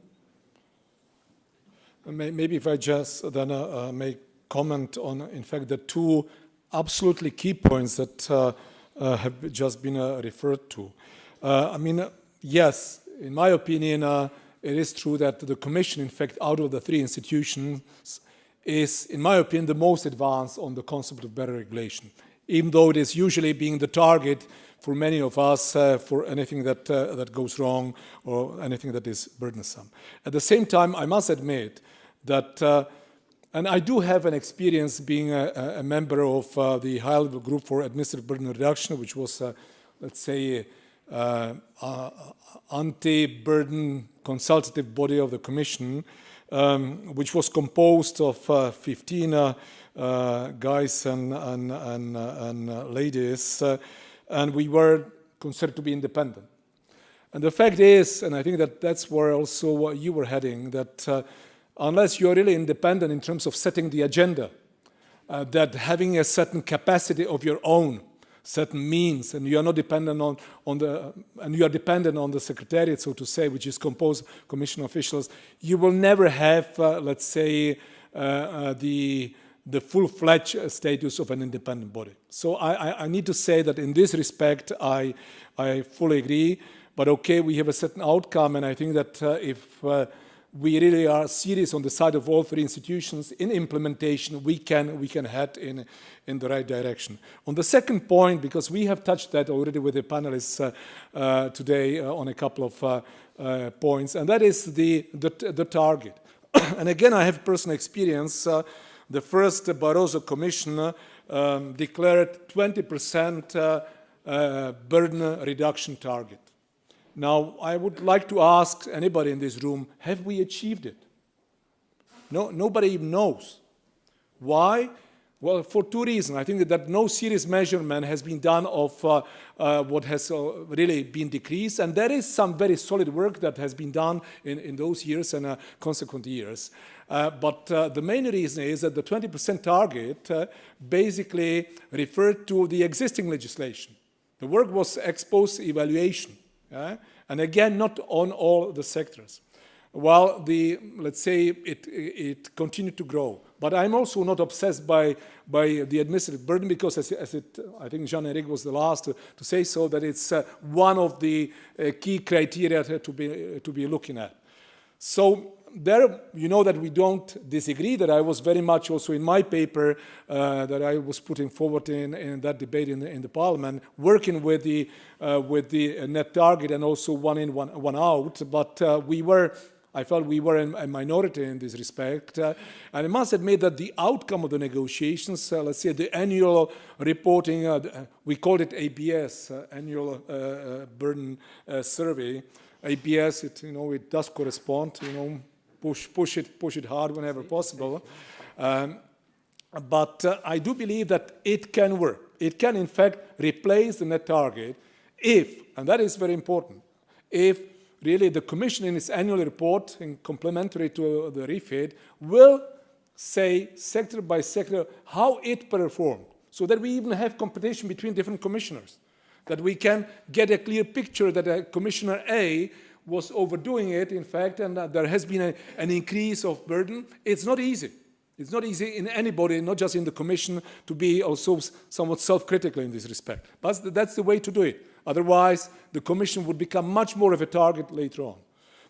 Maybe if I just then make comment on, in fact, the two absolutely key points that have just been referred to. Yes, in my opinion, it is true that the Commission, in fact, out of the 3 institutions, is, in my opinion, the most advanced on the concept of better regulation, even though it is usually being the target for many of us for anything that goes wrong or anything that is burdensome. At the same time, I must admit that, and I do have an experience being a member of the high-level group for administrative burden reduction, which was, let's say, anti-burden consultative body of the Commission, which was composed of 15 guys and ladies, and we were considered to be independent. And the fact is, and I think that that's where also what you were heading, that unless you're really independent in terms of setting the agenda, that having a certain capacity of your own, certain means, and you are not dependent and you are dependent on the secretariat, so to say, which is composed of Commission officials, you will never have, let's say, the full-fledged status of an independent body. So I need to say that in this respect, I fully agree. But okay, we have a certain outcome, and I think that if we really are serious on the side of all three institutions in implementation, we can head in the right direction. On the second point, because we have touched that already with the panelists today on a couple of points, and that is the target. And again, I have personal experience. The first Barroso Commission declared 20% burden reduction target. Now, I would like to ask anybody in this room, have we achieved it? No, nobody even knows. Why? Well, for two reasons. I think that no serious measurement has been done of what has really been decreased, and there is some very solid work that has been done in those years and consequent years. But the main reason is that the 20% target basically referred to the existing legislation. The work was ex post evaluation. And again, not on all the sectors. While let's say it continued to grow. But I'm also not obsessed by the administrative burden because I think Jean-Éric was the last to say so, that it's one of the key criteria to be looking at. So there, you know that we don't disagree, that I was very much also in my paper that I was putting forward in that debate in the Parliament, working with the net target and also one in, one out, but I felt we were a minority in this respect. And I must admit that the outcome of the negotiations, let's say the annual reporting, we called it ABS, Annual Burden Survey. ABS, it does correspond, push it hard whenever possible. But I do believe that it can work. It can, in fact, replace the net target if, and that is very important, if really the Commission in its annual report, in complementary to the refit, will say sector by sector how it performed, so that we even have competition between different commissioners, that we can get a clear picture that Commissioner A was overdoing it, in fact, and there has been an increase of burden. It's not easy. It's not easy in anybody, not just in the Commission, to be also somewhat self-critical in this respect. But that's the way to do it. Otherwise, the Commission would become much more of a target later on.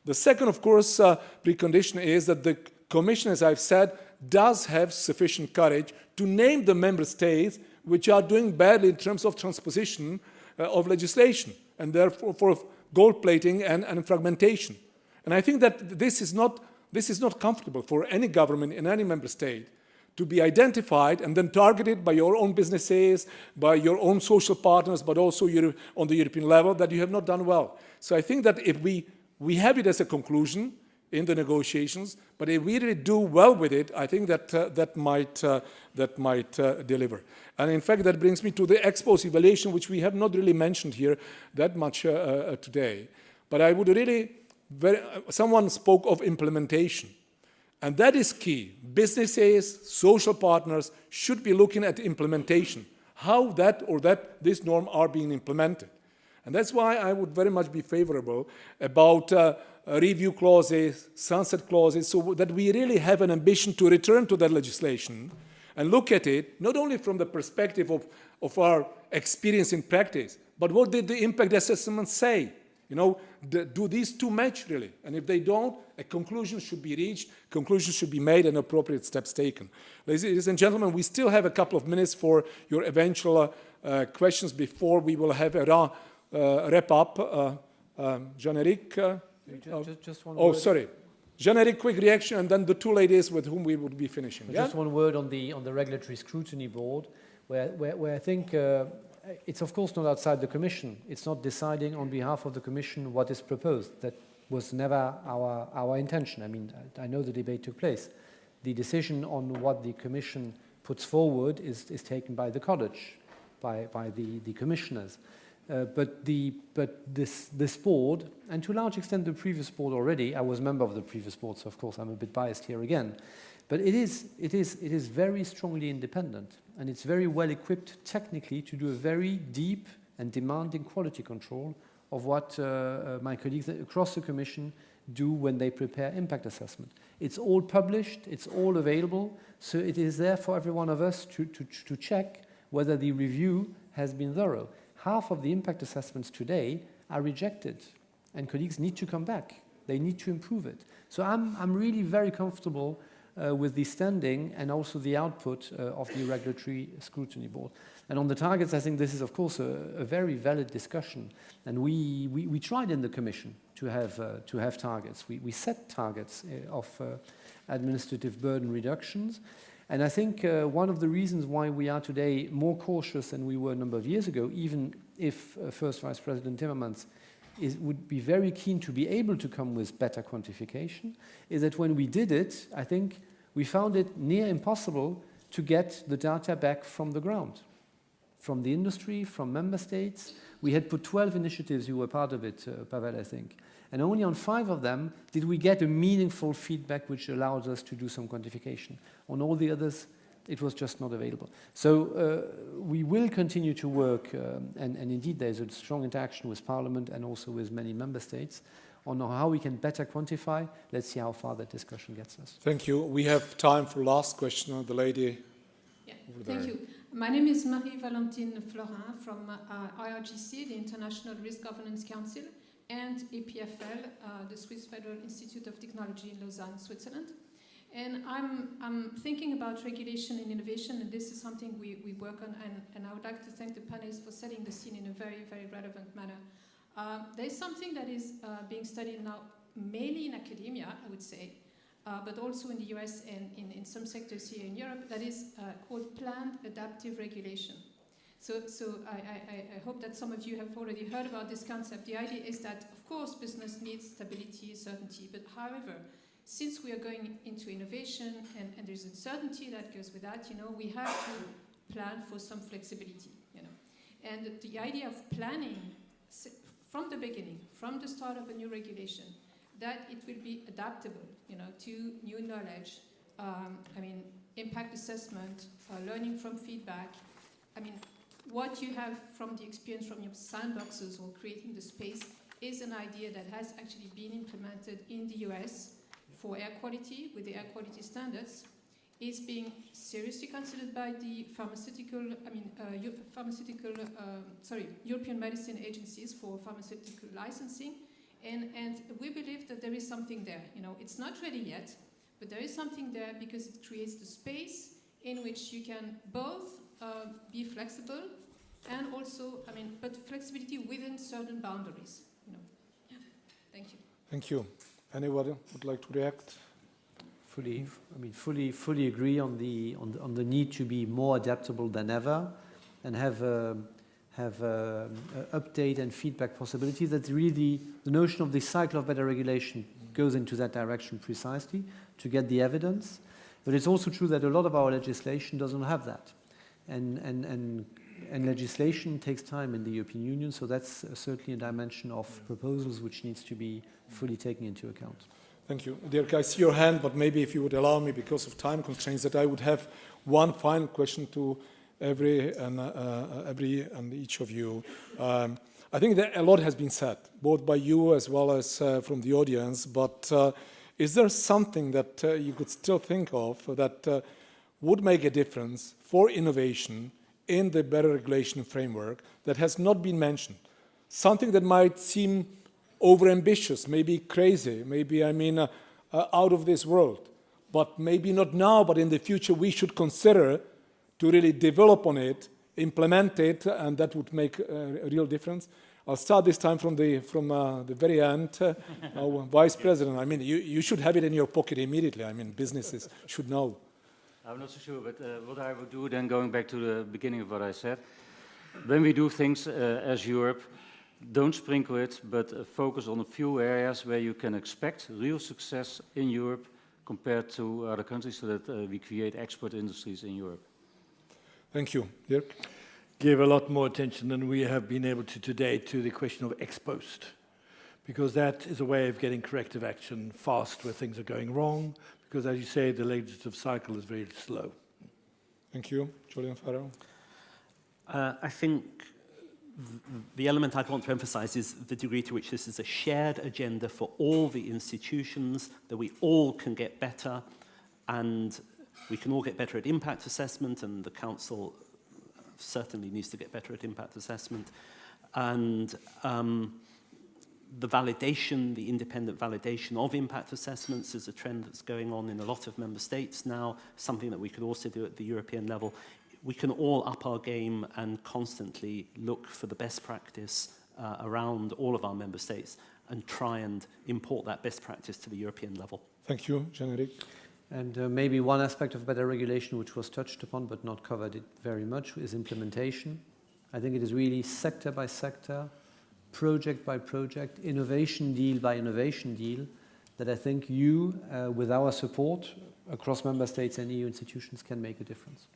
The second, of course, precondition is that the Commission, as I've said, does have sufficient courage to name the member states which are doing badly in terms of transposition of legislation, and therefore for gold plating and fragmentation. And I think that this is not comfortable for any government in any member state to be identified and then targeted by your own businesses, by your own social partners, but also on the European level, that you have not done well. So I think that if we have it as a conclusion in the negotiations, but if we really do well with it, I think that that might deliver. And in fact, that brings me to the ex post evaluation, which we have not really mentioned here that much today. But I would really, someone spoke of implementation. And that is key. Businesses, social partners should be looking at implementation, how this norm are being implemented. And that's why I would very much be favorable about review clauses, sunset clauses, so that we really have an ambition to return to that legislation and look at it, not only from the perspective of our experience in practice, but what did the impact assessment say? You know, do these two match really? And if they don't, a conclusion should be reached, conclusions should be made, and appropriate steps taken. Ladies and gentlemen, we still have a couple of minutes for your eventual questions before we will have a wrap up. Jean-Éric? Just one oh, word. sorry. Jean-Éric, quick reaction, and then the two ladies with whom we would be finishing. Just one word on the regulatory scrutiny board, where I think it's of course not outside the Commission. It's not deciding on behalf of the Commission what is proposed. That was never our intention. I mean, I know the debate took place. The decision on what the Commission puts forward is taken by the College, by the Commissioners. But this board, and to a large extent the previous board already, I was a member of the previous board, so of course I'm a bit biased here again, but it is very strongly independent, and it's very well equipped technically to do a very deep and demanding quality control of what my colleagues across the Commission do when they prepare impact assessment. It's all published, it's all available, so it is there for every one of us to check whether the review has been thorough. Half of the impact assessments today are rejected, and colleagues need to come back. They need to improve it. So I'm really very comfortable with the standing and also the output of the regulatory scrutiny board. And on the targets, I think this is, of course, a very valid discussion. And we tried in the Commission to have targets. We set targets of administrative burden reductions. And I think one of the reasons why we are today more cautious than we were a number of years ago, even if First Vice President Timmermans would be very keen to be able to come with better quantification, is that when we did it, I think we found it near impossible to get the data back from the ground, from the industry, from member states. We had put 12 initiatives, you were part of it, Pavel, I think. And only on 5 of them did we get a meaningful feedback which allowed us to do some quantification. On all the others, it was just not available. So we will continue to work, and indeed there's a strong interaction with Parliament and also with many member states on how we can better quantify. Let's see how far that discussion gets us. Thank you. We have time for last question. The lady over there. Thank you. My name is Marie-Valentine Florin from IRGC, the International Risk Governance Council, and EPFL, the Swiss Federal Institute of Technology in Lausanne, Switzerland. And I'm thinking about regulation and innovation, and this is something we work on, and I would like to thank the panelists for setting the scene in a very, very relevant manner. There is something that is being studied now, mainly in academia, I would say, but also in the US and in some sectors here in Europe, that is called planned adaptive regulation. So I hope that some of you have already heard about this concept. The idea is that, of course, business needs stability, certainty, but however, since we are going into innovation and there's uncertainty that goes with that, we have to plan for some flexibility, And the idea of planning from the beginning, from the start of a new regulation, that it will be adaptable, to new knowledge, impact assessment, learning from feedback. What you have from the experience from your sandboxes or creating the space is an idea that has actually been implemented in the US for air quality, with the air quality standards, is being seriously considered by the European medicine agencies for pharmaceutical licensing, and we believe that there is something there. It's not ready yet, but there is something there because it creates the space in which you can both be flexible and also, but flexibility within certain boundaries. Thank you. Thank you. Anybody would like to react? Fully agree on the need to be more adaptable than ever, and have update and feedback possibilities. That's really the notion of the cycle of better regulation goes into that direction precisely to get the evidence. But it's also true that a lot of our legislation doesn't have that, and legislation takes time in the European Union. So that's certainly a dimension of proposals which needs to be fully taken into account. Thank you. Jyrki, I see your hand, but maybe if you would allow me, because of time constraints, that I would have one final question to every and each of you. I think that a lot has been said, both by you as well as from the audience, but is there something that you could still think of that would make a difference for innovation in the better regulation framework that has not been mentioned? Something that might seem overambitious, maybe crazy, maybe, out of this world. But maybe not now, but in the future we should consider to really develop on it, implement it, and that would make a real difference. I'll start this time from the very end. Vice President, you should have it in your pocket immediately. Businesses should know. I'm not so sure, but what I would do then, going back to the beginning of what I said, when we do things as Europe, don't sprinkle it, but focus on a few areas where you can expect real success in Europe compared to other countries, so that we create export industries in Europe. Thank you. Jyrki? Give a lot more attention than we have been able to today to the question of ex post, because that is a way of getting corrective action fast where things are going wrong, because as you say, the legislative cycle is very slow. Thank you. Julian Farrell? I think the element I'd want to emphasize is the degree to which this is a shared agenda for all the institutions, that we all can get better, and we can all get better at impact assessment, and the Council certainly needs to get better at impact assessment. And the validation, the independent validation of impact assessments is a trend that's going on in a lot of member states now, something that we could also do at the European level. We can all up our game and constantly look for the best practice around all of our member states and try and import that best practice to the European level. Thank you, Jean-Eric. And maybe one aspect of better regulation which was touched upon but not covered it very much is implementation. I think it is really sector by sector, project by project, innovation deal by innovation deal, that I think you, with our support across member states and EU institutions, can make a difference.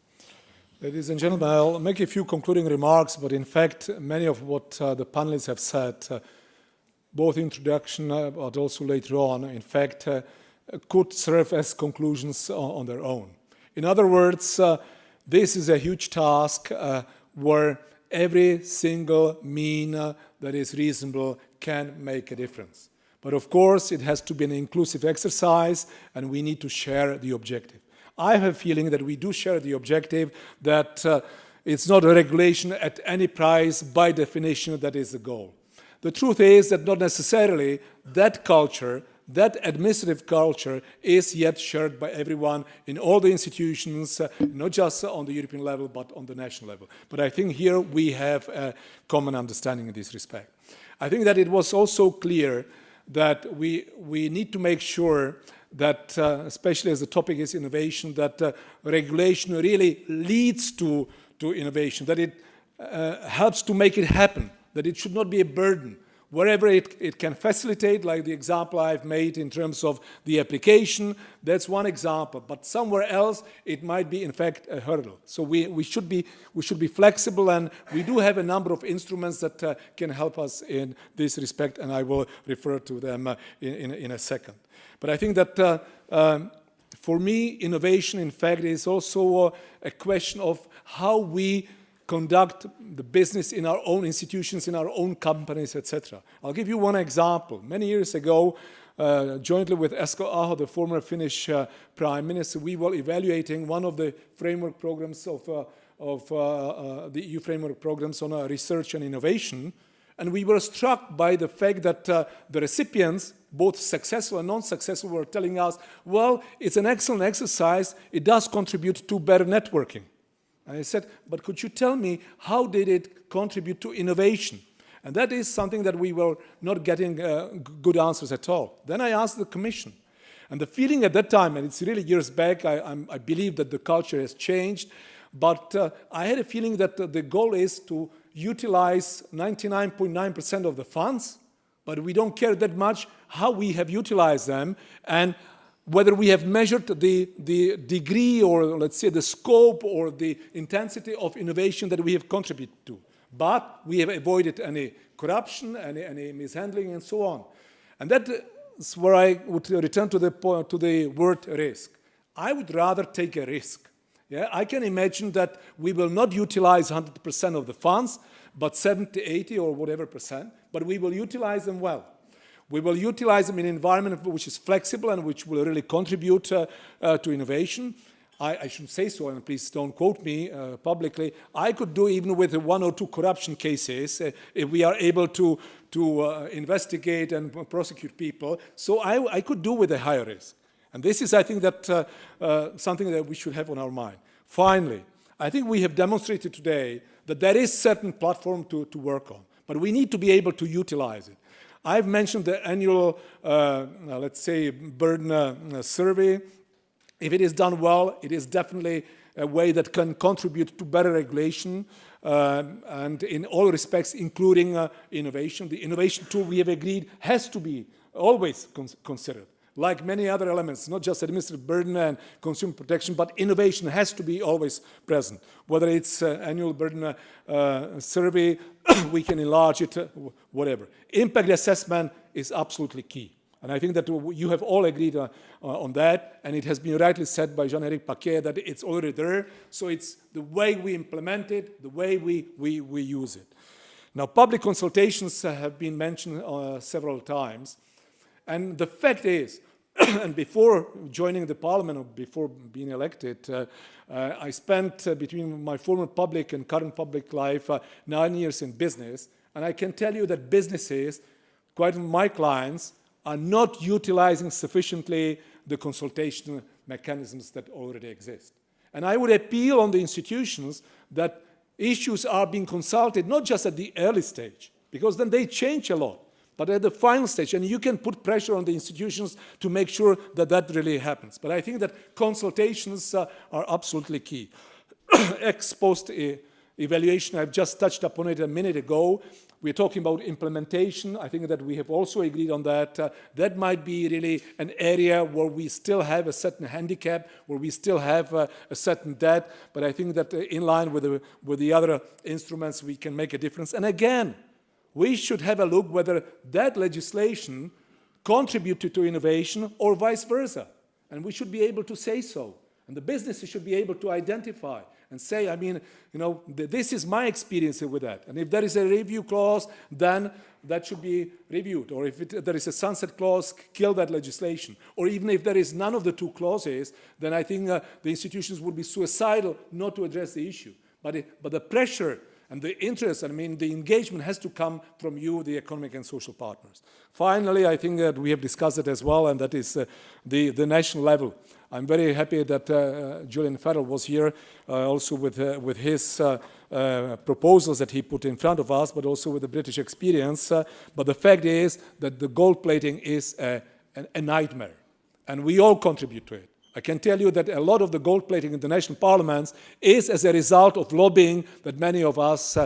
Ladies and gentlemen, I'll make a few concluding remarks, but in fact, many of what the panelists have said, both introduction but also later on, in fact, could serve as conclusions on their own. In other words, this is a huge task where every single mean that is reasonable can make a difference. But of course, it has to be an inclusive exercise, and we need to share the objective. I have a feeling that we do share the objective, that it's not a regulation at any price, by definition, that is the goal. The truth is that not necessarily that culture, that administrative culture, is yet shared by everyone in all the institutions, not just on the European level, but on the national level. But I think here we have a common understanding in this respect. I think that it was also clear that we need to make sure that, especially as the topic is innovation, that regulation really leads to innovation, that it helps to make it happen, that it should not be a burden. Wherever it can facilitate, like the example I've made in terms of the application, that's one example. But somewhere else, it might be, in fact, a hurdle. So we should be flexible, and we do have a number of instruments that can help us in this respect, and I will refer to them in a second. But I think that for me, innovation, in fact, is also a question of how we conduct the business in our own institutions, in our own companies, etc. I'll give you one example. Many years ago, jointly with Esko Aho, the former Finnish Prime Minister, we were evaluating one of the framework programs of the EU framework programs on research and innovation. And we were struck by the fact that the recipients, both successful and non-successful, were telling us, well, it's an excellent exercise, it does contribute to better networking. And I said, but could you tell me, how did it contribute to innovation? And that is something that we were not getting good answers at all. Then I asked the Commission. And the feeling at that time, and it's really years back, I believe that the culture has changed, but I had a feeling that the goal is to utilize 99.9% of the funds, but we don't care that much how we have utilized them, and whether we have measured the degree, or let's say the scope or the intensity of innovation that we have contributed to. But we have avoided any corruption, any mishandling, and so on. And that is where I would return to the word risk. I would rather take a risk. Yeah, I can imagine that we will not utilize 100% of the funds, but 70, 80, or whatever percent, but we will utilize them well. We will utilize them in an environment which is flexible and which will really contribute to innovation. I should say so, and please don't quote me publicly, I could do even with 1 or 2 corruption cases if we are able to investigate and prosecute people. So I could do with a higher risk. And this is, I think, that something that we should have on our mind. Finally, I think we have demonstrated today that there is certain platform to work on, but we need to be able to utilize it. I've mentioned the annual, let's say, burden survey. If it is done well, it is definitely a way that can contribute to better regulation and in all respects, including innovation. The innovation tool we have agreed has to be always considered. Like many other elements, not just administrative burden and consumer protection, but innovation has to be always present. Whether it's annual burden survey, we can enlarge it, whatever. Impact assessment is absolutely key. And I think that you have all agreed on that, and it has been rightly said by Jean-Éric Paquet that it's already there, so it's the way we implement it, the way we use it. Now, public consultations have been mentioned several times, and the fact is, and before joining the parliament or before being elected, I spent between my former public and current public life 9 years in business, and I can tell you that businesses, quite my clients, are not utilizing sufficiently the consultation mechanisms that already exist. And I would appeal on the institutions that issues are being consulted not just at the early stage, because then they change a lot, but at the final stage, and you can put pressure on the institutions to make sure that that really happens. But I think that consultations are absolutely key. Ex post evaluation, I've just touched upon it a minute ago. We're talking about implementation. I think that we have also agreed on that. That might be really an area where we still have a certain handicap, where we still have a certain debt, but I think that in line with the other instruments, we can make a difference. And again, we should have a look whether that legislation contributed to innovation or vice versa. And we should be able to say so. And the businesses should be able to identify and say, I mean, you know, this is my experience with that. And if there is a review clause, then that should be reviewed. Or if there is a sunset clause, kill that legislation. Or even if there is none of the 2 clauses, then I think the institutions would be suicidal not to address the issue. But the pressure and the interest, I mean, the engagement has to come from you, the economic and social partners. Finally, I think that we have discussed it as well, and that is the national level. I'm very happy that Julian Farrell was here, also with his proposals that he put in front of us, but also with the British experience. But the fact is that the gold plating is a nightmare, and we all contribute to it. I can tell you that a lot of the gold plating in the national parliaments is as a result of lobbying that many of us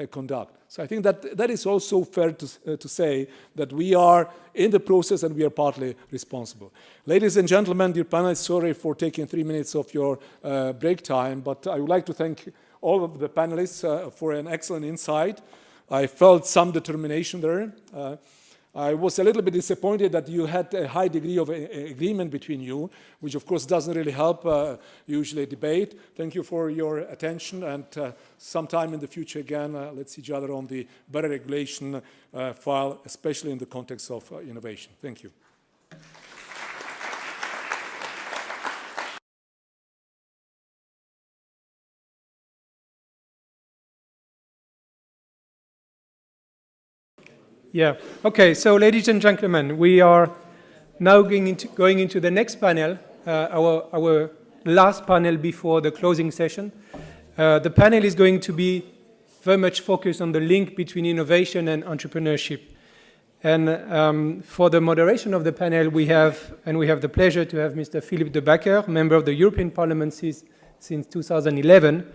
conduct. So I think that is also fair to say that we are in the process and we are partly responsible. Ladies and gentlemen, dear panelists, sorry for taking 3 minutes of your break time, but I would like to thank all of the panelists for an excellent insight. I felt some determination there. I was a little bit disappointed that you had a high degree of agreement between you, which of course doesn't really help usually debate. Thank you for your attention, and sometime in the future again, let's see each other on the better regulation file, especially in the context of innovation. Thank you. Yeah. Okay. So, ladies and gentlemen, we are now going into the next panel, our last panel before the closing session. The panel is going to be very much focused on the link between innovation and entrepreneurship. And for the moderation of the panel, we have the pleasure to have Mr. Philippe de Backer, member of the European Parliament since 2011.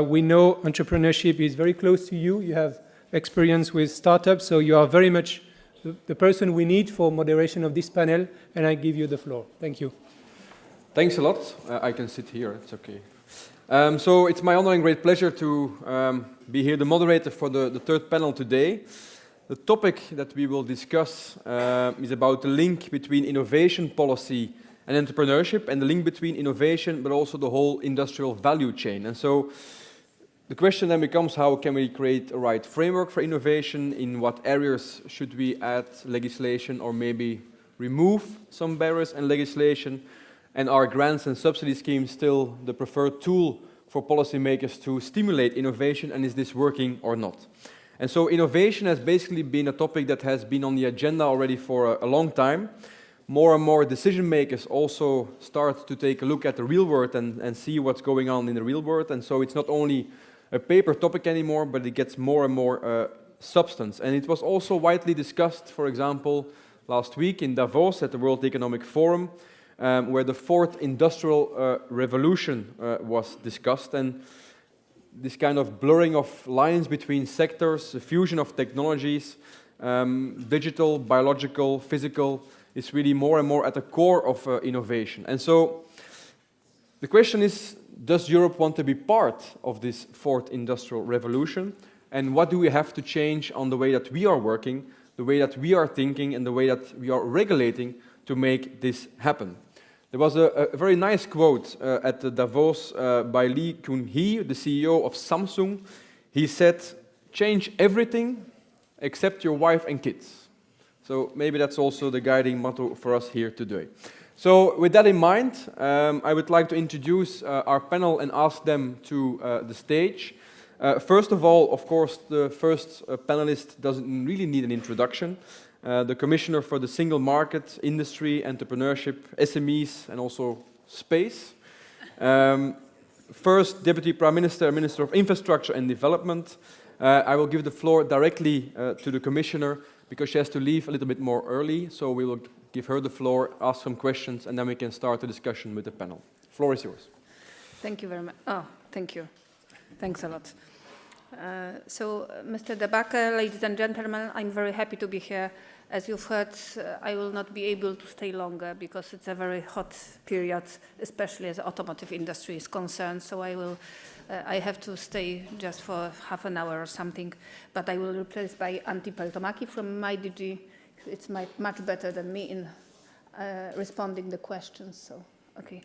We know entrepreneurship is very close to you. You have experience with startups, so you are very much the person we need for moderation of this panel, and I give you the floor. Thank you. Thanks a lot. I can sit here, it's okay. So it's my honor and great pleasure to be here, the moderator for the third panel today. The topic that we will discuss is about the link between innovation policy and entrepreneurship, and the link between innovation but also the whole industrial value chain. And so the question then becomes, how can we create a right framework for innovation? In what areas should we add legislation or maybe remove some barriers and legislation? And are grants and subsidy schemes still the preferred tool for policymakers to stimulate innovation, and is this working or not? And so innovation has basically been a topic that has been on the agenda already for a long time. More and more decision makers also start to take a look at the real world and see what's going on in the real world. And so it's not only a paper topic anymore, but it gets more and more substance. And it was also widely discussed, for example, last week in Davos at the World Economic Forum, where the fourth industrial revolution was discussed. And this kind of blurring of lines between sectors, the fusion of technologies, digital, biological, physical, is really more and more at the core of innovation. And so the question is, does Europe want to be part of this fourth industrial revolution? And what do we have to change on the way that we are working, the way that we are thinking, and the way that we are regulating to make this happen? There was a very nice quote at the Davos by Lee Kun-hee, the CEO of Samsung. He said, "Change everything except your wife and kids." So maybe that's also the guiding motto for us here today. So with that in mind, I would like to introduce our panel and ask them to the stage. First of all, of course, the first panelist doesn't really need an introduction. The Commissioner for the Single Market, Industry, Entrepreneurship, SMEs, and also Space. First, Deputy Prime Minister, Minister of Infrastructure and Development. I will give the floor directly to the Commissioner because she has to leave a little bit more early. So we will give her the floor, ask some questions, and then we can start the discussion with the panel. The floor is yours. Thank you very much. Oh, thank you. Thanks a lot. Mr. De Backer, ladies and gentlemen, I'm very happy to be here. As you've heard, I will not be able to stay longer because it's a very hot period, especially as the automotive industry is concerned. So I have to stay just for half an hour or something, but I will replace by Antti Peltomaki from my DG. It's much better than me in responding the questions. So, okay.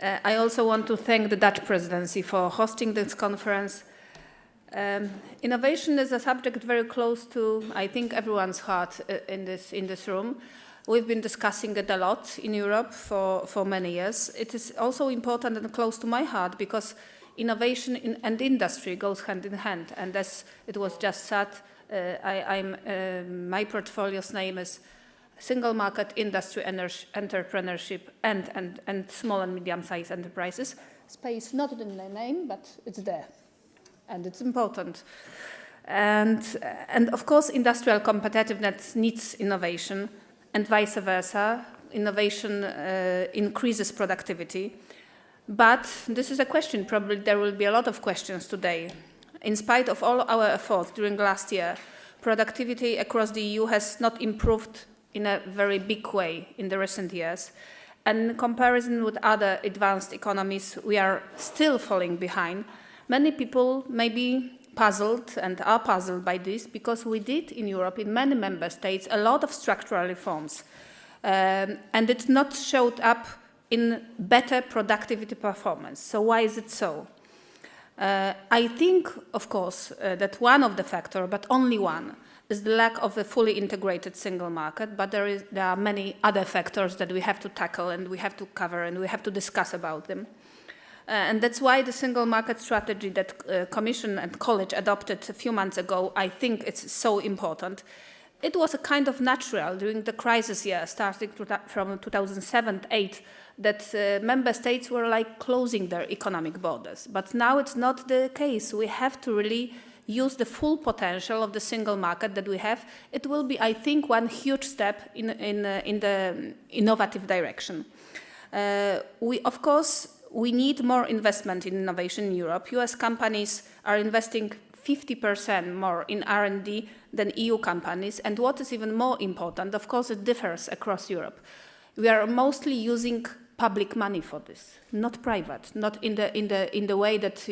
I also want to thank the Dutch presidency for hosting this conference. Innovation is a subject very close to, I think, everyone's heart in this room. We've been discussing it a lot in Europe for many years. It is also important and close to my heart because innovation and industry goes hand in hand. And as it was just said, my portfolio's name is Single Market, Industry, Entrepreneurship, and Small and Medium-Sized Enterprises. Space not in the name, but it's there. And it's important. And of course, industrial competitiveness needs innovation, and vice versa. Innovation increases productivity. But this is a question, probably there will be a lot of questions today. In spite of all our efforts during last year, productivity across the EU has not improved in a very big way in the recent years. And in comparison with other advanced economies, we are still falling behind. Many people may be puzzled and are puzzled by this because we did in Europe, in many member states, a lot of structural reforms. And it's not showed up in better productivity performance. So why is it so? I think, of course, that one of the factors, but only one, is the lack of a fully integrated single market, but there are many other factors that we have to tackle and we have to cover and we have to discuss about them. And that's why the single market strategy that Commission and College adopted a few months ago, I think it's so important. It was a kind of natural during the crisis year, starting from 2007-2008, that member states were like closing their economic borders. But now it's not the case. We have to really use the full potential of the single market that we have. It will be, I think, one huge step in the innovative direction. Of course, we need more investment in innovation in Europe. US companies are investing 50% more in R&D than EU companies. And what is even more important, of course, it differs across Europe. We are mostly using public money for this, not private, not in the way that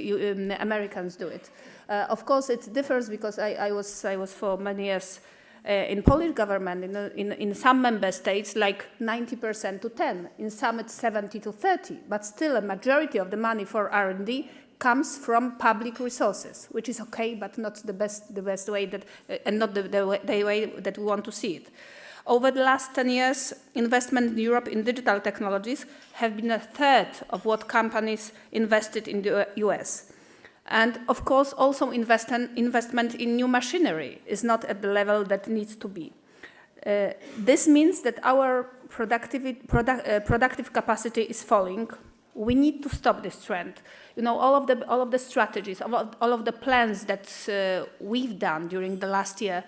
Americans do it. Of course, it differs because I was for many years in Polish government. In some member states, like 90% to 10. In some, it's 70 to 30. But still, a majority of the money for R&D comes from public resources, which is okay, but not the best way that, and not the way that we want to see it. Over the last 10 years, investment in Europe in digital technologies have been a third of what companies invested in the US. And of course, also investment in new machinery is not at the level that needs to be. This means that our productive capacity is falling. We need to stop this trend. You know, all of the strategies, all of the plans that we've done during the last year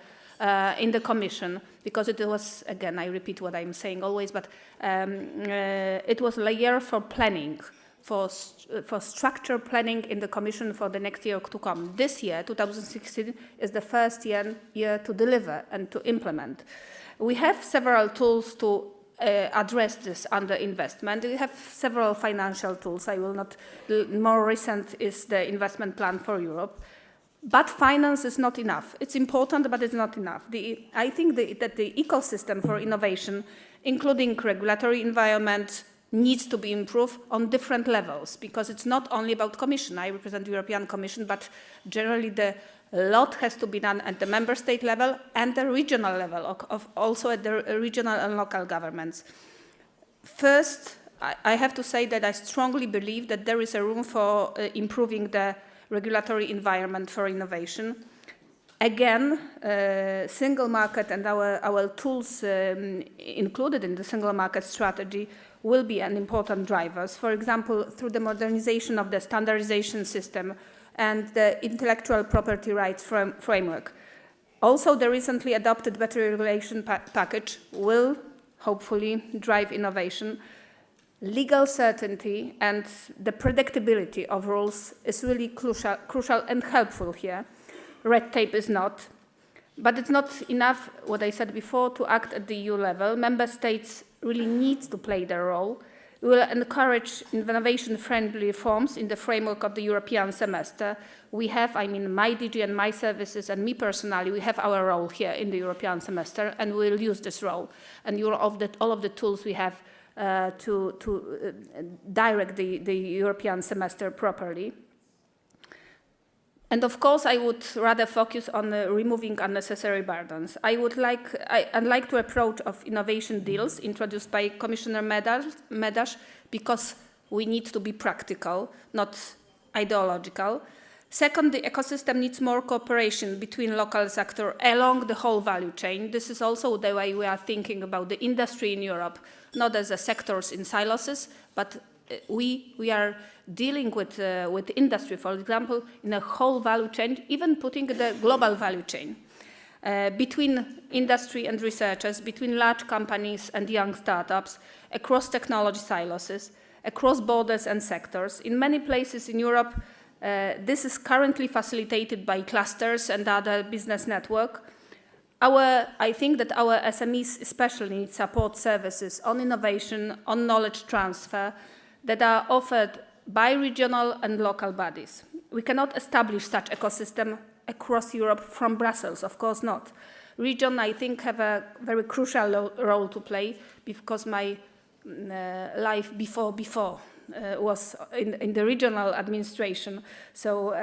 in the Commission, because it was, again, I repeat what I'm saying always, but it was a year for planning, for structure planning in the Commission for the next year to come. This year, 2016, is the first year to deliver and to implement. We have several tools to address this underinvestment. We have several financial tools. I will not. More recent is the investment plan for Europe. But finance is not enough. It's important, but it's not enough. I think that the ecosystem for innovation, including regulatory environment, needs to be improved on different levels, because it's not only about Commission. I represent the European Commission, but generally a lot has to be done at the member state level and the regional level, also at the regional and local governments. First, I have to say that I strongly believe that there is a room for improving the regulatory environment for innovation. Again, single market and our tools included in the single market strategy will be an important drivers. For example, through the modernization of the standardization system and the intellectual property rights framework. Also, the recently adopted better regulation package will hopefully drive innovation. Legal certainty and the predictability of rules is really crucial and helpful here. Red tape is not. But it's not enough, what I said before, to act at the EU level. Member states really need to play their role. We will encourage innovation-friendly reforms in the framework of the European semester. We have, my DG and my services and me personally, we have our role here in the European semester, and we will use this role. And all of the tools we have to direct the European semester properly. And of course, I would rather focus on removing unnecessary burdens. Unlike the approach of innovation deals introduced by Commissioner Medas, because we need to be practical, not ideological. Second, the ecosystem needs more cooperation between local sector along the whole value chain. This is also the way we are thinking about the industry in Europe, not as a sectors in silos, but we are dealing with industry, for example, in a whole value chain, even putting the global value chain. Between industry and researchers, between large companies and young startups, across technology silos, across borders and sectors. In many places in Europe, this is currently facilitated by clusters and other business networks. I think that our SMEs especially need support services on innovation, on knowledge transfer that are offered by regional and local bodies. We cannot establish such ecosystem across Europe from Brussels, of course not. Region, I think, have a very crucial role to play, because my life before was in the regional administration. So,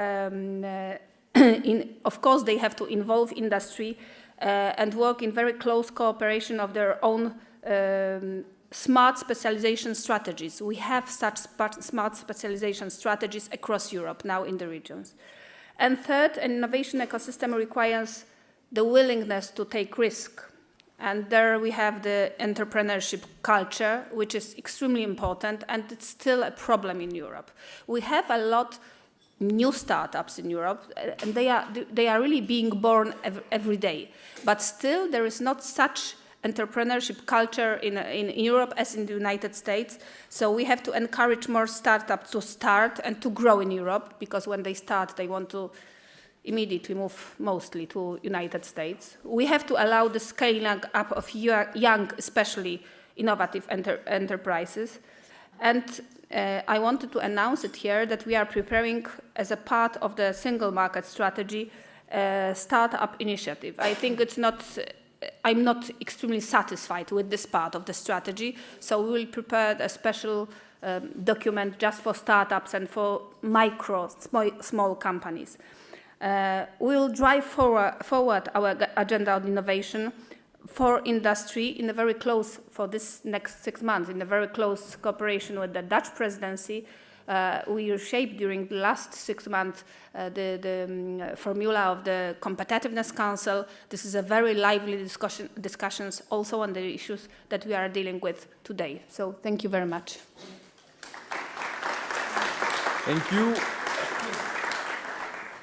of course, they have to involve industry and work in very close cooperation of their own smart specialization strategies. We have such smart specialization strategies across Europe now in the regions. And third, an innovation ecosystem requires the willingness to take risk. And there we have the entrepreneurship culture, which is extremely important, and it's still a problem in Europe. We have a lot new startups in Europe, and they are really being born every day. But still, there is not such entrepreneurship culture in Europe as in the United States. So we have to encourage more startups to start and to grow in Europe, because when they start, they want to immediately move mostly to United States. We have to allow the scaling up of young, especially innovative enterprises. And I wanted to announce it here that we are preparing, as a part of the single market strategy, a startup initiative. I think I'm not extremely satisfied with this part of the strategy, so we will prepare a special document just for startups and for small companies. We will drive forward our agenda on innovation for industry in a very close, for this next 6 months, in a very close cooperation with the Dutch presidency, we reshaped during the last 6 months the formula of the Competitiveness Council. This is a very lively discussions also on the issues that we are dealing with today. So thank you very much. Thank you.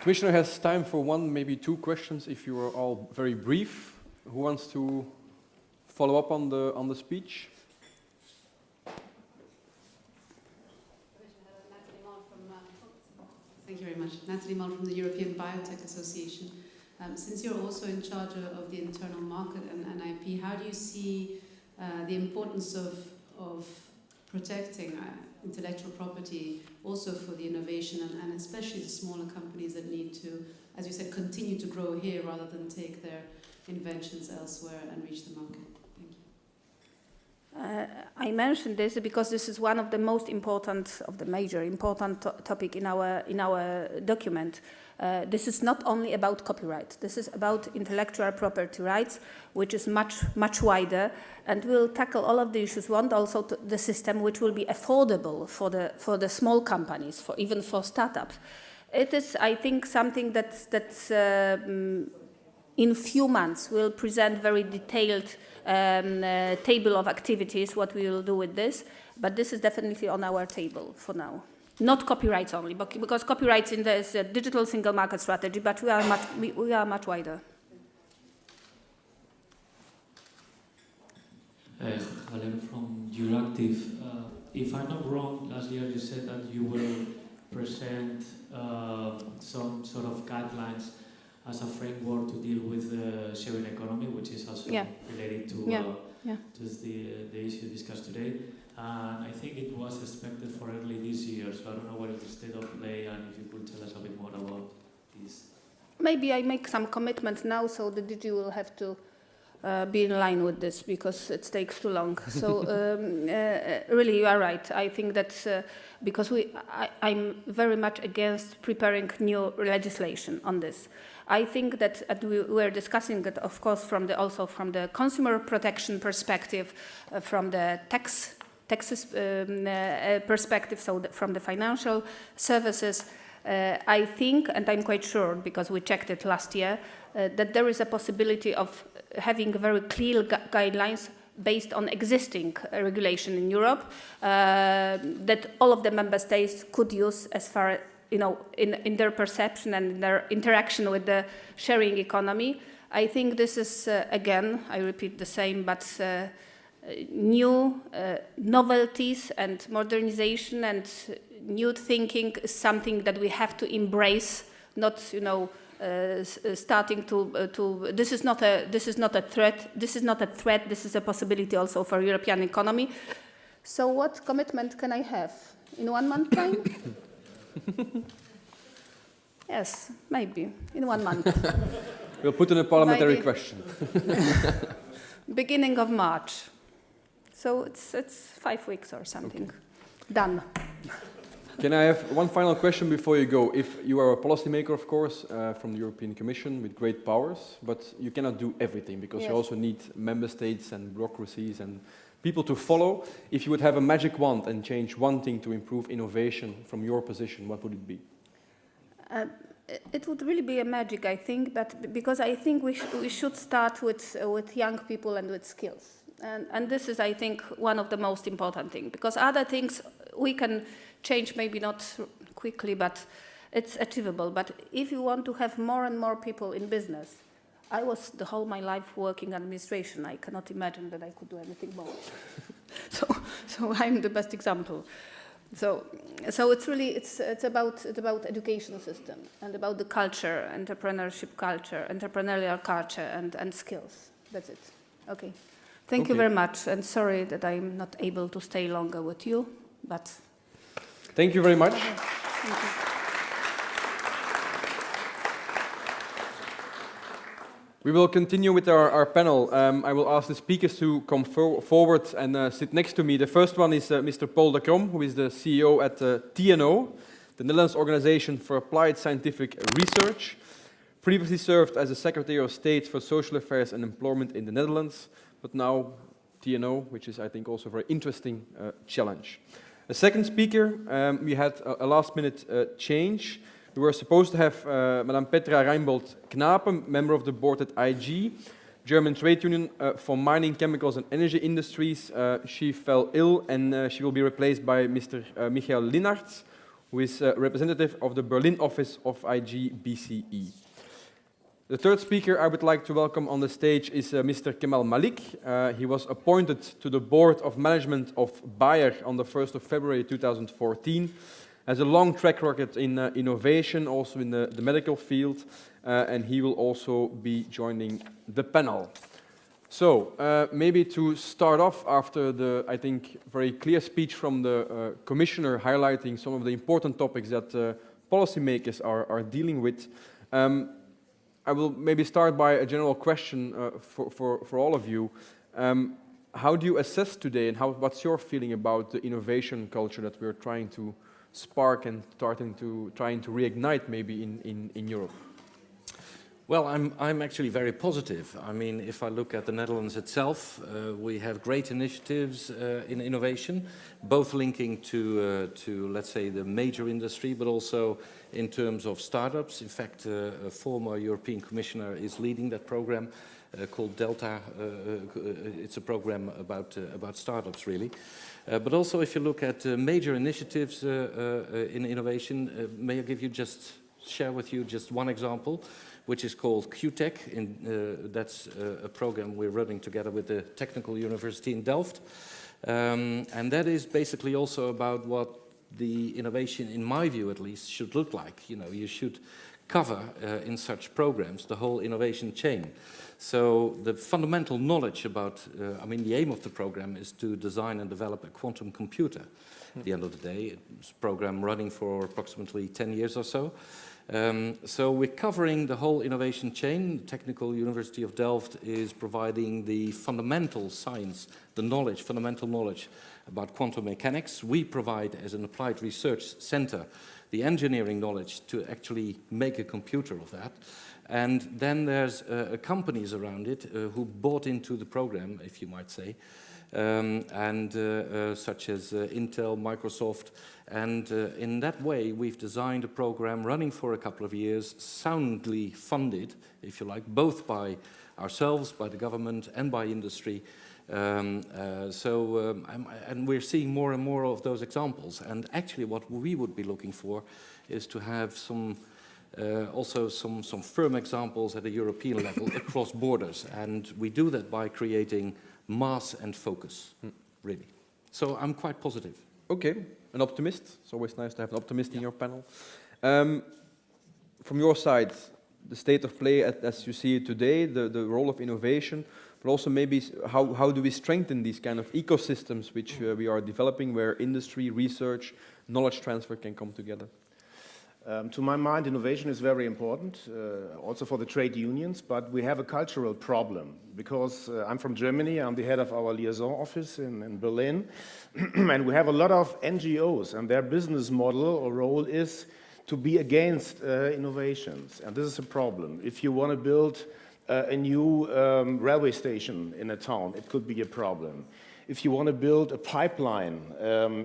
Commissioner has time for one, maybe two questions, if you are all very brief. Who wants to follow up on the speech? Thank you very much. Natalie Moll from the European Biotech Association. Since you're also in charge of the internal market and NIP, how do you see the importance of protecting intellectual property also for the innovation and especially the smaller companies that need to, as you said, continue to grow here rather than take their inventions elsewhere and reach the market? Thank you. I mentioned this because this is one of the most important, of the major important topic in our document. This is not only about copyright. This is about intellectual property rights, which is much wider, and will tackle all of the issues. Want also the system which will be affordable for the small companies, even for startups. It is, I think, something that's in few months we'll present very detailed table of activities, what we will do with this, but this is definitely on our table for now. Not copyrights only, but because copyrights in this digital single market strategy, but we are much wider. Hello from Euractiv. If I'm not wrong, last year you said that you will present some sort of guidelines as a framework to deal with the sharing economy, which is also related to the issue discussed today. And I think it was expected for early this year, so I don't know what is the state of play, and if you could tell us a bit more about this. Maybe I make some commitments now, so the DG will have to be in line with this because it takes too long. So really, you are right. I think that because I'm very much against preparing new legislation on this. I think that we were discussing it, of course, also from the consumer protection perspective, from the taxes perspective, so from the financial services. I think, and I'm quite sure, because we checked it last year, that there is a possibility of having very clear guidelines based on existing regulation in Europe that all of the member states could use as far, in their perception and in their interaction with the sharing economy. I think this is, again, I repeat the same, but new novelties and modernization and new thinking is something that we have to embrace, not, starting to this is not a threat. This is not a threat. This is a possibility also for European economy. So what commitment can I have in 1 month time? Yes, maybe in 1 month. We'll put in a parliamentary question. Beginning of March. So it's 5 weeks or something. Okay. Done. Can I have one final question before you go? If you are a policymaker, of course, from the European Commission with great powers, but you cannot do everything because you also need member states and bureaucracies and people to follow. If you would have a magic wand and change one thing to improve innovation from your position, what would it be? It would really be a magic, I think, but because I think we should start with young people and with skills. And this is, I think, one of the most important things, because other things we can change, maybe not quickly, but it's achievable. But if you want to have more and more people in business, I was the whole my life working administration. I cannot imagine that I could do anything more. so I'm the best example. So it's really it's about education system and about the culture, entrepreneurial culture and skills. That's it. Okay. Thank you very much, and sorry that I'm not able to stay longer with you, but... Thank you very much. Thank you. We will continue with our panel. I will ask the speakers to come forward and sit next to me. The first one is Mr. Paul de Krom, who is the CEO at TNO, the Netherlands Organization for Applied Scientific Research. previously served as the Secretary of State for Social Affairs and Employment in the Netherlands, but now TNO, which is, I think, also a very interesting challenge. The second speaker, we had a last-minute change. We were supposed to have Madame Petra Reinbold-Knapen, member of the board at IG, German trade union for mining, chemicals and energy industries. She fell ill and she will be replaced by Mr. Michael Linnaerts, who is representative of the Berlin office of IG BCE. The third speaker I would like to welcome on the stage is Mr. Kemal Malik. He was appointed to the board of management of BEYRER on the 1st of February 2014. Has a long track record in innovation, also in the medical field, and he will also be joining the panel. So, maybe to start off after the, I think, very clear speech from the Commissioner highlighting some of the important topics that policymakers are dealing with, I will maybe start by a general question for all of you. How do you assess today, and what's your feeling about the innovation culture that we're trying to spark and trying to reignite maybe in Europe? Well, I'm actually very positive. I mean, if I look at the Netherlands itself, we have great initiatives in innovation, both linking to let's say the major industry, but also in terms of startups. In fact, a former European Commissioner is leading that program called Delta. It's a program about startups, really. But also, if you look at major initiatives in innovation, may I share with you just one example, which is called QTech. That's a program we're running together with the Technical University in Delft. And that is basically also about what the innovation, in my view at least, should look like. You know, you should cover in such programs the whole innovation chain. So the fundamental knowledge about, I mean, the aim of the program is to design and develop a quantum computer. At the end of the day, it's a program running for approximately 10 years or so. So we're covering the whole innovation chain. The Technical University of Delft is providing the fundamental science, the knowledge, fundamental knowledge about quantum mechanics. We provide, as an applied research center, the engineering knowledge to actually make a computer of that. And then there's companies around it who bought into the program, if you might say, such as Intel, Microsoft. And in that way, we've designed a program running for a couple of years, soundly funded, if you like, both by ourselves, by the government, and by industry. And we're seeing more and more of those examples. And actually, what we would be looking for is to have also some firm examples at a European level across borders. And we do that by creating mass and focus, really. So I'm quite positive. Okay, an optimist. It's always nice to have an optimist in your panel. From your side, the state of play as you see it today, the role of innovation, but also maybe how do we strengthen these kind of ecosystems which we are developing, where industry, research, knowledge transfer can come together? To my mind, innovation is very important, also for the trade unions, but we have a cultural problem because I'm from Germany, I'm the head of our liaison office in Berlin, and we have a lot of NGOs, and their business model or role is to be against innovations, and this is a problem. If you want to build a new railway station in a town, it could be a problem. If you want to build a pipeline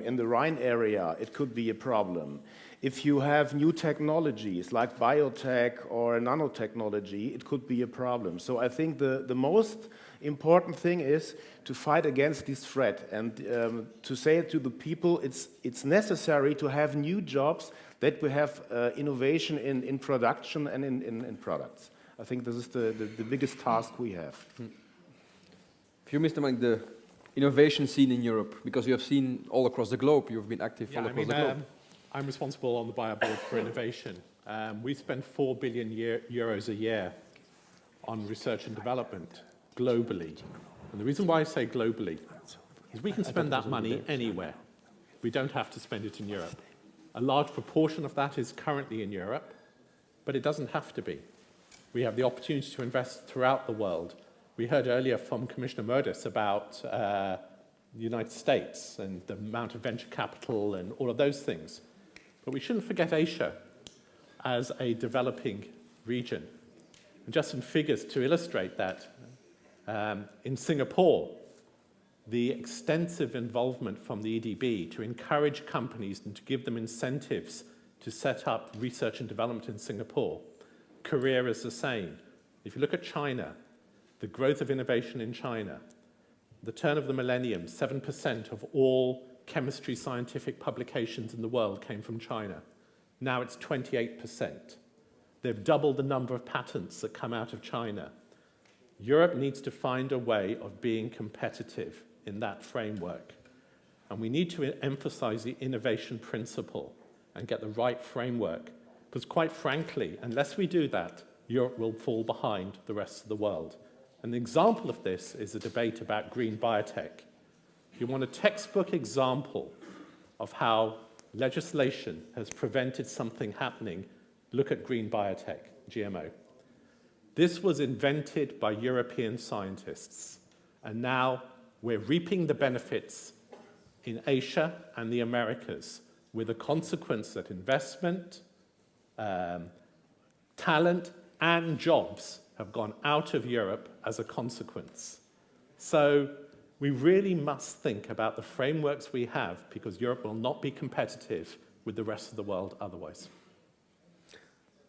in the Rhine area, it could be a problem. If you have new technologies like biotech or nanotechnology, it could be a problem. So I think the most important thing is to fight against this threat and to say to the people it's necessary to have new jobs, that we have innovation in production and in products. I think this is the biggest task we have. If you, Mr. Malik, the innovation scene in Europe, because you have seen all across the globe, you've been active all across the globe. I'm responsible on the BEYRER board for innovation. We spend 4 billion euros a year on research and development globally. And the reason why I say globally is we can spend that money anywhere. We don't have to spend it in Europe. A large proportion of that is currently in Europe, but it doesn't have to be. We have the opportunity to invest throughout the world. We heard earlier from Commissioner Modis about the United States and the amount of venture capital and all of those things. But we shouldn't forget Asia as a developing region. And just some figures to illustrate that. In Singapore, the extensive involvement from the EDB to encourage companies and to give them incentives to set up research and development in Singapore. Korea is the same. If you look at China, the growth of innovation in China, the turn of the millennium, 7% of all chemistry scientific publications in the world came from China. Now it's 28%. They've doubled the number of patents that come out of China. Europe needs to find a way of being competitive in that framework. And we need to emphasize the innovation principle and get the right framework. Because quite frankly, unless we do that, Europe will fall behind the rest of the world. An example of this is the debate about green biotech. If you want a textbook example of how legislation has prevented something happening, look at green biotech, GMO. This was invented by European scientists, and now we're reaping the benefits in Asia and the Americas, with the consequence that investment, talent, and jobs have gone out of Europe as a consequence. So we really must think about the frameworks we have, because Europe will not be competitive with the rest of the world otherwise.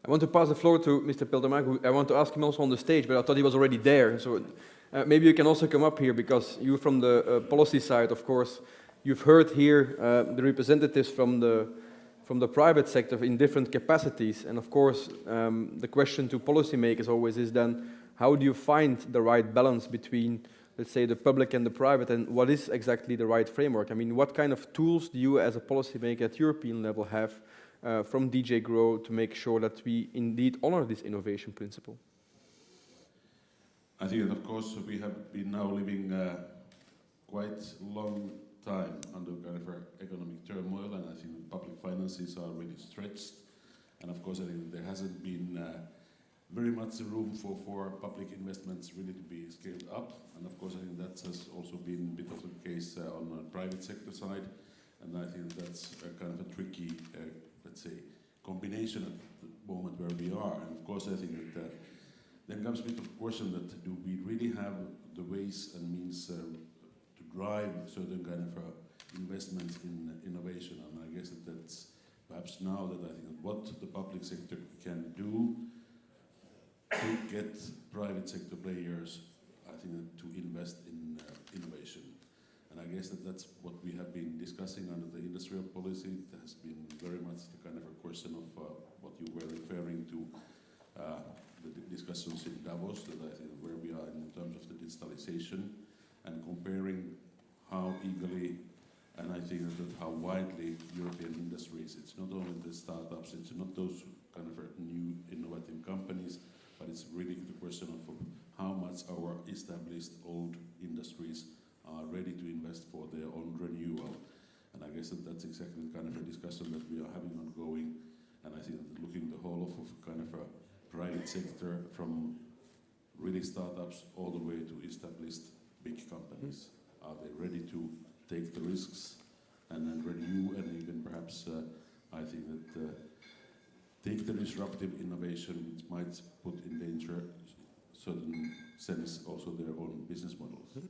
I want to pass the floor to Mr. Peltomac. I want to ask him also on the stage, but I thought he was already there. So maybe you can also come up here, because you from the policy side, of course, you've heard here the representatives from the private sector in different capacities. And of course, the question to policymakers always is then, how do you find the right balance between, let's say, the public and the private, and what is exactly the right framework? I mean, what kind of tools do you as a policymaker at European level have from DJ Grow to make sure that we indeed honor this innovation principle? I think that, of course, we have been now living quite long time under kind of economic turmoil, and I think public finances are really stretched. And of course, I think there hasn't been very much room for public investments really to be scaled up. And of course, I think that has also been a bit of the case on the private sector side. And I think that's a kind of a tricky, let's say, combination at the moment where we are. And of course, I think that then comes with the question that do we really have the ways and means to drive certain kind of investments in innovation? And I guess that's perhaps now that I think what the public sector can do to get private sector players, I think, to invest in innovation. And I guess that's what we have been discussing under the industrial policy. It has been very much the kind of a question of what you were referring to, the discussions in Davos, that I think where we are in terms of the digitalization, and comparing how eagerly and I think that how widely European industries, it's not only the startups, it's not those kind of new innovative companies, but it's really the question of how much our established old industries are ready to invest for their own renewal. And I guess that's exactly the kind of a discussion that we are having ongoing. And I think that looking the whole of kind of a private sector from really startups all the way to established big companies. Are they ready to take the risks and then renew and even perhaps, I think that take the disruptive innovation which might put in danger certain sense also their own business models.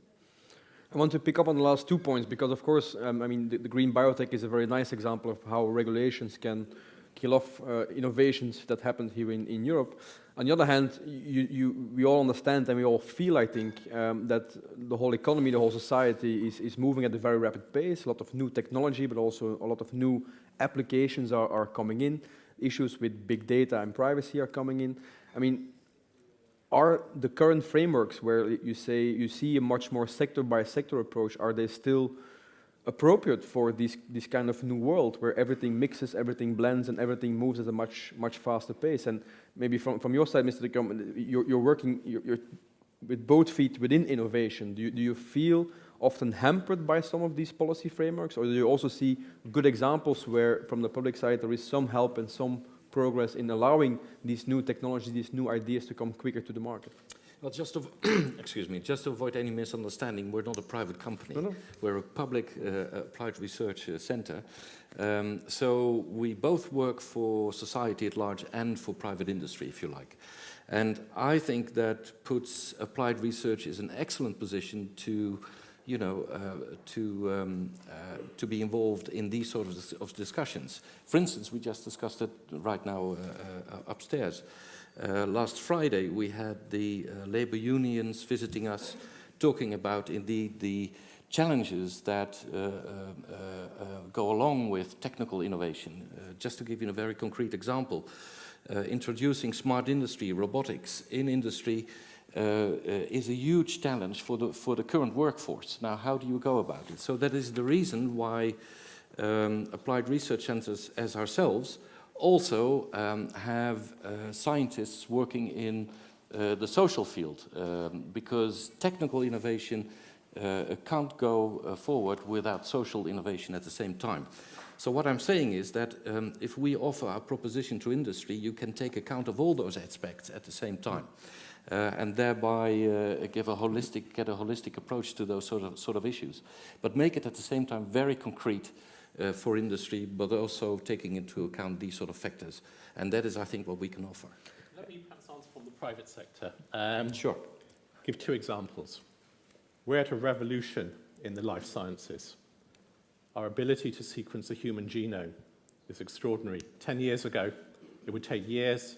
I want to pick up on the last 2 points because, of course, I mean, the green biotech is a very nice example of how regulations can kill off innovations that happened here in Europe. On the other hand, we all understand and we all feel, I think, that the whole economy, the whole society is moving at a very rapid pace. A lot of new technology, but also a lot of new applications are coming in. Issues with big data and privacy are coming in. I mean, are the current frameworks where you see a much more sector-by-sector approach, are they still appropriate for this kind of new world where everything mixes, everything blends, and everything moves at a much faster pace? And maybe from your side, Mr. De Krom, you're working with both feet within innovation. Do you feel often hampered by some of these policy frameworks, or do you also see good examples where, from the public side, there is some help and some progress in allowing these new technologies, these new ideas to come quicker to the market? Well, just to, excuse me, just to avoid any misunderstanding, we're not a private company. No. We're a public applied research center. So we both work for society at large and for private industry, if you like. And I think that puts applied research in an excellent position to, you know, to be involved in these sort of discussions. For instance, we just discussed it right now upstairs. Last Friday, we had the labor unions visiting us, talking about indeed the challenges that go along with technical innovation. Just to give you a very concrete example, introducing smart industry, robotics in industry is a huge challenge for the current workforce. Now, how do you go about it? So that is the reason why applied research centers as ourselves also have scientists working in the social field, because technical innovation can't go forward without social innovation at the same time. So what I'm saying is that if we offer a proposition to industry, you can take account of all those aspects at the same time, and thereby get a holistic approach to those sort of issues, but make it at the same time very concrete for industry, but also taking into account these sort of factors. And that is, I think, what we can offer. Let me pass on from the private sector. Sure. Give two examples. We're at a revolution in the life sciences. Our ability to sequence a human genome is extraordinary. 10 years ago, it would take years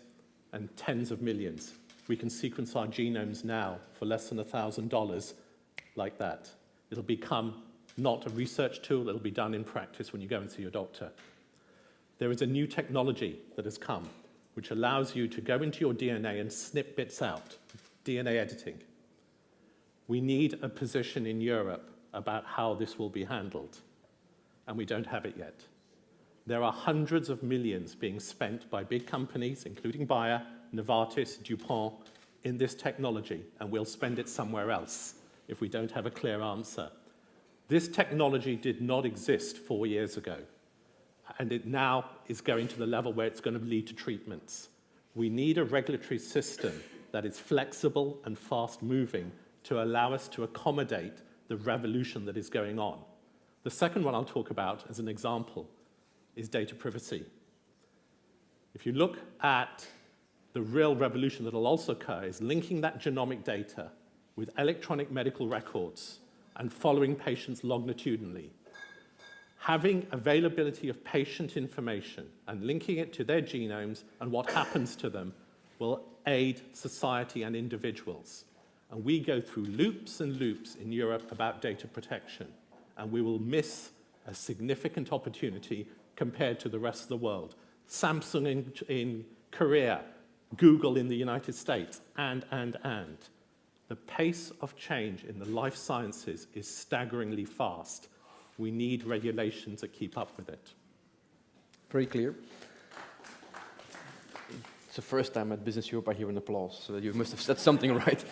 and tens of millions. We can sequence our genomes now for less than $1,000 like that. It'll become not a research tool, it'll be done in practice when you go and see your doctor. There is a new technology that has come, which allows you to go into your DNA and snip bits out, DNA editing. We need a position in Europe about how this will be handled, and we don't have it yet. There are hundreds of millions being spent by big companies, including Bayer, Novartis, DuPont, in this technology, and we'll spend it somewhere else if we don't have a clear answer. This technology did not exist 4 years ago, and it now is going to the level where it's going to lead to treatments. We need a regulatory system that is flexible and fast-moving to allow us to accommodate the revolution that is going on. The second one I'll talk about as an example is data privacy. If you look at the real revolution that will also occur is linking that genomic data with electronic medical records and following patients longitudinally. Having availability of patient information and linking it to their genomes and what happens to them will aid society and individuals. And we go through loops and loops in Europe about data protection, and we will miss a significant opportunity compared to the rest of the world. Samsung in Korea, Google in the United States, and. The pace of change in the life sciences is staggeringly fast. We need regulations that keep up with it. Very clear. It's the first time at Business Europe I hear an applause, so you must have said something right.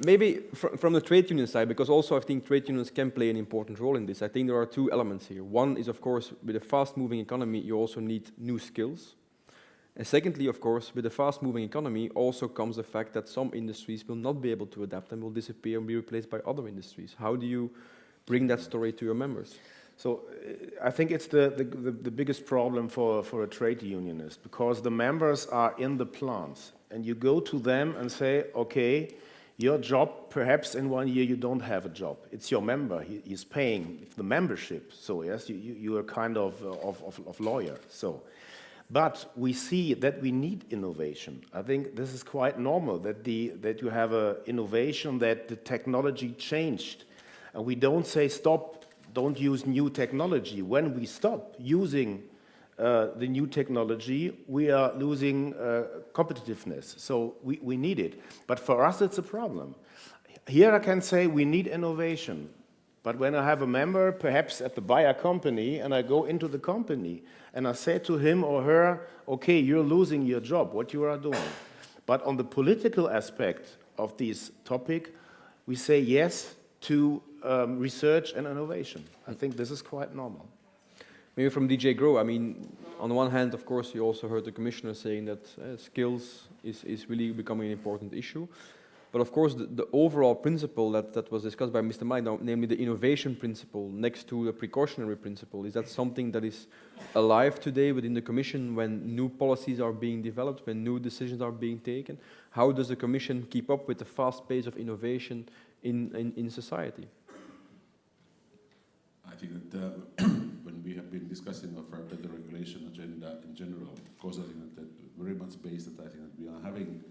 Maybe from the trade union side, because also I think trade unions can play an important role in this. I think there are two elements here. One is, of course, with a fast-moving economy, you also need new skills. And secondly, of course, with a fast-moving economy also comes the fact that some industries will not be able to adapt and will disappear and be replaced by other industries. How do you bring that story to your members? So I think it's the biggest problem for a trade unionist, because the members are in the plants and you go to them and say, okay, your job, perhaps in 1 year you don't have a job. It's your member, he's paying the membership. So yes, you are kind of lawyer. So. But we see that we need innovation. I think this is quite normal that you have an innovation, that the technology changed. And we don't say stop, don't use new technology. When we stop using the new technology, we are losing competitiveness. So we need it. But for us, it's a problem. Here I can say we need innovation. But when I have a member, perhaps at the Bayer company, and I go into the company, and I say to him or her, okay, you're losing your job, what you are doing. But on the political aspect of this topic, we say yes to research and innovation. I think this is quite normal. Maybe from DJ Grow, I mean, on the one hand, of course, you also heard the commissioner saying that skills is really becoming an important issue. But of course, the overall principle that was discussed by Mr. Malik, namely the innovation principle next to the precautionary principle, is that something that is alive today within the Commission when new policies are being developed, when new decisions are being taken? How does the Commission keep up with the fast pace of innovation in society? I think that when we have been discussing of our better regulation agenda in general, of course, I think that very much based that I think that we are having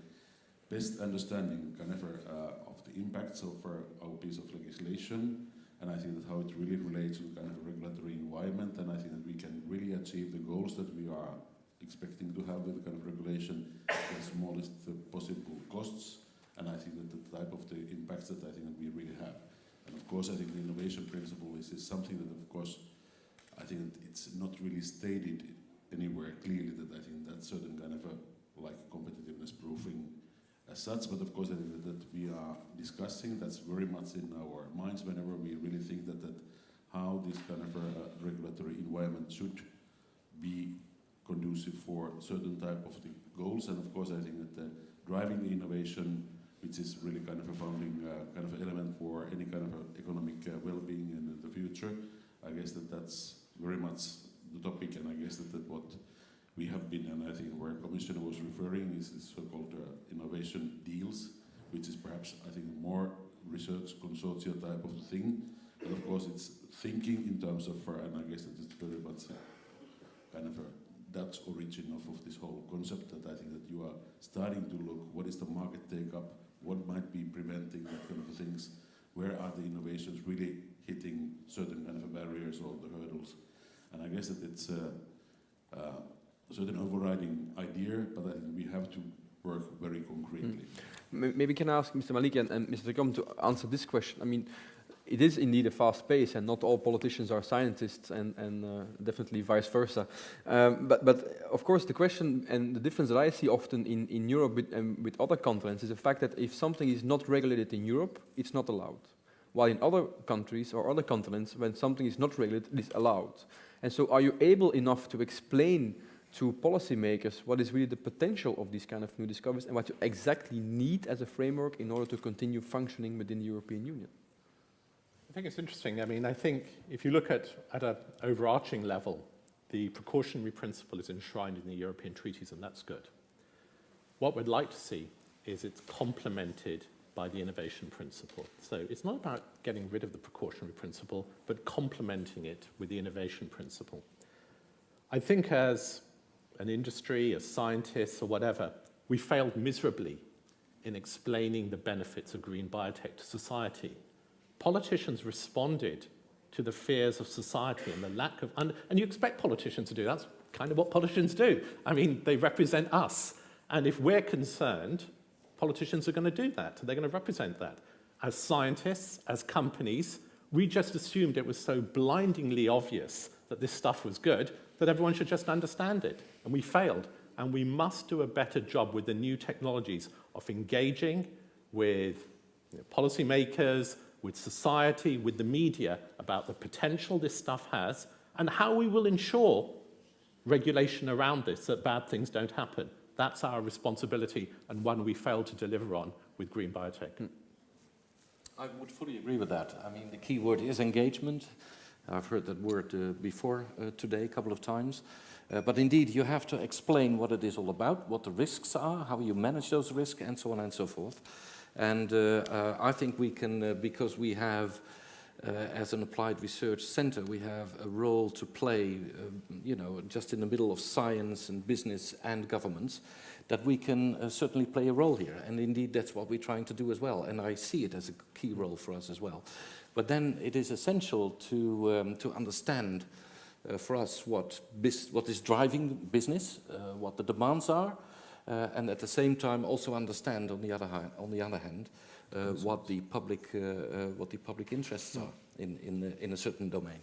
best understanding kind of the impacts of our piece of legislation, and I think that how it really relates to kind of a regulatory environment, and I think that we can really achieve the goals that we are expecting to have with the kind of regulation at the smallest possible costs, and I think that the type of the impacts that I think that we really have. And of course, I think the innovation principle is something that, of course, I think it's not really stated anywhere clearly that I think that's certain kind of like competitiveness proofing as such, but of course I think that we are discussing, that's very much in our minds whenever we really think that how this kind of regulatory environment should be conducive for certain type of the goals, and of course I think that driving the innovation, which is really kind of a founding kind of element for any kind of economic well-being in the future, I guess that's very much the topic, and I guess that what we have been, and I think where Commissioner was referring is so-called innovation deals, which is perhaps, I think, more research consortia type of thing. But of course, it's thinking in terms of, and I guess that it's very much kind of a Dutch origin of this whole concept, that I think that you are starting to look, what is the market take-up, what might be preventing that kind of things, where are the innovations really hitting certain kind of barriers or the hurdles. And I guess that it's certain overriding idea, but I think we have to work very concretely. Maybe can I ask Mr. Malik and Mr. Kom to answer this question? I mean, it is indeed a fast pace, and not all politicians are scientists, and definitely vice versa. But of course, the question and the difference that I see often in Europe with other continents is the fact that if something is not regulated in Europe, it's not allowed. While in other countries or other continents, when something is not regulated, it is allowed. And so are you able enough to explain to policymakers what is really the potential of these kind of new discoveries and what you exactly need as a framework in order to continue functioning within the European Union? I think it's interesting. I mean, I think if you look at an overarching level, the precautionary principle is enshrined in the European treaties, and that's good. What we'd like to see is it's complemented by the innovation principle. So it's not about getting rid of the precautionary principle, but complementing it with the innovation principle. I think as an industry, as scientists or whatever, we failed miserably in explaining the benefits of green biotech to society. Politicians responded to the fears of society and the lack of, and you expect politicians to do, that's kind of what politicians do. I mean, they represent us. And if we're concerned, politicians are going to do that. They're going to represent that. As scientists, as companies, we just assumed it was so blindingly obvious that this stuff was good that everyone should just understand it. And we failed. And we must do a better job with the new technologies of engaging with policymakers, with society, with the media about the potential this stuff has and how we will ensure regulation around this, that bad things don't happen. That's our responsibility, and one we failed to deliver on with green biotech. I would fully agree with that. I mean, the key word is engagement. I've heard that word before today a couple of times. But indeed, you have to explain what it is all about, what the risks are, how you manage those risks, and so on and so forth. And I think we can, because we have, as an applied research center, we have a role to play, just in the middle of science and business and governments, that we can certainly play a role here. And indeed, that's what we're trying to do as well. And I see it as a key role for us as well. But then it is essential to understand for us what is driving business, what the demands are, and at the same time also understand on the other hand what the public interests are in a certain domain.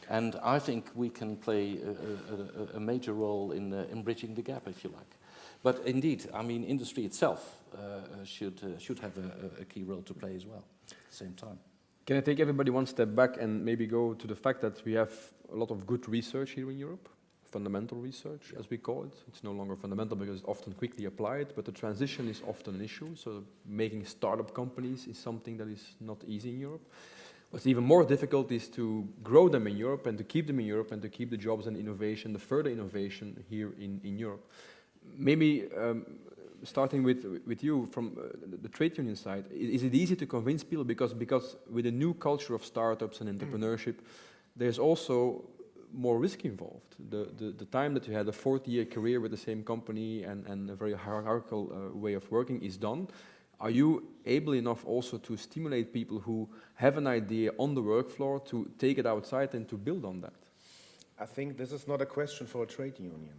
And I think we can play a major role in bridging the gap, if you like. But indeed, I mean, industry itself should have a key role to play as well at the same time. Can I take everybody one step back and maybe go to the fact that we have a lot of good research here in Europe? Fundamental research, as we call it. It's no longer fundamental because it's often quickly applied, but the transition is often an issue. So making startup companies is something that is not easy in Europe. What's even more difficult is to grow them in Europe and to keep them in Europe and to keep the jobs and innovation, the further innovation here in Europe. Maybe starting with you from the trade union side, is it easy to convince people because with a new culture of startups and entrepreneurship, there's also more risk involved. The time that you had a 40-year career with the same company and a very hierarchical way of working is done. Are you able enough also to stimulate people who have an idea on the work floor to take it outside and to build on that? I think this is not a question for a trade union.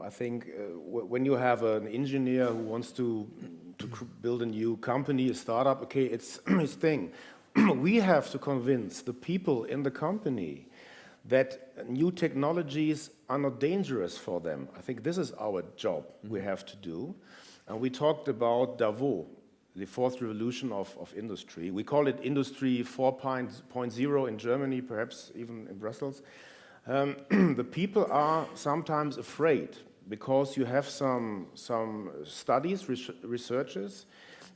I think when you have an engineer who wants to build a new company, a startup, okay, it's his thing. We have to convince the people in the company that new technologies are not dangerous for them. I think this is our job we have to do. And we talked about Davos, the fourth revolution of industry. We call it Industry 4.0 in Germany, perhaps even in Brussels. The people are sometimes afraid because you have some studies, researchers,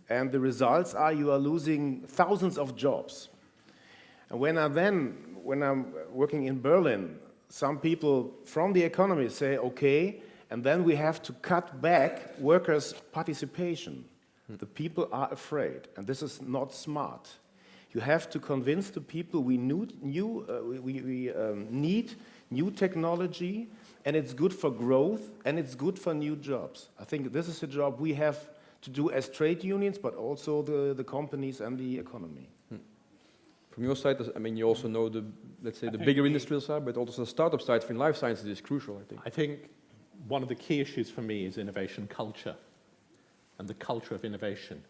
and the results are you are losing thousands of jobs. And when I'm working in Berlin, some people from the economy say, okay, and then we have to cut back workers' participation. The people are afraid, and this is not smart. You have to convince the people we need new technology, and it's good for growth, and it's good for new jobs. I think this is a job we have to do as trade unions, but also the companies and the economy. From your side, I mean, you also know let's say the bigger industrial side, but also the startup side in life sciences is crucial, I think. I think one of the key issues for me is innovation culture and the culture of innovation.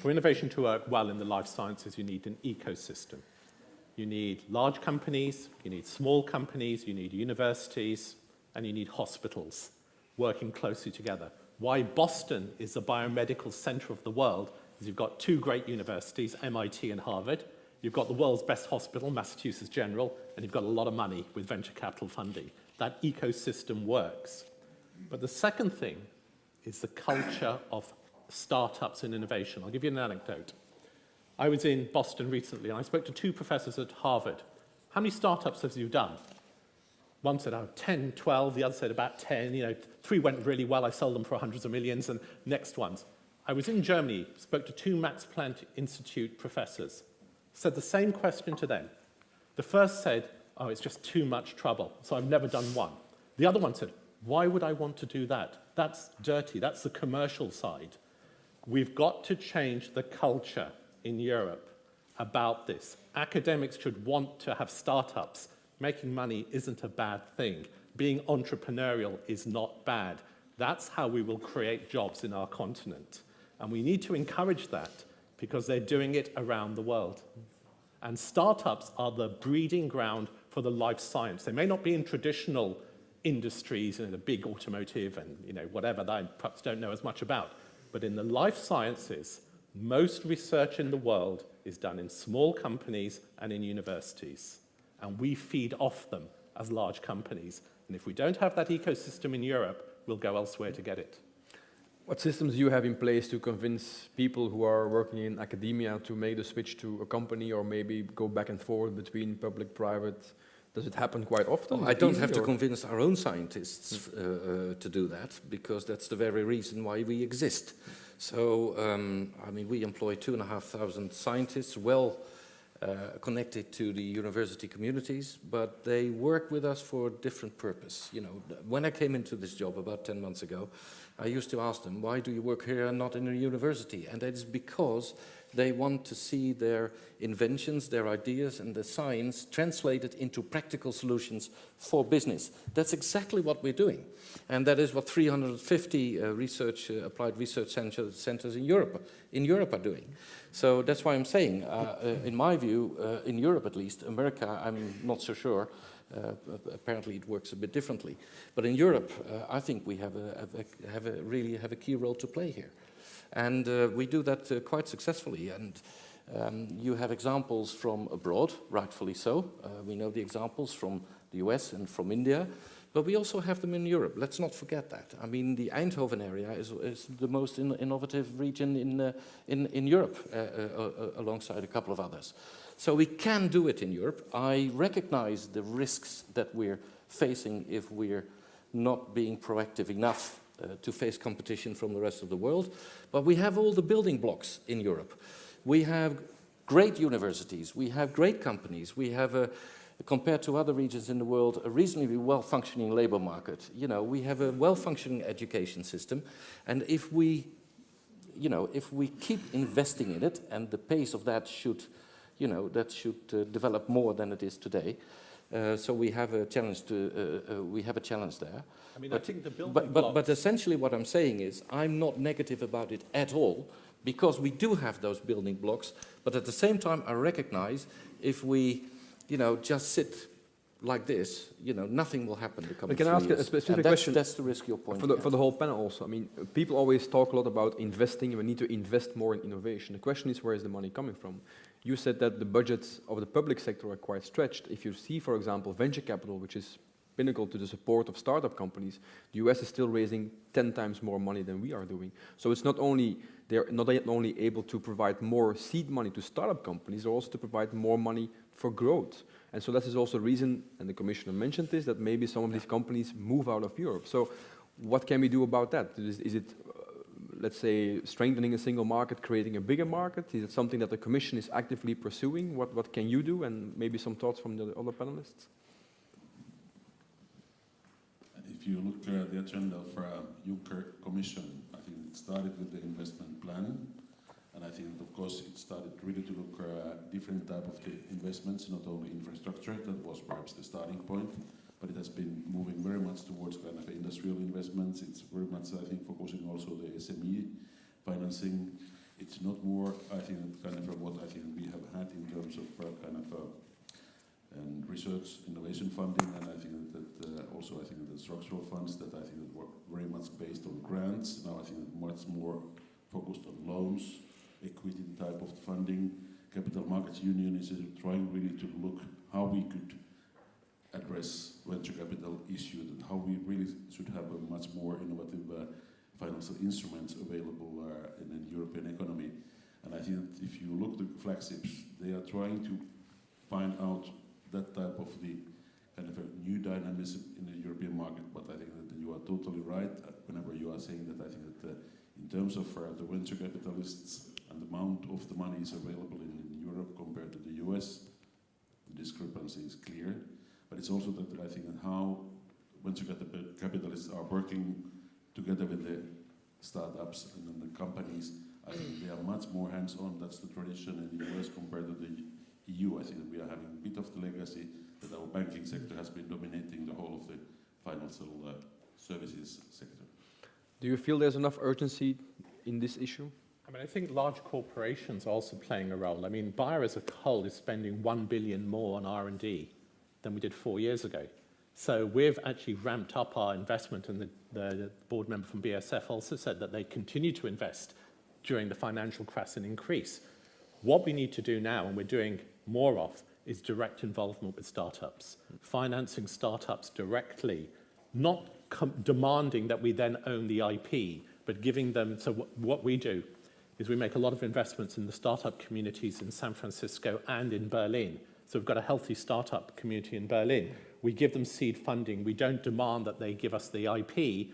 For innovation to work well in the life sciences, you need an ecosystem. You need large companies, you need small companies, you need universities, and you need hospitals working closely together. Why Boston is the biomedical center of the world is you've got two great universities, MIT and Harvard. You've got the world's best hospital, Massachusetts General, and you've got a lot of money with venture capital funding. That ecosystem works. But the second thing is the culture of startups and innovation. I'll give you an anecdote. I was in Boston recently, and I spoke to two professors at Harvard. How many startups have you done? One said, 10, 12. The other said about 10. 3 went really well. I sold them for hundreds of millions. And next ones. I was in Germany, spoke to two Max Planck Institute professors. Said the same question to them. The first said, oh, it's just too much trouble, so I've never done one. The other one said, why would I want to do that? That's dirty. That's the commercial side. We've got to change the culture in Europe about this. Academics should want to have startups. Making money isn't a bad thing. Being entrepreneurial is not bad. That's how we will create jobs in our continent. And we need to encourage that because they're doing it around the world. And startups are the breeding ground for the life science. They may not be in traditional industries, the big automotive and whatever that I perhaps don't know as much about. But in the life sciences, most research in the world is done in small companies and in universities. And we feed off them as large companies. And if we don't have that ecosystem in Europe, we'll go elsewhere to get it. What systems do you have in place to convince people who are working in academia to make the switch to a company or maybe go back and forth between public, private? Does it happen quite often? Well, I don't have to convince our own scientists to do that, because that's the very reason why we exist. So, I mean, we employ 2,500 scientists, well connected to the university communities, but they work with us for a different purpose. When I came into this job about 10 months ago, I used to ask them, why do you work here and not in a university? And that is because they want to see their inventions, their ideas, and the science translated into practical solutions for business. That's exactly what we're doing. And that is what 350 applied research centers in Europe are doing. So that's why I'm saying, in my view, in Europe at least, America, I'm not so sure. Apparently it works a bit differently. But in Europe, I think we really have a key role to play here. And we do that quite successfully. And You have examples from abroad, rightfully so. We know the examples from the US and from India, but we also have them in Europe. Let's not forget that. I mean, the Eindhoven area is the most innovative region in Europe, alongside a couple of others. So we can do it in Europe. I recognize the risks that we're facing if we're not being proactive enough to face competition from the rest of the world. But we have all the building blocks in Europe. We have great universities, we have great companies, we have compared to other regions in the world, a reasonably well-functioning labor market. You know, we have a well-functioning education system, and if we keep investing in it, and the pace of that should, develop more than it is today. So we have a challenge there. I mean, I think the building blocks. But essentially, what I'm saying is, I'm not negative about it at all, because we do have those building blocks. But at the same time, I recognize if we, just sit like this, nothing will happen the coming 3 years. Can I ask a specific question? That's the risk you're pointing for the whole panel also. I mean, people always talk a lot about investing, and we need to invest more in innovation. The question is, where is the money coming from? You said that the budgets of the public sector are quite stretched. If you see, for example, venture capital, which is pinnacle to the support of startup companies, the US is still raising 10 times more money than we are doing. So it's not only, they're not only able to provide more seed money to startup companies, they're also to provide more money for growth. And so that is also a reason, and the Commissioner mentioned this, that maybe some of these companies move out of Europe. So what can we do about that? Is it, let's say, strengthening a single market, creating a bigger market? Is it something that the Commission is actively pursuing? What can you do? And maybe some thoughts from the other panelists? If you look at the agenda for Juncker Commission, I think it started with the investment plan, and I think, of course, it started really to look at different type of investments, not only infrastructure, that was perhaps the starting point, but it has been moving very much towards kind of industrial investments. It's very much, I think, focusing also the SME financing. It's not more, I think, kind of what I think we have had in terms of and research innovation funding, and I think that also I think the structural funds that I think that were very much based on grants. Now I think that much more focused on loans, equity type of funding. Capital Markets Union is trying really to look how we could address venture capital issue, and how we really should have a much more innovative financial instruments available in the European economy. And I think that if you look at the flagships, they are trying to find out that type of the kind of a new dynamism in the European market. But I think that you are totally right whenever you are saying that. I think that in terms of the venture capitalists and the amount of the money is available in Europe compared to the US, the discrepancy is clear. But it's also that I think that how venture capitalists are working together with the startups and then the companies. I think they are much more hands-on. That's the tradition in the US compared to the EU. I think that we are having a bit of the legacy that our banking sector has been dominating the whole of the financial services sector. Do you feel there's enough urgency in this issue? I mean, I think large corporations are also playing a role. I mean, BEYRER as a whole is spending 1 billion more on R&D than we did 4 years ago. So we've actually ramped up our investment, and the board member from BSF also said that they continue to invest during the financial crisis and increase. What we need to do now, and we're doing more of, is direct involvement with startups, financing startups directly, not demanding that we then own the IP, but giving them, so what we do is we make a lot of investments in the startup communities in San Francisco and in Berlin. So we've got a healthy startup community in Berlin. We give them seed funding. We don't demand that they give us the IP.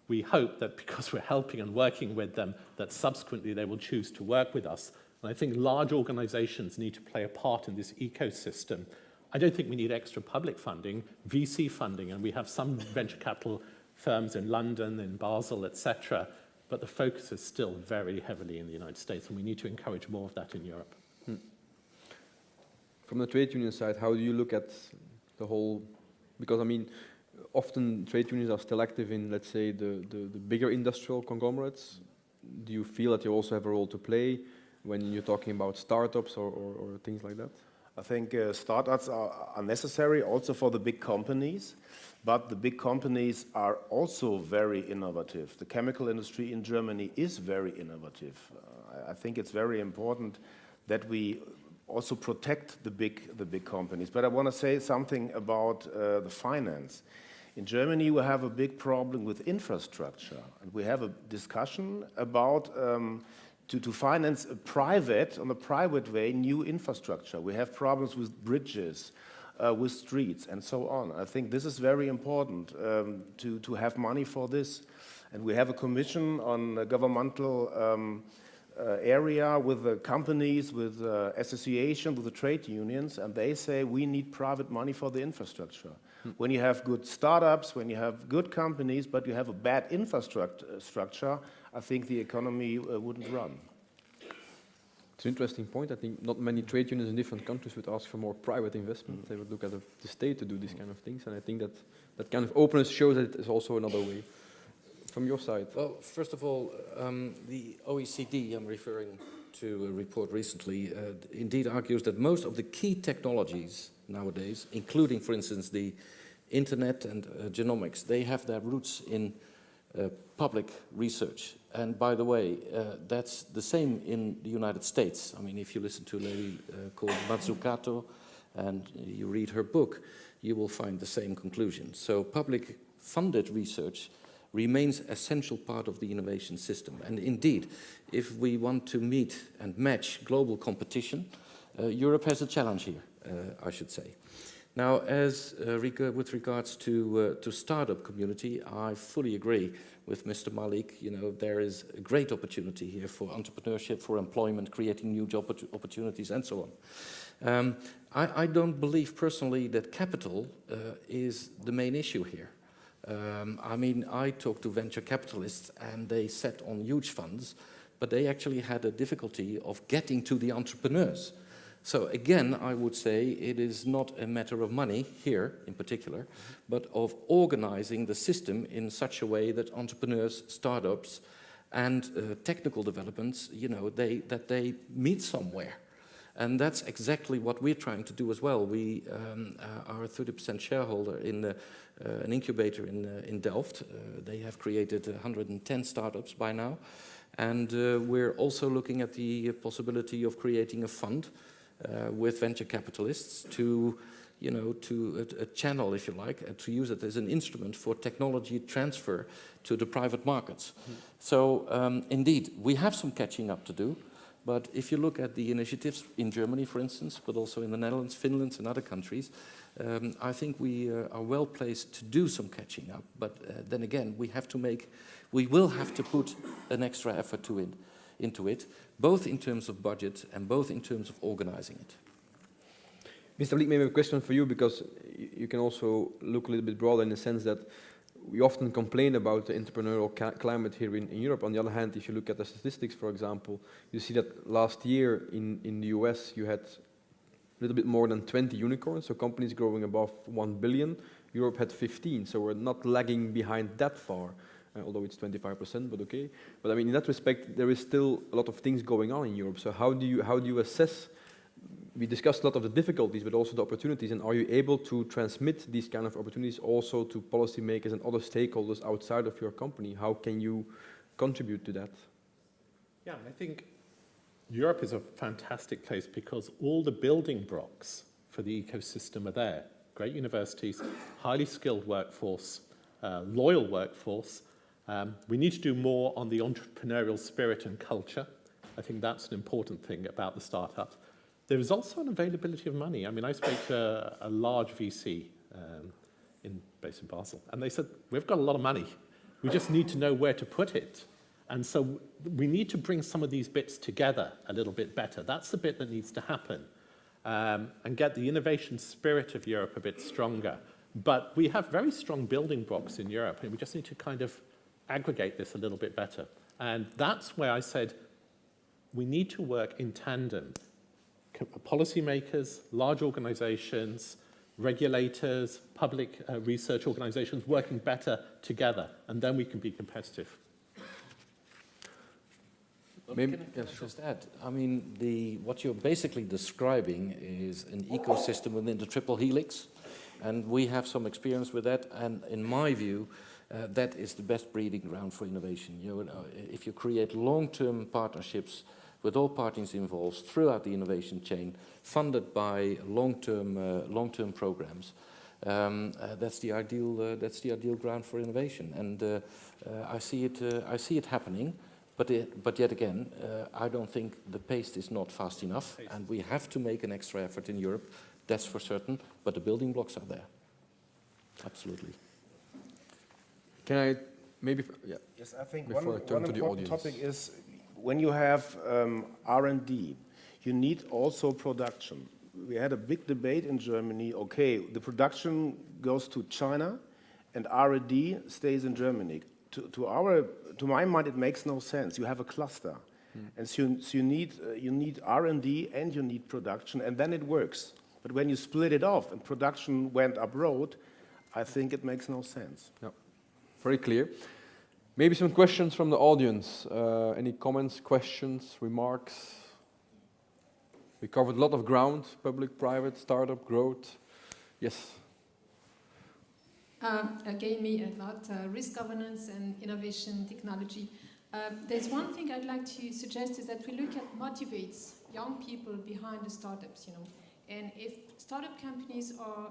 We hope that because we're helping and working with them, that subsequently they will choose to work with us. And I think large organizations need to play a part in this ecosystem. I don't think we need extra public funding, VC funding, and we have some venture capital firms in London, in Basel, etc. But the focus is still very heavily in the United States, and we need to encourage more of that in Europe. From the trade union side, how do you look at the whole, because I mean, often trade unions are still active in, let's say, the bigger industrial conglomerates. Do you feel that you also have a role to play when you're talking about startups or things like that? I think startups are necessary also for the big companies, but the big companies are also very innovative. The chemical industry in Germany is very innovative. I think it's very important that we also protect the big companies. But I want to say something about the finance. In Germany, we have a big problem with infrastructure, and we have a discussion about to finance on a private way, new infrastructure. We have problems with bridges, with streets, and so on. I think this is very important to have money for this. And we have a commission on a governmental area with the companies, with associations, with the trade unions, and they say we need private money for the infrastructure. When you have good startups, when you have good companies, but you have a bad infrastructure, I think the economy wouldn't run. It's an interesting point. I think not many trade unions in different countries would ask for more private investment. They would look at the state to do these kind of things, and I think that kind of openness shows that it is also another way. From your side? Well, first of all, the OECD, I'm referring to a report recently, indeed argues that most of the key technologies nowadays, including, for instance, the internet and genomics, they have their roots in public research. And by the way, that's the same in the United States. I mean, if you listen to a lady called Mazzucato and you read her book, you will find the same conclusion. So public funded research remains an essential part of the innovation system. And indeed, if we want to meet and match global competition, Europe has a challenge here, I should say. Now, with regards to startup community, I fully agree with Mr. Malik. You know, there is a great opportunity here for entrepreneurship, for employment, creating new job opportunities, and so on. I don't believe personally that capital is the main issue here. I mean, I talked to venture capitalists and they sat on huge funds, but they actually had a difficulty of getting to the entrepreneurs. So again, I would say it is not a matter of money here in particular, but of organizing the system in such a way that entrepreneurs, startups, and technical developments, you know, that they meet somewhere. And that's exactly what we're trying to do as well. We are a 30% shareholder in an incubator in Delft. They have created 110 startups by now. And we're also looking at the possibility of creating a fund with venture capitalists to, you know, to a channel, if you like, to use it as an instrument for technology transfer to the private markets. So indeed, we have some catching up to do. But if you look at the initiatives in Germany, for instance, but also in the Netherlands, Finland, and other countries, I think we are well placed to do some catching up. But then again, we will have to put an extra effort into it, both in terms of budget and both in terms of organizing it. Mr. Bleek, maybe a question for you, because you can also look a little bit broader in the sense that we often complain about the entrepreneurial climate here in Europe. On the other hand, if you look at the statistics, for example, you see that last year in the US you had a little bit more than 20 unicorns, so companies growing above 1 billion. Europe had 15, so we're not lagging behind that far, although it's 25%, but okay. But I mean, in that respect, there is still a lot of things going on in Europe. So how do you assess? We discussed a lot of the difficulties, but also the opportunities, and are you able to transmit these kind of opportunities also to policymakers and other stakeholders outside of your company? How can you contribute to that? Yeah, I think Europe is a fantastic place because all the building blocks for the ecosystem are there. Great universities, highly skilled workforce, loyal workforce. We need to do more on the entrepreneurial spirit and culture. I think that's an important thing about the startups. There is also an availability of money. I mean, I spoke to a large VC based in Basel, and they said, we've got a lot of money. We just need to know where to put it. And so we need to bring some of these bits together a little bit better. That's the bit that needs to happen, and get the innovation spirit of Europe a bit stronger. But we have very strong building blocks in Europe, and we just need to kind of aggregate this a little bit better. And that's where I said we need to work in tandem. Policymakers, large organizations, regulators, public research organizations working better together, and then we can be competitive. Maybe can I just add? I mean, what you're basically describing is an ecosystem within the triple helix, and we have some experience with that. And in my view, that is the best breeding ground for innovation. You know, if you create long-term partnerships with all parties involved throughout the innovation chain, funded by long-term programs. That's the ideal ground for innovation, and I see it happening. But yet again, I don't think the pace is not fast enough, and we have to make an extra effort in Europe. That's for certain. But the building blocks are there. Absolutely. Can I maybe? Yeah. Yes, I think Before one I turn to the important audience. topic is when you have R&D, you need also production. We had a big debate in Germany. Okay, the production goes to China, and R&D stays in Germany. To my mind, it makes no sense. You have a cluster, and so you need R&D and you need production, and then it works. But when you split it off and production went abroad, I think it makes no sense. Yeah. Very clear. Maybe some questions from the audience. Any comments, questions, remarks? We covered a lot of ground: public, private, startup, growth. Yes. Again, me a lot, risk governance and innovation technology. There's one thing I'd like to suggest is that we look at motivates young people behind the startups, And if startup companies are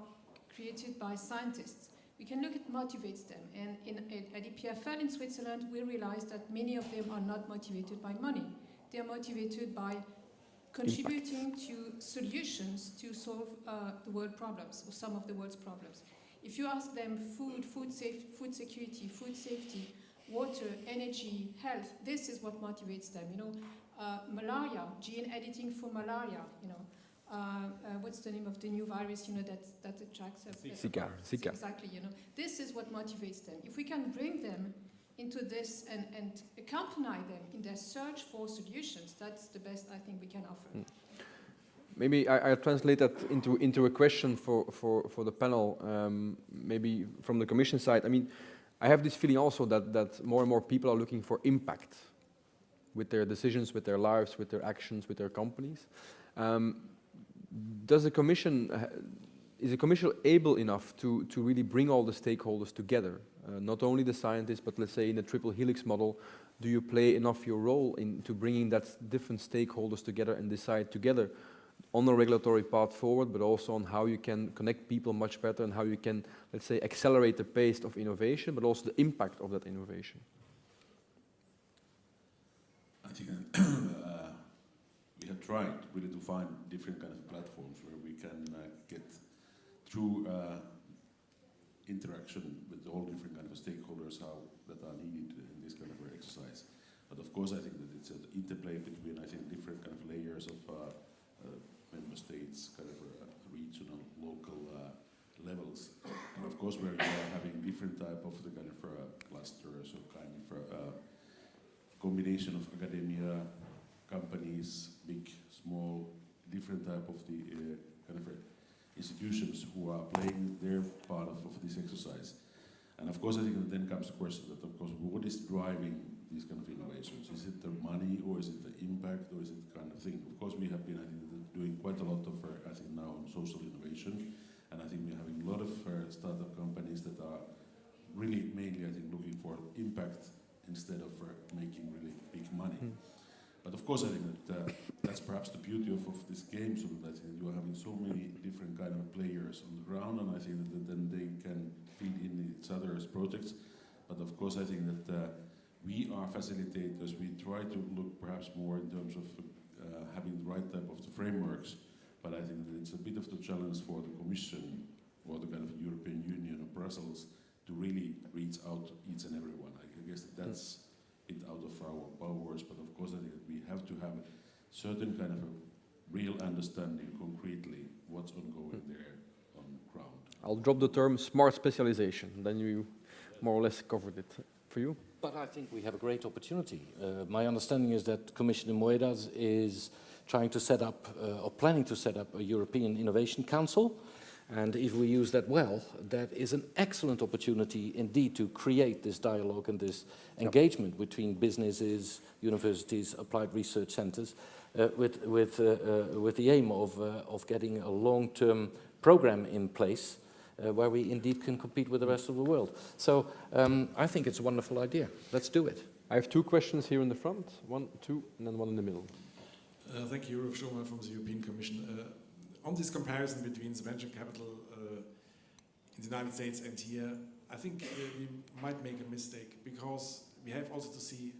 created by scientists, we can look at motivates them. And at EPFL in Switzerland, we realized that many of them are not motivated by money. They are motivated by contributing to solutions to solve the world problems, or some of the world's problems. If you ask them food security, food safety, water, energy, health, this is what motivates them. Malaria, gene editing for malaria. What's the name of the new virus? That attracts Zika. Exactly. This is what motivates them. If we can bring them into this and accompany them in their search for solutions, that's the best I think we can offer. Maybe I'll translate that into a question for the panel, maybe from the Commission side. I mean, I have this feeling also that more and more people are looking for impact with their decisions, with their lives, with their actions, with their companies. Is the Commission able enough to really bring all the stakeholders together? Not only the scientists, but let's say in the triple helix model, do you play enough your role into bringing that different stakeholders together and decide together on the regulatory path forward, but also on how you can connect people much better and how you can, let's say, accelerate the pace of innovation, but also the impact of that innovation? I think we have tried really to find different kind of platforms where we can get through interaction with all different kind of stakeholders that are needed in this kind of exercise. But of course, I think that it's an interplay between, I think, different kind of layers of member states, kind of regional, local levels. And of course, where you are having different type of the kind of clusters or kind of combination of academia, companies, big, small, different type of the kind of institutions who are playing their part of this exercise. And of course, I think that then comes the question that, of course, what is driving these kind of innovations? Is it the money, or is it the impact, or is it the kind of thing? Of course, we have been, I think, doing quite a lot of, I think, now on social innovation, and I think we're having a lot of startup companies that are really mainly, I think, looking for impact instead of making really big money. But of course, I think that that's perhaps the beauty of this game, so that I think you are having so many different kind of players on the ground, and I think that then they can feed in each other's projects. But of course, I think that we are facilitators. We try to look perhaps more in terms of having the right type of the frameworks, but I think that it's a bit of the challenge for the Commission or the kind of European Union or Brussels to really reach out to each and everyone. I guess that's it out of our powers, but of course I think that we have to have a certain kind of a real understanding concretely what's ongoing there on ground. I'll drop the term smart specialization, then you more or less covered it. For you? But I think we have a great opportunity. My understanding is that Commissioner Moedas is trying to set up, or planning to set up, a European Innovation Council. And if we use that well, that is an excellent opportunity indeed to create this dialogue and this engagement between businesses, universities, applied research centers, with the aim of getting a long-term program in place where we indeed can compete with the rest of the world. So I think it's a wonderful idea. Let's do it. I have two questions here in the front, one, two, and then one in the middle. Thank you, Rolf Schomer from the European Commission. On this comparison between the venture capital in the United States and here, I think we might make a mistake, because we have also to see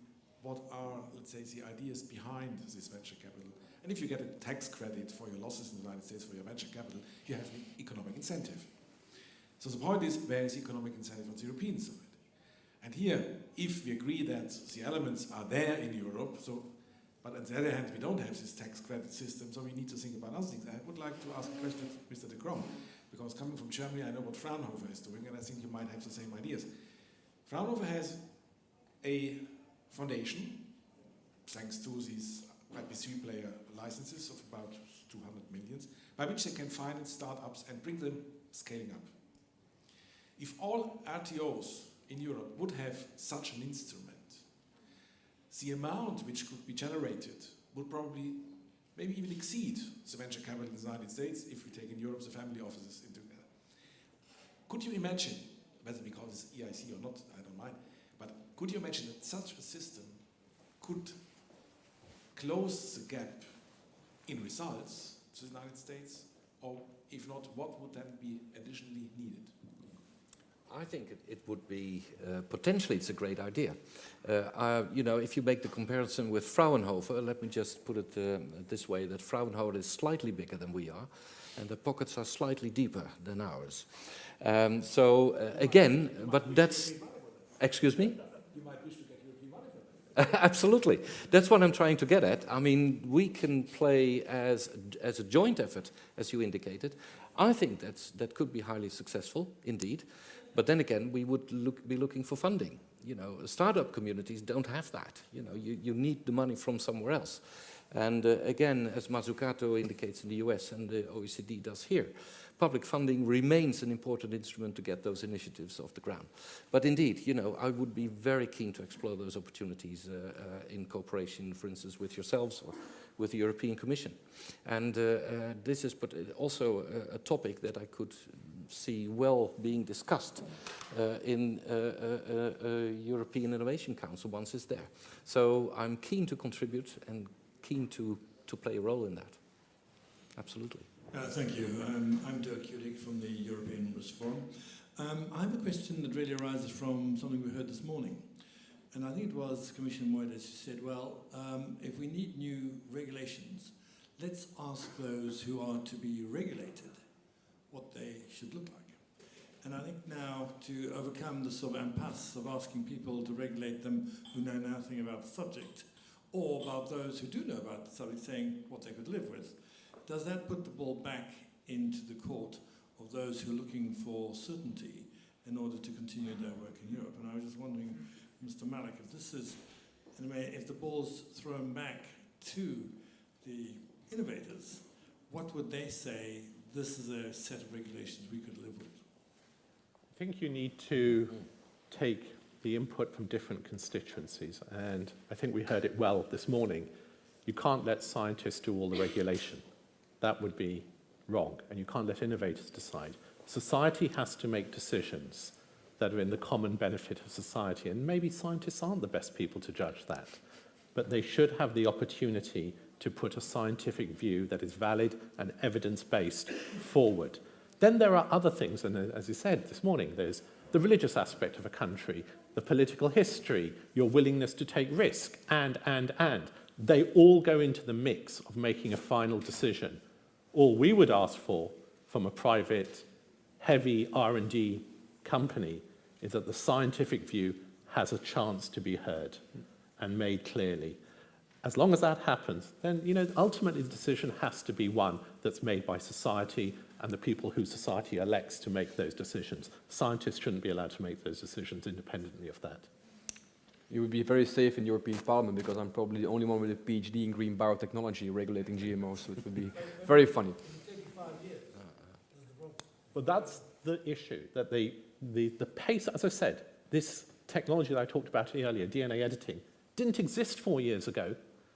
what are, let's say, the ideas behind this venture capital. And if you get a tax credit for your losses in the United States for your venture capital, you have an economic incentive. So the point is, where is economic incentive on the European side? And here, if we agree that the elements are there in Europe, but on the other hand, we don't have this tax credit system, so we need to think about other things. I would like to ask a question to Mr. de Krom, because coming from Germany, I know what Fraunhofer is doing, and I think you might have the same ideas. Fraunhofer has a foundation, thanks to these IPC player licenses of about 200 million, by which they can finance startups and bring them scaling up. If all RTOs in Europe would have such an instrument, the amount which could be generated would probably maybe even exceed the venture capital in the United States if we take in Europe the family offices into together. Could you imagine, whether we call this EIC or not, I don't mind, but could you imagine that such a system could close the gap in results to the United States? Or if not, what would then be additionally needed? I think it would be, potentially it's a great idea. You know, if you make the comparison with Fraunhofer, let me just put it this way, that Fraunhofer is slightly bigger than we are, and the pockets are slightly deeper than ours. Again, but that's, excuse me? You might wish to get European money for that. Absolutely. That's what I'm trying to get at. I mean, we can play as a joint effort, as you indicated. I think that could be highly successful, indeed. But then again, we would be looking for funding. You know, startup communities don't have that. You know, you need the money from somewhere else. And again, as Mazzucato indicates in the US and the OECD does here, public funding remains an important instrument to get those initiatives off the ground. But indeed, you know, I would be very keen to explore those opportunities in cooperation, for instance, with yourselves or with the European Commission. And this is also a topic that I could see well being discussed in a European Innovation Council once it's there. So I'm keen to contribute and keen to play a role in that. Absolutely. Thank you. I'm Jyrki from the European Risk Forum. I have a question that really arises from something we heard this morning. And I think it was Commissioner Moedas who said, well, if we need new regulations, let's ask those who are to be regulated what they should look like. And I think now, to overcome the sort of impasse of asking people to regulate them who know nothing about the subject, or about those who do know about the subject saying what they could live with, does that put the ball back into the court of those who are looking for certainty in order to continue their work in Europe? And I was just wondering, Mr. Malik, if this is, in a way, if the ball's thrown back to the innovators, what would they say? This is a set of regulations we could live with. I think you need to take the input from different constituencies, and I think we heard it well this morning. You can't let scientists do all the regulation. That would be wrong, and you can't let innovators decide. Society has to make decisions that are in the common benefit of society, and maybe scientists aren't the best people to judge that, but they should have the opportunity to put a scientific view that is valid and evidence-based forward. Then there are other things, and as you said this morning, there's the religious aspect of a country, the political history, your willingness to take risk, and. They all go into the mix of making a final decision. All we would ask for from a private, heavy R&D company is that the scientific view has a chance to be heard and made clearly. As long as that happens, then, you know, ultimately the decision has to be one that's made by society and the people who society elects to make those decisions. Scientists shouldn't be allowed to make those decisions independently of that. You would be very safe in European Parliament because I'm probably the only one with a PhD in green biotechnology regulating GMOs, so it would be very funny. But that's the issue, that the pace, as I said, this technology that I talked about earlier, DNA editing, didn't exist 4 years ago,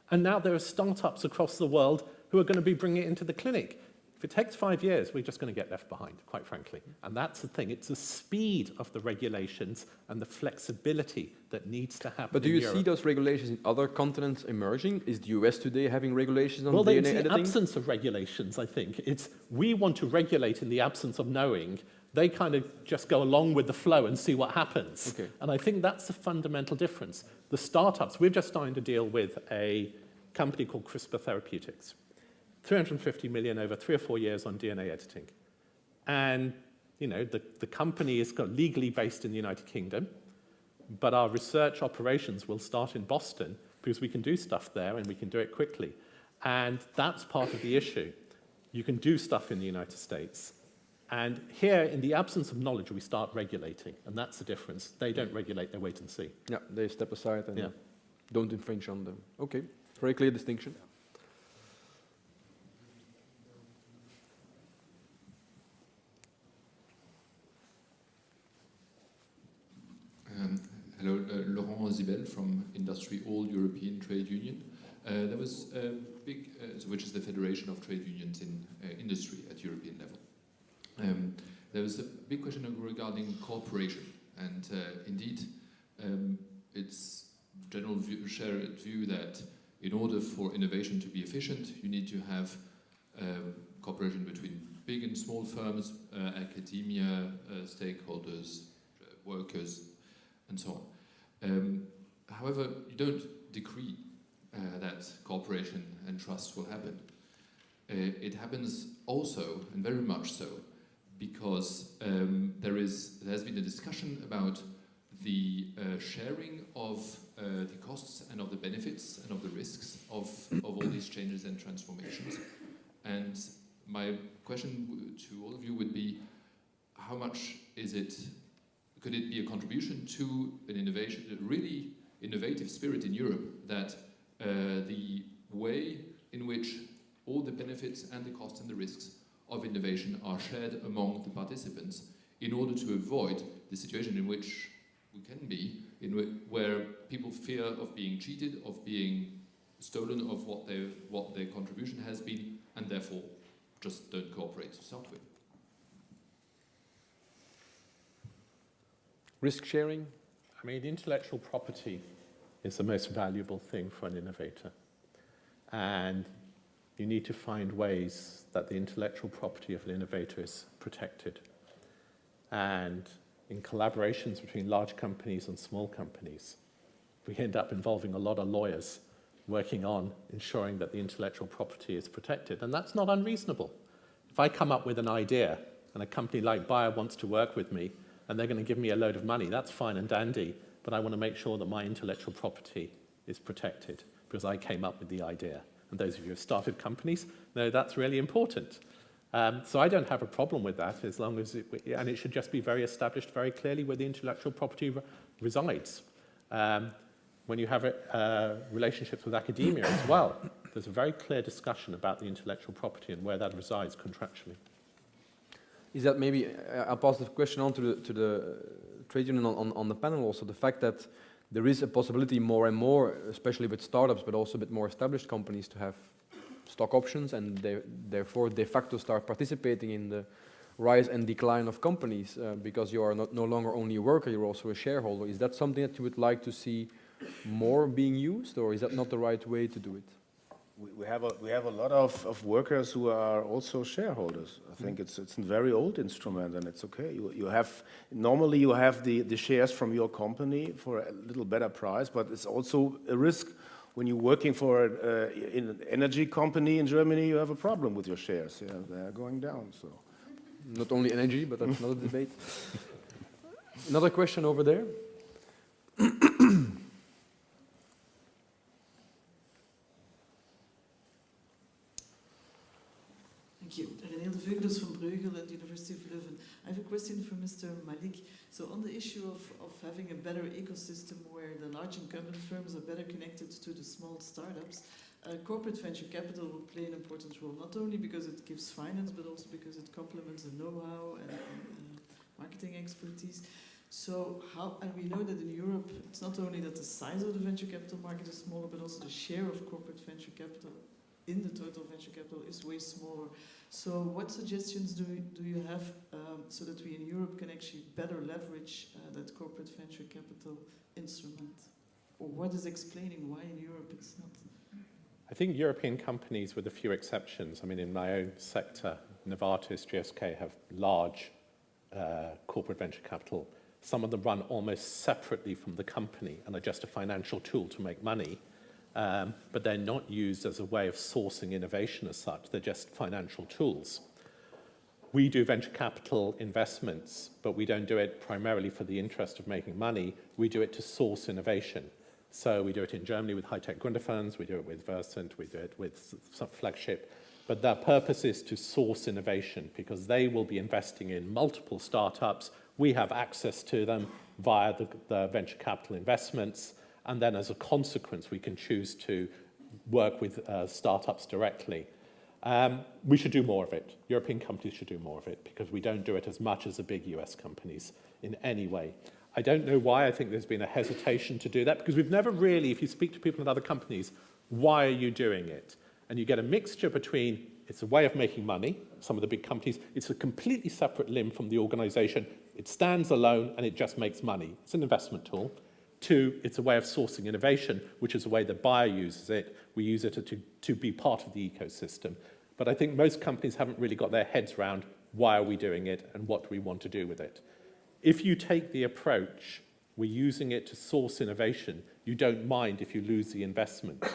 and now there are startups across the world who are going to be bringing it into the clinic. If it takes 5 years, we're just going to get left behind, quite frankly. And that's the thing. It's the speed of the regulations and the flexibility that needs to happen. But do you see those regulations in other continents emerging? Is the US today having regulations on DNA editing? Well, it's the absence of regulations, I think. It's we want to regulate in the absence of knowing. They kind of just go along with the flow and see what happens. Okay. And I think that's the fundamental difference. The startups, we're just starting to deal with a company called CRISPR Therapeutics. 350 million over 3 or 4 years on DNA editing. And, you know, the company is legally based in the United Kingdom, but our research operations will start in Boston because we can do stuff there and we can do it quickly. And that's part of the issue. You can do stuff in the United States. And here, in the absence of knowledge, we start regulating, and that's the difference. They don't regulate, they wait and see. Yeah, they step aside and don't infringe on them. Okay, very clear distinction. Hello, Laurent Zibel from Industry All European Trade Union. There was a big, which is the Federation of Trade Unions in industry at European level. There was a big question regarding cooperation, and indeed, it's general shared view that in order for innovation to be efficient, you need to have cooperation between big and small firms, academia, stakeholders, workers, and so on. However, you don't decree that cooperation and trust will happen. It happens also, and very much so, because there has been a discussion about the sharing of the costs and of the benefits and of the risks of all these changes and transformations. And my question to all of you would be, how much could it be a contribution to an innovation, a really innovative spirit in Europe, that the way in which all the benefits and the costs and the risks of innovation are shared among the participants in order to avoid the situation in which we can be, where people fear of being cheated, of being stolen of what their contribution has been, and therefore just don't cooperate to start with. Risk sharing? I mean, intellectual property is the most valuable thing for an innovator. And you need to find ways that the intellectual property of an innovator is protected. And in collaborations between large companies and small companies, we end up involving a lot of lawyers working on ensuring that the intellectual property is protected. And that's not unreasonable. If I come up with an idea and a company like BEYRER wants to work with me and they're going to give me a load of money, that's fine and dandy, but I want to make sure that my intellectual property is protected because I came up with the idea. And those of you who have started companies know that's really important. So I don't have a problem with that as long as and it should just be very established very clearly where the intellectual property resides. When you have relationships with academia as well, there's a very clear discussion about the intellectual property and where that resides contractually. Is that maybe, I'll pass the question on to the trade union on the panel also, the fact that there is a possibility more and more, especially with startups, but also with more established companies, to have stock options and therefore de facto start participating in the rise and decline of companies because you are no longer only a worker, you're also a shareholder. Is that something that you would like to see more being used, or is that not the right way to do it? We have a lot of workers who are also shareholders. I think it's a very old instrument, and it's okay. Normally you have the shares from your company for a little better price, but it's also a risk when you're working for in an energy company in Germany. You have a problem with your shares. Yeah, they're going down. So not only energy, but that's another debate. Another question over there. Thank you. René de Veugels from Bruegel at the University of Leuven. I have a question for Mr. Malik. So on the issue of having a better ecosystem where the large incumbent firms are better connected to the small startups, corporate venture capital will play an important role, not only because it gives finance, but also because it complements the know-how and marketing expertise. So and we know that in Europe, it's not only that the size of the venture capital market is smaller, but also the share of corporate venture capital in the total venture capital is way smaller. So what suggestions do you have so that we in Europe can actually better leverage that corporate venture capital instrument? Or what is explaining why in Europe it's not? I think European companies, with a few exceptions, I mean, in my own sector, Novartis, GSK have large corporate venture capital. Some of them run almost separately from the company and are just a financial tool to make money, but they're not used as a way of sourcing innovation as such. They're just financial tools. We do venture capital investments, but we don't do it primarily for the interest of making money. We do it to source innovation. So we do it in Germany with high-tech Gründerfonds, we do it with Versant, we do it with some flagship. But their purpose is to source innovation because they will be investing in multiple startups. We have access to them via the venture capital investments. And then as a consequence, we can choose to work with startups directly. We should do more of it. European companies should do more of it because we don't do it as much as the big US companies in any way. I don't know why. I think there's been a hesitation to do that because we've never really, if you speak to people in other companies, why are you doing it? And you get a mixture between it's a way of making money, some of the big companies, it's a completely separate limb from the organization, it stands alone and it just makes money. It's an investment tool. Two, it's a way of sourcing innovation, which is a way the buyer uses it. We use it to be part of the ecosystem. But I think most companies haven't really got their heads around why are we doing it and what do we want to do with it. If you take the approach, we're using it to source innovation, you don't mind if you lose the investment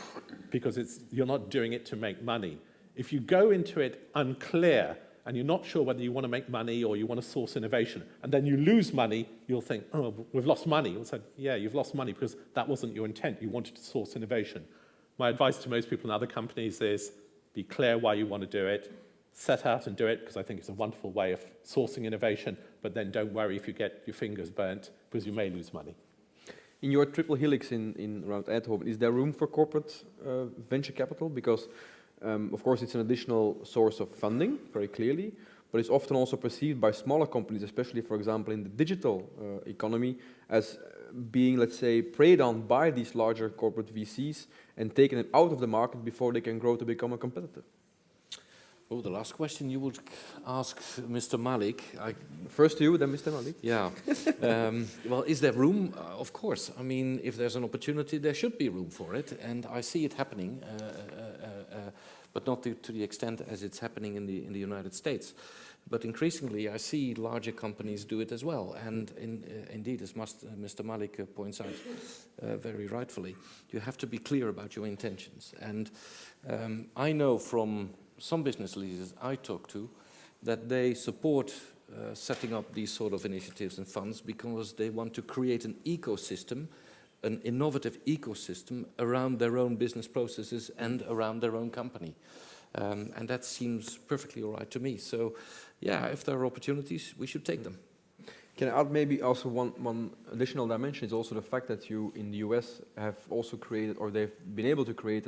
because you're not doing it to make money. If you go into it unclear and you're not sure whether you want to make money or you want to source innovation, and then you lose money, you'll think, oh, we've lost money. You'll say, yeah, you've lost money because that wasn't your intent. You wanted to source innovation. My advice to most people in other companies is be clear why you want to do it, set out and do it, because I think it's a wonderful way of sourcing innovation, but then don't worry if you get your fingers burnt, because you may lose money. In your triple helix in around Eindhoven, is there room for corporate venture capital? Because, of course, it's an additional source of funding, very clearly, but it's often also perceived by smaller companies, especially, for example, in the digital economy, as being, let's say, preyed on by these larger corporate VCs and taken it out of the market before they can grow to become a competitor. Oh, the last question you would ask Mr. Malik. First you, then Mr. Malik. Yeah. Well, is there room? Of course. I mean, if there's an opportunity, there should be room for it. And I see it happening, but not to the extent as it's happening in the United States. But increasingly, I see larger companies do it as well. And indeed, as Mr. Malik points out very rightfully, you have to be clear about your intentions. And I know from some business leaders I talk to that they support setting up these sort of initiatives and funds because they want to create an ecosystem, an innovative ecosystem around their own business processes and around their own company. And that seems perfectly all right to me. So, yeah, if there are opportunities, we should take them. Can I add maybe also one additional dimension is also the fact that you in the US have also created, or they've been able to create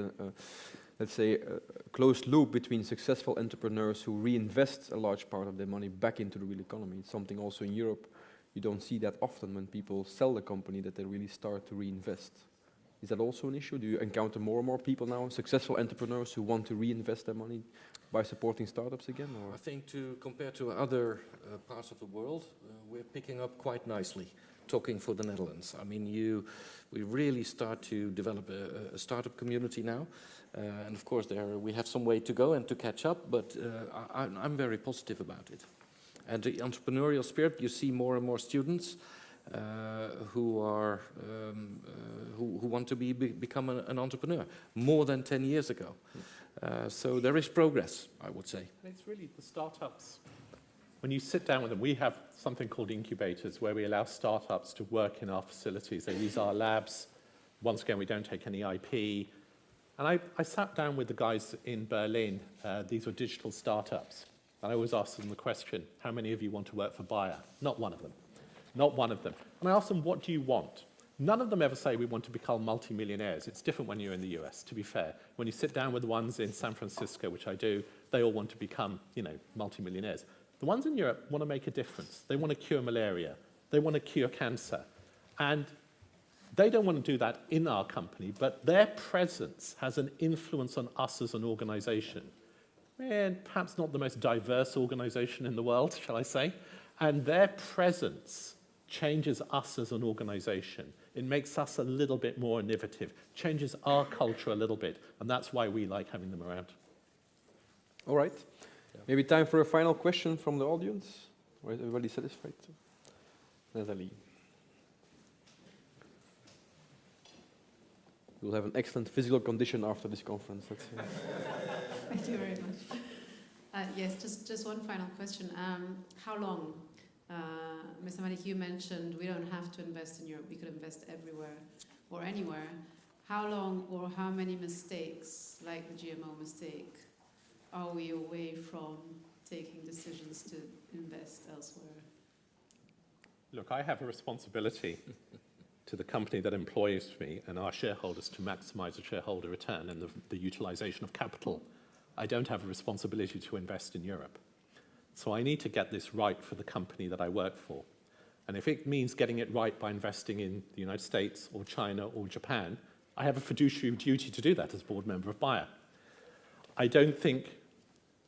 let's say, a closed loop between successful entrepreneurs who reinvest a large part of their money back into the real economy. It's something also in Europe you don't see that often when people sell the company, that they really start to reinvest. Is that also an issue? Do you encounter more and more people now, successful entrepreneurs who want to reinvest their money by supporting startups again? Or? I think compared to other parts of the world, we're picking up quite nicely, talking for the Netherlands. I mean, we really start to develop a startup community now. And of course, we have some way to go and to catch up, but I'm very positive about it. And the entrepreneurial spirit, you see more and more students who want to become an entrepreneur, more than 10 years ago. So there is progress, I would say. It's really the startups. When you sit down with them, we have something called incubators where we allow startups to work in our facilities. They use our labs. Once again, we don't take any IP. And I sat down with the guys in Berlin. These were digital startups. And I always ask them the question, how many of you want to work for BEYRER? Not one of them. Not one of them. And I ask them, what do you want? None of them ever say we want to become multimillionaires. It's different when you're in the US, to be fair. When you sit down with the ones in San Francisco, which I do, they all want to become, multimillionaires. The ones in Europe want to make a difference. They want to cure malaria. They want to cure cancer. And They don't want to do that in our company, but their presence has an influence on us as an organization. And perhaps not the most diverse organization in the world, shall I say. And their presence changes us as an organization. It makes us a little bit more innovative, changes our culture a little bit, and that's why we like having them around. All right. Maybe time for a final question from the audience. Or is everybody satisfied? Nathalie. You'll have an excellent physical condition after this conference. Thank you very much. Yes, just one final question. How long? Mr. Malik, you mentioned we don't have to invest in Europe. We could invest everywhere or anywhere. How long or how many mistakes, like the GMO mistake, are we away from taking decisions to invest elsewhere? Look, I have a responsibility to the company that employs me and our shareholders to maximize the shareholder return and the utilization of capital. I don't have a responsibility to invest in Europe. So I need to get this right for the company that I work for. And if it means getting it right by investing in the United States or China or Japan, I have a fiduciary duty to do that as board member of BEYRER. I don't think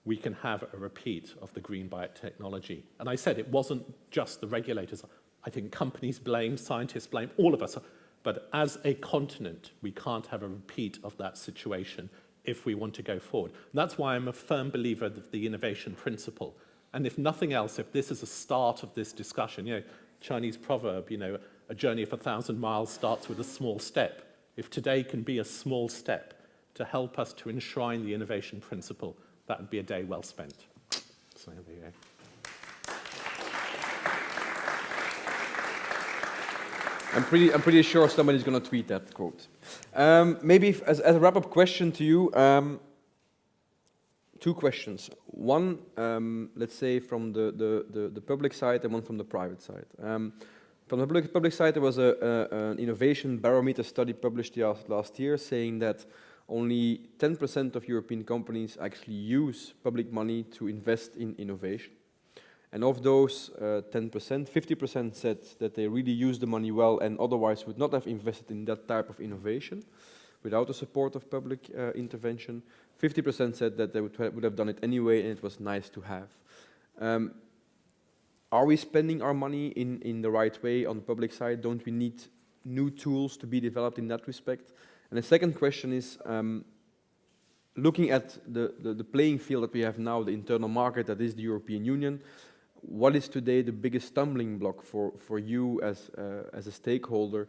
we can have a repeat of the green biotechnology. And I said it wasn't just the regulators. I think companies blame, scientists blame, all of us. But as a continent, we can't have a repeat of that situation if we want to go forward. And that's why I'm a firm believer of the innovation principle. And if nothing else, if this is a start of this discussion, Chinese proverb, a journey of 1,000 miles starts with a small step. If today can be a small step to help us to enshrine the innovation principle, that would be a day well spent. So there you go. I'm pretty sure somebody's going to tweet that quote. Maybe as a wrap-up question to you, two questions. One, let's say from the public side and one from the private side. From the public side, there was an innovation barometer study published last year saying that only 10% of European companies actually use public money to invest in innovation. And of those 10%, 50% said that they really use the money well and otherwise would not have invested in that type of innovation without the support of public intervention. 50% said that they would have done it anyway and it was nice to have. Are we spending our money in the right way on the public side? Don't we need new tools to be developed in that respect? And the second question is, looking at the playing field that we have now, the internal market that is the European Union, what is today the biggest stumbling block for you as a stakeholder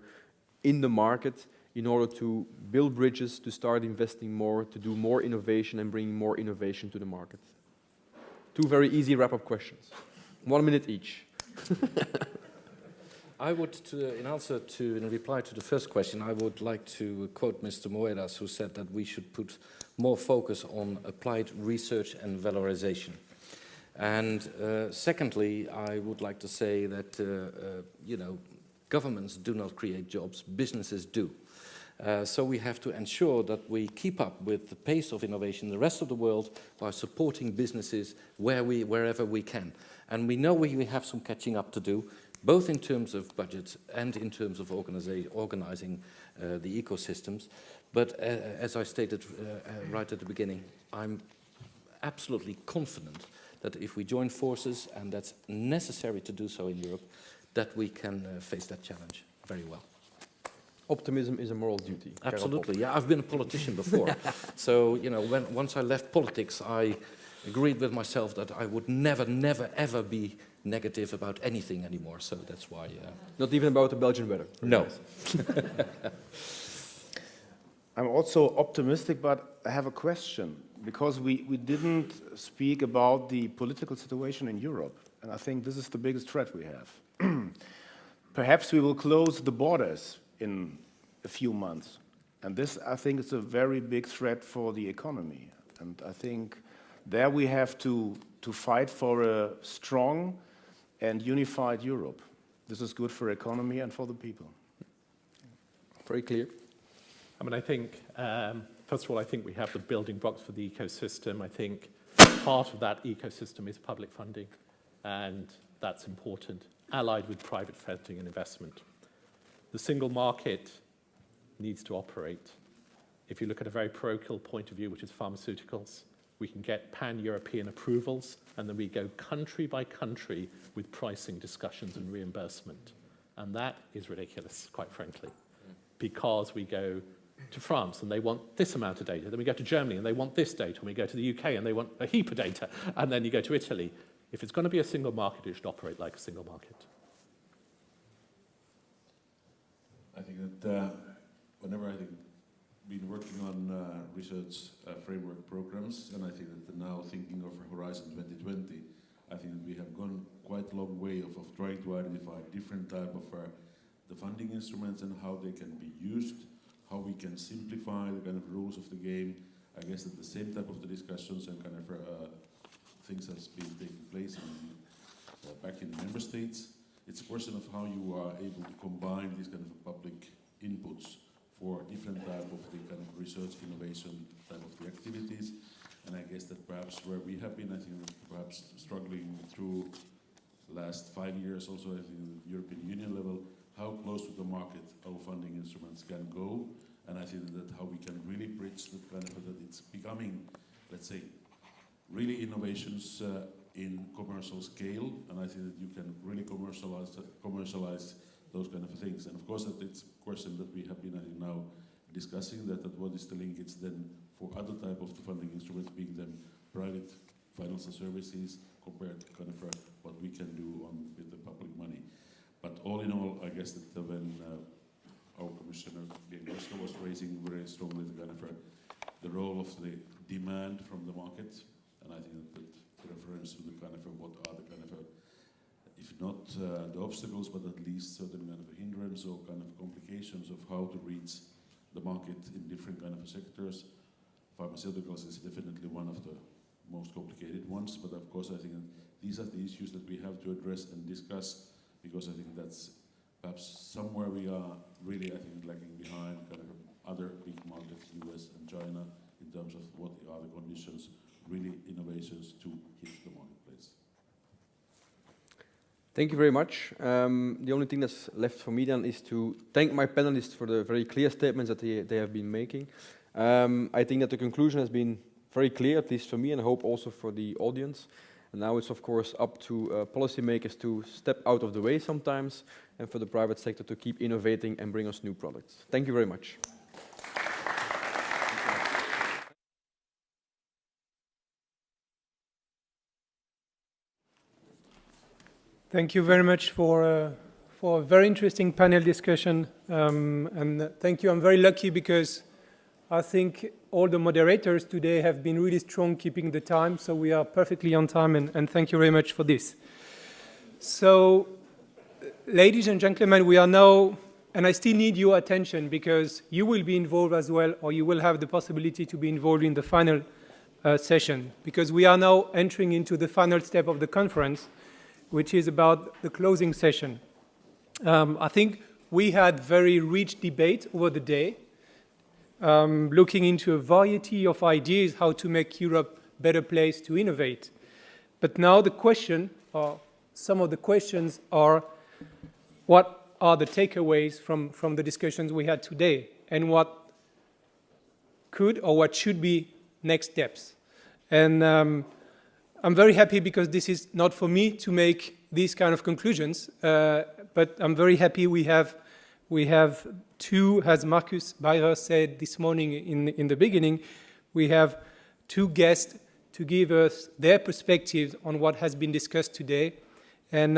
in the market in order to build bridges, to start investing more, to do more innovation and bring more innovation to the market? Two very easy wrap-up questions. 1 minute each. I would, in reply to the first question, I would like to quote Mr. Moedas, who said that we should put more focus on applied research and valorization. And secondly, I would like to say that, governments do not create jobs, businesses do. So we have to ensure that we keep up with the pace of innovation in the rest of the world by supporting businesses wherever we can. And we know we have some catching up to do, both in terms of budgets and in terms of organizing the ecosystems. But as I stated right at the beginning, I'm absolutely confident that if we join forces, and that's necessary to do so in Europe, that we can face that challenge very well. Optimism is a moral duty. Absolutely, yeah, I've been a politician before. So, once I left politics, I agreed with myself that I would never, ever be negative about anything anymore. So that's why... Not even about the Belgian weather? No. I'm also optimistic, but I have a question, because we didn't speak about the political situation in Europe, and I think this is the biggest threat we have. Perhaps we will close the borders in a few months, and this, I think, is a very big threat for the economy, and I think there we have to fight for a strong and unified Europe. This is good for economy and for the people. Very clear. I think, first of all, I think we have the building blocks for the ecosystem. I think part of that ecosystem is public funding, and that's important, allied with private funding and investment. The single market needs to operate. If you look at a very parochial point of view, which is pharmaceuticals, we can get pan-European approvals, and then we go country by country with pricing discussions and reimbursement. And that is ridiculous, quite frankly, because we go to France and they want this amount of data, then we go to Germany and they want this data, and we go to the UK and they want a heap of data, and then you go to Italy. If it's going to be a single market, it should operate like a single market. I think that whenever I've been working on research framework programs, and I think that now thinking of Horizon 2020, I think that we have gone quite a long way of trying to identify different type of the funding instruments and how they can be used, how we can simplify the kind of rules of the game. I guess that the same type of the discussions and kind of things has been taking place back in the member states. It's a question of how you are able to combine these kind of public inputs for different type of the kind of research innovation type of the activities. And I guess that perhaps where we have been, I think perhaps struggling through the last 5 years also, I think at the European Union level, how close to the market our funding instruments can go. And I think that how we can really bridge the kind of that it's becoming, let's say, really innovations in commercial scale, and I think that you can really commercialize those kind of things. And of course, that it's a question that we have been now discussing, that what is the linkage then for other type of the funding instruments, being them private financial services compared to kind of what we can do with the public money. But all in all, I guess that when our Commissioner Jyrki was raising very strongly the kind of the role of the demand from the market, and I think that reference to the kind of what are the kind of if not the obstacles, but at least certain kind of hindrance or kind of complications of how to reach the market in different kind of sectors. Pharmaceuticals is definitely one of the most complicated ones, but of course I think that these are the issues that we have to address and discuss, because I think that's perhaps somewhere we are really, I think, lagging behind kind of other big markets, US and China, in terms of what are the conditions, really innovations to hit the marketplace. Thank you very much. The only thing that's left for me then is to thank my panelists for the very clear statements that they have been making. I think that the conclusion has been very clear, at least for me, and I hope also for the audience. And now it's of course up to policymakers to step out of the way sometimes, and for the private sector to keep innovating and bring us new products. Thank you very much. Thank you very much for a very interesting panel discussion, and thank you. I'm very lucky because I think all the moderators today have been really strong keeping the time, so we are perfectly on time, and thank you very much for this. So, ladies and gentlemen, we are now, and I still need your attention because you will be involved as well, or you will have the possibility to be involved in the final session, because we are now entering into the final step of the conference, which is about the closing session. I think we had very rich debate over the day, looking into a variety of ideas how to make Europe a better place to innovate. But now the question, or some of the questions are, what are the takeaways from the discussions we had today, and what could or what should be next steps? And I'm very happy because this is not for me to make these kind of conclusions, but I'm very happy we have two, as Markus BEYRER said this morning in the beginning, we have two guests to give us their perspectives on what has been discussed today. And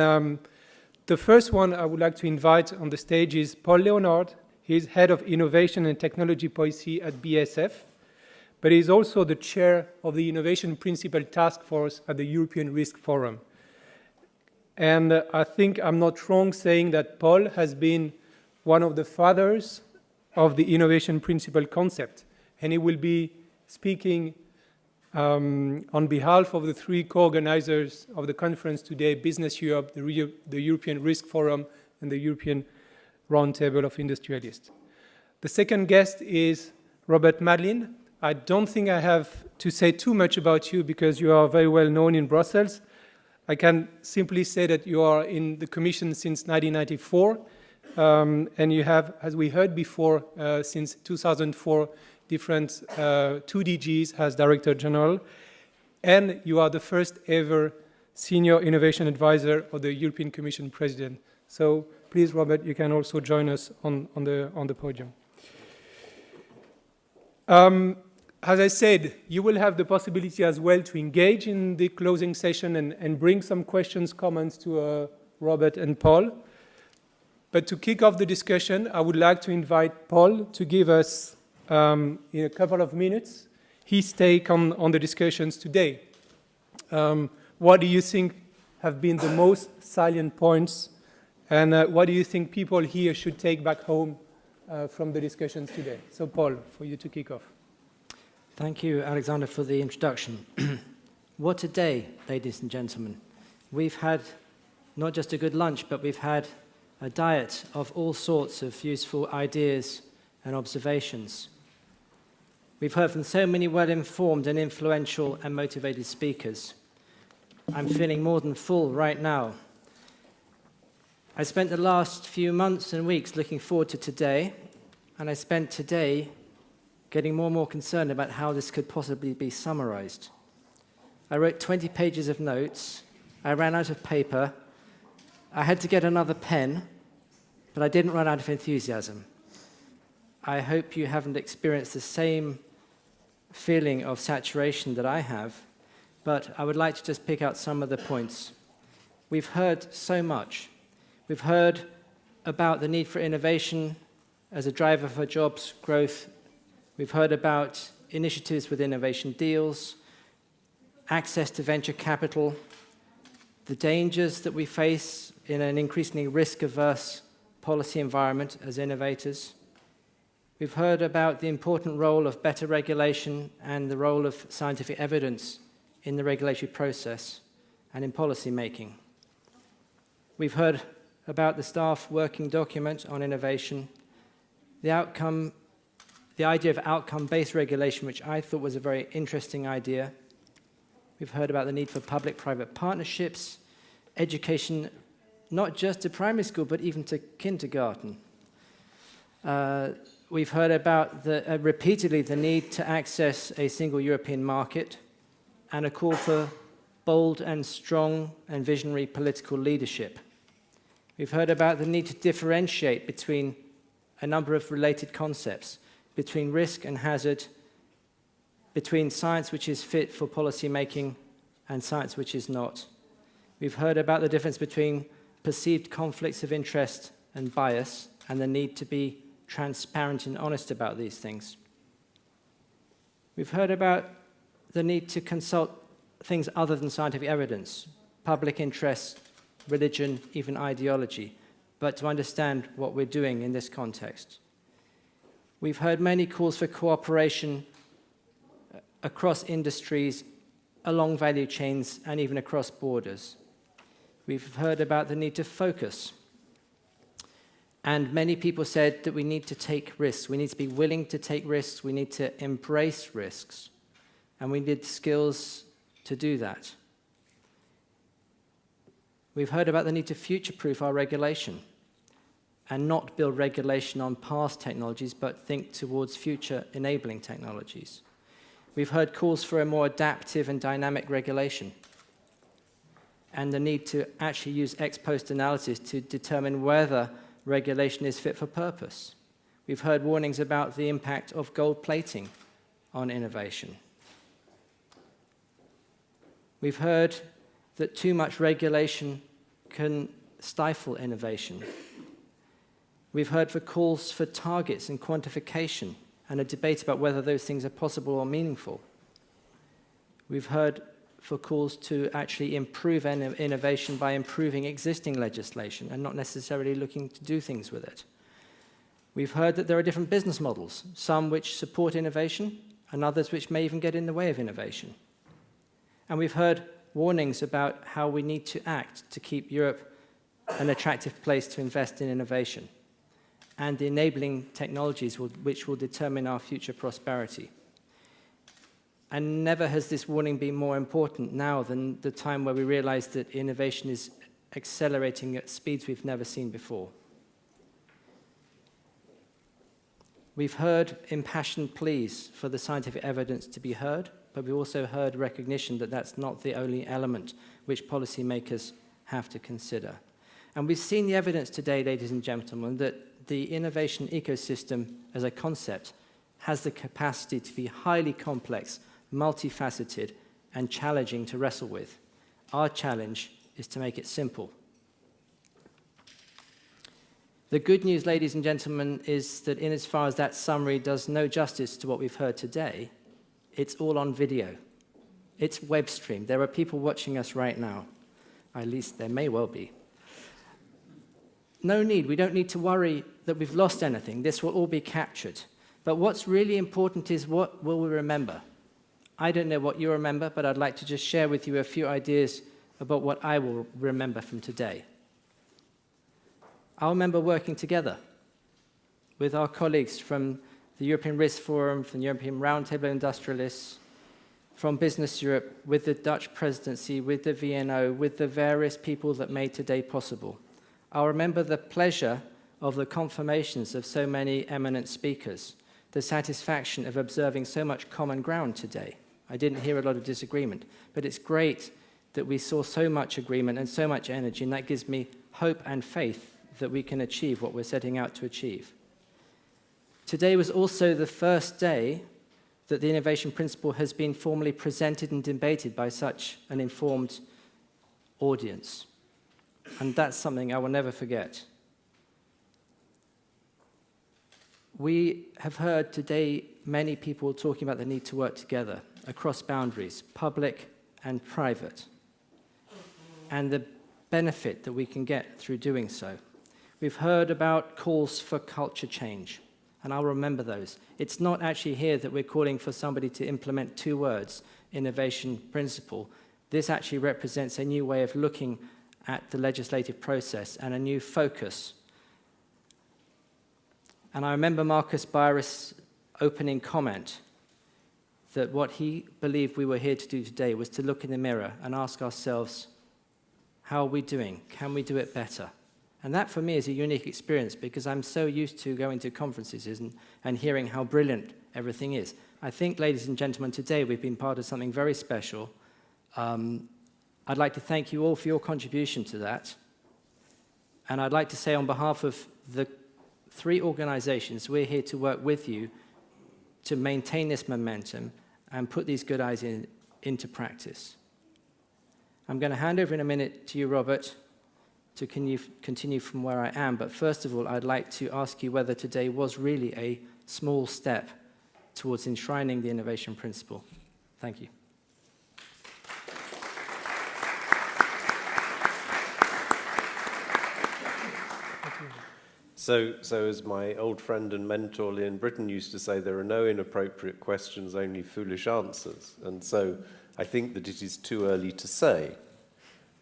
the first one I would like to invite on the stage is Paul Leonard. He's Head of Innovation and Technology Policy at BASF, but he's also the chair of the Innovation Principle Task Force at the European Risk Forum. And I think I'm not wrong saying that Paul has been one of the fathers of the Innovation Principle concept, and he will be speaking on behalf of the three co-organizers of the conference today, BusinessEurope, the European Risk Forum, and the European Roundtable of Industrialists. The second guest is Robert Madlin. I don't think I have to say too much about you because you are very well known in Brussels. I can simply say that you are in the Commission since 1994, And you have, as we heard before, since 2004, different 2 DGs as Director General, and you are the first ever Senior Innovation Advisor of the European Commission President. So please, Robert, you can also join us on the podium. As I said, you will have the possibility as well to engage in the closing session and bring some questions, comments to Robert and Paul. But to kick off the discussion, I would like to invite Paul to give us, in a couple of minutes, his take on the discussions today. What do you think have been the most salient points, and what do you think people here should take back home from the discussions today? So Paul, for you to kick off. Thank you, Alexander, for the introduction. What a day, ladies and gentlemen. We've had not just a good lunch, but we've had a diet of all sorts of useful ideas and observations. We've heard from so many well-informed and influential and motivated speakers. I'm feeling more than full right now. I spent the last few months and weeks looking forward to today, and I spent today getting more and more concerned about how this could possibly be summarized. I wrote 20 pages of notes. I ran out of paper. I had to get another pen, but I didn't run out of enthusiasm. I hope you haven't experienced the same feeling of saturation that I have, but I would like to just pick out some of the points. We've heard so much. We've heard about the need for innovation as a driver for jobs growth. We've heard about initiatives with innovation deals, access to venture capital, the dangers that we face in an increasingly risk-averse policy environment as innovators. We've heard about the important role of better regulation and the role of scientific evidence in the regulatory process and in policy making. We've heard about the staff working document on innovation, the idea of outcome-based regulation, which I thought was a very interesting idea. We've heard about the need for public-private partnerships, education, not just to primary school, but even to kindergarten. We've heard about repeatedly the need to access a single European market and a call for bold and strong and visionary political leadership. We've heard about the need to differentiate between a number of related concepts, between risk and hazard, between science which is fit for policy making and science which is not. We've heard about the difference between perceived conflicts of interest and bias and the need to be transparent and honest about these things. We've heard about the need to consult things other than scientific evidence, public interest, religion, even ideology, but to understand what we're doing in this context. We've heard many calls for cooperation across industries, along value chains, and even across borders. We've heard about the need to focus. And many people said that we need to take risks. We need to be willing to take risks. We need to embrace risks. And we need skills to do that. We've heard about the need to future-proof our regulation and not build regulation on past technologies, but think towards future enabling technologies. We've heard calls for a more adaptive and dynamic regulation and the need to actually use ex-post analysis to determine whether regulation is fit for purpose. We've heard warnings about the impact of gold plating on innovation. We've heard that too much regulation can stifle innovation. We've heard for calls for targets and quantification and a debate about whether those things are possible or meaningful. We've heard for calls to actually improve innovation by improving existing legislation and not necessarily looking to do things with it. We've heard that there are different business models, some which support innovation and others which may even get in the way of innovation. And we've heard warnings about how we need to act to keep Europe an attractive place to invest in innovation and the enabling technologies which will determine our future prosperity. And never has this warning been more important now than the time where we realize that innovation is accelerating at speeds we've never seen before. We've heard impassioned pleas for the scientific evidence to be heard, but we also heard recognition that that's not the only element which policymakers have to consider. And we've seen the evidence today, ladies and gentlemen, that the innovation ecosystem as a concept has the capacity to be highly complex, multifaceted, and challenging to wrestle with. Our challenge is to make it simple. The good news, ladies and gentlemen, is that in as far as that summary does no justice to what we've heard today, it's all on video. It's web streamed. There are people watching us right now. At least there may well be. No need. We don't need to worry that we've lost anything. This will all be captured. But what's really important is what will we remember? I don't know what you remember, but I'd like to just share with you a few ideas about what I will remember from today. I'll remember working together with our colleagues from the European Risk Forum, from the European Roundtable of Industrialists, from Business Europe, with the Dutch presidency, with the VNO, with the various people that made today possible. I'll remember the pleasure of the confirmations of so many eminent speakers, the satisfaction of observing so much common ground today. I didn't hear a lot of disagreement, but it's great that we saw so much agreement and so much energy, and that gives me hope and faith that we can achieve what we're setting out to achieve. Today was also the first day that the innovation principle has been formally presented and debated by such an informed audience. And that's something I will never forget. We have heard today many people talking about the need to work together across boundaries, public and private, and the benefit that we can get through doing so. We've heard about calls for culture change, and I'll remember those. It's not actually here that we're calling for somebody to implement 2 words, innovation principle. This actually represents a new way of looking at the legislative process and a new focus. And I remember Markus BEYRER's opening comment that what he believed we were here to do today was to look in the mirror and ask ourselves, how are we doing? Can we do it better? And that for me is a unique experience because I'm so used to going to conferences and hearing how brilliant everything is. I think, ladies and gentlemen, today we've been part of something very special. I'd like to thank you all for your contribution to that. And I'd like to say on behalf of the 3 organizations, we're here to work with you to maintain this momentum and put these good ideas into practice. I'm going to hand over in a minute to you, Robert, to continue from where I am. But first of all, I'd like to ask you whether today was really a small step towards enshrining the innovation principle. Thank you. So as my old friend and mentor Leon Britton used to say, there are no inappropriate questions, only foolish answers. And so I think that it is too early to say.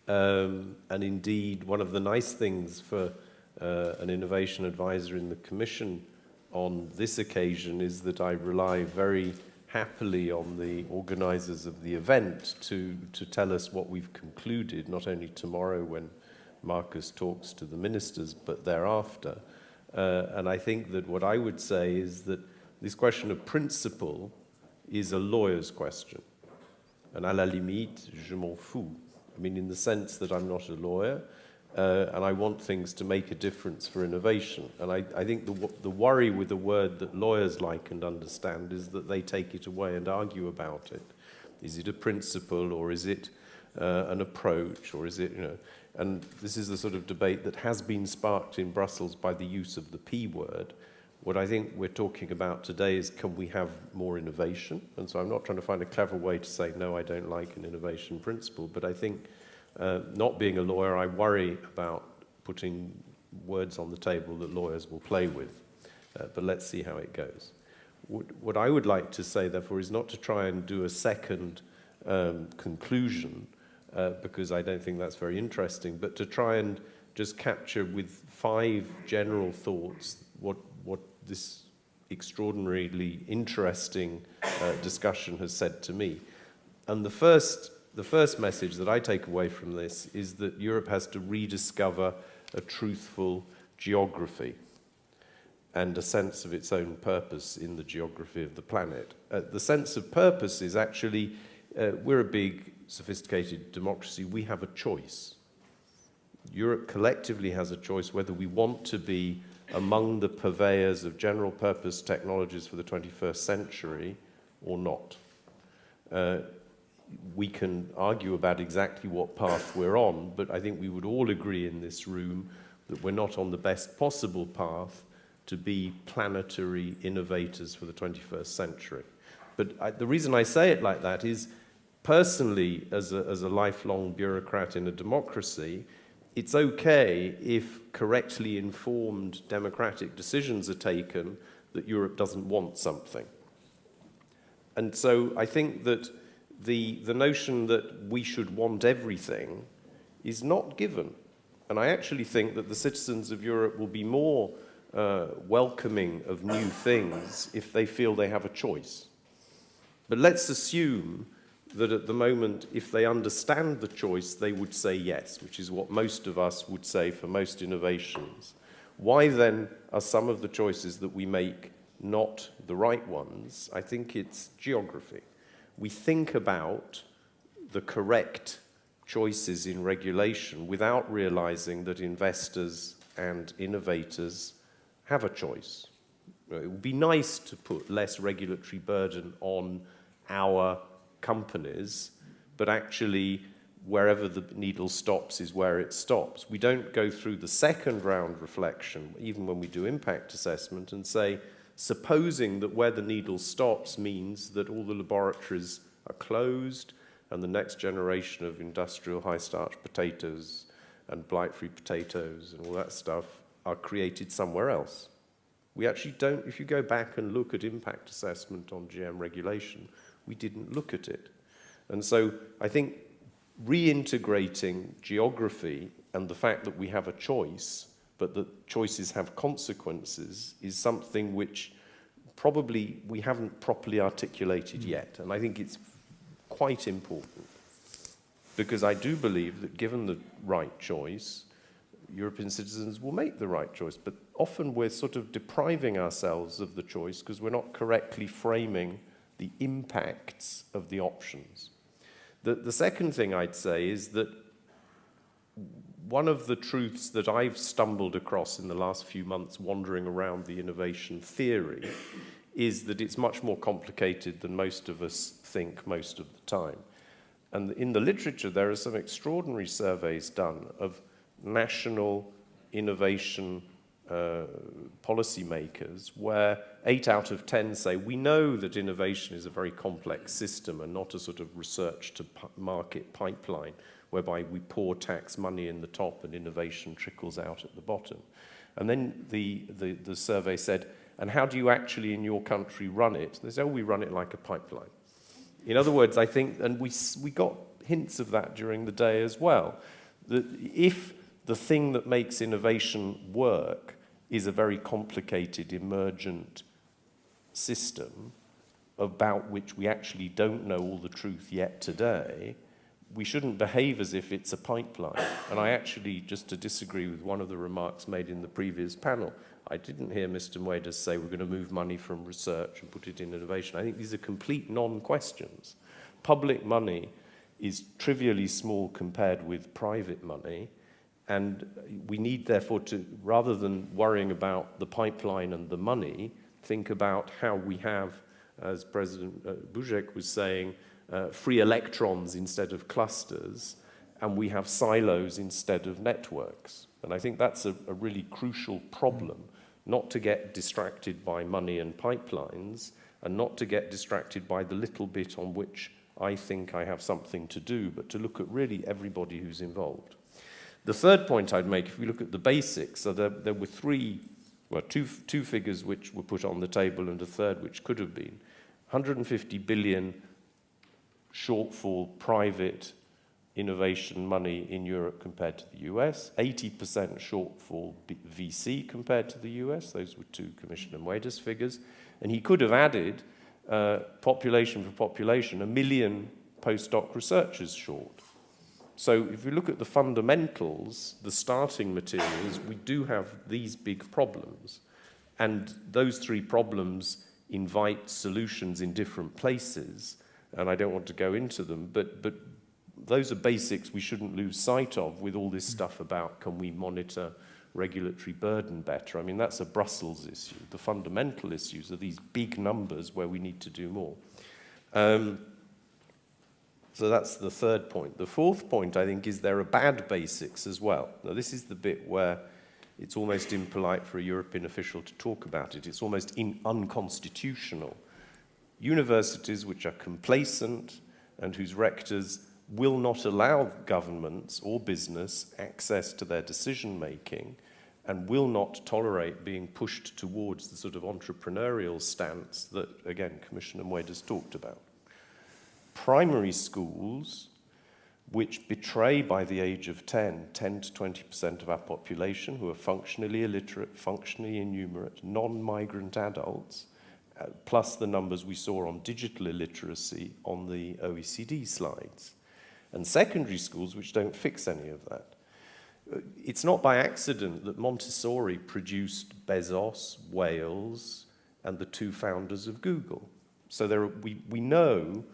And indeed, one of the nice things for an innovation advisor in the Commission on this occasion is that I rely very happily on the organizers of the event to tell us what we've concluded, not only tomorrow when Markus talks to the ministers, but thereafter. And I think that what I would say is that this question of principle is a lawyer's question. And à la limite, je m'en fous. I mean, in the sense that I'm not a lawyer, and I want things to make a difference for innovation. And I think the worry with a word that lawyers like and understand is that they take it away and argue about it. Is it a principle, or is it an approach, or is it, you know? And this is the sort of debate that has been sparked in Brussels by the use of the P word. What I think we're talking about today is, can we have more innovation? And so I'm not trying to find a clever way to say, no, I don't like an innovation principle. But I think, not being a lawyer, I worry about putting words on the table that lawyers will play with. But let's see how it goes. What I would like to say, therefore, is not to try and do a second conclusion, because I don't think that's very interesting, but to try and just capture with 5 general thoughts what this extraordinarily interesting discussion has said to me. And the first message that I take away from this is that Europe has to rediscover a truthful geography. and a sense of its own purpose in the geography of the planet. The sense of purpose is actually, we're a big, sophisticated democracy. We have a choice. Europe collectively has a choice whether we want to be among the purveyors of general purpose technologies for the 21st century or not. We can argue about exactly what path we're on, but I think we would all agree in this room that we're not on the best possible path to be planetary innovators for the 21st century. But the reason I say it like that is, personally, as a lifelong bureaucrat in a democracy, it's okay if correctly informed democratic decisions are taken that Europe doesn't want something. And so I think that the notion that we should want everything is not given. And I actually think that the citizens of Europe will be more welcoming of new things if they feel they have a choice. But let's assume that at the moment, if they understand the choice, they would say yes, which is what most of us would say for most innovations. Why then are some of the choices that we make not the right ones? I think it's geography. We think about the correct choices in regulation without realizing that investors and innovators have a choice. It would be nice to put less regulatory burden on our companies, but actually wherever the needle stops is where it stops. We don't go through the second round reflection, even when we do impact assessment, and say, supposing that where the needle stops means that all the laboratories are closed and the next generation of industrial high-starch potatoes and blight-free potatoes and all that stuff are created somewhere else. We actually don't, if you go back and look at impact assessment on GM regulation, we didn't look at it. And so I think reintegrating geography and the fact that we have a choice, but that choices have consequences, is something which probably we haven't properly articulated yet. And I think it's quite important, because I do believe that given the right choice, European citizens will make the right choice. But often we're sort of depriving ourselves of the choice because we're not correctly framing the impacts of the options. The second thing I'd say is that one of the truths that I've stumbled across in the last few months wandering around the innovation theory is that it's much more complicated than most of us think most of the time. And in the literature, there are some extraordinary surveys done of national innovation policymakers, where 8 out of 10 say, we know that innovation is a very complex system and not a sort of research to market pipeline, whereby we pour tax money in the top and innovation trickles out at the bottom. And then the survey said, and how do you actually in your country run it? They said, oh, we run it like a pipeline. In other words, I think, and we got hints of that during the day as well, that if the thing that makes innovation work is a very complicated, emergent system about which we actually don't know all the truth yet today, we shouldn't behave as if it's a pipeline. And I actually, just to disagree with one of the remarks made in the previous panel, I didn't hear Mr. Muedas say we're going to move money from research and put it in innovation. I think these are complete non-questions. Public money is trivially small compared with private money, and we need, therefore, to, rather than worrying about the pipeline and the money, think about how we have, as President Buzek was saying, free electrons instead of clusters, and we have silos instead of networks. And I think that's a really crucial problem, not to get distracted by money and pipelines, and not to get distracted by the little bit on which I think I have something to do, but to look at really everybody who's involved. The third point I'd make, if we look at the basics, so there were two figures which were put on the table and a third which could have been. 150 billion shortfall private innovation money in Europe compared to the US, 80% shortfall VC compared to the US. Those were two Commissioner Muedas figures. And he could have added, population for population, 1 million postdoc researchers short. So if you look at the fundamentals, the starting materials, we do have these big problems. And those three problems invite solutions in different places, and I don't want to go into them, but those are basics we shouldn't lose sight of with all this stuff about can we monitor regulatory burden better. I mean, that's a Brussels issue. The fundamental issues are these big numbers where we need to do more. So that's the third point. The fourth point, I think, is there are bad basics as well. Now, this is the bit where it's almost impolite for a European official to talk about it. It's almost unconstitutional. Universities which are complacent and whose rectors will not allow governments or business access to their decision-making and will not tolerate being pushed towards the sort of entrepreneurial stance that, again, Commissioner Moedas has talked about. Primary schools, which betray by the age of 10 to 20% of our population who are functionally illiterate, functionally innumerate, non-migrant adults, plus the numbers we saw on digital illiteracy on the OECD slides. And secondary schools which don't fix any of that. It's not by accident that Montessori produced Bezos, Wales, and the two founders of Google. So we know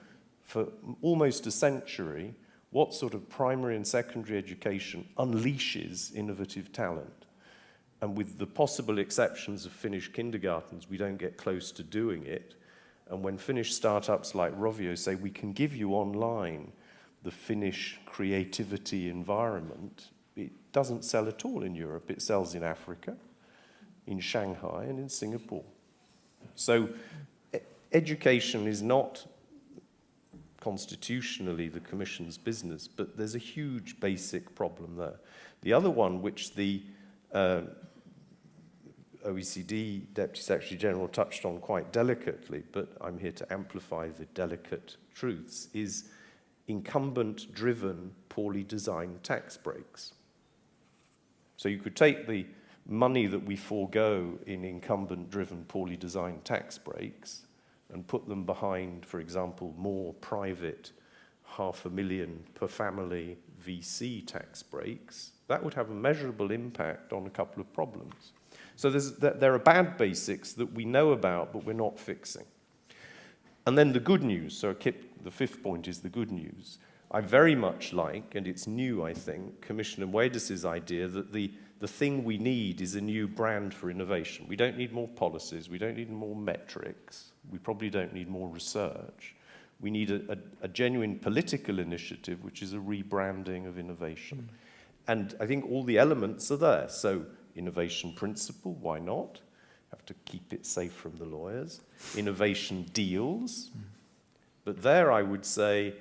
for almost a century what sort of primary and secondary education unleashes innovative talent. And with the possible exceptions of Finnish kindergartens, we don't get close to doing it. And when Finnish startups like Rovio say, we can give you online the Finnish creativity environment, it doesn't sell at all in Europe. It sells in Africa, in Shanghai, and in Singapore. So education is not constitutionally the Commission's business, but there's a huge basic problem there. The other one, which the OECD Deputy Secretary General touched on quite delicately, but I'm here to amplify the delicate truths, is incumbent-driven, poorly designed tax breaks. So you could take the money that we forego in incumbent-driven, poorly designed tax breaks and put them behind, for example, more private $500,000 per family VC tax breaks. That would have a measurable impact on a couple of problems. So there are bad basics that we know about, but we're not fixing. And then the good news, so the fifth point is the good news. I very much like, and it's new, I think, Commissioner Moedas' idea that the thing we need is a new brand for innovation. We don't need more policies, we don't need more metrics, we probably don't need more research. We need a genuine political initiative, which is a rebranding of innovation. And I think all the elements are there. So innovation principle, why not? Have to keep it safe from the lawyers. Innovation deals. But there I would say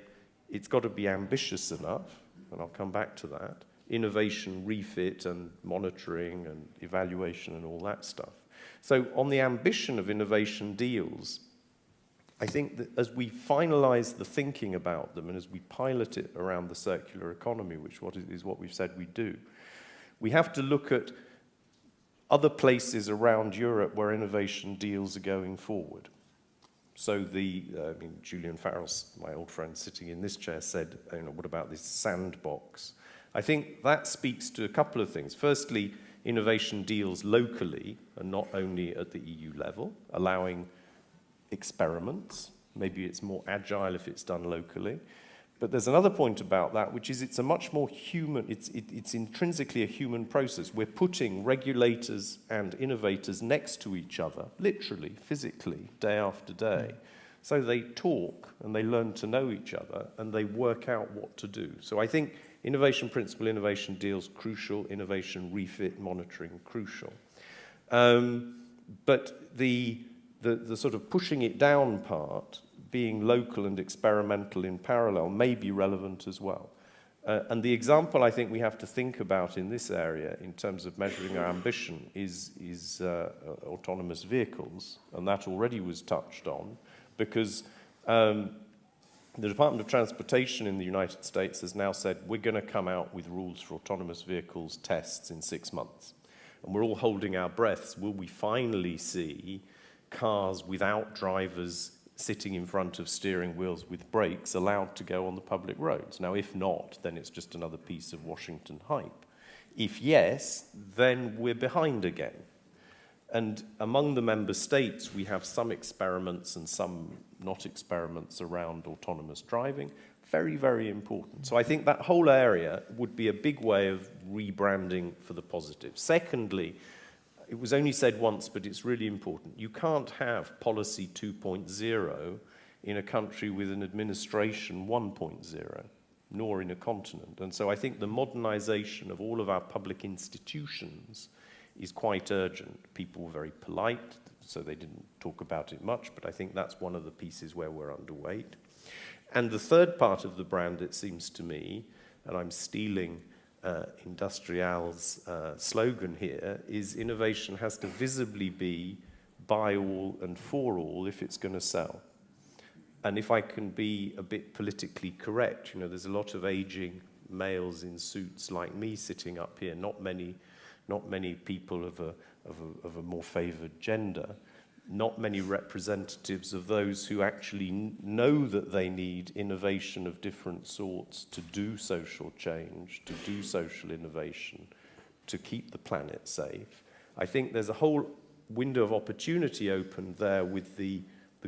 it's got to be ambitious enough, and I'll come back to that. Innovation refit and monitoring and evaluation and all that stuff. So on the ambition of innovation deals, I think that as we finalize the thinking about them and as we pilot it around the circular economy, which is what we've said we do, we have to look at other places around Europe where innovation deals are going forward. So Julian Farrell, my old friend sitting in this chair, said, what about this sandbox? I think that speaks to a couple of things. Firstly, innovation deals locally and not only at the EU level, allowing experiments. Maybe it's more agile if it's done locally. But there's another point about that, which is it's a much more human, it's intrinsically a human process. We're putting regulators and innovators next to each other, literally, physically, day after day. So they talk and they learn to know each other and they work out what to do. So I think innovation principle, innovation deals, crucial. Innovation refit, monitoring, crucial. But the sort of pushing it down part, being local and experimental in parallel, may be relevant as well. And the example I think we have to think about in this area in terms of measuring our ambition is autonomous vehicles, and that already was touched on, because the Department of Transportation in the United States has now said we're going to come out with rules for autonomous vehicles tests in 6 months. And we're all holding our breaths. Will we finally see cars without drivers sitting in front of steering wheels with brakes allowed to go on the public roads? Now, if not, then it's just another piece of Washington hype. If yes, then we're behind again. And among the member states, we have some experiments and some not experiments around autonomous driving. Very, very important. So I think that whole area would be a big way of rebranding for the positive. Secondly, it was only said once, but it's really important. You can't have policy 2.0 in a country with an administration 1.0, nor in a continent. And so I think the modernization of all of our public institutions is quite urgent. People were very polite, so they didn't talk about it much, but I think that's one of the pieces where we're underweight. And the third part of the brand, it seems to me, and I'm stealing Industrial's slogan here, is innovation has to visibly be by all and for all if it's going to sell. And if I can be a bit politically correct, you know, there's a lot of aging males in suits like me sitting up here, not many people of a more favored gender, not many representatives of those who actually know that they need innovation of different sorts to do social change, to do social innovation, to keep the planet safe. I think there's a whole window of opportunity opened there with the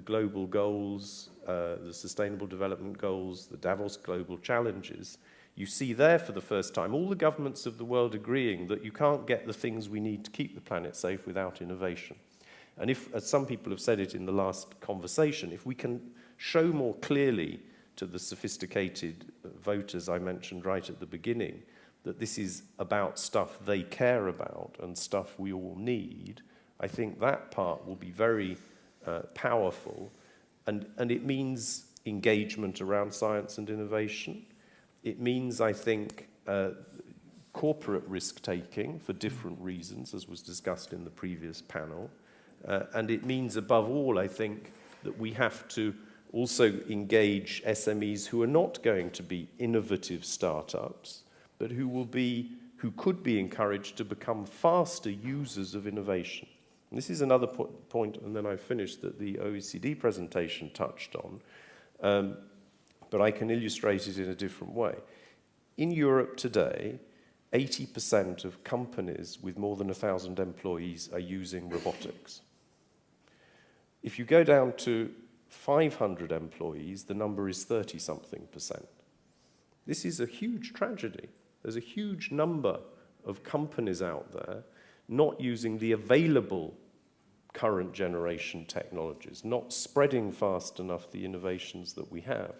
global goals, the Sustainable Development Goals, the Davos Global Challenges. You see there for the first time all the governments of the world agreeing that you can't get the things we need to keep the planet safe without innovation. And if, as some people have said it in the last conversation, if we can show more clearly to the sophisticated voters I mentioned right at the beginning that this is about stuff they care about and stuff we all need, I think that part will be very powerful. And it means engagement around science and innovation. It means, I think, corporate risk-taking for different reasons, as was discussed in the previous panel. And it means, above all, I think, that we have to also engage SMEs who are not going to be innovative startups, but who could be encouraged to become faster users of innovation. And this is another point, and then I finished, that the OECD presentation touched on, but I can illustrate it in a different way. In Europe today, 80% of companies with more than 1,000 employees are using robotics. If you go down to 500 employees, the number is 30-something%. This is a huge tragedy. There's a huge number of companies out there not using the available current generation technologies, not spreading fast enough the innovations that we have.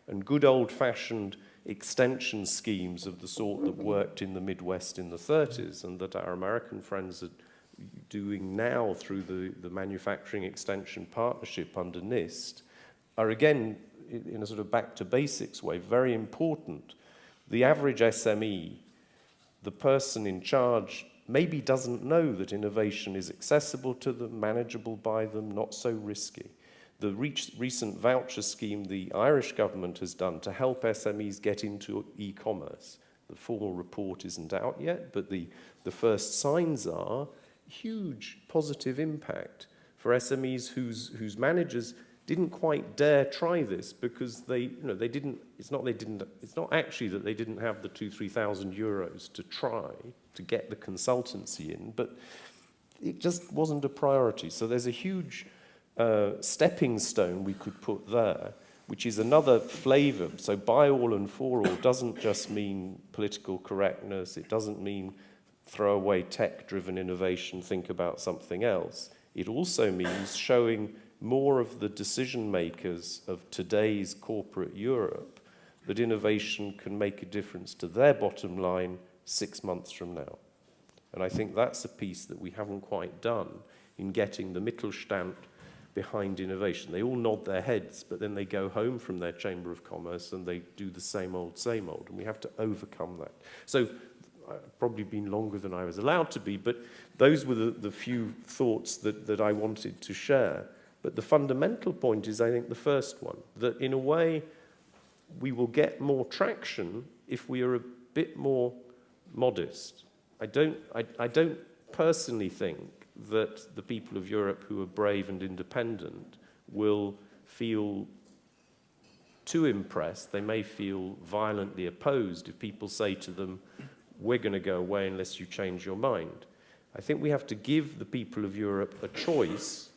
And good old-fashioned extension schemes of the sort that worked in the Midwest in the 30s and that our American friends are doing now through the Manufacturing Extension Partnership under NIST are, again, in a sort of back-to-basics way, very important. The average SME, the person in charge, maybe doesn't know that innovation is accessible to them, manageable by them, not so risky. The recent voucher scheme the Irish government has done to help SMEs get into e-commerce. The formal report isn't out yet, but the first signs are huge positive impact for SMEs whose managers didn't quite dare try this because it's not actually that they didn't have the 2,000-3,000 euros to try to get the consultancy in, but it just wasn't a priority. So there's a huge stepping stone we could put there, which is another flavor. So by all and for all doesn't just mean political correctness. It doesn't mean throw away tech-driven innovation, think about something else. It also means showing more of the decision makers of today's corporate Europe that innovation can make a difference to their bottom line 6 months from now. And I think that's a piece that we haven't quite done in getting the Mittelstand behind innovation. They all nod their heads, but then they go home from their Chamber of Commerce and they do the same old, and we have to overcome that. So I've probably been longer than I was allowed to be, but those were the few thoughts that I wanted to share. But the fundamental point is, I think, the first one, that in a way we will get more traction if we are a bit more modest. I don't personally think that the people of Europe who are brave and independent will feel too impressed. They may feel violently opposed if people say to them, we're going to go away unless you change your mind. I think we have to give the people of Europe a choice,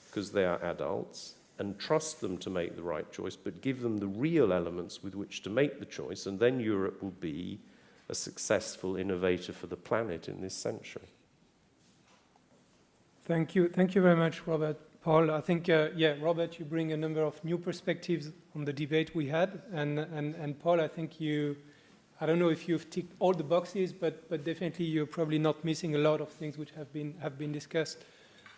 because they are adults, and trust them to make the right choice, but give them the real elements with which to make the choice, and then Europe will be a successful innovator for the planet in this century. Thank you very much, Robert. Paul, I think, Robert, you bring a number of new perspectives on the debate we had, and Paul, I think I don't know if you've ticked all the boxes, but definitely you're probably not missing a lot of things which have been discussed.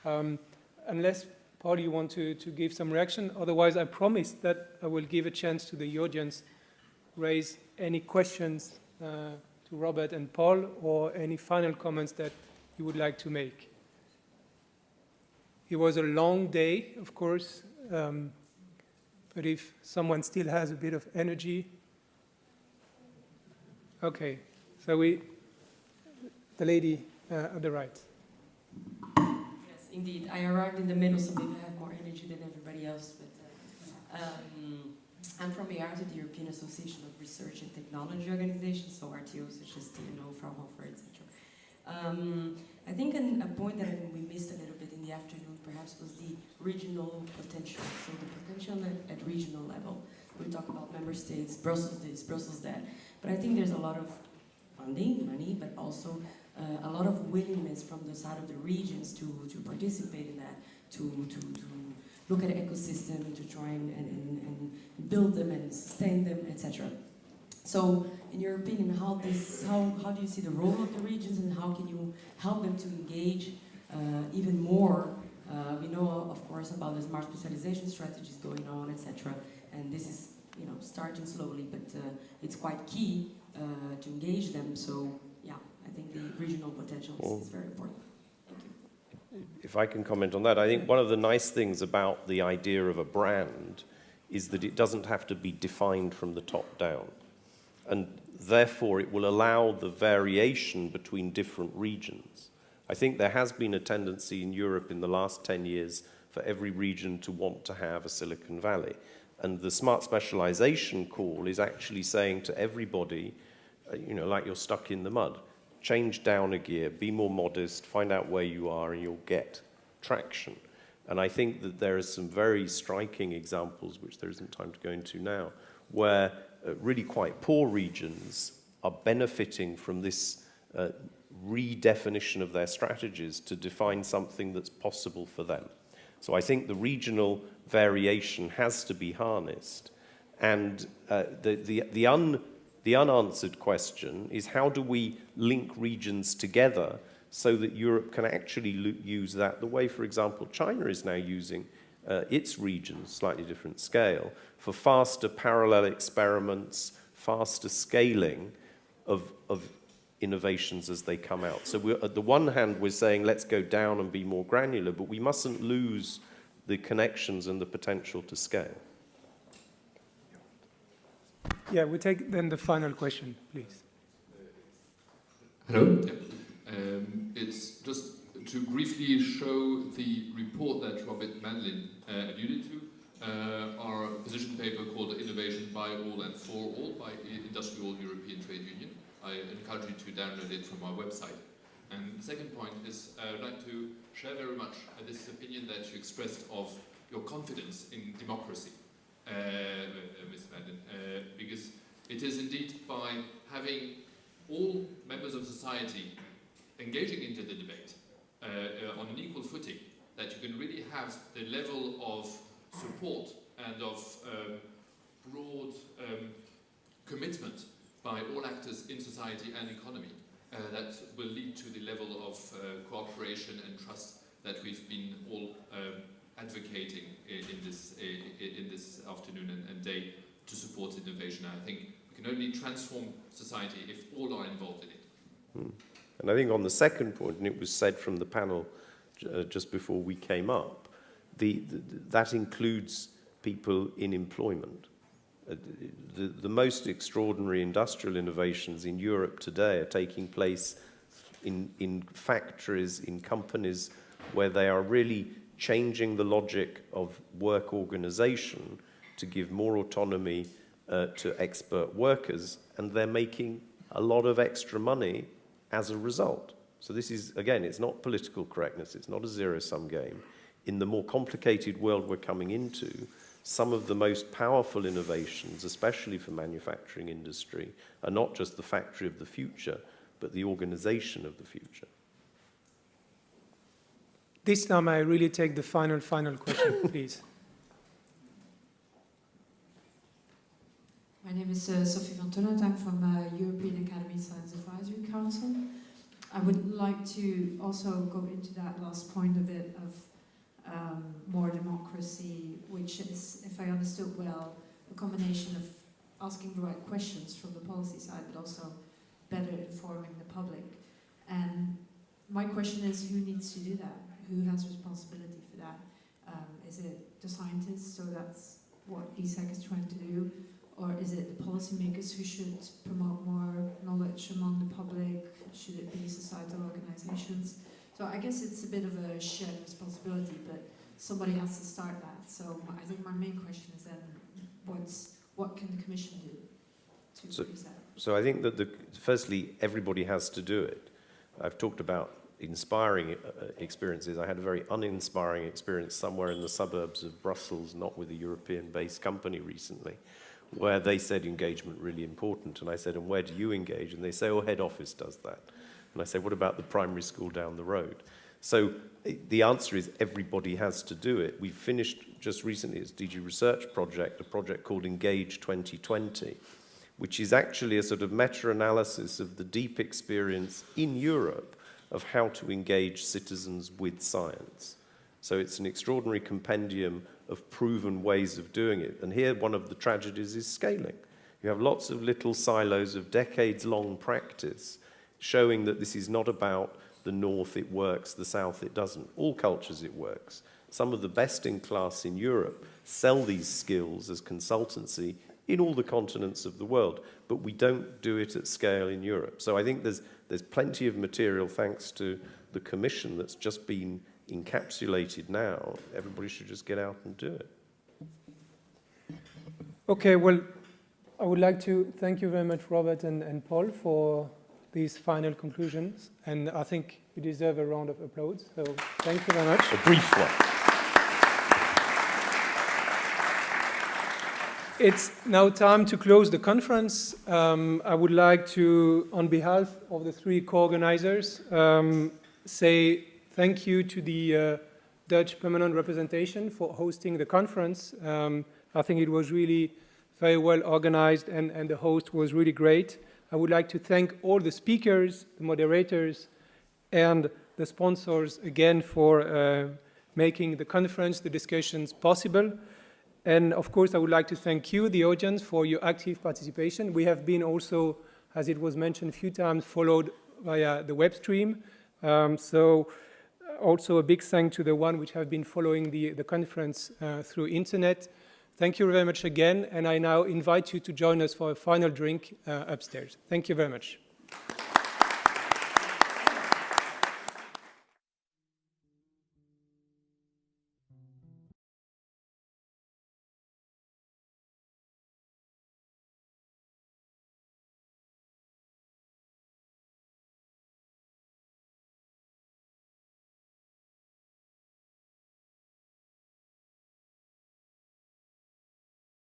Unless, Paul, you want to give some reaction, otherwise I promise that I will give a chance to the audience, raise any questions to Robert and Paul, or any final comments that you would like to make. It was a long day, of course, but if someone still has a bit of energy. Okay, so the lady on the right. Yes, indeed. I arrived in the middle, so maybe I have more energy than everybody else. But I'm from BEYRER, the European Association of Research and Technology Organizations, so RTOs such as TNO, Fraunhofer, etc. I think a point that we missed a little bit in the afternoon perhaps was the regional potential. So the potential at regional level. We talk about member states, Brussels this, Brussels that. But I think there's a lot of funding, money, but also a lot of willingness from the side of the regions to participate in that, to look at an ecosystem, to try and build them and sustain them, etc. So, in your opinion, how do you see the role of the regions, and how can you help them to engage even more? We know, of course, about the smart specialization strategies going on, etc. And this is, starting slowly, but it's quite key to engage them. So, yeah, I think the regional potential is very important. Thank you. If I can comment on that, I think one of the nice things about the idea of a brand is that it doesn't have to be defined from the top down. And therefore, it will allow the variation between different regions. I think there has been a tendency in Europe in the last 10 years for every region to want to have a Silicon Valley. And the smart specialization call is actually saying to everybody, like you're stuck in the mud, change down a gear, be more modest, find out where you are, and you'll get traction. And I think that there are some very striking examples, which there isn't time to go into now, where really quite poor regions are benefiting from this redefinition of their strategies to define something that's possible for them. So I think the regional variation has to be harnessed. And the unanswered question is, how do we link regions together so that Europe can actually use that the way, for example, China is now using its regions, slightly different scale, for faster parallel experiments, faster scaling of innovations as they come out. So at the one hand, we're saying, let's go down and be more granular, but we mustn't lose the connections and the potential to scale. Yeah, we take then the final question, please. Hello. It's just to briefly show the report that Robert Manlin alluded to, our position paper called Innovation by All and for All by Industry All European Trade Union. I encourage you to download it from our website. And the second point is I'd like to share very much this opinion that you expressed of your confidence in democracy, Ms. Manlin, because it is indeed by having all members of society engaging into the debate on an equal footing that you can really have the level of support and of broad commitment by all actors in society and economy that will lead to the level of cooperation and trust that we've been all advocating in this afternoon and day to support innovation. I think we can only transform society if all are involved in it. And I think on the second point, and it was said from the panel just before we came up, that includes people in employment. The most extraordinary industrial innovations in Europe today are taking place in factories, in companies where they are really changing the logic of work organization to give more autonomy to expert workers, and they're making a lot of extra money as a result. So this is, again, it's not political correctness, it's not a zero-sum game. In the more complicated world we're coming into, some of the most powerful innovations, especially for manufacturing industry, are not just the factory of the future, but the organization of the future. This time I really take the final question, please. My name is Sophie van Tonnert. I'm from European Academy Science Advisory Council. I would like to also go into that last point a bit of more democracy, which is, if I understood well, a combination of asking the right questions from the policy side, but also better informing the public. And my question is, who needs to do that? Who has responsibility for that? Is it the scientists, so that's what ESEC is trying to do? Or is it the policymakers who should promote more knowledge among the public? Should it be societal organizations? So I guess it's a bit of a shared responsibility, but somebody has to start that. So I think my main question is then, what can the Commission do to increase that? So I think that, firstly, everybody has to do it. I've talked about inspiring experiences. I had a very uninspiring experience somewhere in the suburbs of Brussels, not with a European-based company recently, where they said engagement really important. And I said, and where do you engage? And they say, oh, head office does that. And I say, what about the primary school down the road? So the answer is everybody has to do it. We finished just recently, it's DG Research project, a project called Engage 2020, which is actually a sort of meta-analysis of the deep experience in Europe of how to engage citizens with science. So it's an extraordinary compendium of proven ways of doing it. And here one of the tragedies is scaling. You have lots of little silos of decades-long practice showing that this is not about the north it works, the south it doesn't. All cultures it works. Some of the best in class in Europe sell these skills as consultancy in all the continents of the world, but we don't do it at scale in Europe. So I think there's plenty of material, thanks to the Commission, that's just been encapsulated now. Everybody should just get out and do it. Okay, well, I would like to thank you very much, Robert and Paul, for these final conclusions. And I think you deserve a round of applause. So thank you very much. A brief one. It's now time to close the conference. I would like to, on behalf of the three co-organizers, say thank you to the Dutch permanent representation for hosting the conference. I think it was really very well organized and the host was really great. I would like to thank all the speakers, the moderators, and the sponsors again for making the conference, the discussions possible. And of course, I would like to thank you, the audience, for your active participation. We have been also, as it was mentioned a few times, followed via the web stream. So also a big thank to the one which have been following the conference through internet. Thank you very much again, and I now invite you to join us for a final drink upstairs. Thank you very much.